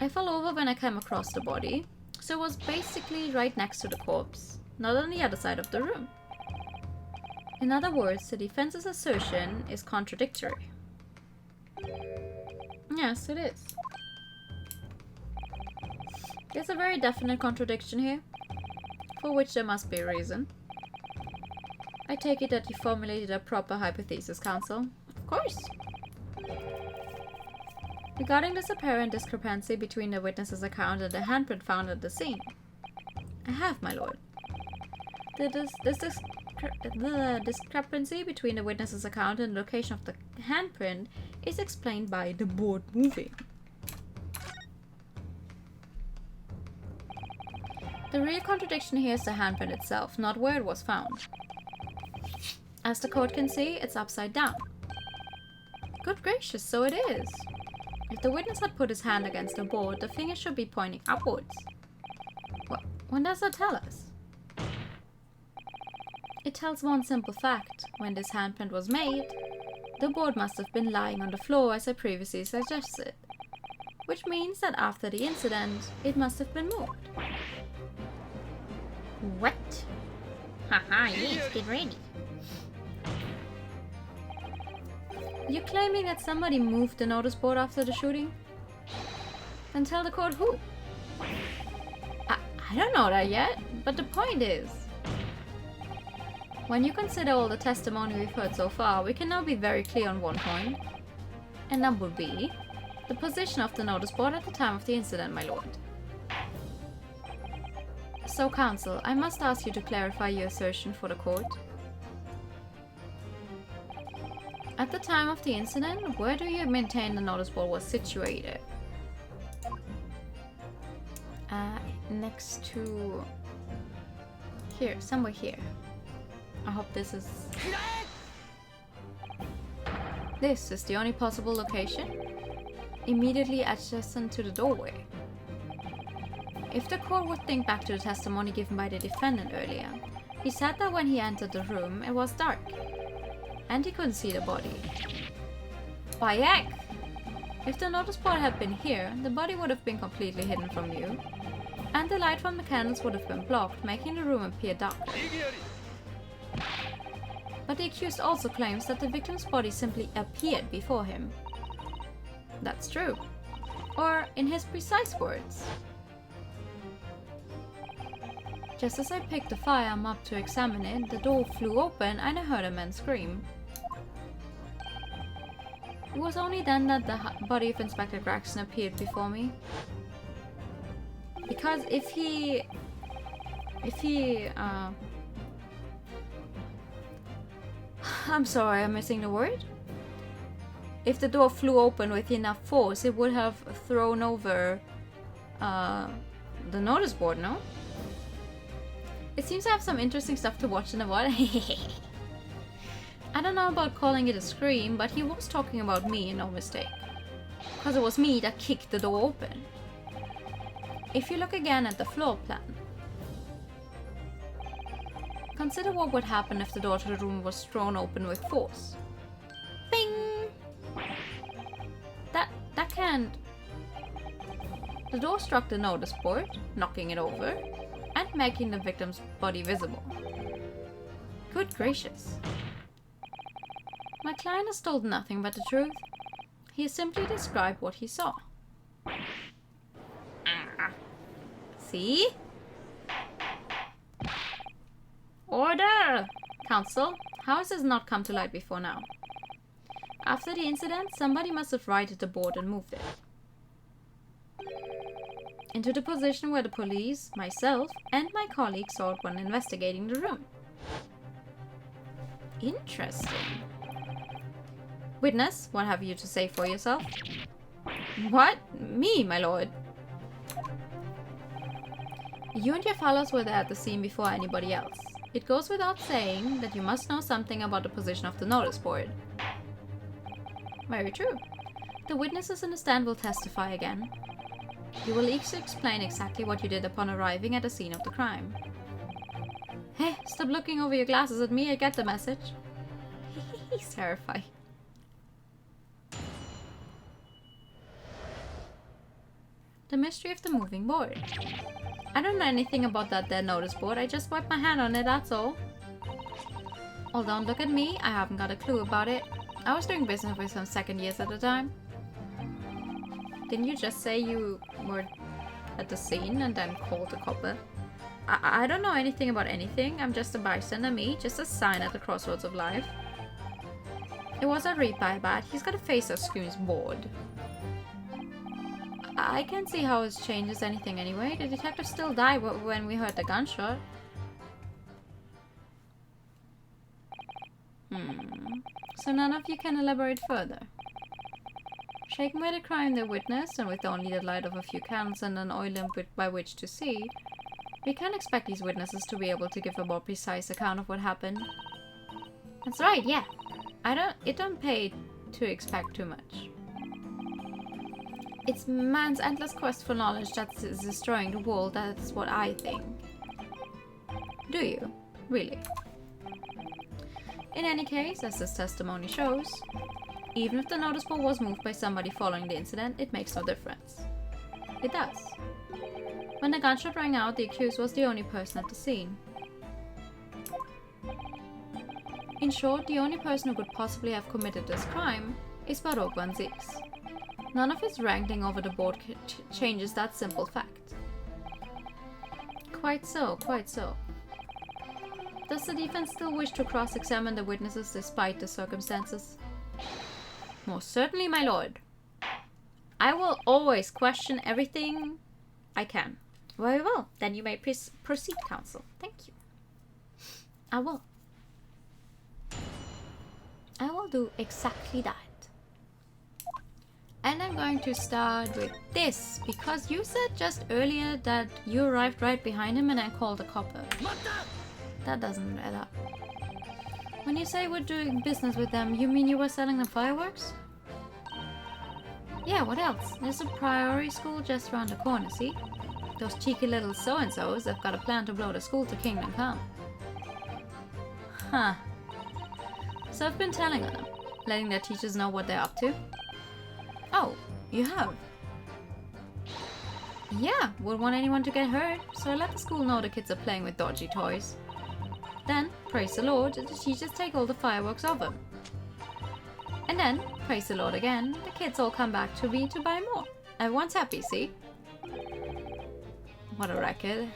I fell over when I came across the body, so it was basically right next to the corpse, not on the other side of the room. In other words, the defense's assertion is contradictory. Yes, it is. There's a very definite contradiction here, for which there must be a reason. I take it that you formulated a proper hypothesis, counsel. Of course. Regarding this apparent discrepancy between the witness's account and the handprint found at the scene. I have, my lord. The discrepancy between the witness's account and the location of the handprint is explained by the board moving. The real contradiction here is the handprint itself, not where it was found. As the court can see, it's upside down. Good gracious, so it is. If the witness had put his hand against the board, the finger should be pointing upwards. What does that tell us? It tells one simple fact. When this handprint was made, the board must have been lying on the floor as I previously suggested. Which means that after the incident, it must have been moved.
What? Haha, yes, get ready.
You claiming that somebody moved the notice board after the shooting? Then tell the court who. I don't know that yet. But the point is, when you consider all the testimony we've heard so far, we can now be very clear on one point, and that would be the position of the notice board at the time of the incident, my lord. So, counsel, I must ask you to clarify your assertion for the court. At the time of the incident, where do you maintain the notice board was situated? Next to... here, somewhere here. I hope this is... This is the only possible location. Immediately adjacent to the doorway. If the court would think back to the testimony given by the defendant earlier, he said that when he entered the room, it was dark. And he couldn't see the body. By heck! If the notice board had been here, the body would have been completely hidden from view, and the light from the candles would have been blocked, making the room appear darker. But the accused also claims that the victim's body simply appeared before him. That's true. Or, in his precise words, just as I picked the firearm up to examine it, the door flew open and I heard a man scream. It was only then that the body of Inspector Gregson appeared before me. Because if he I'm sorry, I'm missing the word. If the door flew open with enough force, it would have thrown over the notice board, no? It seems to have some interesting stuff to watch in the water. I don't know about calling it a scream, but he was talking about me, no mistake. Because it was me that kicked the door open. If you look again at the floor plan, consider what would happen if the door to the room was thrown open with force. Bing! That can't... The door struck the notice board, knocking it over, and making the victim's body visible. Good gracious. My client has told nothing but the truth. He has simply described what he saw. See? Order! Counsel, how has this not come to light before now? After the incident, somebody must have righted the board and moved it into the position where the police, myself, and my colleagues saw it when investigating the room. Interesting. Witness, what have you to say for yourself? What? Me, my lord. You and your fellows were there at the scene before anybody else. It goes without saying that you must know something about the position of the notice board. Very true. The witnesses in the stand will testify again. You will each explain exactly what you did upon arriving at the scene of the crime. Hey, stop looking over your glasses at me, I get the message. He's terrified. The mystery of the moving board. I don't know anything about that dead notice board, I just wiped my hand on it, that's all. Oh, don't look at me, I haven't got a clue about it. I was doing business with some second years at the time. Didn't you just say you were at the scene and then called the copper? I don't know anything about anything, I'm just a bystander, me, just a sign at the crossroads of life. It was a reaper, but he's got a face that screams bored. I can't see how it changes anything anyway. The detective still died when we heard the gunshot. So none of you can elaborate further. Shaken by the crime they witnessed, and with only the light of a few candles and an oil lamp by which to see, we can't expect these witnesses to be able to give a more precise account of what happened. That's right, yeah. It don't pay to expect too much. It's man's endless quest for knowledge that is destroying the world, that's what I think. Do you? Really? In any case, as this testimony shows, even if the notice board was moved by somebody following the incident, it makes no difference. It does. When the gunshot rang out, the accused was the only person at the scene. In short, the only person who could possibly have committed this crime is Baroque Van Zieks. None of his wrangling over the board changes that simple fact. Quite so, quite so. Does the defense still wish to cross-examine the witnesses despite the circumstances? Most certainly, my lord. I will always question everything I can.
Very well. Then you may proceed, counsel. Thank you.
I will. I will do exactly that. And I'm going to start with this, because you said just earlier that you arrived right behind him and I called a copper. That doesn't add up. When you say we're doing business with them, you mean you were selling them fireworks? Yeah, what else? There's a priory school just around the corner, see? Those cheeky little so-and-sos have got a plan to blow the school to Kingdom Come. Huh. So I've been telling on them, letting their teachers know what they're up to. Oh, you have? Yeah, wouldn't want anyone to get hurt, so I let the school know the kids are playing with dodgy toys. Then, praise the Lord, the teachers take all the fireworks off them. And then, praise the Lord again, the kids all come back to me to buy more. Everyone's happy, see? What a record.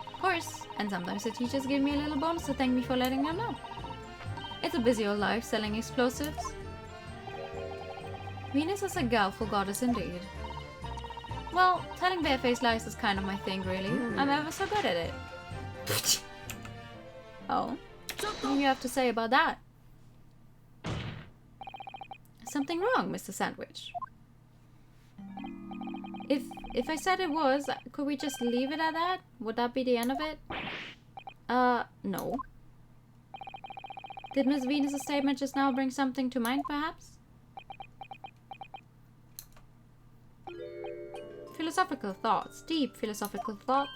Of course, and sometimes the teachers give me a little bonus to thank me for letting them know. It's a busy old life selling explosives. Venus is a guileful goddess indeed. Well, telling barefaced lies is kind of my thing, really. I'm ever so good at it. Oh? What do you have to say about that? Something wrong, Mr. Sandwich? If I said it was, could we just leave it at that? Would that be the end of it? No. Did Miss Venus' statement just now bring something to mind, perhaps? Philosophical thoughts. Deep philosophical thoughts.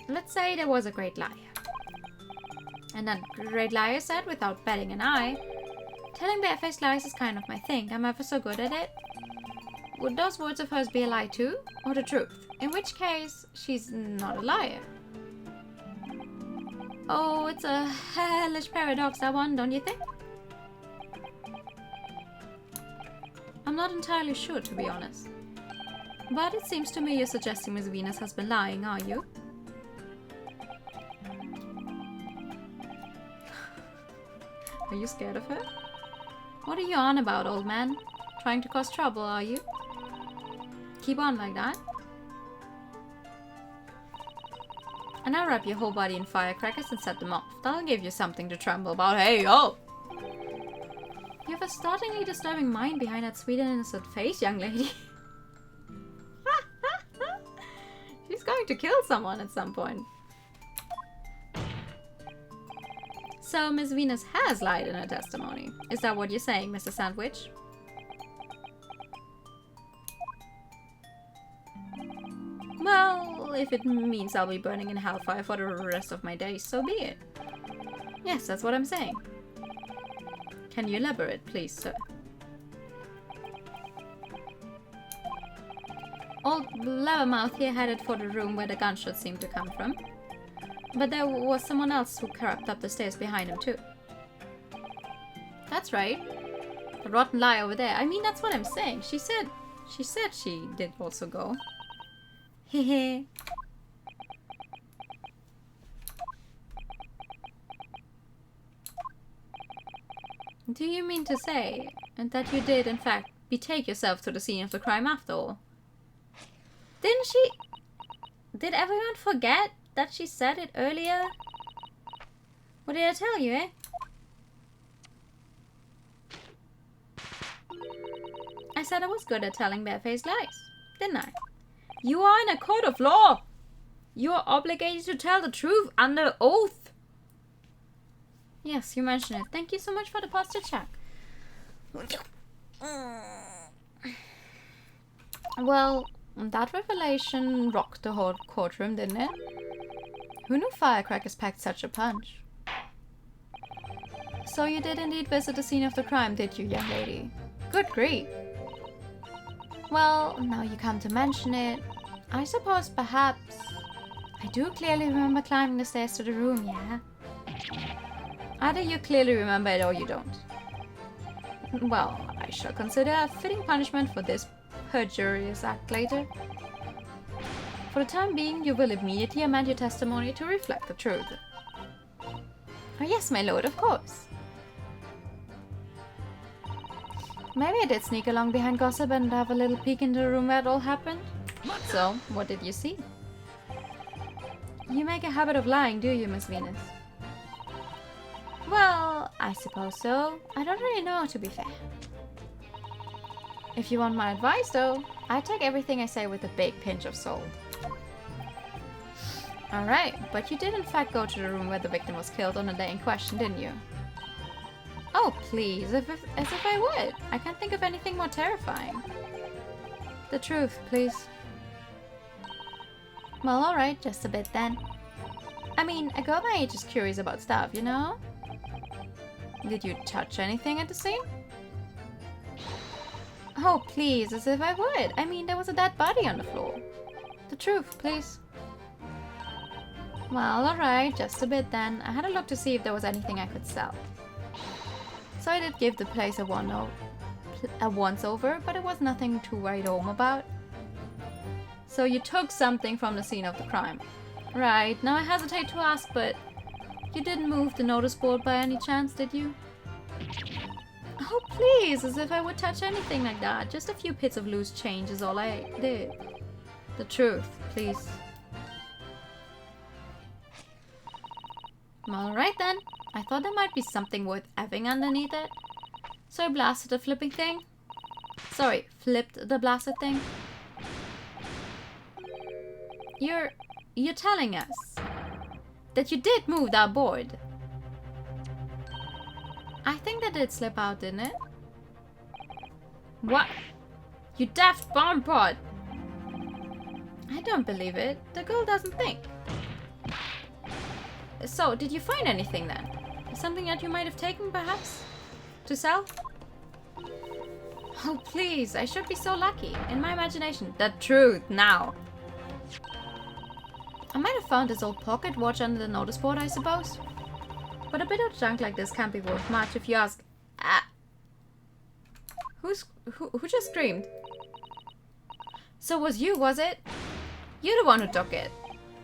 Let's say there was a great liar. And that great liar said, without batting an eye, telling barefaced lies is kind of my thing. I'm ever so good at it. Would those words of hers be a lie too? Or the truth? In which case, she's not a liar. Oh, it's a hellish paradox, that one, don't you think? I'm not entirely sure, to be honest. But it seems to me you're suggesting Miss Venus has been lying, are you? Are you scared of her? What are you on about, old man? Trying to cause trouble, are you? Keep on like that. And I'll wrap your whole body in firecrackers and set them off. That'll give you something to tremble about. Hey, yo! You have a startlingly disturbing mind behind that sweet and innocent face, young lady. She's going to kill someone at some point. So, Miss Venus has lied in her testimony. Is that what you're saying, Mr. Sandwich? Well, if it means I'll be burning in hellfire for the rest of my days, so be it. Yes, that's what I'm saying. Can you elaborate, please, sir? Old Blabbermouth here headed for the room where the gunshot seemed to come from. But there was someone else who crept up the stairs behind him, too. That's right. The rotten lie over there. I mean, that's what I'm saying. She said she did also go. Hehe. Do you mean to say that you did, in fact, betake yourself to the scene of the crime after all? Didn't she... Did everyone forget that she said it earlier? What did I tell you, eh? I said I was good at telling barefaced lies, didn't I? You are in a court of law! You are obligated to tell the truth under oath! Yes, you mentioned it. Thank you so much for the posture check. Well, that revelation rocked the whole courtroom, didn't it? Who knew firecrackers packed such a punch? So you did indeed visit the scene of the crime, did you, young lady? Good grief. Well, now you come to mention it, I suppose perhaps... I do clearly remember climbing the stairs to the room, yeah? Either you clearly remember it or you don't. Well, I shall consider a fitting punishment for this perjurious act later. For the time being, you will immediately amend your testimony to reflect the truth. Oh yes, my lord, of course. Maybe I did sneak along behind gossip and have a little peek into the room where it all happened. So, what did you see? You make a habit of lying, do you, Miss Venus? Well, I suppose so. I don't really know, to be fair. If you want my advice, though, I take everything I say with a big pinch of salt. Alright, but you did in fact go to the room where the victim was killed on the day in question, didn't you? Oh, please, as if I would. I can't think of anything more terrifying. The truth, please. Well, alright, just a bit then. I mean, a girl my age is curious about stuff, you know? Did you touch anything at the scene? Oh, please, as if I would. I mean, there was a dead body on the floor. The truth, please. Well, alright, just a bit then. I had a look to see if there was anything I could sell. So I did give the place a once-over, but it was nothing to write home about. So you took something from the scene of the crime. Right, now I hesitate to ask, but you didn't move the notice board by any chance, did you? Oh, please, as if I would touch anything like that. Just a few bits of loose change is all I did. The truth, please. Alright then. I thought there might be something worth having underneath it. So I blasted the flipping thing. Sorry, flipped the blasted thing. You're telling us that you did move that board? I think that did slip out, didn't it? What? You daft bombpot! I don't believe it. The girl doesn't think. So, did you find anything then? Something that you might have taken, perhaps? To sell? Oh, please, I should be so lucky. In my imagination. The truth, now. I might have found this old pocket watch under the notice board, I suppose. But a bit of junk like this can't be worth much if you ask. Ah! Who just screamed? So was you, was it? You're the one who took it.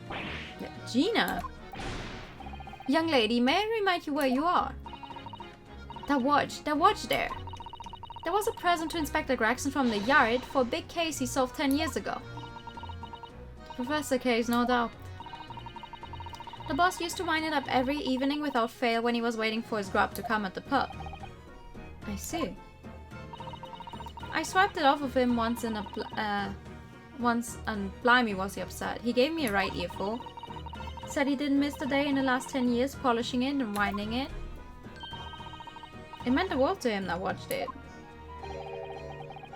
Yeah, Gina. Young lady, may I remind you where you are? That watch there. There was a present to Inspector Gregson from the Yard for a big case he solved 10 years ago. The Professor case, no doubt. The boss used to wind it up every evening without fail when he was waiting for his grub to come at the pub. I see. I swiped it off of him once and blimey was he upset. He gave me a right earful. Said he didn't miss the day in the last 10 years polishing it and winding it. It meant the world to him, that watch did.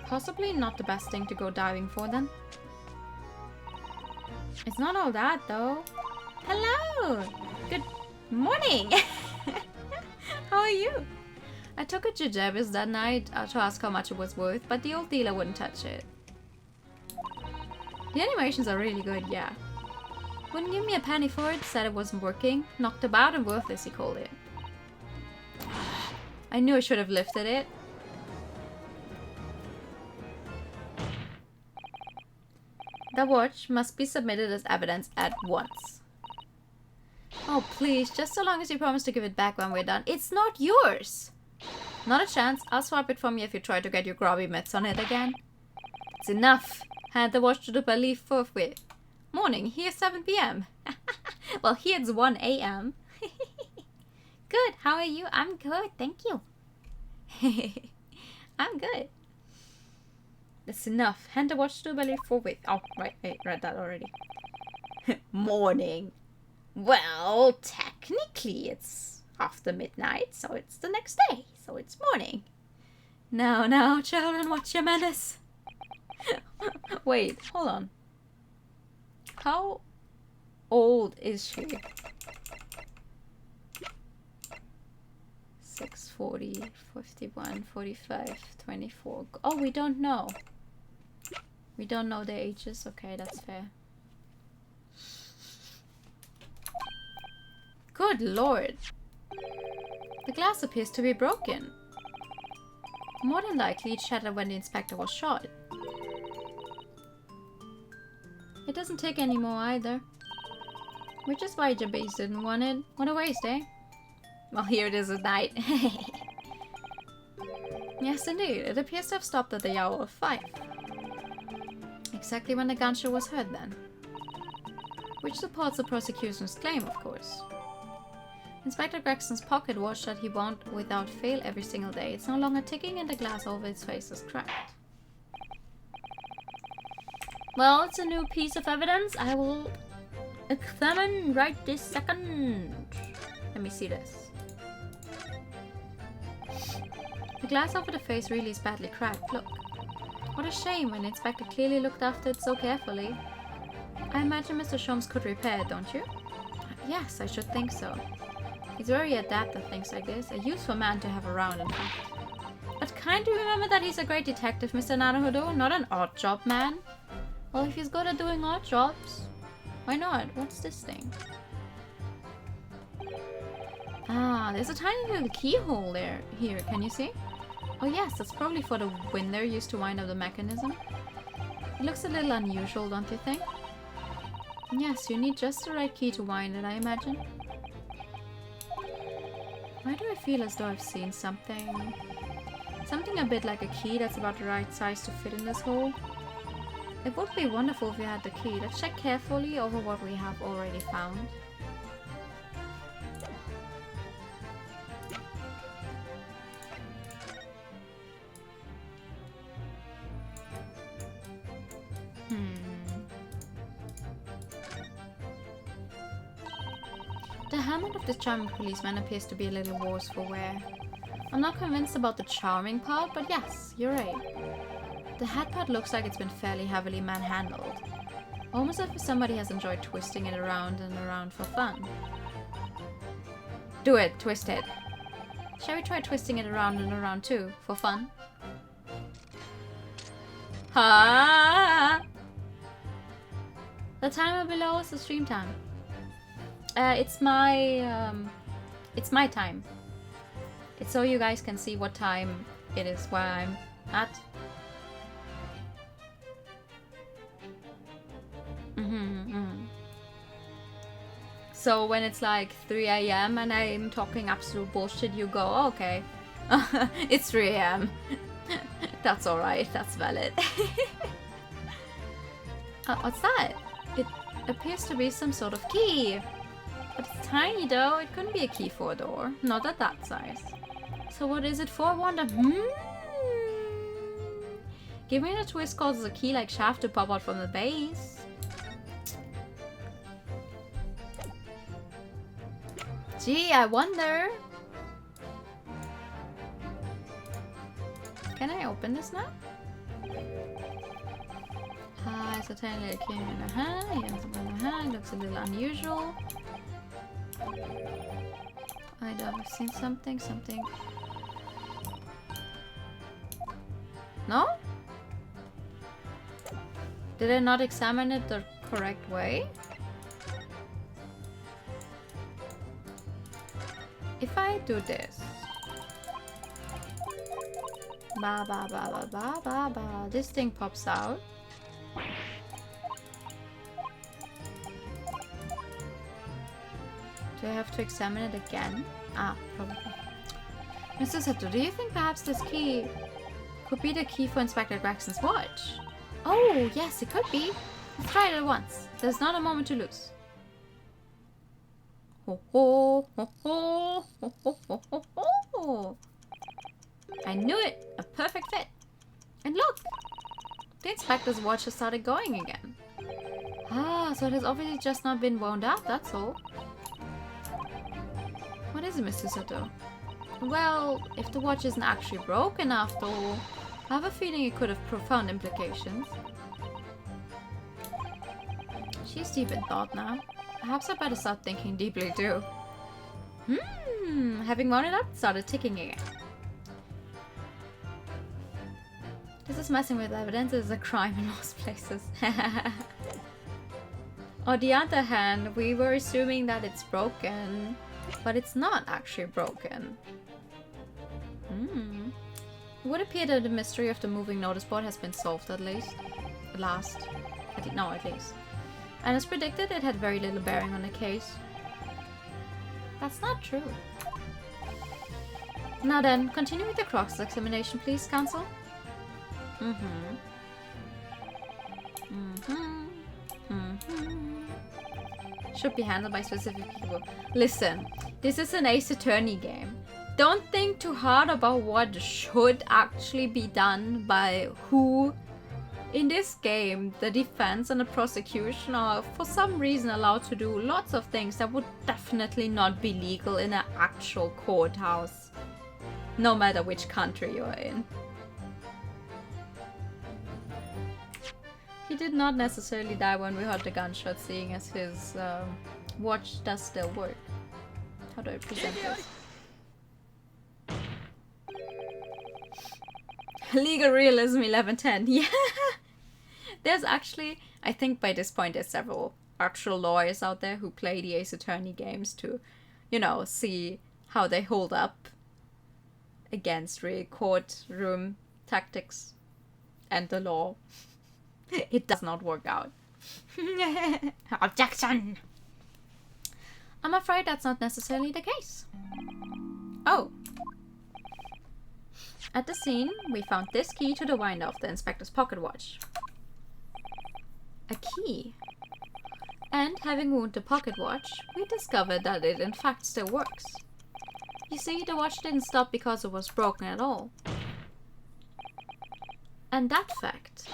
Possibly not the best thing to go diving for then. It's not all that though. Hello! Good morning! How are you? I took it to Jervis that night to ask how much it was worth, but the old dealer wouldn't touch it. The animations are really good, yeah. Wouldn't give me a penny for it, said it wasn't working. Knocked about and worthless, he called it. I knew I should have lifted it. The watch must be submitted as evidence at once. Oh, please, just so long as you promise to give it back when we're done. It's not yours! Not a chance. I'll swap it from you if you try to get your grubby mitts on it again. It's enough. Hand the watch to the police forthwith. Morning, here's 7 p.m. Well, here it's 1 a.m. Good, how are you? I'm good, thank you. I'm good. That's enough. Hand the watch to the police forthwith. Oh, right, I read that already. Morning. Well, technically it's after midnight, so it's the next day, so it's morning. Now, children, what's your manners? Wait, hold on. How old is she? 640, 51, 45, 24. Oh, we don't know. We don't know their ages. Okay, that's fair. Good lord. The glass appears to be broken. More than likely it shattered when the inspector was shot. It doesn't tick anymore either. Which is why Jabez didn't want it. What a waste, eh? Well, here it is at night. Yes, indeed. It appears to have stopped at the hour of 5. Exactly when the gunshot was heard then. Which supports the prosecution's claim, of course. Inspector Gregson's pocket watch that he wound without fail every single day. It's no longer ticking and the glass over its face is cracked. Well, it's a new piece of evidence I will examine right this second. Let me see this. The glass over the face really is badly cracked. Look. What a shame when the inspector clearly looked after it so carefully. I imagine Mr. Sholmes could repair it, don't you? Yes, I should think so. He's very adept at things like this. A useful man to have around, in fact. But kindly remember that he's a great detective, Mr. Naruhodo, not an odd job man. Well, if he's good at doing odd jobs, why not? What's this thing? Ah, there's a tiny little keyhole there. Here, can you see? Oh yes, that's probably for the winder used to wind up the mechanism. It looks a little unusual, don't you think? Yes, you need just the right key to wind it, I imagine. Why do I feel as though I've seen something? Something a bit like a key that's about the right size to fit in this hole. It would be wonderful if we had the key. Let's check carefully over what we have already found. The helmet of this charming policeman appears to be a little worse for wear. I'm not convinced about the charming part, but yes, you're right. The hat part looks like it's been fairly heavily manhandled. Almost as if somebody has enjoyed twisting it around and around for fun. Do it, twist it. Shall we try twisting it around and around too, for fun? Ha! The timer below is the stream time. It's my time. It's so you guys can see what time it is where I'm at. So when it's like 3 AM and I'm talking absolute bullshit, you go, oh, okay. It's 3 AM. That's alright, that's valid. What's that? It appears to be some sort of key. But it's tiny though, it couldn't be a key for a door. Not at that size. So what is it for, I wonder? Giving it a twist causes a key-like shaft to pop out from the base. Gee, I wonder. Can I open this now? It's a tiny little key in the hand. It looks a little unusual. I've seen something. No? Did I not examine it the correct way? If I do this. This thing pops out. Do I have to examine it again? Ah, probably. Mr. Sato, do you think perhaps this key could be the key for Inspector Gregson's watch? Oh, yes, it could be. Let's try it at once. There's not a moment to lose. Ho ho ho ho ho ho ho ho ho. I knew it! A perfect fit! And look! The inspector's watch has started going again. Ah, so it has obviously just not been wound up, that's all. What is it, Mr. Soto? Well, if the watch isn't actually broken after all, I have a feeling it could have profound implications. She's deep in thought now. Perhaps I better start thinking deeply too. Having wound it up, it started ticking again. This is messing with evidence is a crime in most places. On the other hand, we were assuming that it's broken, but it's not actually broken. It would appear that the mystery of the moving notice board has been solved at least. At least. And as predicted, it had very little bearing on the case. That's not true. Now then, continue with the cross-examination, please, Counsel. Should be handled by specific people. Listen, this is an Ace Attorney game. Don't think too hard about what should actually be done by who. In this game, the defense and the prosecution are for some reason allowed to do lots of things that would definitely not be legal in an actual courthouse. No matter which country you're in. He did not necessarily die when we heard the gunshot, seeing as his watch does still work. How do I present this? Legal realism 1110. Yeah! There's actually, I think by this point there's several actual lawyers out there who play the Ace Attorney games to, you know, see how they hold up against really courtroom tactics and the law. It does not work out.
Objection!
I'm afraid that's not necessarily the case. Oh. At the scene, we found this key to the winder of the inspector's pocket watch. A key. And having wound the pocket watch, we discovered that it in fact still works. You see, the watch didn't stop because it was broken at all. And that fact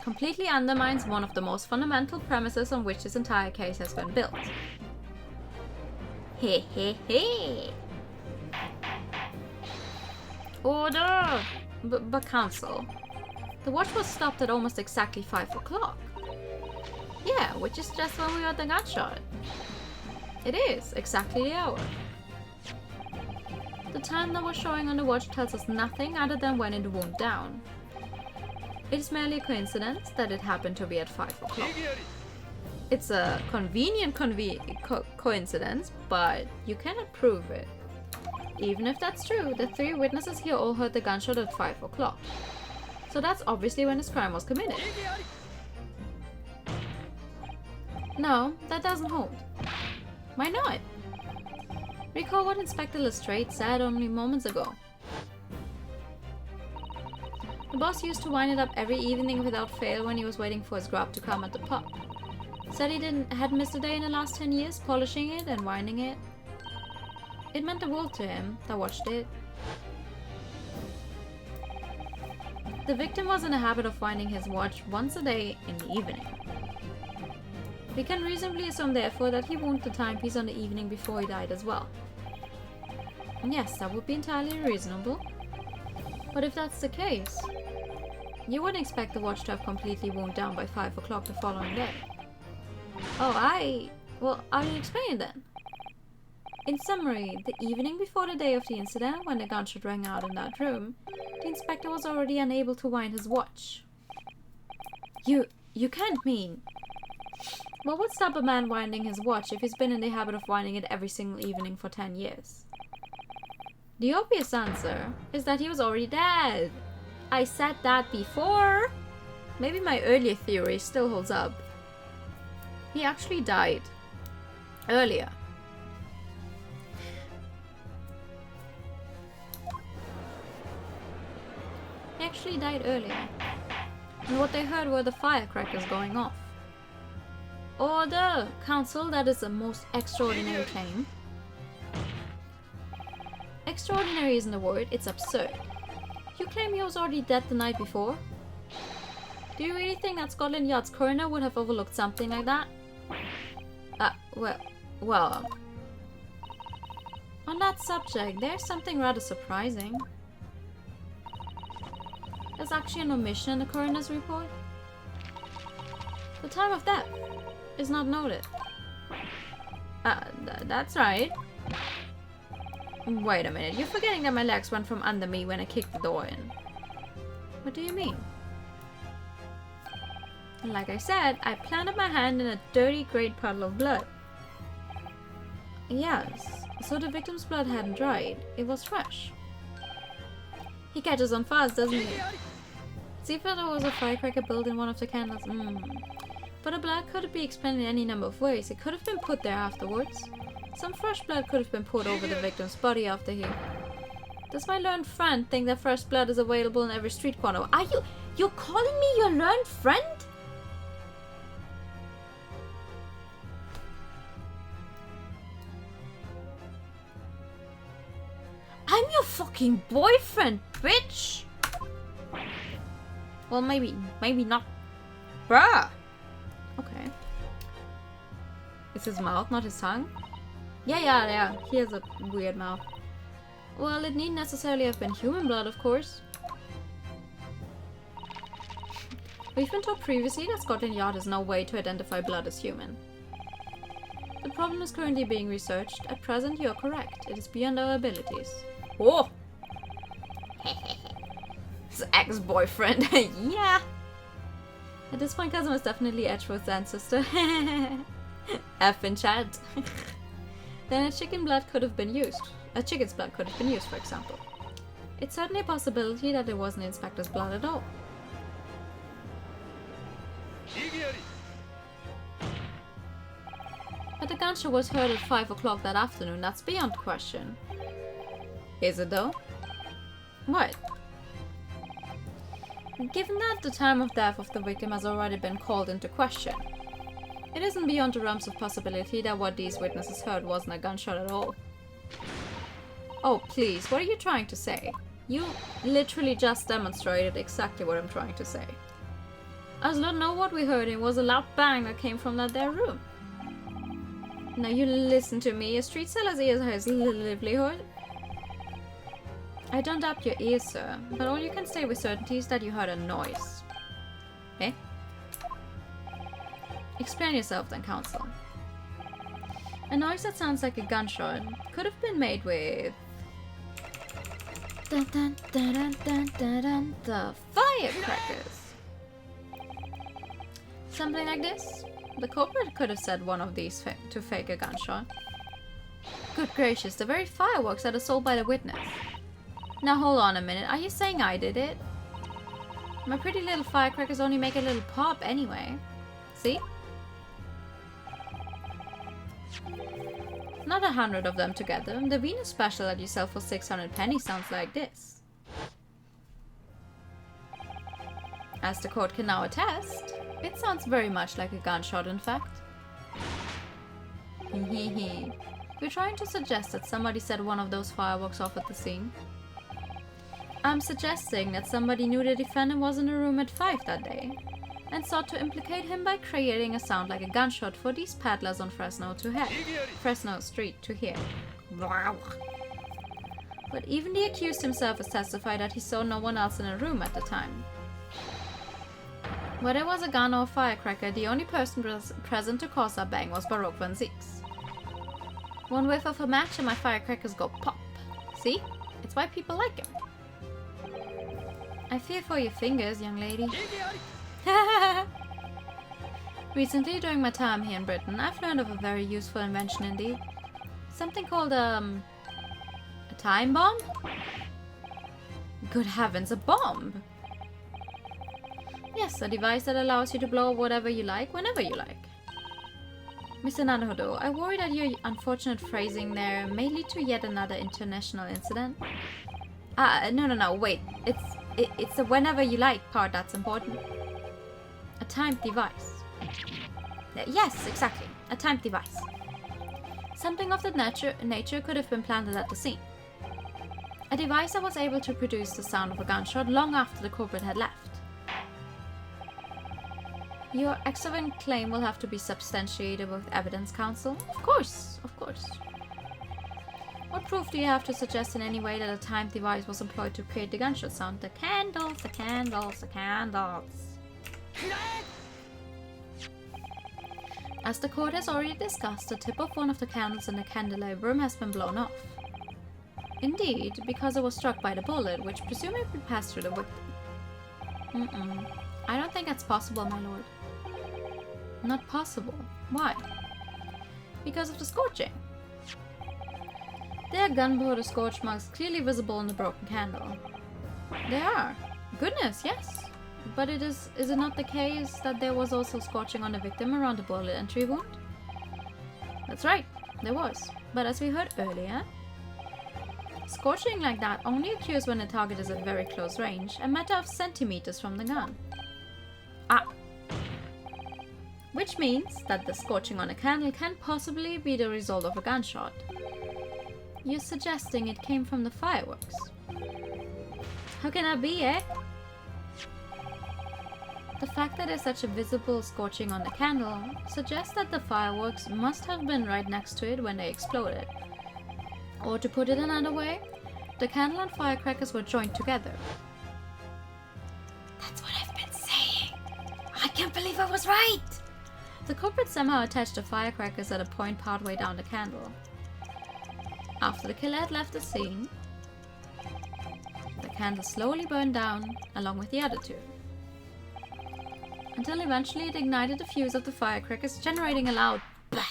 completely undermines one of the most fundamental premises on which this entire case has been built.
He he he.
Order! But Counsel, the watch was stopped at almost exactly 5 o'clock. Yeah, which is just when we heard the gunshot. It is exactly the hour. The time that was showing on the watch tells us nothing other than when it wound down. It is merely a coincidence that it happened to be at 5 o'clock. It's a convenient coincidence, but you cannot prove it. Even if that's true, the 3 witnesses here all heard the gunshot at 5 o'clock. So that's obviously when this crime was committed. No, that doesn't hold. Why not? Recall what Inspector Lestrade said only moments ago. The boss used to wind it up every evening without fail when he was waiting for his grub to come at the pub. Said he hadn't missed a day in the last 10 years, polishing it and winding it. It meant the world to him that watched it. The victim was in the habit of winding his watch once a day in the evening. We can reasonably assume therefore that he wounded the timepiece on the evening before he died as well. And yes, that would be entirely reasonable. But if that's the case, you wouldn't expect the watch to have completely wound down by 5 o'clock the following day. Oh, well, I'll explain it then. In summary, the evening before the day of the incident, when the gunshot rang out in that room, the inspector was already unable to wind his watch. You can't mean... What would stop a man winding his watch if he's been in the habit of winding it every single evening for 10 years? The obvious answer is that he was already dead. I said that before. Maybe my earlier theory still holds up. He actually died earlier. He actually died earlier. And what they heard were the firecrackers going off. Order! Counsel, that is a most extraordinary claim. Extraordinary isn't a word, it's absurd. You claim he was already dead the night before? Do you really think that Scotland Yard's coroner would have overlooked something like that? Well... On that subject, there's something rather surprising. There's actually an omission in the coroner's report. The time of death is not noted. That's right. Wait a minute, you're forgetting that my legs went from under me when I kicked the door in. What do you mean? Like I said, I planted my hand in a dirty great puddle of blood. Yes, so the victim's blood hadn't dried. It was fresh. He catches on fast, doesn't he? See if there was a firecracker built in one of the candles. But the blood could be explained in any number of ways. It could have been put there afterwards. Some fresh blood could have been poured over the victim's body after he... Does my learned friend think that fresh blood is available in every street corner? You're calling me your learned friend? I'm your fucking boyfriend, bitch! Well, maybe not. Bruh! Okay. It's his mouth, not his tongue? Yeah. He has a weird mouth. Well, it needn't necessarily have been human blood, of course. We've been told previously that Scotland Yard has no way to identify blood as human. The problem is currently being researched. At present, you're correct. It is beyond our abilities. Oh! His ex-boyfriend. Yeah! At this point, Kazuma is definitely Edgeworth's ancestor. F in chat. Then a chicken's blood could have been used, for example. It's certainly a possibility that it wasn't the inspector's blood at all. But the gunshot was heard at 5 o'clock that afternoon. That's beyond question. Is it though? What? Given that the time of death of the victim has already been called into question, it isn't beyond the realms of possibility that what these witnesses heard wasn't a gunshot at all. Oh, please, what are you trying to say? You literally just demonstrated exactly what I'm trying to say. As Lord know what we heard, it was a loud bang that came from that there room. Now you listen to me, a street seller's ears are his livelihood. I don't doubt your ears, sir, but all you can say with certainty is that you heard a noise. Eh? Explain yourself then, counsel. A noise that sounds like a gunshot could have been made with... Dun, dun, dun, dun, dun, dun, dun, the firecrackers. Something like this? The culprit could have said one of these to fake a gunshot. Good gracious, the very fireworks that are sold by the witness. Now hold on a minute, are you saying I did it? My pretty little firecrackers only make a little pop anyway. See? Not 100 of them together. The Venus special that you sell for 600 pennies sounds like this. As the court can now attest, it sounds very much like a gunshot, in fact. We're trying to suggest that somebody set one of those fireworks off at the scene. I'm suggesting that somebody knew the defendant was in the room at 5 that day, and sought to implicate him by creating a sound like a gunshot for these peddlers on Fresno Street to hear. But even the accused himself has testified that he saw no one else in the room at the time. Whether it was a gun or a firecracker, the only person present to cause that bang was Baroque Van Zeeks. One whiff of a match and my firecrackers go pop. See? It's why people like him. I fear for your fingers, young lady. Recently, during my time here in Britain, I've learned of a very useful invention indeed. Something called, a time bomb? Good heavens, a bomb! Yes, a device that allows you to blow whatever you like, whenever you like. Mr. Naruhodo, I worry that your unfortunate phrasing there may lead to yet another international incident. No, wait. It's the whenever you like part that's important. A timed device. Yes, exactly. A timed device. Something of that nature could have been planted at the scene. A device that was able to produce the sound of a gunshot long after the culprit had left. Your excellent claim will have to be substantiated with evidence, counsel. Of course. What proof do you have to suggest in any way that a timed device was employed to create the gunshot sound? The candles. As the court has already discussed, the tip of one of the candles in the candelabrum has been blown off. Indeed, because it was struck by the bullet, which presumably passed through the victim. I don't think that's possible, my lord. Not possible. Why? Because of the scorching. There are gunpowder scorch marks clearly visible in the broken candle. They are. Goodness, yes. But is it not the case that there was also scorching on the victim around the bullet entry wound? That's right, there was. But as we heard earlier, scorching like that only occurs when the target is at very close range, a matter of centimeters from the gun. Which means that the scorching on a candle can possibly be the result of a gunshot. You're suggesting it came from the fireworks. How can that be, eh? The fact that there's such a visible scorching on the candle suggests that the fireworks must have been right next to it when they exploded. Or to put it another way, the candle and firecrackers were joined together.
That's what I've been saying. I can't believe I was right.
The culprit somehow attached the firecrackers at a point partway down the candle. After the killer had left the scene, the candle slowly burned down along with the other two, until eventually it ignited the fuse of the firecrackers, generating a loud bang.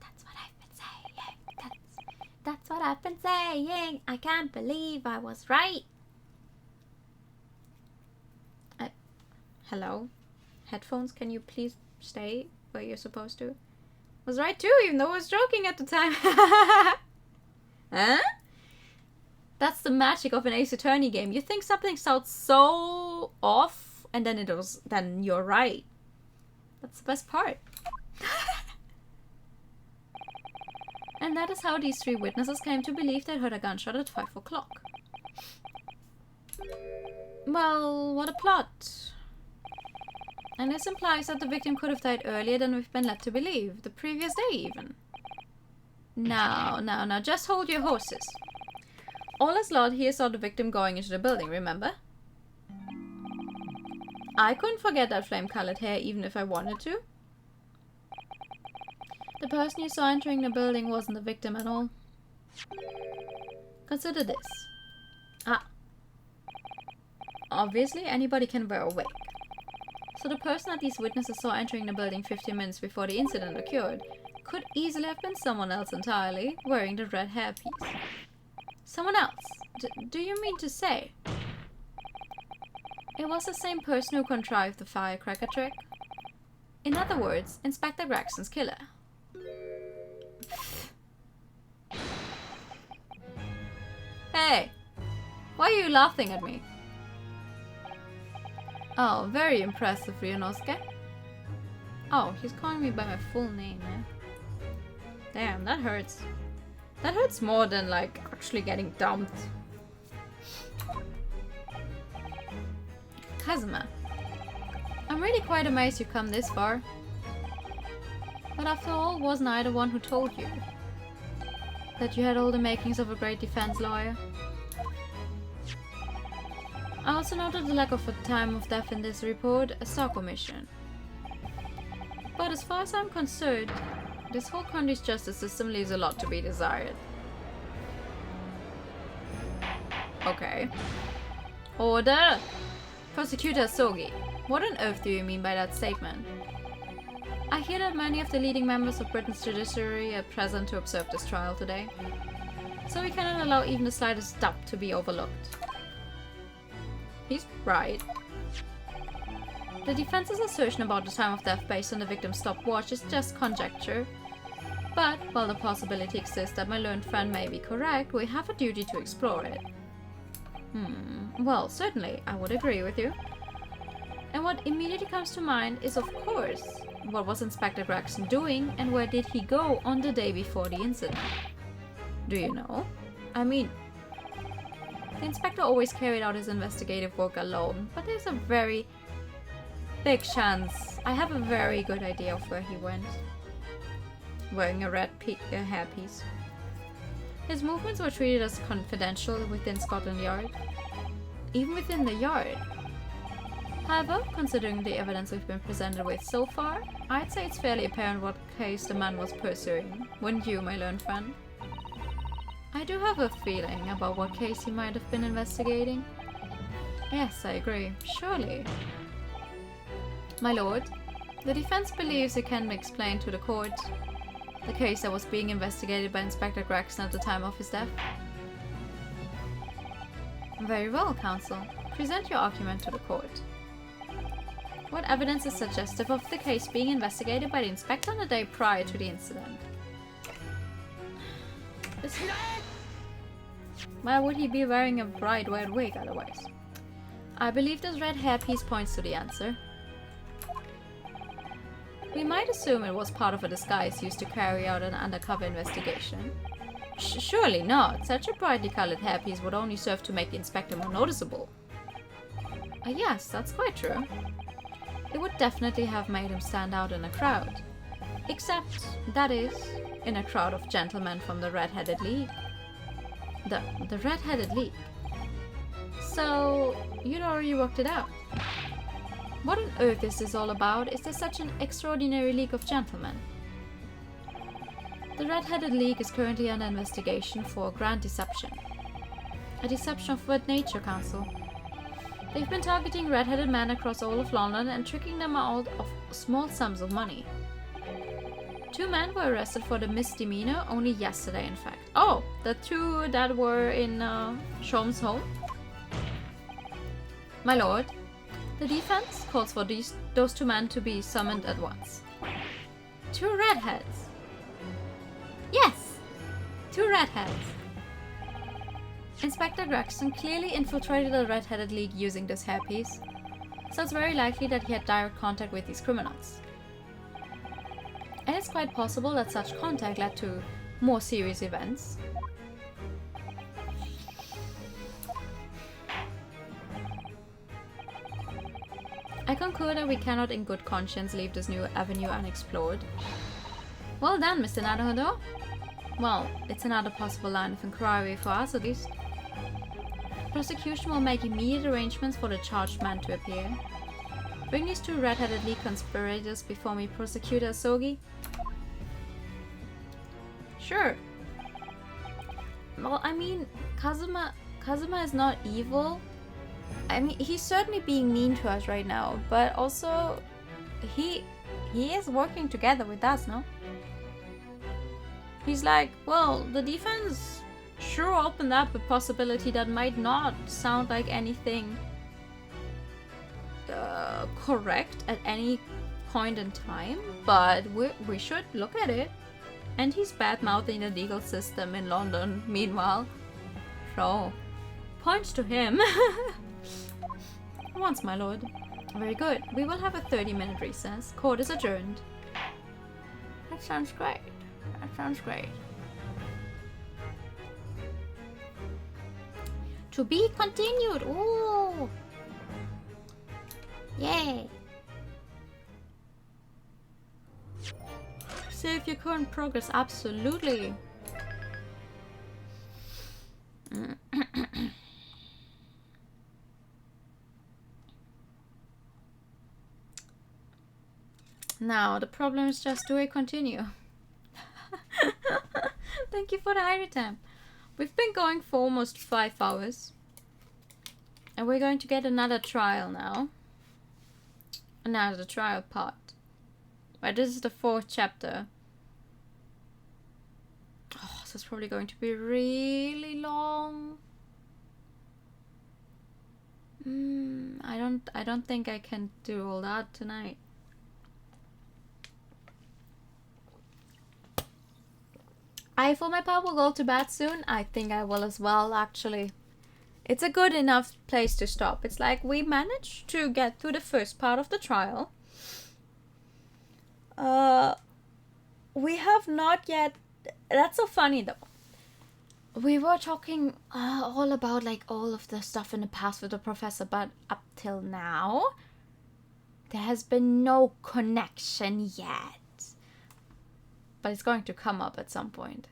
That's what I've been saying. That's what I've been saying. I can't believe I was right.
Hello? Headphones, can you please stay where you're supposed to? Was right too, even though I was joking at the time. Huh? That's the magic of an Ace Attorney game. You think something sounds so off, and then you're right. That's the best part. And that is how these three witnesses came to believe they heard a gunshot at 5 o'clock. Well, what a plot. And this implies that the victim could have died earlier than we've been led to believe, the previous day even. Now, just hold your horses. All as Lord here saw the victim going into the building, remember? I couldn't forget that flame-colored hair even if I wanted to. The person you saw entering the building wasn't the victim at all. Consider this. Obviously, anybody can wear a wig. So the person that these witnesses saw entering the building 15 minutes before the incident occurred could easily have been someone else entirely, wearing the red hairpiece. Someone else? Do you mean to say? It was the same person who contrived the firecracker trick? In other words, Inspector Greggson's killer. Hey! Why are you laughing at me? Oh, very impressive, Ryunosuke. Oh, he's calling me by my full name, eh? Damn, that hurts. That hurts more than, like, actually getting dumped. Kazuma, I'm really quite amazed you've come this far. But after all, wasn't I the one who told you that you had all the makings of a great defense lawyer? I also noted the lack of a time of death in this report, a stock omission. But as far as I'm concerned, this whole country's justice system leaves a lot to be desired. Okay. Order! Prosecutor Sogi, what on earth do you mean by that statement? I hear that many of the leading members of Britain's judiciary are present to observe this trial today, so we cannot allow even the slightest doubt to be overlooked. He's right. The defense's assertion about the time of death based on the victim's stopwatch is just conjecture. But, while the possibility exists that my learned friend may be correct, we have a duty to explore it. Well, certainly, I would agree with you. And what immediately comes to mind is, of course, what was Inspector Gregson doing and where did he go on the day before the incident? Do you know? I mean, the inspector always carried out his investigative work alone, but there's a very big chance I have a very good idea of where he went. Wearing a red hairpiece. His movements were treated as confidential within Scotland Yard. Even within the Yard. However, considering the evidence we've been presented with so far, I'd say it's fairly apparent what case the man was pursuing. Wouldn't you, my learned friend? I do have a feeling about what case he might have been investigating. Yes, I agree. Surely. My lord, the defense believes it can explain to the court the case that was being investigated by Inspector Gregson at the time of his death. Very well, counsel. Present your argument to the court. What evidence is suggestive of the case being investigated by the inspector on the day prior to the incident? Why would he be wearing a bright red wig otherwise? I believe this red hairpiece points to the answer. We might assume it was part of a disguise used to carry out an undercover investigation. Surely not. Such a brightly colored hairpiece would only serve to make the inspector more noticeable. Yes, that's quite true. It would definitely have made him stand out in a crowd. Except, that is, in a crowd of gentlemen from the Red-Headed League. The Red-Headed League. So, you'd already worked it out. What on earth is this all about? Is there such an extraordinary league of gentlemen? The Red-Headed League is currently under investigation for a grand deception. A deception of what nature, Counsel? They've been targeting red-headed men across all of London and tricking them out of small sums of money. 2 men were arrested for the misdemeanor only yesterday, in fact. Oh, the 2 that were in Shom's home? My lord, the defense calls for those 2 men to be summoned at once. 2 redheads. Yes, 2 redheads. Inspector Gregson clearly infiltrated the Red-Headed League using this hairpiece, so it's very likely that he had direct contact with these criminals. And it's quite possible that such contact led to more serious events. I concur that we cannot in good conscience leave this new avenue unexplored. Well done, Mr. Naruhodo. Well, it's another possible line of inquiry for us, at least. Prosecution will make immediate arrangements for the charged man to appear. Bring these 2 Red-Headed League conspirators before me, Prosecutor Asogi. Sure. Well, I mean, Kazuma is not evil. I mean, he's certainly being mean to us right now, but also he is working together with us, no? He's like, well, the defense sure opened up a possibility that might not sound like anything correct at any point in time, but we should look at it. And he's bad-mouthing the legal system in London, meanwhile. So, points to him. Once, my lord. Very good. We will have a 30-minute recess. Court is adjourned. That sounds great. That sounds great.
To be continued. Ooh. Yay.
Save your current progress, absolutely. Now, the problem is just, do I continue? Thank you for the high time. We've been going for almost 5 hours. And we're going to get another trial now. Another trial part. Right, this is the 4th chapter. Oh, this is probably going to be really long. I don't think I can do all that tonight. For my part will go to bed soon. I think I will as well, actually. It's a good enough place to stop. It's like we managed to get through the first part of the trial. We have not yet... That's so funny though. We were talking all about like all of the stuff in the past with the professor, but up till now, there has been no connection yet. But it's going to come up at some point.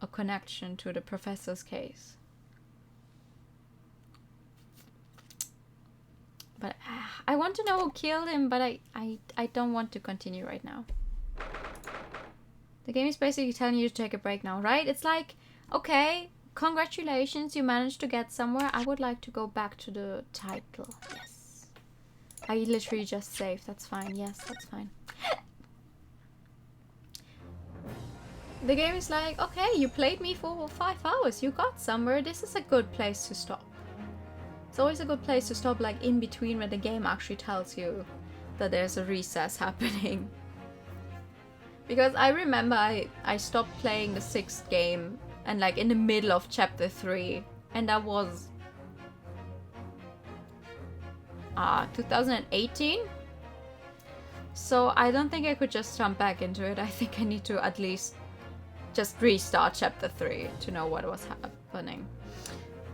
A connection to the professor's case. But I want to know who killed him, but I don't want to continue right now. The game is basically telling you to take a break now, right? It's like, okay, congratulations, you managed to get somewhere. I would like to go back to the title. Yes. I literally just saved. That's fine. Yes, that's fine. The game is like, okay, you played me for 5 hours. You got somewhere. This is a good place to stop.
It's always a good place to stop, like in between when the game actually tells you that there's a recess happening. Because I remember I stopped playing the 6th game and like in the middle of chapter 3, and that was 2018. So I don't think I could just jump back into it. I think I need to at least just restart chapter 3 to know what was happening.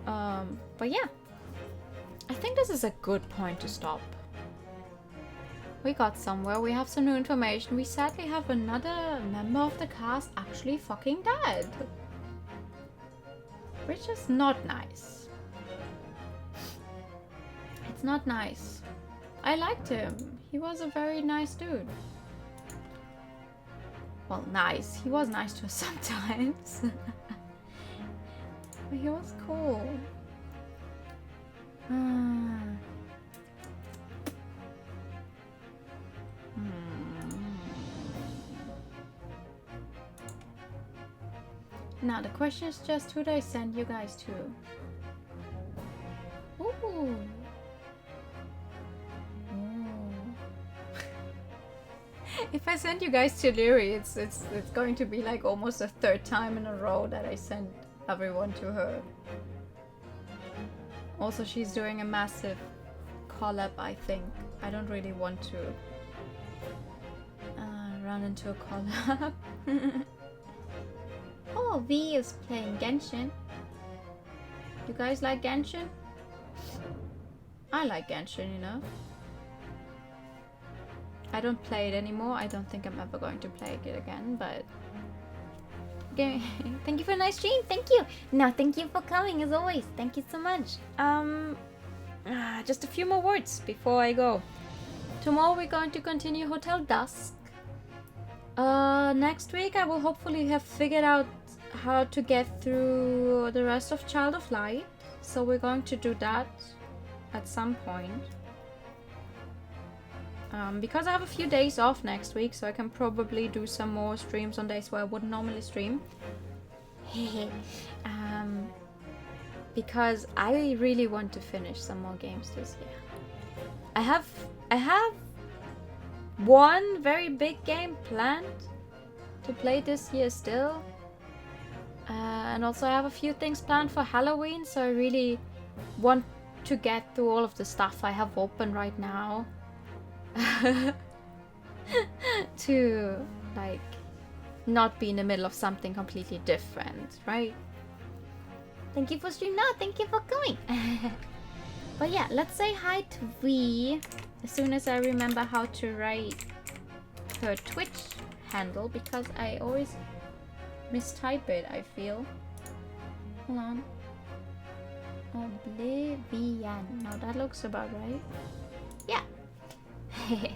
But yeah, I think this is a good point to stop. We got somewhere, we have some new information. We sadly have another member of the cast actually fucking dead. Which is not nice. It's not nice. I liked him. He was a very nice dude. Well, nice. He was nice to us sometimes. But he was cool. Now the question is just who do I send you guys to? Ooh. If I send you guys to Lyri, it's going to be like almost a 3rd time in a row that I send everyone to her. Also, she's doing a massive collab, I think. I don't really want to run into a collab. Oh, V is playing Genshin. You guys like Genshin? I like Genshin, you know. I don't play it anymore. I don't think I'm ever going to play it again, but... Okay. Thank you for a nice stream. Thank you. No, thank you for coming as always. Thank you so much. Just a few more words before I go. Tomorrow we're going to continue Hotel Dusk. Next week I will hopefully have figured out how to get through the rest of Child of Light. So we're going to do that at some point. Because I have a few days off next week, so I can probably do some more streams on days where I wouldn't normally stream. Because I really want to finish some more games this year. I have one very big game planned to play this year still. And also I have a few things planned for Halloween, so I really want to get through all of the stuff I have open right now. To like not be in the middle of something completely different, right? Thank you for streaming. No, thank you for coming. But yeah, let's say hi to V as soon as I remember how to write her Twitch handle, because I always mistype it, I feel. Hold on. Oblivion. No, that looks about right. Yeah.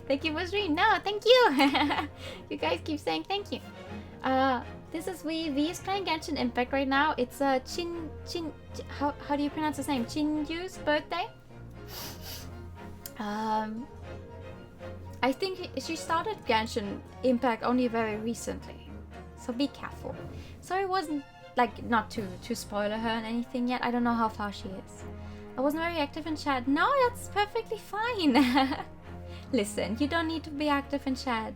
Thank you for streaming. No, thank you. You guys keep saying thank you. This is V. V is playing Genshin Impact right now. It's how do you pronounce his name? Chinyu's birthday. I think she started Genshin Impact only very recently, so be careful. So it wasn't like not to spoiler her and anything yet. I don't know how far she is. I wasn't very active in chat. No, that's perfectly fine. Listen, you don't need to be active in chat.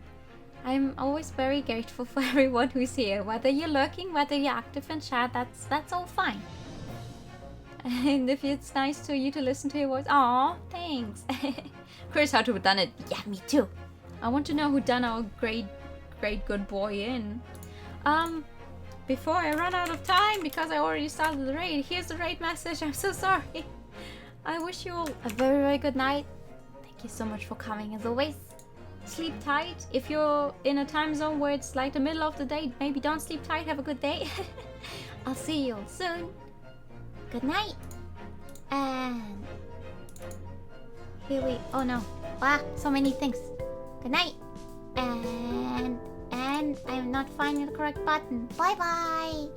I'm always very grateful for everyone who's here. Whether you're lurking, whether you're active in chat, that's all fine. And if it's nice to you to listen to your voice, aw, thanks. Chris had to have done it. Yeah, me too. I want to know who done our great good boy in. Before I run out of time, because I already started the raid, here's the raid message. I'm so sorry. I wish you all a very, very good night. Thank you so much for coming as always. Sleep tight. If you're in a time zone where it's like the middle of the day, maybe don't sleep tight. Have a good day. I'll see you all soon. Good night. And here we... Oh no. Wow, so many things. Good night. And I'm not finding the correct button. Bye bye.